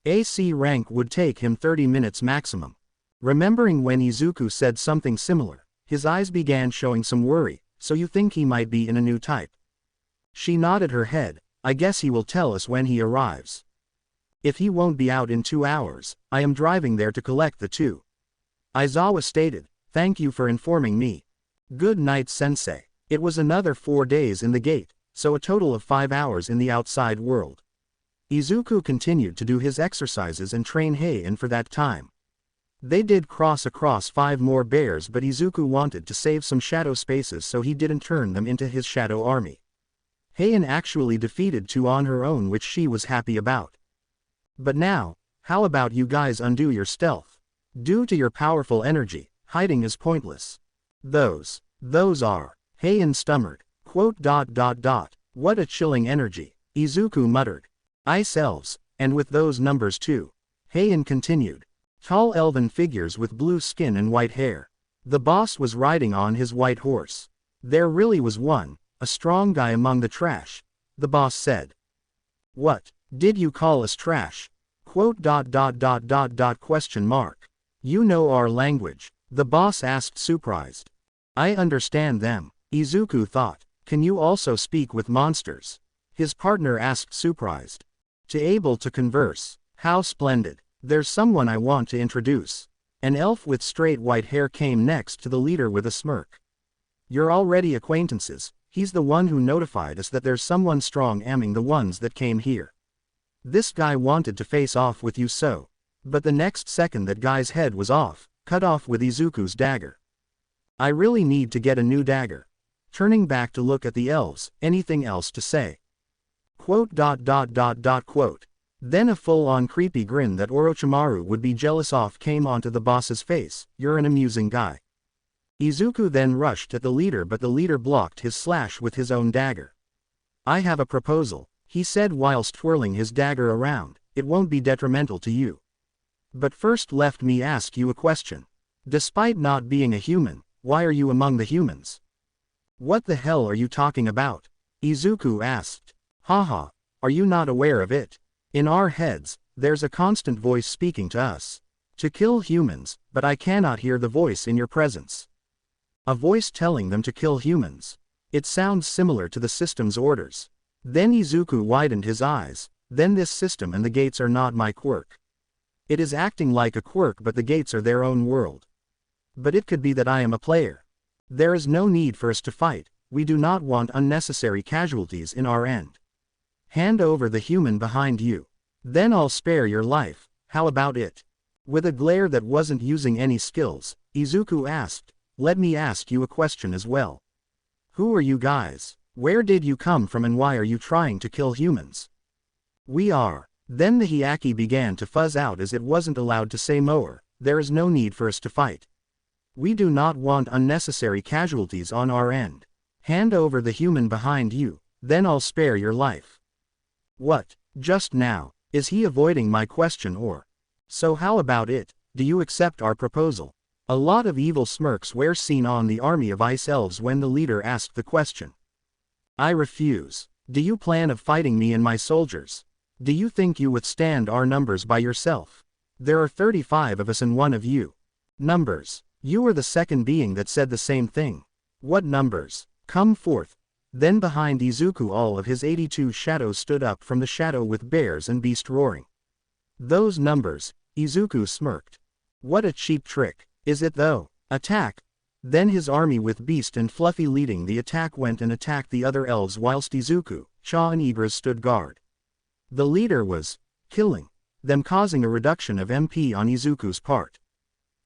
AC rank would take him 30 minutes maximum. Remembering when Izuku said something similar, his eyes began showing some worry. So you think he might be in a new type? She nodded her head. I guess he will tell us when he arrives. If he won't be out in 2 hours, I am driving there to collect the two. Aizawa stated, thank you for informing me. Good night sensei. It was another 4 days in the gate, so a total of 5 hours in the outside world. Izuku continued to do his exercises and train Heian for that time. They did cross across 5 more bears but Izuku wanted to save some shadow spaces so he didn't turn them into his shadow army. Heian actually defeated 2 on her own which she was happy about. But now, how about you guys undo your stealth? Due to your powerful energy, hiding is pointless. Those are. Heian stammered. What a chilling energy, Izuku muttered. Ice elves, and with those numbers too. Heian continued. Tall elven figures with blue skin and white hair. The boss was riding on his white horse. There really was one, a strong guy among the trash. The boss said. What, did you call us trash? Question mark. You know our language, the boss asked surprised. I understand them, Izuku thought. Can you also speak with monsters? His partner asked surprised. To able to converse, how splendid. There's someone I want to introduce. An elf with straight white hair came next to the leader with a smirk. You're already acquaintances, he's the one who notified us that there's someone strong amming the ones that came here. This guy wanted to face off with you so. But the next second that guy's head was off, cut off with Izuku's dagger. I really need to get a new dagger. Turning back to look at the elves, anything else to say? Quote. Then a full-on creepy grin that Orochimaru would be jealous of came onto the boss's face. You're an amusing guy. Izuku then rushed at the leader, but the leader blocked his slash with his own dagger. I have a proposal, he said whilst twirling his dagger around. It won't be detrimental to you. But first let me ask you a question. Despite not being a human, why are you among the humans? What the hell are you talking about? Izuku asked. Haha, are you not aware of it? In our heads, there's a constant voice speaking to us. To kill humans, but I cannot hear the voice in your presence. A voice telling them to kill humans. It sounds similar to the system's orders. Then Izuku widened his eyes. Then this system and the gates are not my quirk. It is acting like a quirk, but the gates are their own world. But it could be that I am a player. There is no need for us to fight. We do not want unnecessary casualties in our end. Hand over the human behind you. Then I'll spare your life. How about it? With a glare that wasn't using any skills, Izuku asked, let me ask you a question as well. Who are you guys? Where did you come from and why are you trying to kill humans? We are. Then the Hyakki began to fuzz out as it wasn't allowed to say more. There is no need for us to fight. We do not want unnecessary casualties on our end. Hand over the human behind you, then I'll spare your life. What? Just now? Is he avoiding my question or? So how about it? Do you accept our proposal? A lot of evil smirks were seen on the army of ice elves when the leader asked the question. I refuse. Do you plan of fighting me and my soldiers? Do you think you withstand our numbers by yourself? There are 35 of us and one of you. Numbers. You are the second being that said the same thing. What numbers? Come forth. Then behind Izuku all of his 82 shadows stood up from the shadow with bears and beast roaring. Those numbers, Izuku smirked. What a cheap trick. Is it though? Attack. Then his army with Beast and Fluffy leading the attack went and attacked the other elves whilst Izuku, Cha and Igris stood guard. The leader was killing them, causing a reduction of MP on Izuku's part.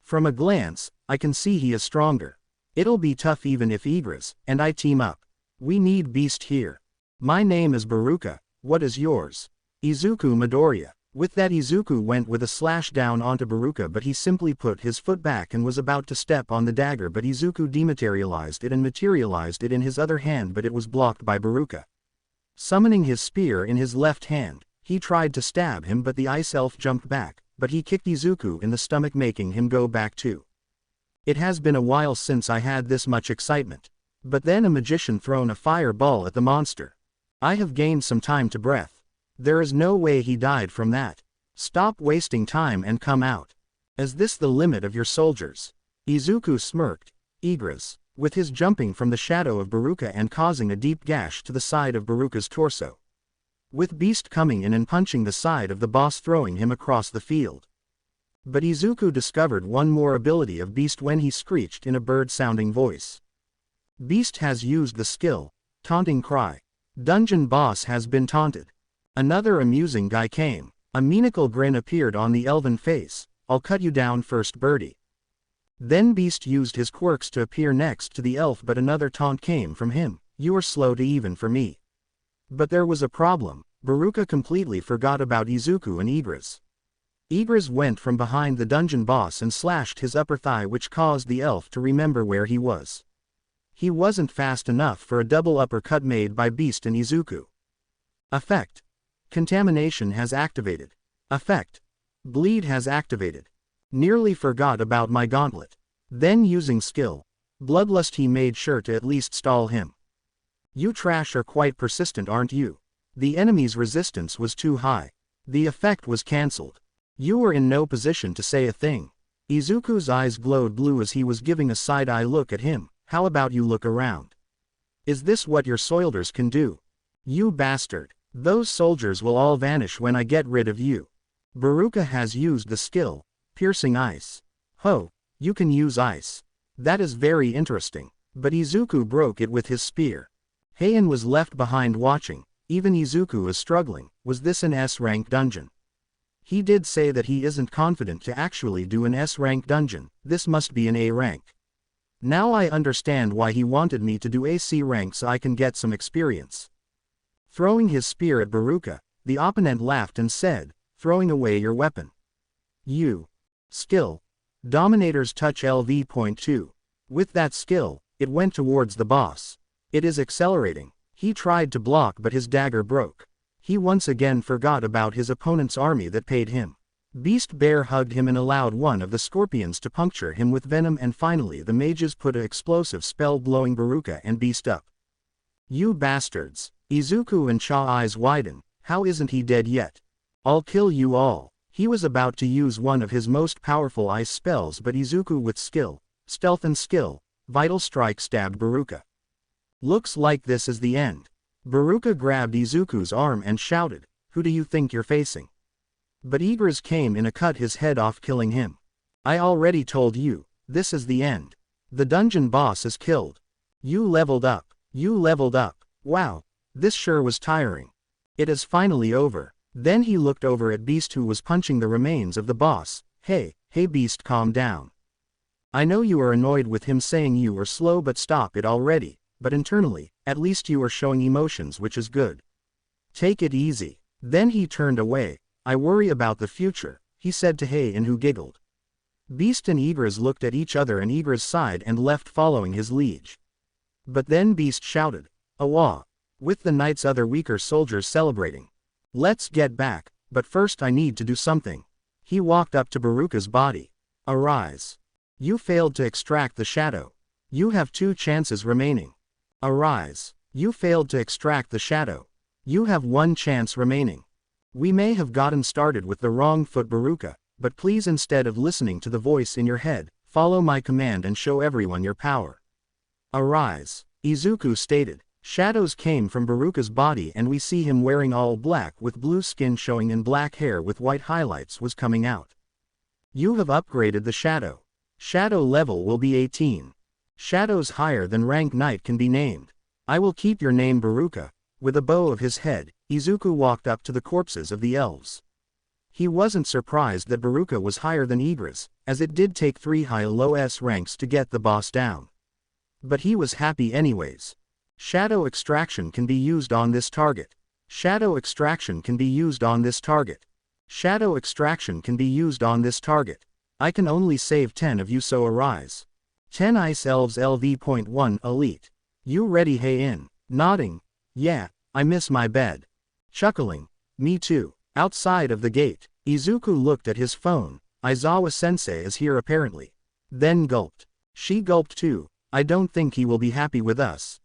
From a glance, I can see he is stronger. It'll be tough even if Igris and I team up. We need Beast here. My name is Baruka, what is yours? Izuku Midoriya. With that Izuku went with a slash down onto Baruka, but he simply put his foot back and was about to step on the dagger, but Izuku dematerialized it and materialized it in his other hand, but it was blocked by Baruka. Summoning his spear in his left hand, he tried to stab him, but the ice elf jumped back, but he kicked Izuku in the stomach, making him go back too. It has been a while since I had this much excitement. But then a magician thrown a fireball at the monster. I have gained some time to breath. There is no way he died from that. Stop wasting time and come out. Is this the limit of your soldiers? Izuku smirked. Igris, with his jumping from the shadow of Baruka and causing a deep gash to the side of Baruka's torso. With Beast coming in and punching the side of the boss, throwing him across the field. But Izuku discovered one more ability of Beast when he screeched in a bird-sounding voice. Beast has used the skill, Taunting Cry. Dungeon boss has been taunted. Another amusing guy came. A meanical grin appeared on the elven face. I'll cut you down first, birdie. Then Beast used his quirks to appear next to the elf, but another taunt came from him. You are slow to even for me. But there was a problem. Baruka completely forgot about Izuku and Igris. Igris went from behind the dungeon boss and slashed his upper thigh, which caused the elf to remember where he was. He wasn't fast enough for a double uppercut made by Beast and Izuku. Effect. Contamination has activated. Effect. Bleed has activated. Nearly forgot about my gauntlet. Then using skill, Bloodlust, he made sure to at least stall him. You trash are quite persistent, aren't you? The enemy's resistance was too high. The effect was cancelled. You were in no position to say a thing. Izuku's eyes glowed blue as he was giving a side-eye look at him. How about you look around? Is this what your soldiers can do? You bastard. Those soldiers will all vanish when I get rid of you. Baruka has used the skill, Piercing Ice. Ho, you can use ice. That is very interesting. But Izuku broke it with his spear. Heian was left behind watching. Even Izuku is struggling. Was this an S-rank dungeon? He did say that he isn't confident to actually do an S-rank dungeon. This must be an A rank. Now I understand why he wanted me to do a C rank so I can get some experience. Throwing his spear at Baruka, the opponent laughed and said, throwing away your weapon. You. Skill. Dominator's Touch LV.2. With that skill, it went towards the boss. It is accelerating. He tried to block but his dagger broke. He once again forgot about his opponent's army that paid him. Beast Bear hugged him and allowed one of the scorpions to puncture him with venom, and finally the mages put a explosive spell blowing Baruka and Beast up. You bastards. Izuku and Cha eyes widen. How isn't he dead yet? I'll kill you all. He was about to use one of his most powerful ice spells, but Izuku with skill, stealth and skill, Vital Strike stabbed Baruka. Looks like this is the end. Baruka grabbed Izuku's arm and shouted, who do you think you're facing? But Igris came in and cut his head off, killing him. I already told you, this is the end. The dungeon boss is killed. You leveled up. You leveled up. Wow. This sure was tiring. It is finally over. Then he looked over at Beast, who was punching the remains of the boss. Hey Beast, calm down. I know you are annoyed with him saying you are slow, but stop it already. But internally, at least you are showing emotions, which is good. Take it easy. Then he turned away. I worry about the future, he said to Heian, who giggled. Beast and Igris looked at each other and Igris sighed and left, following his liege. But then Beast shouted, Awa! With the knight's other weaker soldiers celebrating. Let's get back, but first I need to do something. He walked up to Baruka's body. Arise. You failed to extract the shadow. You have 2 chances remaining. Arise. You failed to extract the shadow. You have 1 chance remaining. We may have gotten started with the wrong foot, Baruka, but please, instead of listening to the voice in your head, follow my command and show everyone your power. Arise. Izuku stated. Shadows came from Baruka's body and we see him wearing all black with blue skin showing, and black hair with white highlights was coming out. You have upgraded the shadow. Shadow level will be 18. Shadows higher than rank knight can be named. I will keep your name Baruka. With a bow of his head, Izuku walked up to the corpses of the elves. He wasn't surprised that Baruka was higher than Igris, as it did take 3 high-low S ranks to get the boss down. But he was happy anyways. Shadow extraction can be used on this target. Shadow extraction can be used on this target. Shadow extraction can be used on this target. I can only save 10 of you, so arise. 10 Ice Elves LV.1 Elite. You ready, Heian? Nodding. Yeah, I miss my bed. Chuckling. Me too. Outside of the gate, Izuku looked at his phone. Aizawa-sensei is here apparently. Then gulped. She gulped too. I don't think he will be happy with us.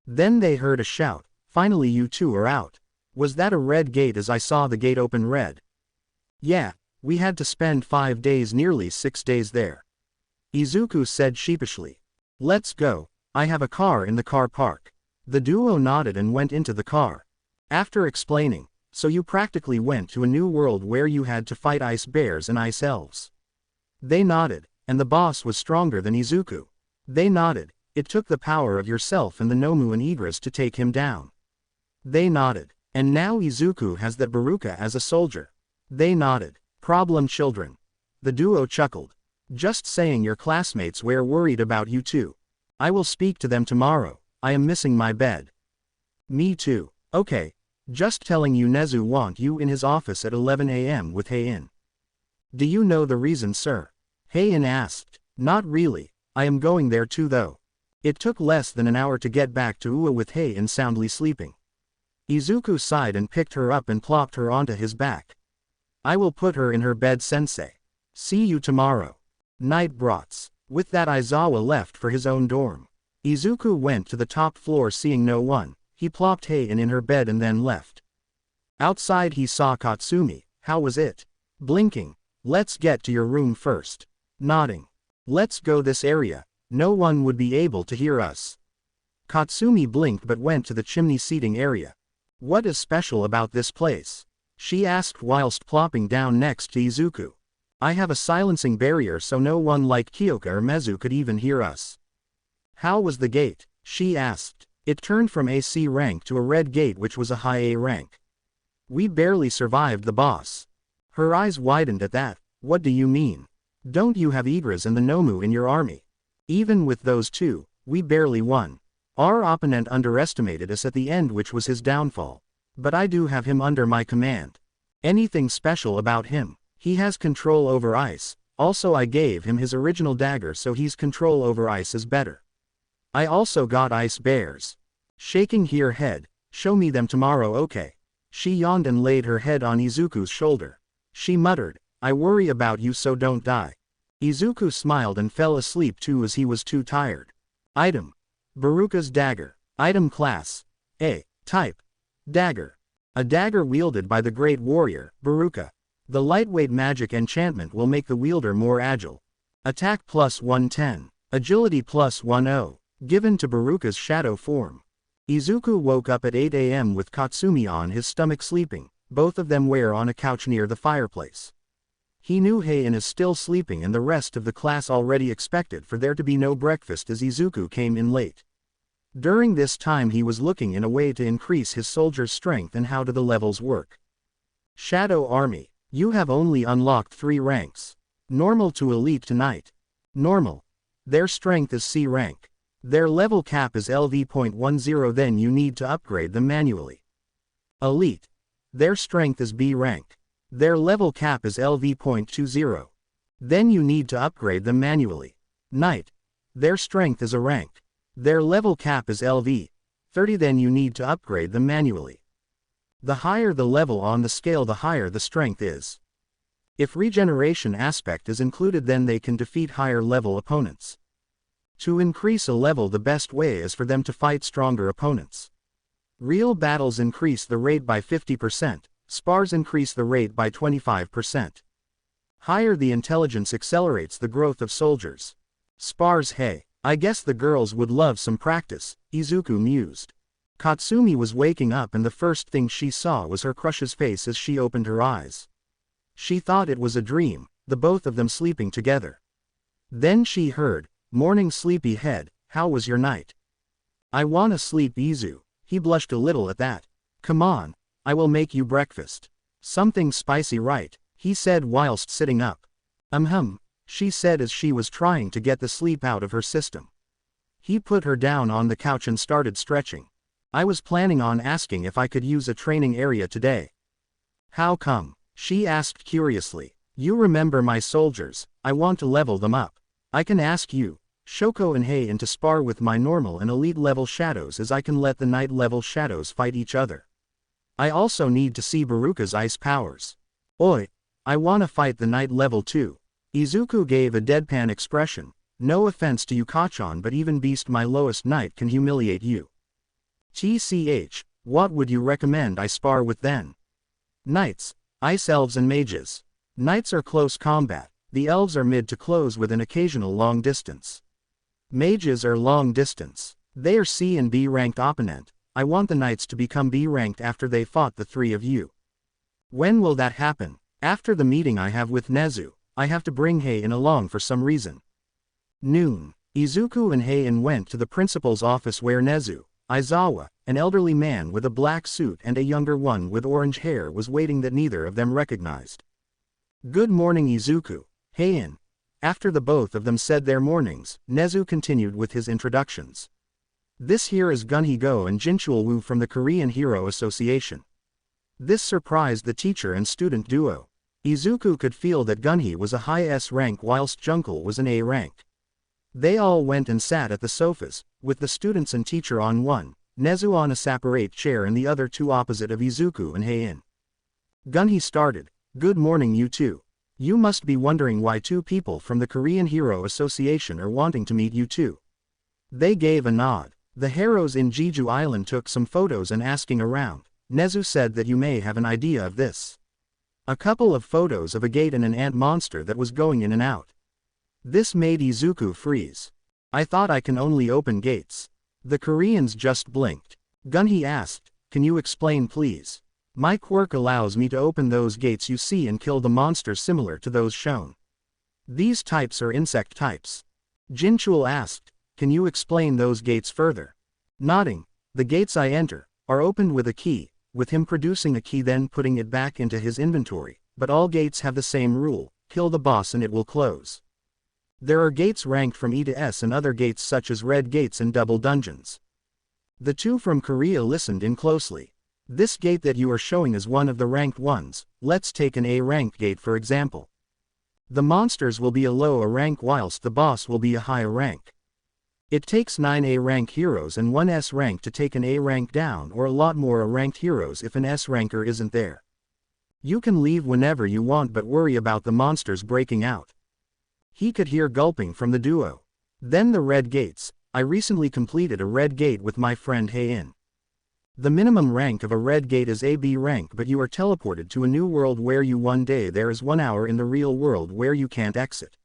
Then they heard a shout. Finally, you two are out. Was that a red gate, as I saw the gate open red? Yeah, we had to spend 5 days, nearly 6 days there. Izuku said sheepishly. Let's go. I have a car in the car park. The duo nodded and went into the car. After explaining, so you practically went to a new world where you had to fight ice bears and ice elves. They nodded, and the boss was stronger than Izuku. They nodded. It took the power of yourself and the Nomu and Igris to take him down. They nodded. And now Izuku has that Baruka as a soldier. They nodded. Problem children. The duo chuckled. Just saying, your classmates were worried about you too. I will speak to them tomorrow. I am missing my bed. Me too. Okay. Just telling you, Nezu want you in his office at 11 a.m. with Heian. Do you know the reason, sir? Heian asked. Not really. I am going there too though. It took less than an hour to get back to Ua with Heian soundly sleeping. Izuku sighed and picked her up and plopped her onto his back. I will put her in her bed, sensei. See you tomorrow. Night brats. With that, Aizawa left for his own dorm. Izuku went to the top floor. Seeing no one, he plopped Heian in her bed and then left. Outside he saw Katsumi. How was it? Blinking. Let's get to your room first. Nodding. Let's go this area. No one would be able to hear us. Katsumi blinked but went to the chimney seating area. What is special about this place? She asked whilst plopping down next to Izuku. I have a silencing barrier so no one like Kyoka or Mezu could even hear us. How was the gate? She asked. It turned from a C rank to a red gate, which was a high A rank. We barely survived the boss. Her eyes widened at that. What do you mean? Don't you have Igris and the Nomu in your army? Even with those two, we barely won. Our opponent underestimated us at the end, which was his downfall. But I do have him under my command. Anything special about him? He has control over ice. Also I gave him his original dagger, so he's control over ice is better. I also got ice bears. Shaking her head. Show me them tomorrow, okay? She yawned and laid her head on Izuku's shoulder. She muttered, I worry about you, so don't die. Izuku smiled and fell asleep too, as he was too tired. Item: Baruka's dagger. Item class: A. Type: dagger. A dagger wielded by the great warrior, Baruka. The lightweight magic enchantment will make the wielder more agile. Attack plus 110. Agility plus 10. Given to Baruka's shadow form. Izuku woke up at 8 a.m. with Katsumi on his stomach sleeping, both of them were on a couch near the fireplace. He knew Heian is still sleeping and the rest of the class already expected for there to be no breakfast as Izuku came in late. During this time he was looking in a way to increase his soldiers' strength and how do the levels work. Shadow Army. You have only unlocked 3 ranks. Normal to Elite tonight. Normal. Their strength is C rank. Their level cap is LV.10, then you need to upgrade them manually. Elite. Their strength is B rank. Their level cap is LV.20. Then you need to upgrade them manually. Knight. Their strength is A rank. Their level cap is LV.30, then you need to upgrade them manually. The higher the level on the scale, the higher the strength is. If regeneration aspect is included, then they can defeat higher level opponents. To increase a level, the best way is for them to fight stronger opponents. Real battles increase the rate by 50%, spars increase the rate by 25%. Higher the intelligence accelerates the growth of soldiers. Spars, hey, I guess the girls would love some practice, Izuku mused. Katsumi was waking up and the first thing she saw was her crush's face as she opened her eyes. She thought it was a dream, the both of them sleeping together. Then she heard, morning sleepyhead, how was your night? I wanna sleep, Izu. He blushed a little at that. Come on, I will make you breakfast. Something spicy, right? He said whilst sitting up. She said as she was trying to get the sleep out of her system. He put her down on the couch and started stretching. I was planning on asking if I could use a training area today. How come? She asked curiously. You remember my soldiers, I want to level them up. I can ask you, Shoko and Heian, to spar with my normal and elite level shadows, as I can let the night level shadows fight each other. I also need to see Baruka's ice powers. Oi, I wanna fight the night level too. Izuku gave a deadpan expression. No offense to you, Kachan, but even Beast, my lowest knight, can humiliate you. TCH, what would you recommend I spar with then? Knights, ice elves and mages. Knights are close combat, the elves are mid to close with an occasional long distance. Mages are long distance. They are C and B ranked opponent. I want the knights to become B ranked after they fought the 3 of you. When will that happen? After the meeting I have with Nezu. I have to bring Heian along for some reason. Noon. Izuku and Heian went to the principal's office where Nezu, Aizawa, an elderly man with a black suit and a younger one with orange hair was waiting that neither of them recognized. Good morning, Izuku, Heian. After the both of them said their mornings, Nezu continued with his introductions. This here is Gunhee-go and Jinchul-woo from the Korean Hero Association. This surprised the teacher and student duo. Izuku could feel that Gunhee was a high S rank whilst Junkle was an A rank. They all went and sat at the sofas, with the students and teacher on one, Nezu on a separate chair and the other two opposite of Izuku and Heian. Gunhee started, Good morning, you two. You must be wondering why 2 people from the Korean Hero Association are wanting to meet you too. They gave a nod. The heroes in Jeju Island took some photos and asking around. Nezu said that you may have an idea of this. A couple of photos of a gate and an ant monster that was going in and out. This made Izuku freeze. I thought I can only open gates. The Koreans just blinked. Gunhee asked, Can you explain please? My quirk allows me to open those gates you see and kill the monsters similar to those shown. These types are insect types. Jinchul asked, Can you explain those gates further? Nodding, the gates I enter are opened with a key, with him producing a key then putting it back into his inventory, but all gates have the same rule, kill the boss and it will close. There are gates ranked from E to S and other gates such as red gates and double dungeons. The two from Korea listened in closely. This gate that you are showing is one of the ranked ones. Let's take an A rank gate for example. The monsters will be a low A rank whilst the boss will be a high A rank. It takes 9 A rank heroes and 1 S rank to take an A rank down, or a lot more A ranked heroes if an S ranker isn't there. You can leave whenever you want but worry about the monsters breaking out. He could hear gulping from the duo. Then the red gates. I recently completed a red gate with my friend Haein. The minimum rank of a red gate is AB rank, but you are teleported to a new world where you one day there is 1 hour in the real world where you can't exit.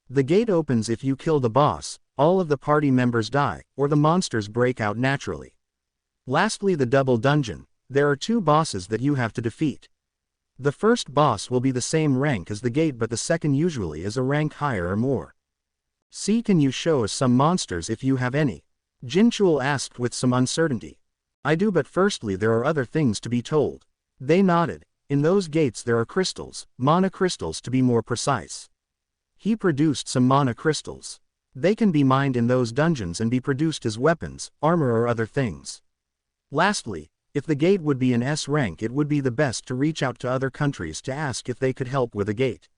The gate opens if you kill the boss, all of the party members die, or the monsters break out naturally. Lastly, the double dungeon. There are 2 bosses that you have to defeat. The first boss will be the same rank as the gate, but the second usually is a rank higher or more. See, can you show us some monsters if you have any? Jinchul asked with some uncertainty. I do, but firstly there are other things to be told. They nodded. In those gates there are crystals, mana crystals to be more precise. He produced some mana crystals. They can be mined in those dungeons and be produced as weapons, armor or other things. Lastly, if the gate would be an S rank, it would be the best to reach out to other countries to ask if they could help with a gate.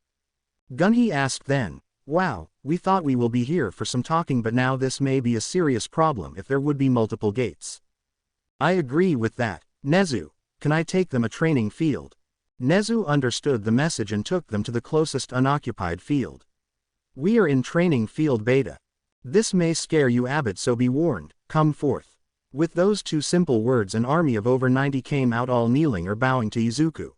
Gunhee asked then, wow, we thought we will be here for some talking, but now this may be a serious problem if there would be multiple gates. I agree with that. Nezu, can I take them a training field? Nezu understood the message and took them to the closest unoccupied field. We are in training field beta. This may scare you, Abbot, so be warned, come forth. With those 2 simple words an army of over 90 came out, all kneeling or bowing to Izuku.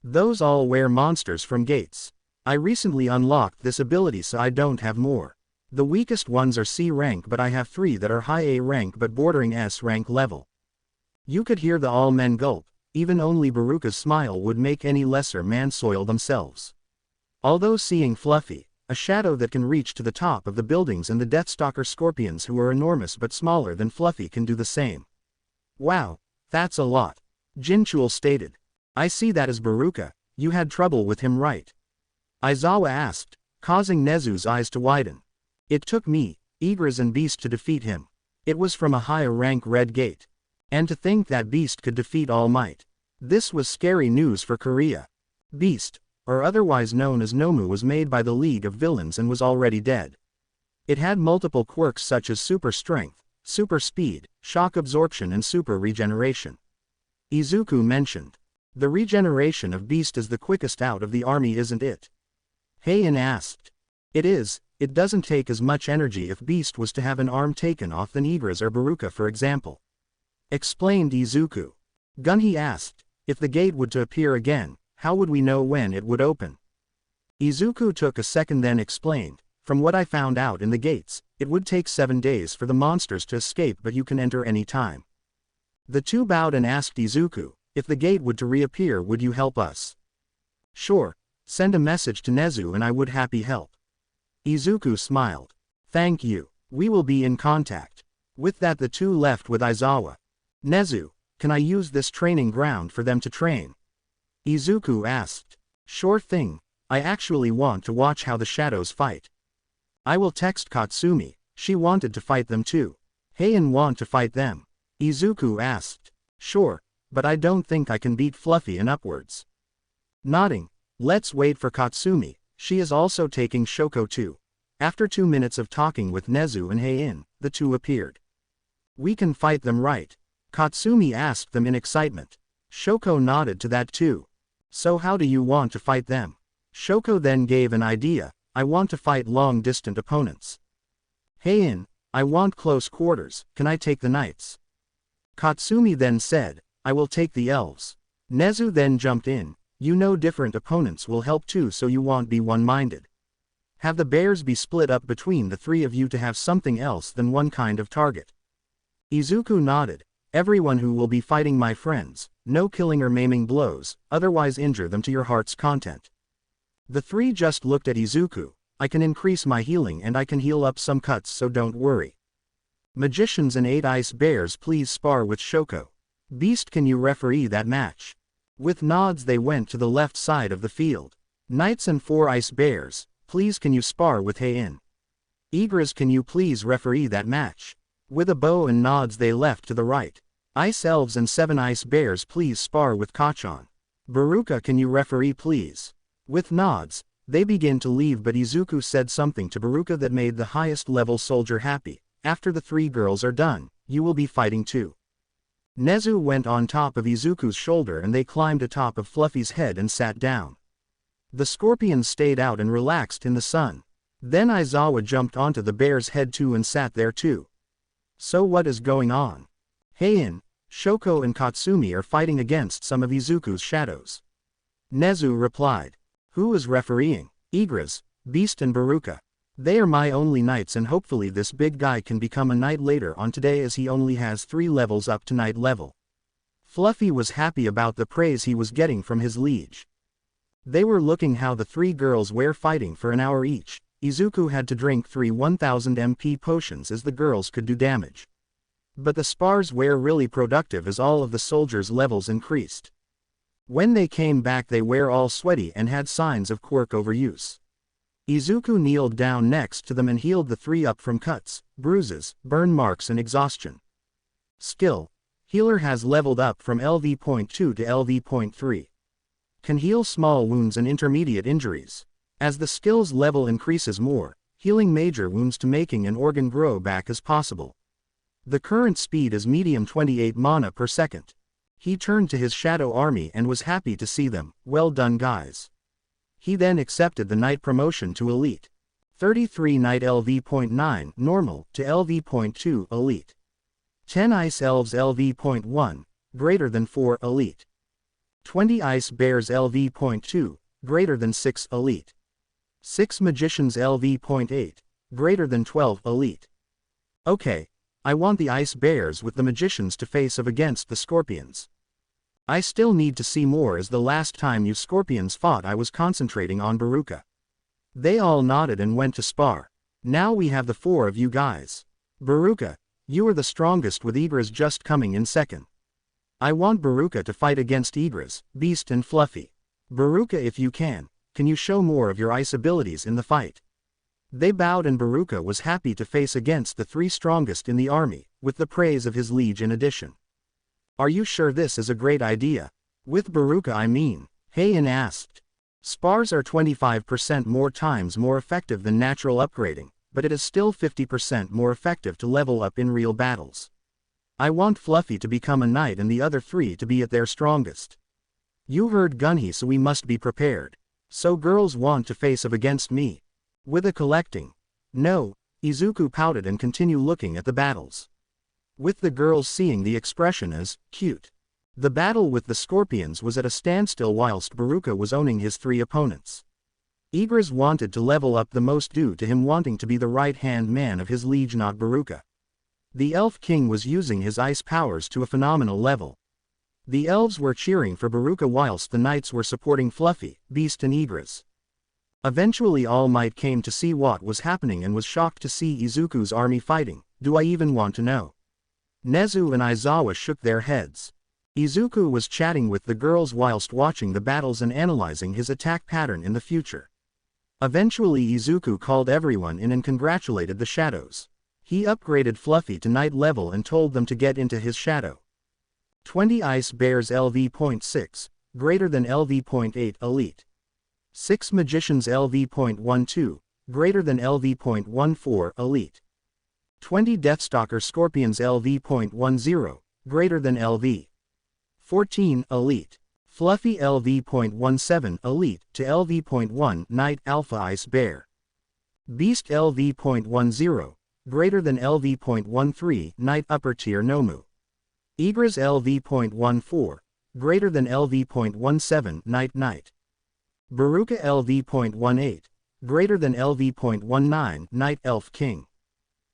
Those all were monsters from gates. I recently unlocked this ability so I don't have more. The weakest ones are C rank, but I have 3 that are high A rank but bordering S rank level. You could hear the all men gulp. Even only Baruka's smile would make any lesser man soil themselves. Although seeing Fluffy, a shadow that can reach to the top of the buildings, and the Deathstalker scorpions who are enormous but smaller than Fluffy can do the same. Wow, that's a lot. Jinchul stated. I see that as Baruka. You had trouble with him, right? Aizawa asked, causing Nezu's eyes to widen. It took me, Igris and Beast to defeat him. It was from a higher rank red gate. And to think that Beast could defeat All Might. This was scary news for Korea. Beast, or otherwise known as Nomu, was made by the League of Villains and was already dead. It had multiple quirks such as super strength, super speed, shock absorption and super regeneration. Izuku mentioned. The regeneration of Beast is the quickest out of the army, isn't it? Haein asked. It is. It doesn't take as much energy if Beast was to have an arm taken off than Igris or Baruka for example. Explained Izuku. Gunhee asked, if the gate would to appear again, how would we know when it would open? Izuku took a second then explained, from what I found out in the gates, it would take 7 days for the monsters to escape, but you can enter any time. The 2 bowed and asked Izuku, if the gate would to reappear, would you help us? Sure, send a message to Nezu and I would happy help. Izuku smiled. Thank you, we will be in contact. With that the 2 left with Aizawa. Nezu, can I use this training ground for them to train? Izuku asked. Sure thing, I actually want to watch how the shadows fight. I will text Katsumi, she wanted to fight them too. Haein want to fight them? Izuku asked. Sure, but I don't think I can beat Fluffy and upwards. Nodding, let's wait for Katsumi, she is also taking Shoko too. After 2 minutes of talking with Nezu and Haein, the 2 appeared. We can fight them, right? Katsumi asked them in excitement. Shoko nodded to that too. So how do you want to fight them? Shoko then gave an idea, I want to fight long-distant opponents. Haein, I want close quarters, can I take the knights? Katsumi then said, I will take the elves. Nezu then jumped in, you know different opponents will help too, so you won't be one-minded. Have the bears be split up between the 3 of you to have something else than one kind of target. Izuku nodded. Everyone who will be fighting my friends, no killing or maiming blows, otherwise injure them to your heart's content. The 3 just looked at Izuku, I can increase my healing and I can heal up some cuts, so don't worry. Magicians and 8 ice bears, please spar with Shoko. Beast, can you referee that match? With nods they went to the left side of the field. Knights and 4 ice bears, please can you spar with Haein? Igris, can you please referee that match? With a bow and nods they left to the right. Ice elves and 7 ice bears please spar with Kachan. Baruka, can you referee please? With nods, they begin to leave, but Izuku said something to Baruka that made the highest level soldier happy. After the 3 girls are done, you will be fighting too. Nezu went on top of Izuku's shoulder and they climbed atop of Fluffy's head and sat down. The scorpions stayed out and relaxed in the sun. Then Aizawa jumped onto the bear's head too and sat there too. So what is going on? Heian, Shoko and Katsumi are fighting against some of Izuku's shadows. Nezu replied. Who is refereeing? Igris, Beast and Baruka. They are my only knights and hopefully this big guy can become a knight later on today as he only has 3 levels up to knight level. Fluffy was happy about the praise he was getting from his liege. They were looking how the 3 girls were fighting for an hour each. Izuku had to drink 3 1000 MP potions as the girls could do damage. But the spars were really productive as all of the soldiers' levels increased. When they came back they were all sweaty and had signs of quirk overuse. Izuku kneeled down next to them and healed the 3 up from cuts, bruises, burn marks and exhaustion. Skill. Healer has leveled up from LV.2 to LV.3. Can heal small wounds and intermediate injuries. As the skill's level increases more, healing major wounds to making an organ grow back as possible. The current speed is medium 28 mana per second. He turned to his shadow army and was happy to see them. Well done guys. He then accepted the knight promotion to elite. 33 knight LV.9 normal to LV.2 elite. 10 ice elves LV.1 greater than 4 elite. 20 ice bears LV.2 greater than 6 elite. 6 magicians LV.8 greater than 12 elite. Okay, I want the ice bears with the magicians to face off against the scorpions. I still need to see more as the last time you scorpions fought I was concentrating on Baruka. They all nodded and went to spar. Now we have the 4 of you guys. Baruka, you are the strongest with Igris just coming in second. I want Baruka to fight against Igris, Beast and Fluffy. Baruka, if you can you show more of your ice abilities in the fight? They bowed and Baruka was happy to face against the 3 strongest in the army, with the praise of his liege in addition. Are you sure this is a great idea? With Baruka I mean, Heian asked. Spars are 25% more effective than natural upgrading, but it is still 50% more effective to level up in real battles. I want Fluffy to become a knight and the other 3 to be at their strongest. You heard Gunhi, so we must be prepared. So girls want to face off against me. With a collecting. No, Izuku pouted and continued looking at the battles. With the girls seeing the expression as cute. The battle with the scorpions was at a standstill whilst Baruka was owning his 3 opponents. Igris wanted to level up the most due to him wanting to be the right-hand man of his liege, not Baruka. The Elf King was using his ice powers to a phenomenal level. The elves were cheering for Baruka whilst the knights were supporting Fluffy, Beast and Igris. Eventually All Might came to see what was happening and was shocked to see Izuku's army fighting. Do I even want to know? Nezu and Aizawa shook their heads. Izuku was chatting with the girls whilst watching the battles and analyzing his attack pattern in the future. Eventually Izuku called everyone in and congratulated the shadows. He upgraded Fluffy to knight level and told them to get into his shadow. 20 ice bears LV.6, greater than LV.8 elite. 6 magicians LV.12, greater than LV.14 elite. 20 deathstalker scorpions LV.10, greater than LV. 14 elite. Fluffy LV.17 elite to LV.1 knight alpha ice bear. Beast LV.10, greater than LV.13 knight upper tier Nomu. Igris LV.14, greater than LV.17 knight. Baruka LV.18, greater than LV.19 knight elf king.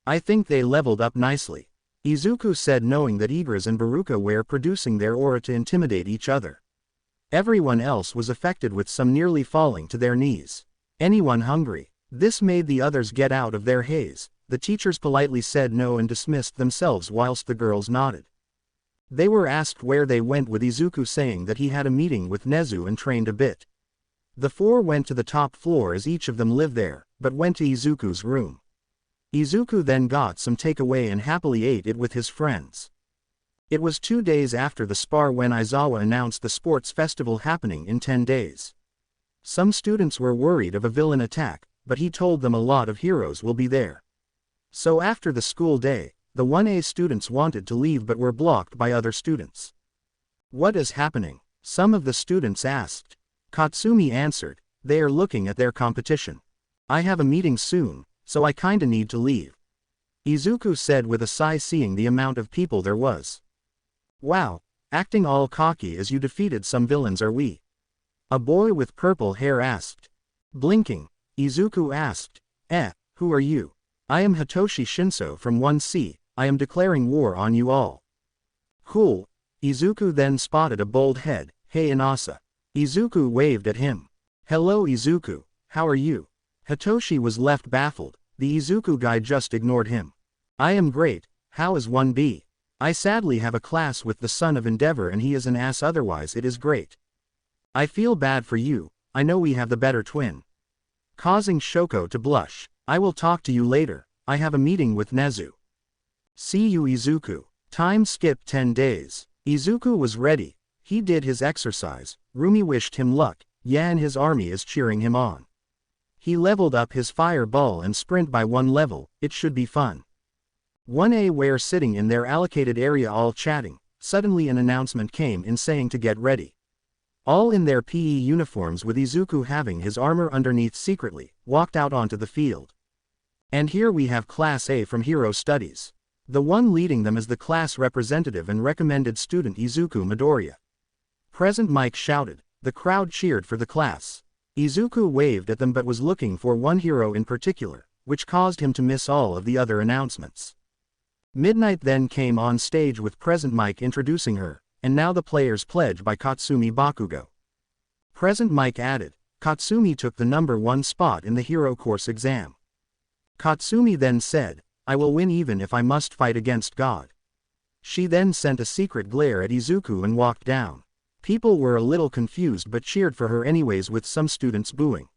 I think they leveled up nicely. Izuku said, knowing that Igris and Baruka were producing their aura to intimidate each other. Everyone else was affected, with some nearly falling to their knees. Anyone hungry? This made the others get out of their haze. The teachers politely said no and dismissed themselves whilst the girls nodded. They were asked where they went, with Izuku saying that he had a meeting with Nezu and trained a bit. The 4 went to the top floor as each of them lived there, but went to Izuku's room. Izuku then got some takeaway and happily ate it with his friends. It was 2 days after the spar when Aizawa announced the sports festival happening in 10 days. Some students were worried of a villain attack, but he told them a lot of heroes will be there. So after the school day, the 1A students wanted to leave but were blocked by other students. "What is happening?" some of the students asked. Katsumi answered, "They are looking at their competition. I have a meeting soon, so I kinda need to leave." Izuku said with a sigh, seeing the amount of people there was. "Wow, acting all cocky as you defeated some villains, are we?" a boy with purple hair asked. Blinking, Izuku asked, Who are you?" "I am Hitoshi Shinso from 1C, I am declaring war on you all." "Cool." Izuku then spotted a bold head. "Hey Inasa." Izuku waved at him. "Hello Izuku, how are you?" Hitoshi was left baffled. The Izuku guy just ignored him. "I am great, how is 1B? I sadly have a class with the son of Endeavor and he is an ass, otherwise it is great. I feel bad for you, I know we have the better twin." Causing Shoko to blush. "I will talk to you later, I have a meeting with Nezu." "See you Izuku." Time skipped 10 days. Izuku was ready. He did his exercise. Rumi wished him luck. And his army is cheering him on. He leveled up his fireball and sprint by 1 level, it should be fun. 1A were sitting in their allocated area all chatting. Suddenly an announcement came in saying to get ready. All in their PE uniforms with Izuku having his armor underneath secretly, walked out onto the field. And here we have Class A from Hero Studies. The one leading them is the class representative and recommended student Izuku Midoriya. Present Mike shouted. The crowd cheered for the class. Izuku waved at them but was looking for one hero in particular, which caused him to miss all of the other announcements. Midnight then came on stage with Present Mike introducing her, and now the players pledge by Katsumi Bakugo. Present Mike added, Katsumi took the number 1 spot in the hero course exam. Katsumi then said, I will win even if I must fight against God. She then sent a secret glare at Izuku and walked down. People were a little confused but cheered for her anyways with some students booing.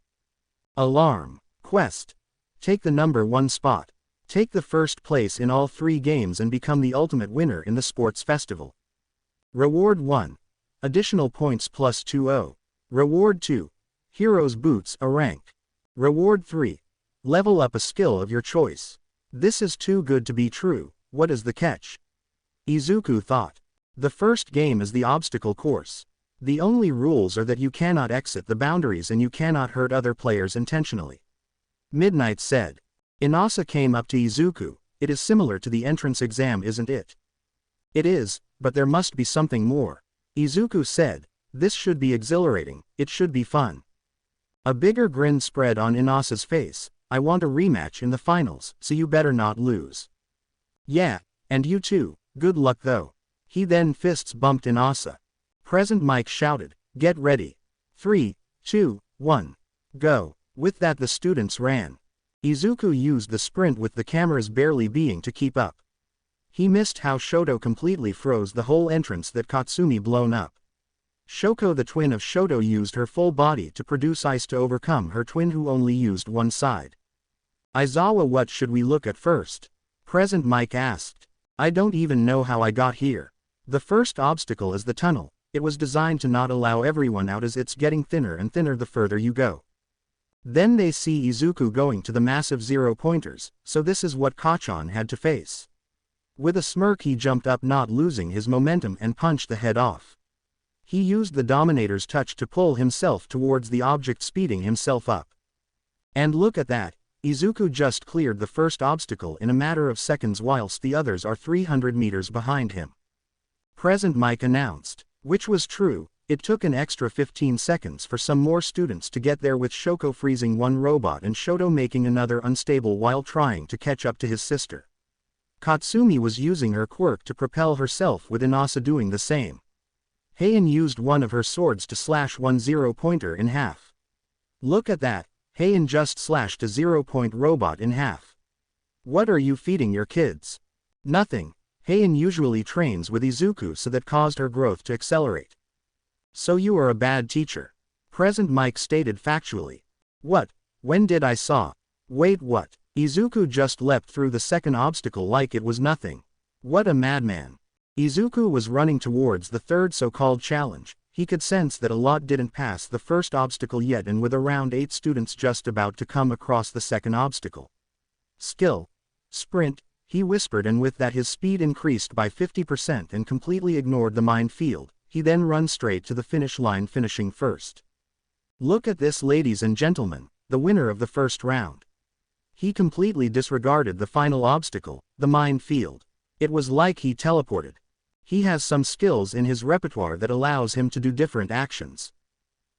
Alarm. Quest. Take the number 1 spot. Take the first place in all 3 games and become the ultimate winner in the sports festival. Reward 1. Additional points plus 2. Reward 2. Heroes boots a rank. Reward 3. Level up a skill of your choice. This is too good to be true, what is the catch? Izuku thought. The first game is the obstacle course. The only rules are that you cannot exit the boundaries and you cannot hurt other players intentionally. Midnight said. Inasa came up to Izuku, it is similar to the entrance exam, isn't it? It is, but there must be something more. Izuku said, this should be exhilarating, it should be fun. A bigger grin spread on Inasa's face. I want a rematch in the finals, so you better not lose. Yeah, and you too, good luck though. He then fists bumped Inasa. Present Mike shouted, get ready. 3, 2, 1. Go. With that the students ran. Izuku used the sprint with the cameras barely being to keep up. He missed how Shoto completely froze the whole entrance that Katsumi blown up. Shoko the twin of Shoto used her full body to produce ice to overcome her twin who only used one side. Aizawa, what should we look at first? Present Mike asked. I don't even know how I got here. The first obstacle is the tunnel. It was designed to not allow everyone out as it's getting thinner and thinner the further you go. Then they see Izuku going to the massive 0 pointers, so this is what Kachan had to face. With a smirk he jumped up, not losing his momentum, and punched the head off. He used the Dominator's touch to pull himself towards the object, speeding himself up. And look at that, Izuku just cleared the first obstacle in a matter of seconds whilst the others are 300 meters behind him. Present Mike announced. Which was true, it took an extra 15 seconds for some more students to get there, with Shoko freezing one robot and Shoto making another unstable while trying to catch up to his sister. Katsumi was using her quirk to propel herself, with Inasa doing the same. Heian used one of her swords to slash one 0 pointer in half. Look at that, Heian just slashed a 0-point robot in half. What are you feeding your kids? Nothing. Heian usually trains with Izuku, so that caused her growth to accelerate. So you are a bad teacher. Present Mike stated factually. What? When did I saw? Wait, what? Izuku just leapt through the second obstacle like it was nothing. What a madman. Izuku was running towards the third so-called challenge. He could sense that a lot didn't pass the first obstacle yet, and with around 8 students just about to come across the second obstacle. Skill. Sprint, he whispered, and with that his speed increased by 50% and completely ignored the minefield. He then ran straight to the finish line, finishing first. Look at this, ladies and gentlemen, the winner of the first round. He completely disregarded the final obstacle, the minefield. It was like he teleported. He has some skills in his repertoire that allows him to do different actions.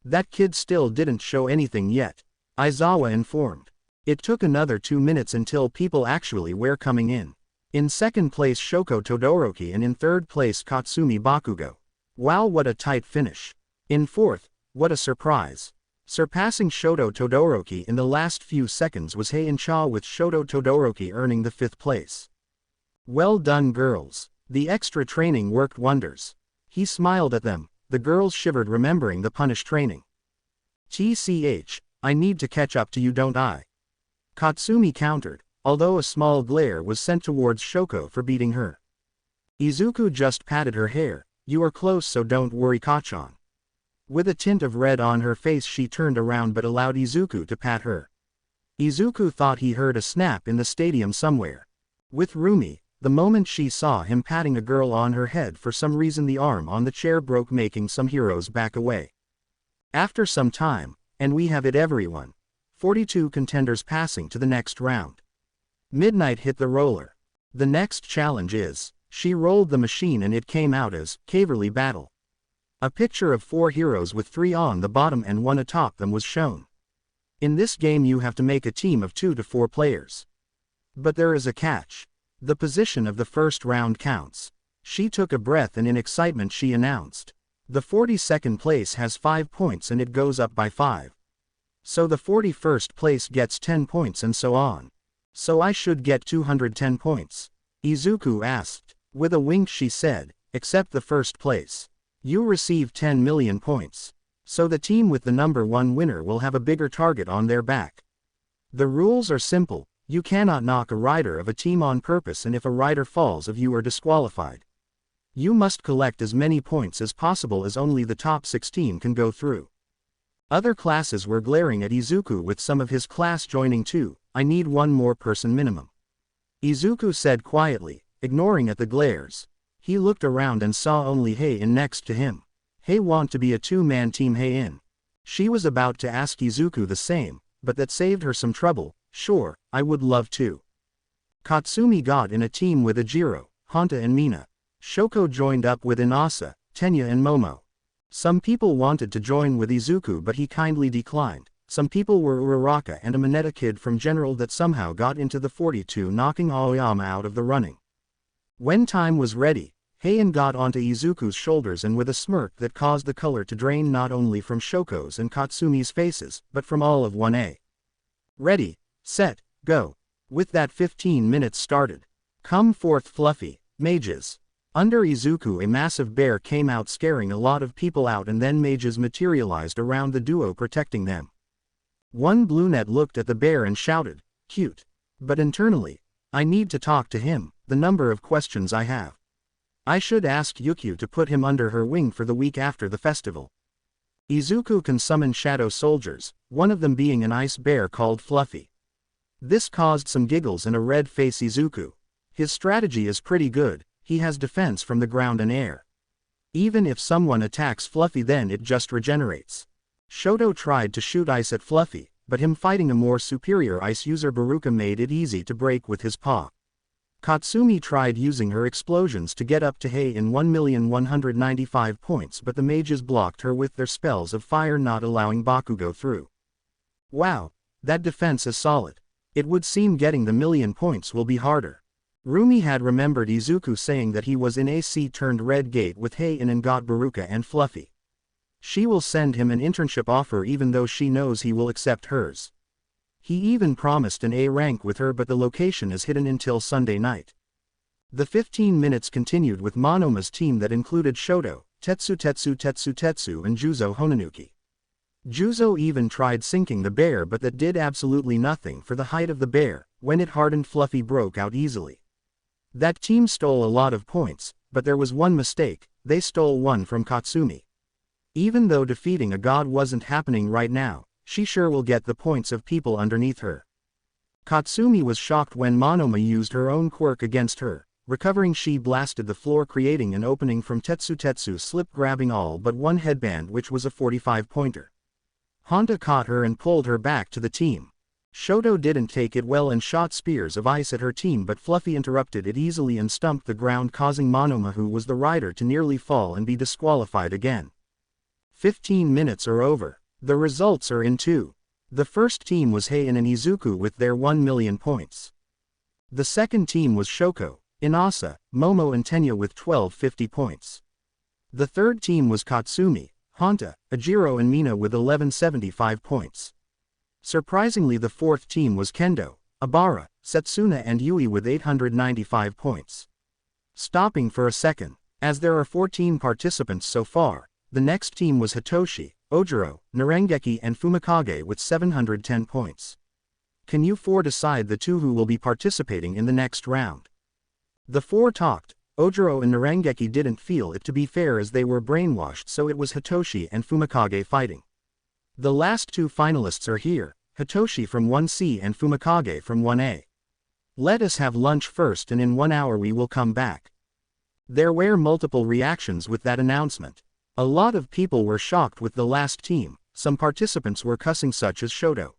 That kid still didn't show anything yet, Aizawa informed. It took another 2 minutes until people actually were coming in. In second place Shoko Todoroki and in third place Katsumi Bakugo. Wow, what a tight finish. In fourth, what a surprise. Surpassing Shoto Todoroki in the last few seconds was MHA, with Shoto Todoroki earning the 5th place. Well done, girls. The extra training worked wonders. He smiled at them. The girls shivered, remembering the punish training. TCH, I need to catch up to you, don't I? Katsumi countered, although a small glare was sent towards Shoko for beating her. Izuku just patted her hair. You are close, so don't worry, Kachan. With a tint of red on her face, she turned around but allowed Izuku to pat her. Izuku thought he heard a snap in the stadium somewhere. With Rumi, the moment she saw him patting a girl on her head, for some reason the arm on the chair broke, making some heroes back away. After some time, and we have it, everyone. 42 contenders passing to the next round. Midnight hit the roller. The next challenge is, she rolled the machine and it came out as Cavalry Battle. A picture of 4 heroes with 3 on the bottom and 1 atop them was shown. In this game you have to make a team of 2 to 4 players. But there is a catch. The position of the first round counts. She took a breath and in excitement she announced. The 42nd place has 5 points and it goes up by 5. So the 41st place gets 10 points and so on. So I should get 210 points. Izuku asked. With a wink she said, except the first place. You receive 10 million points. So the team with the number 1 winner will have a bigger target on their back. The rules are simple. You cannot knock a rider of a team on purpose, and if a rider falls of you are disqualified. You must collect as many points as possible, as only the top 16 can go through. Other classes were glaring at Izuku, with some of his class joining too. I need 1 more person minimum. Izuku said quietly, ignoring at the glares. He looked around and saw only Heian next to him. Hey, want to be a 2-man team, Heian? She was about to ask Izuku the same, but that saved her some trouble. Sure, I would love to. Katsumi got in a team with Ajiro, Honta and Mina. Shoko joined up with Inasa, Tenya and Momo. Some people wanted to join with Izuku but he kindly declined. Some people were Uraraka and a Mineta kid from General that somehow got into the 42, knocking Aoyama out of the running. When time was ready, Heian got onto Izuku's shoulders and with a smirk that caused the color to drain not only from Shoko's and Katsumi's faces, but from all of 1A. Ready, set, go. With that 15 minutes started. Come forth, Fluffy, mages. Under Izuku a massive bear came out, scaring a lot of people out, and then mages materialized around the duo, protecting them. One brunette looked at the bear and shouted, cute. But internally, I need to talk to him, the number of questions I have. I should ask Yukio to put him under her wing for the week after the festival. Izuku can summon shadow soldiers, one of them being an ice bear called Fluffy. This caused some giggles and a red face. Izuku. His strategy is pretty good, he has defense from the ground and air. Even if someone attacks Fluffy, then it just regenerates. Shoto tried to shoot ice at Fluffy, but him fighting a more superior ice user Baruka made it easy to break with his paw. Katsumi tried using her explosions to get up to Hei in 1,195 points, but the mages blocked her with their spells of fire, not allowing Bakugo through. Wow, that defense is solid. It would seem getting the million points will be harder. Rumi had remembered Izuku saying that he was in AC turned red gate with Heian and got Baruka and Fluffy. She will send him an internship offer even though she knows he will accept hers. He even promised an A rank with her, but the location is hidden until Sunday night. The 15 minutes continued with Monoma's team that included Shoto, Tetsu and Juzo Honanuki. Juzo even tried sinking the bear, but that did absolutely nothing for the height of the bear, when it hardened Fluffy broke out easily. That team stole a lot of points, but there was one mistake, they stole one from Katsumi. Even though defeating a god wasn't happening right now, she sure will get the points of people underneath her. Katsumi was shocked when Monoma used her own quirk against her. Recovering, she blasted the floor, creating an opening from Tetsu slip, grabbing all but one headband, which was a 45-pointer. Honda caught her and pulled her back to the team. Shoto didn't take it well and shot spears of ice at her team, but Fluffy interrupted it easily and stumped the ground, causing Monoma, who was the rider, to nearly fall and be disqualified again. 15 minutes are over. The results are in too. The first team was Heian and Izuku with their 1 million points. The second team was Shoko, Inasa, Momo and Tenya with 1250 points. The third team was Katsumi, Honta, Ajiro and Mina with 1175 points. Surprisingly, the fourth team was Kendo, Abara, Setsuna and Yui with 895 points. Stopping for a second, as there are 14 participants so far, the next team was Hitoshi, Ojiro, Narengeki and Fumikage with 710 points. Can you four decide the two who will be participating in the next round? The four talked. Ojiro and Narengeki didn't feel it to be fair as they were brainwashed, so it was Hitoshi and Fumikage fighting. The last two finalists are here, Hitoshi from 1C and Fumikage from 1A. Let us have lunch first and in 1 hour we will come back. There were multiple reactions with that announcement. A lot of people were shocked with the last team, some participants were cussing such as Shoto.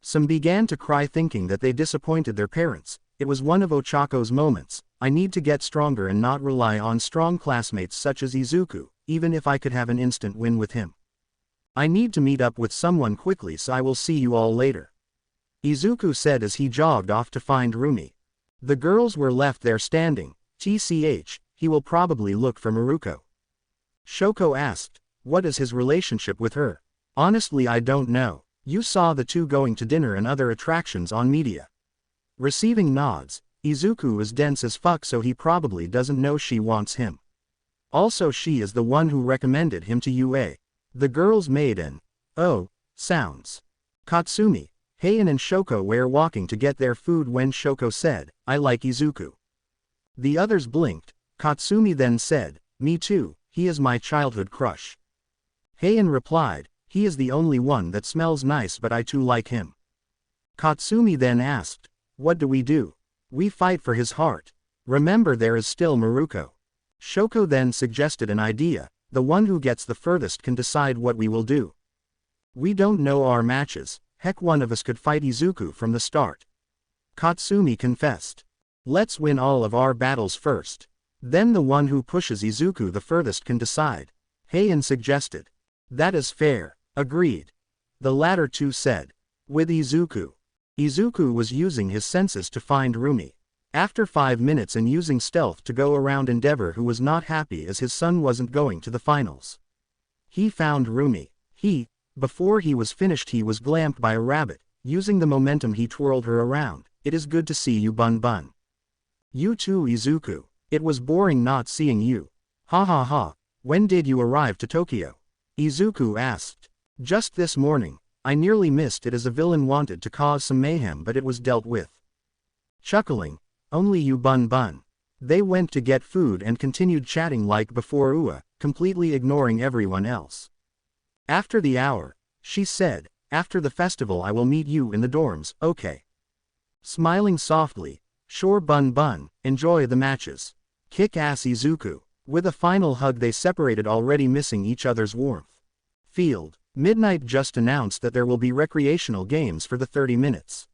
Some began to cry thinking that they disappointed their parents. It was one of Ochako's moments. I need to get stronger and not rely on strong classmates such as Izuku, even if I could have an instant win with him. I need to meet up with someone quickly, so I will see you all later. Izuku said as he jogged off to find Rumi. The girls were left there standing. TCH, he will probably look for Maruko. Shoko asked, what is his relationship with her? Honestly, I don't know. You saw the two going to dinner and other attractions on media. Receiving nods, Izuku is dense as fuck, so he probably doesn't know she wants him. Also, she is the one who recommended him to UA. The girls made an oh sounds. Katsumi, Heian and Shoko were walking to get their food when Shoko said, I like Izuku. The others blinked. Katsumi then said, me too, he is my childhood crush. Heian replied, he is the only one that smells nice, but I too like him. Katsumi then asked, what do we do? We fight for his heart. Remember, there is still Maruko. Shoko then suggested an idea, the one who gets the furthest can decide what we will do. We don't know our matches, heck, one of us could fight Izuku from the start. Katsumi confessed. Let's win all of our battles first. Then the one who pushes Izuku the furthest can decide. Heian suggested. That is fair, agreed. The latter two said. With Izuku. Izuku was using his senses to find Rumi. After 5 minutes and using stealth to go around Endeavor, who was not happy as his son wasn't going to the finals. He found Rumi. Before he was finished, he was glamped by a rabbit. Using the momentum, he twirled her around. It is good to see you, Bun Bun. You too, Izuku. It was boring not seeing you. Ha ha ha. When did you arrive to Tokyo? Izuku asked. Just this morning. I nearly missed it as a villain wanted to cause some mayhem, but it was dealt with. Chuckling. Only you, Bun Bun. They went to get food and continued chatting like before, completely ignoring everyone else. After the hour, she said, after the festival I will meet you in the dorms, okay? Smiling softly, sure Bun Bun, enjoy the matches. Kick-ass Izuku. With a final hug they separated, already missing each other's warmth. Field. Midnight just announced that there will be recreational games for the 30 minutes.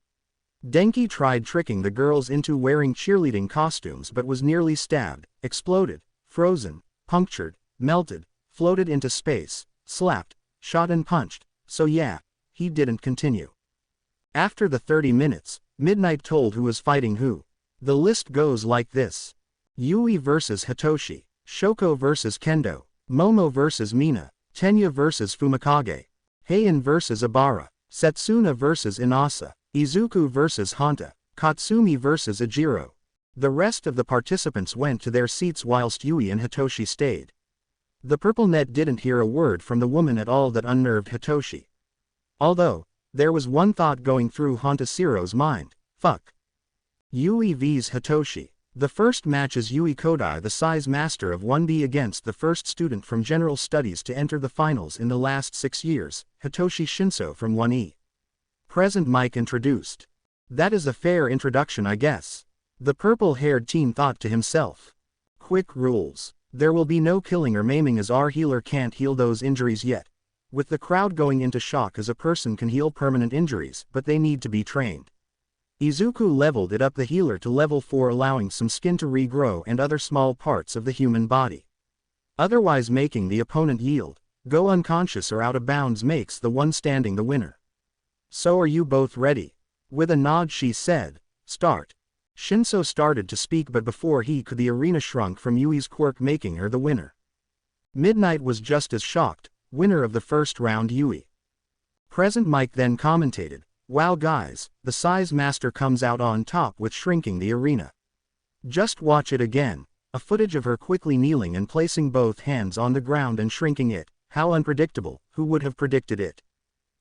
Denki tried tricking the girls into wearing cheerleading costumes but was nearly stabbed, exploded, frozen, punctured, melted, floated into space, slapped, shot and punched, so yeah, he didn't continue. After the 30 minutes, Midnight told who was fighting who. The list goes like this. Yui vs Hitoshi, Shoko vs Kendo, Momo vs Mina, Tenya vs Fumikage, Heian vs Abara, Setsuna vs Inasa, Izuku vs Honta, Katsumi vs Ajiro. The rest of the participants went to their seats whilst Yui and Hitoshi stayed. The purple net didn't hear a word from the woman at all. That unnerved Hitoshi. Although, there was one thought going through Honta Siro's mind. Fuck. Yui vs Hitoshi. The first match is Yui Kodai, the size master of 1B, against the first student from General Studies to enter the finals in the last 6 years, Hitoshi Shinso from 1E. Present mic introduced. That is a fair introduction, I guess. The purple-haired teen thought to himself. Quick rules. There will be no killing or maiming, as our healer can't heal those injuries yet. With the crowd going into shock, as a person can heal permanent injuries, but they need to be trained. Izuku leveled it up the healer to level 4, allowing some skin to regrow and other small parts of the human body. Otherwise making the opponent yield, go unconscious or out of bounds, makes the one standing the winner. So are you both ready? With a nod she said, start. Shinso started to speak, but before he could, the arena shrunk from Yui's quirk, making her the winner. Midnight was just as shocked, winner of the first round Yui. Present mic then commentated, wow guys, the size master comes out on top with shrinking the arena. Just watch it again, a footage of her quickly kneeling and placing both hands on the ground and shrinking it. How unpredictable, who would have predicted it?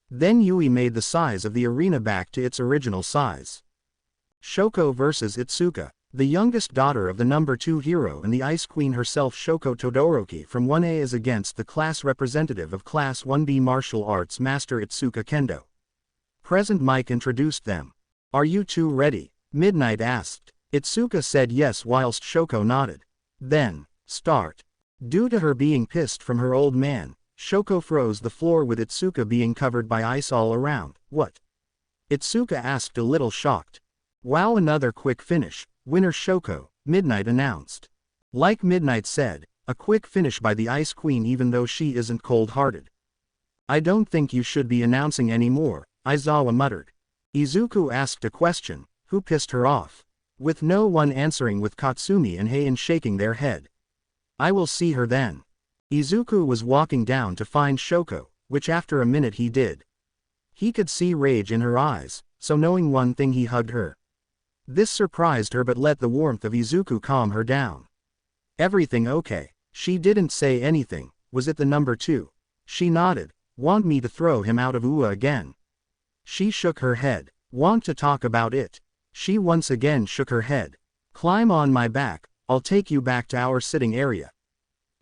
Then Yui made the size of the arena back to its original size. Shoko vs Itsuka, the youngest daughter of the number 2 hero and the Ice Queen herself, Shoko Todoroki from 1A, is against the class representative of Class 1B martial arts master Itsuka Kendo. Present mic introduced them. Are you two ready? Midnight asked. Itsuka said yes whilst Shoko nodded. Then, start. Due to her being pissed from her old man, Shoko froze the floor, with Itsuka being covered by ice all around. What? Itsuka asked, a little shocked. Wow, another quick finish, winner Shoko, Midnight announced. Like Midnight said, a quick finish by the Ice Queen, even though she isn't cold-hearted. I don't think you should be announcing anymore, Aizawa muttered. Izuku asked a question, who pissed her off? With no one answering, with Katsumi and Heian shaking their head. I will see her then. Izuku was walking down to find Shoko, which after a minute he did. He could see rage in her eyes, so knowing one thing, he hugged her. This surprised her, but let the warmth of Izuku calm her down. Everything okay? She didn't say anything. Was it the number 2? She nodded. Want me to throw him out of UA again? She shook her head. Want to talk about it? She once again shook her head. Climb on my back, I'll take you back to our sitting area.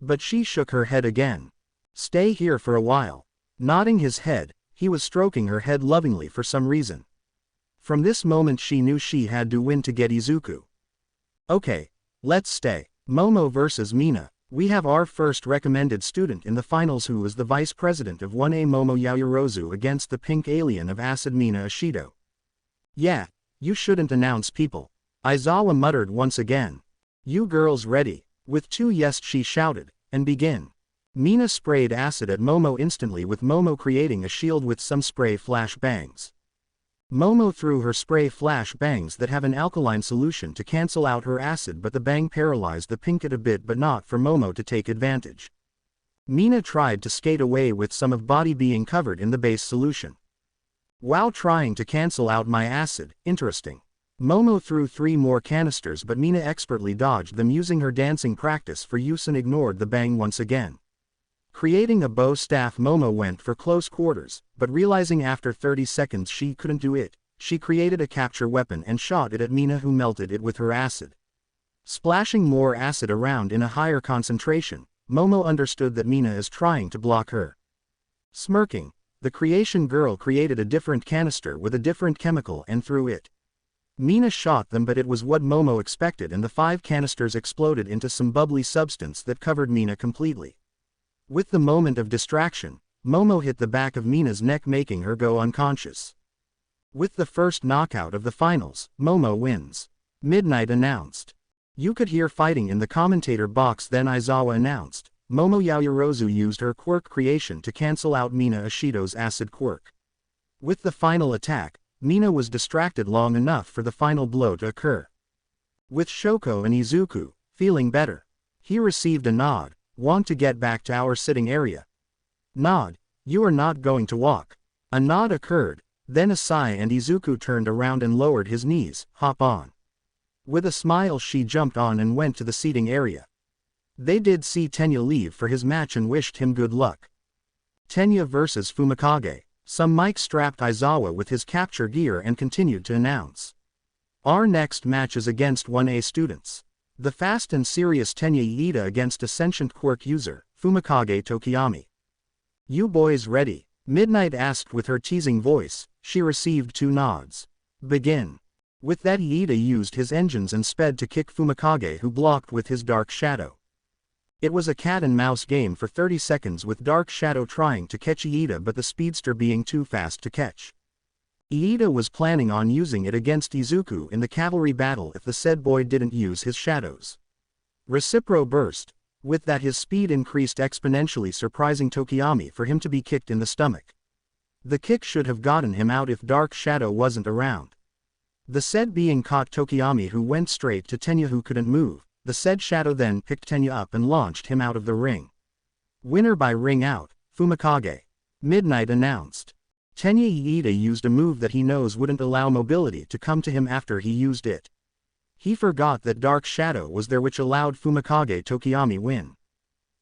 But she shook her head again. Stay here for a while. Nodding his head, he was stroking her head lovingly for some reason. From this moment she knew she had to win to get Izuku. Okay, let's stay. Momo vs Mina. We have our first recommended student in the finals, who is the vice president of 1A, Momo Yaoyorozu, against the pink alien of acid, Mina Ashido. Yeah, you shouldn't announce people. Aizawa muttered once again. You girls ready? With 2 yes she shouted, and begin. Mina sprayed acid at Momo instantly, with Momo creating a shield with some spray flash bangs. Momo threw her spray flash bangs that have an alkaline solution to cancel out her acid, but the bang paralyzed the pinkette a bit, but not for Momo to take advantage. Mina tried to skate away with some of body being covered in the base solution. Wow, trying to cancel out my acid, interesting. Momo threw 3 more canisters, but Mina expertly dodged them using her dancing practice for use and ignored the bang once again. Creating a bow staff, Momo went for close quarters, but realizing after 30 seconds she couldn't do it, she created a capture weapon and shot it at Mina, who melted it with her acid. Splashing more acid around in a higher concentration, Momo understood that Mina is trying to block her. Smirking, the creation girl created a different canister with a different chemical and threw it. Mina shot them, but it was what Momo expected, and the 5 canisters exploded into some bubbly substance that covered Mina completely. With the moment of distraction, Momo hit the back of Mina's neck, making her go unconscious. With the first knockout of the finals, Momo wins. Midnight announced. You could hear fighting in the commentator box. Then Aizawa announced, Momo Yaoyorozu used her quirk creation to cancel out Mina Ashido's acid quirk. With the final attack, Mina was distracted long enough for the final blow to occur. With Shoko and Izuku feeling better, he received a nod. Want to get back to our sitting area? Nod. You are not going to walk. A nod occurred, then a sigh, and Izuku turned around and lowered his knees. Hop on. With a smile she jumped on and went to the seating area. They did see Tenya leave for his match and wished him good luck. Tenya vs Fumikage. Some mic strapped Aizawa with his capture gear and continued to announce. Our next match is against 1A students. The fast and serious Tenya Iida against a sentient quirk user, Fumikage Tokiyami. You boys ready? Midnight asked with her teasing voice. She received 2 nods. Begin. With that Iida used his engines and sped to kick Fumikage, who blocked with his dark shadow. It was a cat and mouse game for 30 seconds with Dark Shadow trying to catch Iida but the speedster being too fast to catch. Iida was planning on using it against Izuku in the cavalry battle if the said boy didn't use his shadows. Recipro burst. With that his speed increased exponentially, surprising Tokiyami for him to be kicked in the stomach. The kick should have gotten him out if Dark Shadow wasn't around. The said being caught Tokiyami, who went straight to Tenya, who couldn't move. The said shadow then picked Tenya up and launched him out of the ring. Winner by ring out, Fumikage. Midnight announced. Tenya Iida used a move that he knows wouldn't allow mobility to come to him after he used it. He forgot that Dark Shadow was there, which allowed Fumikage Tokiyami win.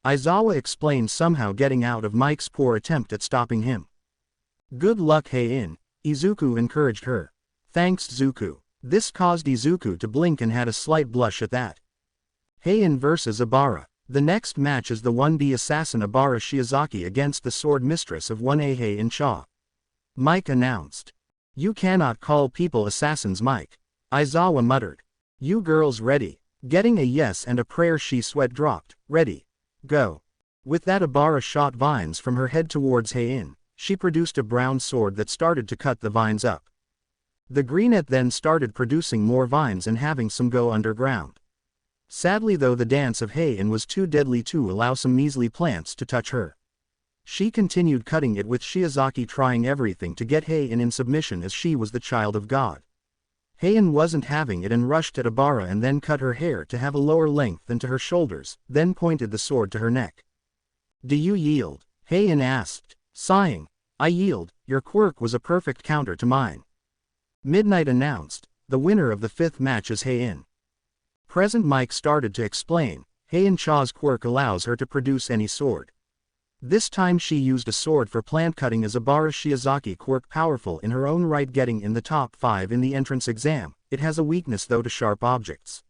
Aizawa explained, somehow getting out of Mike's poor attempt at stopping him. Good luck, Heiin, Izuku encouraged her. Thanks, Zuku. This caused Izuku to blink and had a slight blush at that. Heiin vs Ibara. The next match is the 1B assassin Ibara Shiozaki against the sword mistress of 1A Heiin. Mike announced. You cannot call people assassins, Mike. Aizawa muttered. You girls ready? Getting a yes and a prayer, she sweat dropped. Ready. Go. With that Ibara shot vines from her head towards Heiin. She produced a brown sword that started to cut the vines up. The greenette then started producing more vines and having some go underground. Sadly though, the dance of Heiin was too deadly to allow some measly plants to touch her. She continued cutting it with Shiozaki, trying everything to get Heiin in submission as she was the child of God. Heiin wasn't having it and rushed at Ibara and then cut her hair to have a lower length than to her shoulders, then pointed the sword to her neck. Do you yield? Heiin asked, sighing. I yield, your quirk was a perfect counter to mine. Midnight announced. The winner of the 5th match is Heiin. Present Mike started to explain. Heiin-cha's quirk allows her to produce any sword. This time she used a sword for plant cutting as Ibara Shiozaki quirk, powerful in her own right, getting in the top 5 in the entrance exam. It has a weakness though to sharp objects.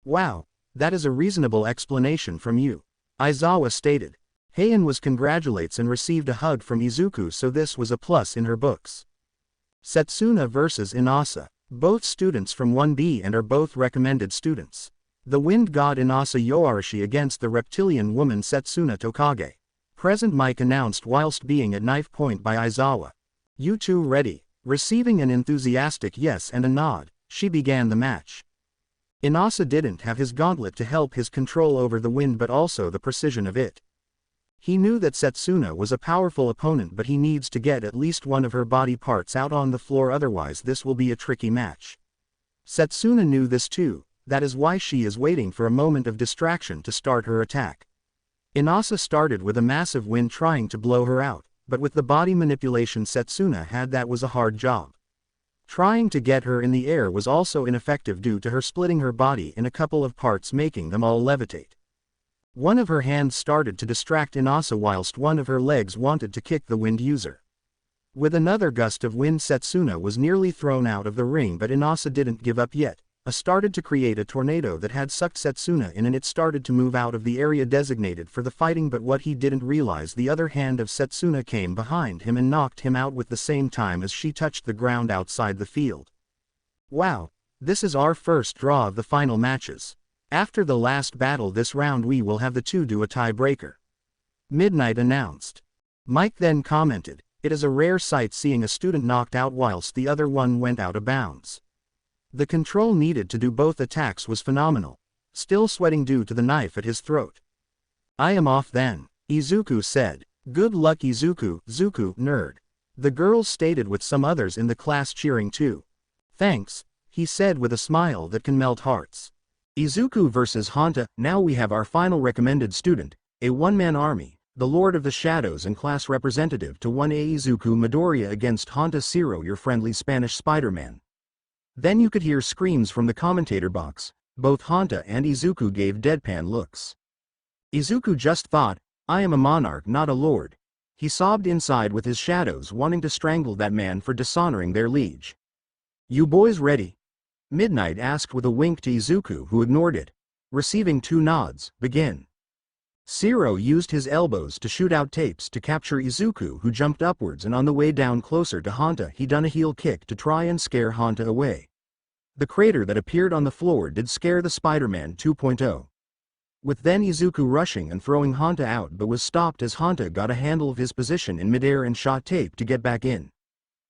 Wow, that is a reasonable explanation from you, Aizawa stated. Heiin was congratulates and received a hug from Izuku, so this was a plus in her books. Setsuna vs Inasa. Both students from 1B and are both recommended students. The wind god Inasa Yoarashi against the reptilian woman Setsuna Tokage. Present Mike announced whilst being at knife point by Aizawa. You two ready? Receiving an enthusiastic yes and a nod, she began the match. Inasa didn't have his gauntlet to help his control over the wind but also the precision of it. He knew that Setsuna was a powerful opponent, but he needs to get at least one of her body parts out on the floor, otherwise this will be a tricky match. Setsuna knew this too, that is why she is waiting for a moment of distraction to start her attack. Inasa started with a massive wind trying to blow her out, but with the body manipulation Setsuna had, that was a hard job. Trying to get her in the air was also ineffective due to her splitting her body in a couple of parts, making them all levitate. One of her hands started to distract Inasa whilst one of her legs wanted to kick the wind user. With another gust of wind, Setsuna was nearly thrown out of the ring, but Inasa didn't give up yet. Started to create a tornado that had sucked Setsuna in, and it started to move out of the area designated for the fighting, but what he didn't realize, the other hand of Setsuna came behind him and knocked him out with the same time as she touched the ground outside the field. Wow, this is our first draw of the final matches. After the last battle this round we will have the two do a tiebreaker. Midnight announced. Mike then commented, it is a rare sight seeing a student knocked out whilst the other one went out of bounds. The control needed to do both attacks was phenomenal. Still sweating due to the knife at his throat. I am off then, Izuku said. Good luck, Izuku, Zuku, nerd. The girls stated, with some others in the class cheering too. Thanks, he said with a smile that can melt hearts. Izuku vs Honta. Now we have our final recommended student, a one-man army, the Lord of the Shadows and class representative to 1A Izuku Midoriya against Honta Zero, your friendly Spanish Spider-Man. Then you could hear screams from the commentator box. Both Honta and Izuku gave deadpan looks. Izuku just thought, I am a monarch, not a lord. He sobbed inside with his shadows, wanting to strangle that man for dishonoring their liege. You boys ready? Midnight asked with a wink to Izuku, who ignored it. Receiving 2 nods, begin. Zero used his elbows to shoot out tapes to capture Izuku, who jumped upwards, and on the way down closer to Hanta he done a heel kick to try and scare Hanta away. The crater that appeared on the floor did scare the Spider-Man 2.0. With then Izuku rushing and throwing Hanta out, but was stopped as Hanta got a handle of his position in midair and shot tape to get back in.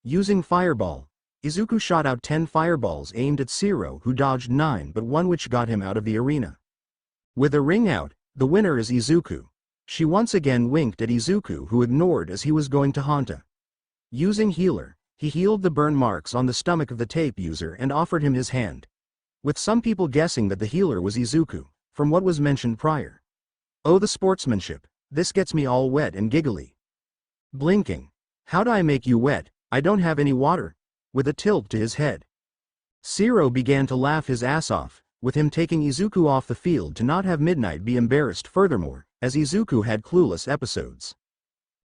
Using Fireball, Izuku shot out 10 fireballs aimed at Zero, who dodged 9 but 1, which got him out of the arena. With a ring out, the winner is Izuku. She once again winked at Izuku, who ignored as he was going to Hanta. Using Healer, he healed the burn marks on the stomach of the tape user and offered him his hand. With some people guessing that the healer was Izuku, from what was mentioned prior. Oh, the sportsmanship, this gets me all wet and giggly. Blinking. How'd I make you wet? I don't have any water. With a tilt to his head. Zero began to laugh his ass off, with him taking Izuku off the field to not have Midnight be embarrassed furthermore, as Izuku had clueless episodes.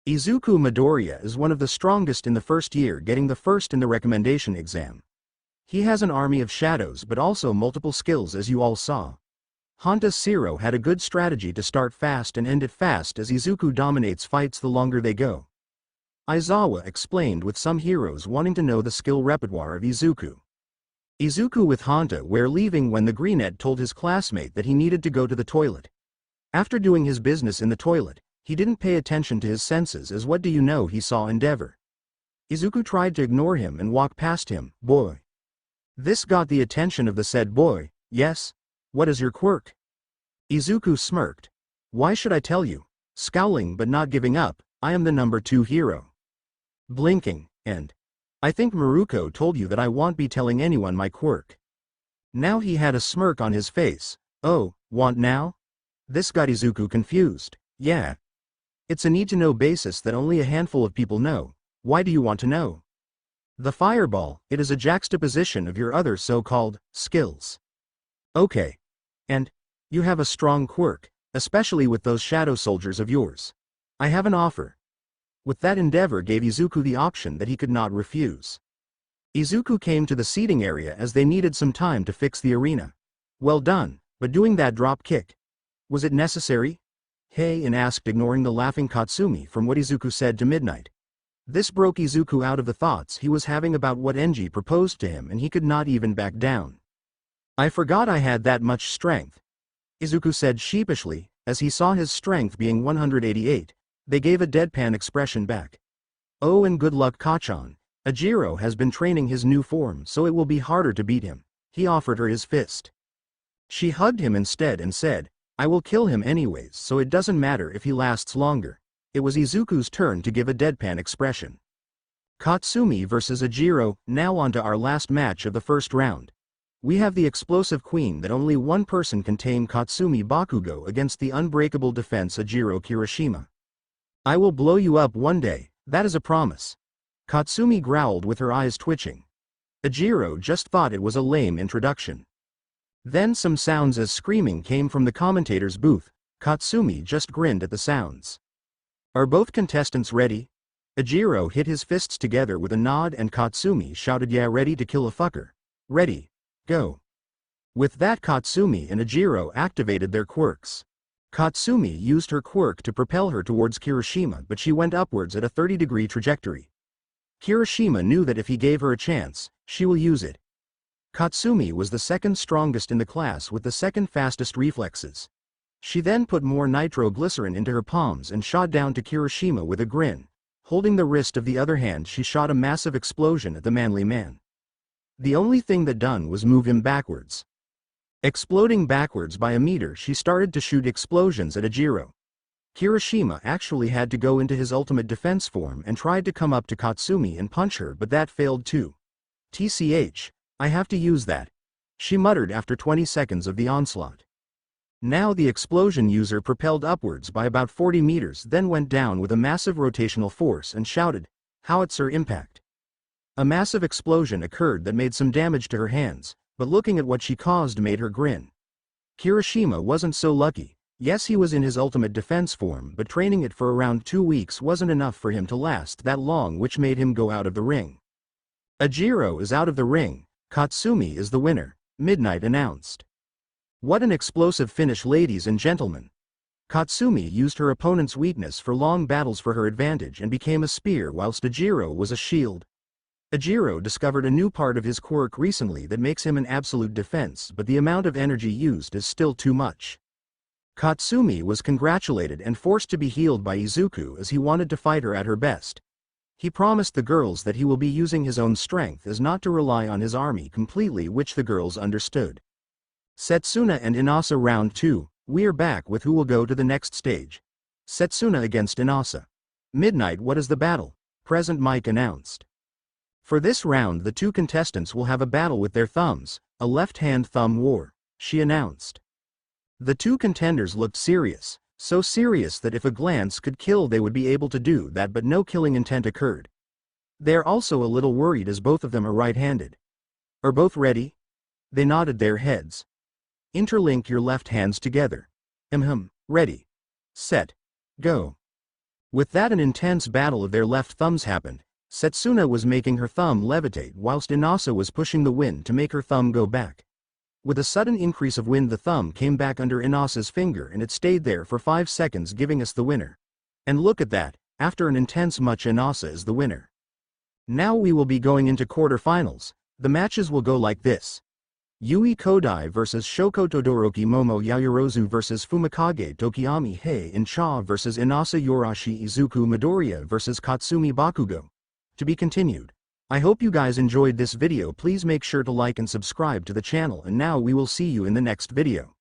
Izuku Midoriya is one of the strongest in the first year, getting the first in the recommendation exam. He has an army of shadows but also multiple skills, as you all saw. Hanta Zero had a good strategy to start fast and end it fast, as Izuku dominates fights the longer they go. Aizawa explained, with some heroes wanting to know the skill repertoire of Izuku. Izuku with Hanta were leaving when the Greenette told his classmate that he needed to go to the toilet. After doing his business in the toilet, he didn't pay attention to his senses, as what do you know, he saw Endeavor. Izuku tried to ignore him and walk past him. Boy. This got the attention of the said boy. Yes? What is your quirk? Izuku smirked. Why should I tell you? Scowling but not giving up, I am the number 2 hero. Blinking, and I think Maruko told you that I won't be telling anyone my quirk. Now he had a smirk on his face. Oh, want now? This got Izuku confused. Yeah. It's a need-to-know basis that only a handful of people know. Why do you want to know? The fireball, it is a juxtaposition of your other so-called skills. Okay. And you have a strong quirk, especially with those shadow soldiers of yours. I have an offer. With that, Endeavor gave Izuku the option that he could not refuse. Izuku came to the seating area as they needed some time to fix the arena. Well done, but doing that drop kick. Was it necessary? Heian asked, ignoring the laughing Katsumi from what Izuku said to Midnight. This broke Izuku out of the thoughts he was having about what Enji proposed to him, and he could not even back down. I forgot I had that much strength, Izuku said sheepishly, as he saw his strength being 188. They gave a deadpan expression back. Oh, and good luck, Kachan. Ajiro has been training his new form, so it will be harder to beat him. He offered her his fist. She hugged him instead and said, I will kill him anyways, so it doesn't matter if he lasts longer. It was Izuku's turn to give a deadpan expression. Katsumi versus Ajiro. Now on to our last match of the first round. We have the explosive queen that only one person can tame, Katsumi Bakugo, against the unbreakable defense Ajiro Kirishima. I will blow you up one day, that is a promise. Katsumi growled with her eyes twitching. Ajiro just thought it was a lame introduction. Then some sounds as screaming came from the commentator's booth. Katsumi just grinned at the sounds. Are both contestants ready? Ajiro hit his fists together with a nod and Katsumi shouted, yeah, ready to kill a fucker. Ready. Go. With that, Katsumi and Ajiro activated their quirks. Katsumi used her quirk to propel her towards Kirishima, but she went upwards at a 30-degree trajectory. Kirishima knew that if he gave her a chance, she will use it. Katsumi was the second strongest in the class with the second fastest reflexes. She then put more nitroglycerin into her palms and shot down to Kirishima with a grin. Holding the wrist of the other hand, she shot a massive explosion at the manly man. The only thing that done was move him backwards. Exploding backwards by a meter, she started to shoot explosions at Ajiro. Kirishima actually had to go into his ultimate defense form and tried to come up to Katsumi and punch her, but that failed too. TCH, I have to use that, she muttered after 20 seconds of the onslaught. Now the explosion user propelled upwards by about 40 meters, then went down with a massive rotational force and shouted, howitzer impact. A massive explosion occurred that made some damage to her hands, but looking at what she caused made her grin. Kirishima wasn't so lucky. Yes, he was in his ultimate defense form, but training it for around 2 weeks wasn't enough for him to last that long, which made him go out of the ring. Ajiro is out of the ring. Katsumi is the winner, Midnight announced. What an explosive finish, ladies and gentlemen. Katsumi used her opponent's weakness for long battles for her advantage and became a spear whilst Ejiro was a shield. Ejiro discovered a new part of his quirk recently that makes him an absolute defense, but the amount of energy used is still too much. Katsumi was congratulated and forced to be healed by Izuku as he wanted to fight her at her best. He promised the girls that he will be using his own strength as not to rely on his army completely, which the girls understood. Setsuna and Inasa round 2, we're back with who will go to the next stage. Setsuna against Inasa. Midnight, what is the battle? Present Mike announced. For this round the two contestants will have a battle with their thumbs, a left-hand thumb war, she announced. The two contenders looked serious, so serious that if a glance could kill they would be able to do that, but no killing intent occurred. They're also a little worried as both of them are right-handed. Are both ready? They nodded their heads. Interlink your left hands together. Ready. Set. Go. With that an intense battle of their left thumbs happened. Setsuna was making her thumb levitate whilst Inasa was pushing the wind to make her thumb go back. With a sudden increase of wind the thumb came back under Inasa's finger and it stayed there for 5 seconds, giving us the winner. And look at that, after an intense match Inasa is the winner. Now we will be going into quarterfinals. The matches will go like this. Yui Kodai vs Shoko Todoroki, Momo Yayorozu vs Fumikage Tokiyami MHA vs Inasa Yorashi, Izuku Midoriya vs Katsumi Bakugo. To be continued. I hope you guys enjoyed this video. Please make sure to like and subscribe to the channel, and now we will see you in the next video.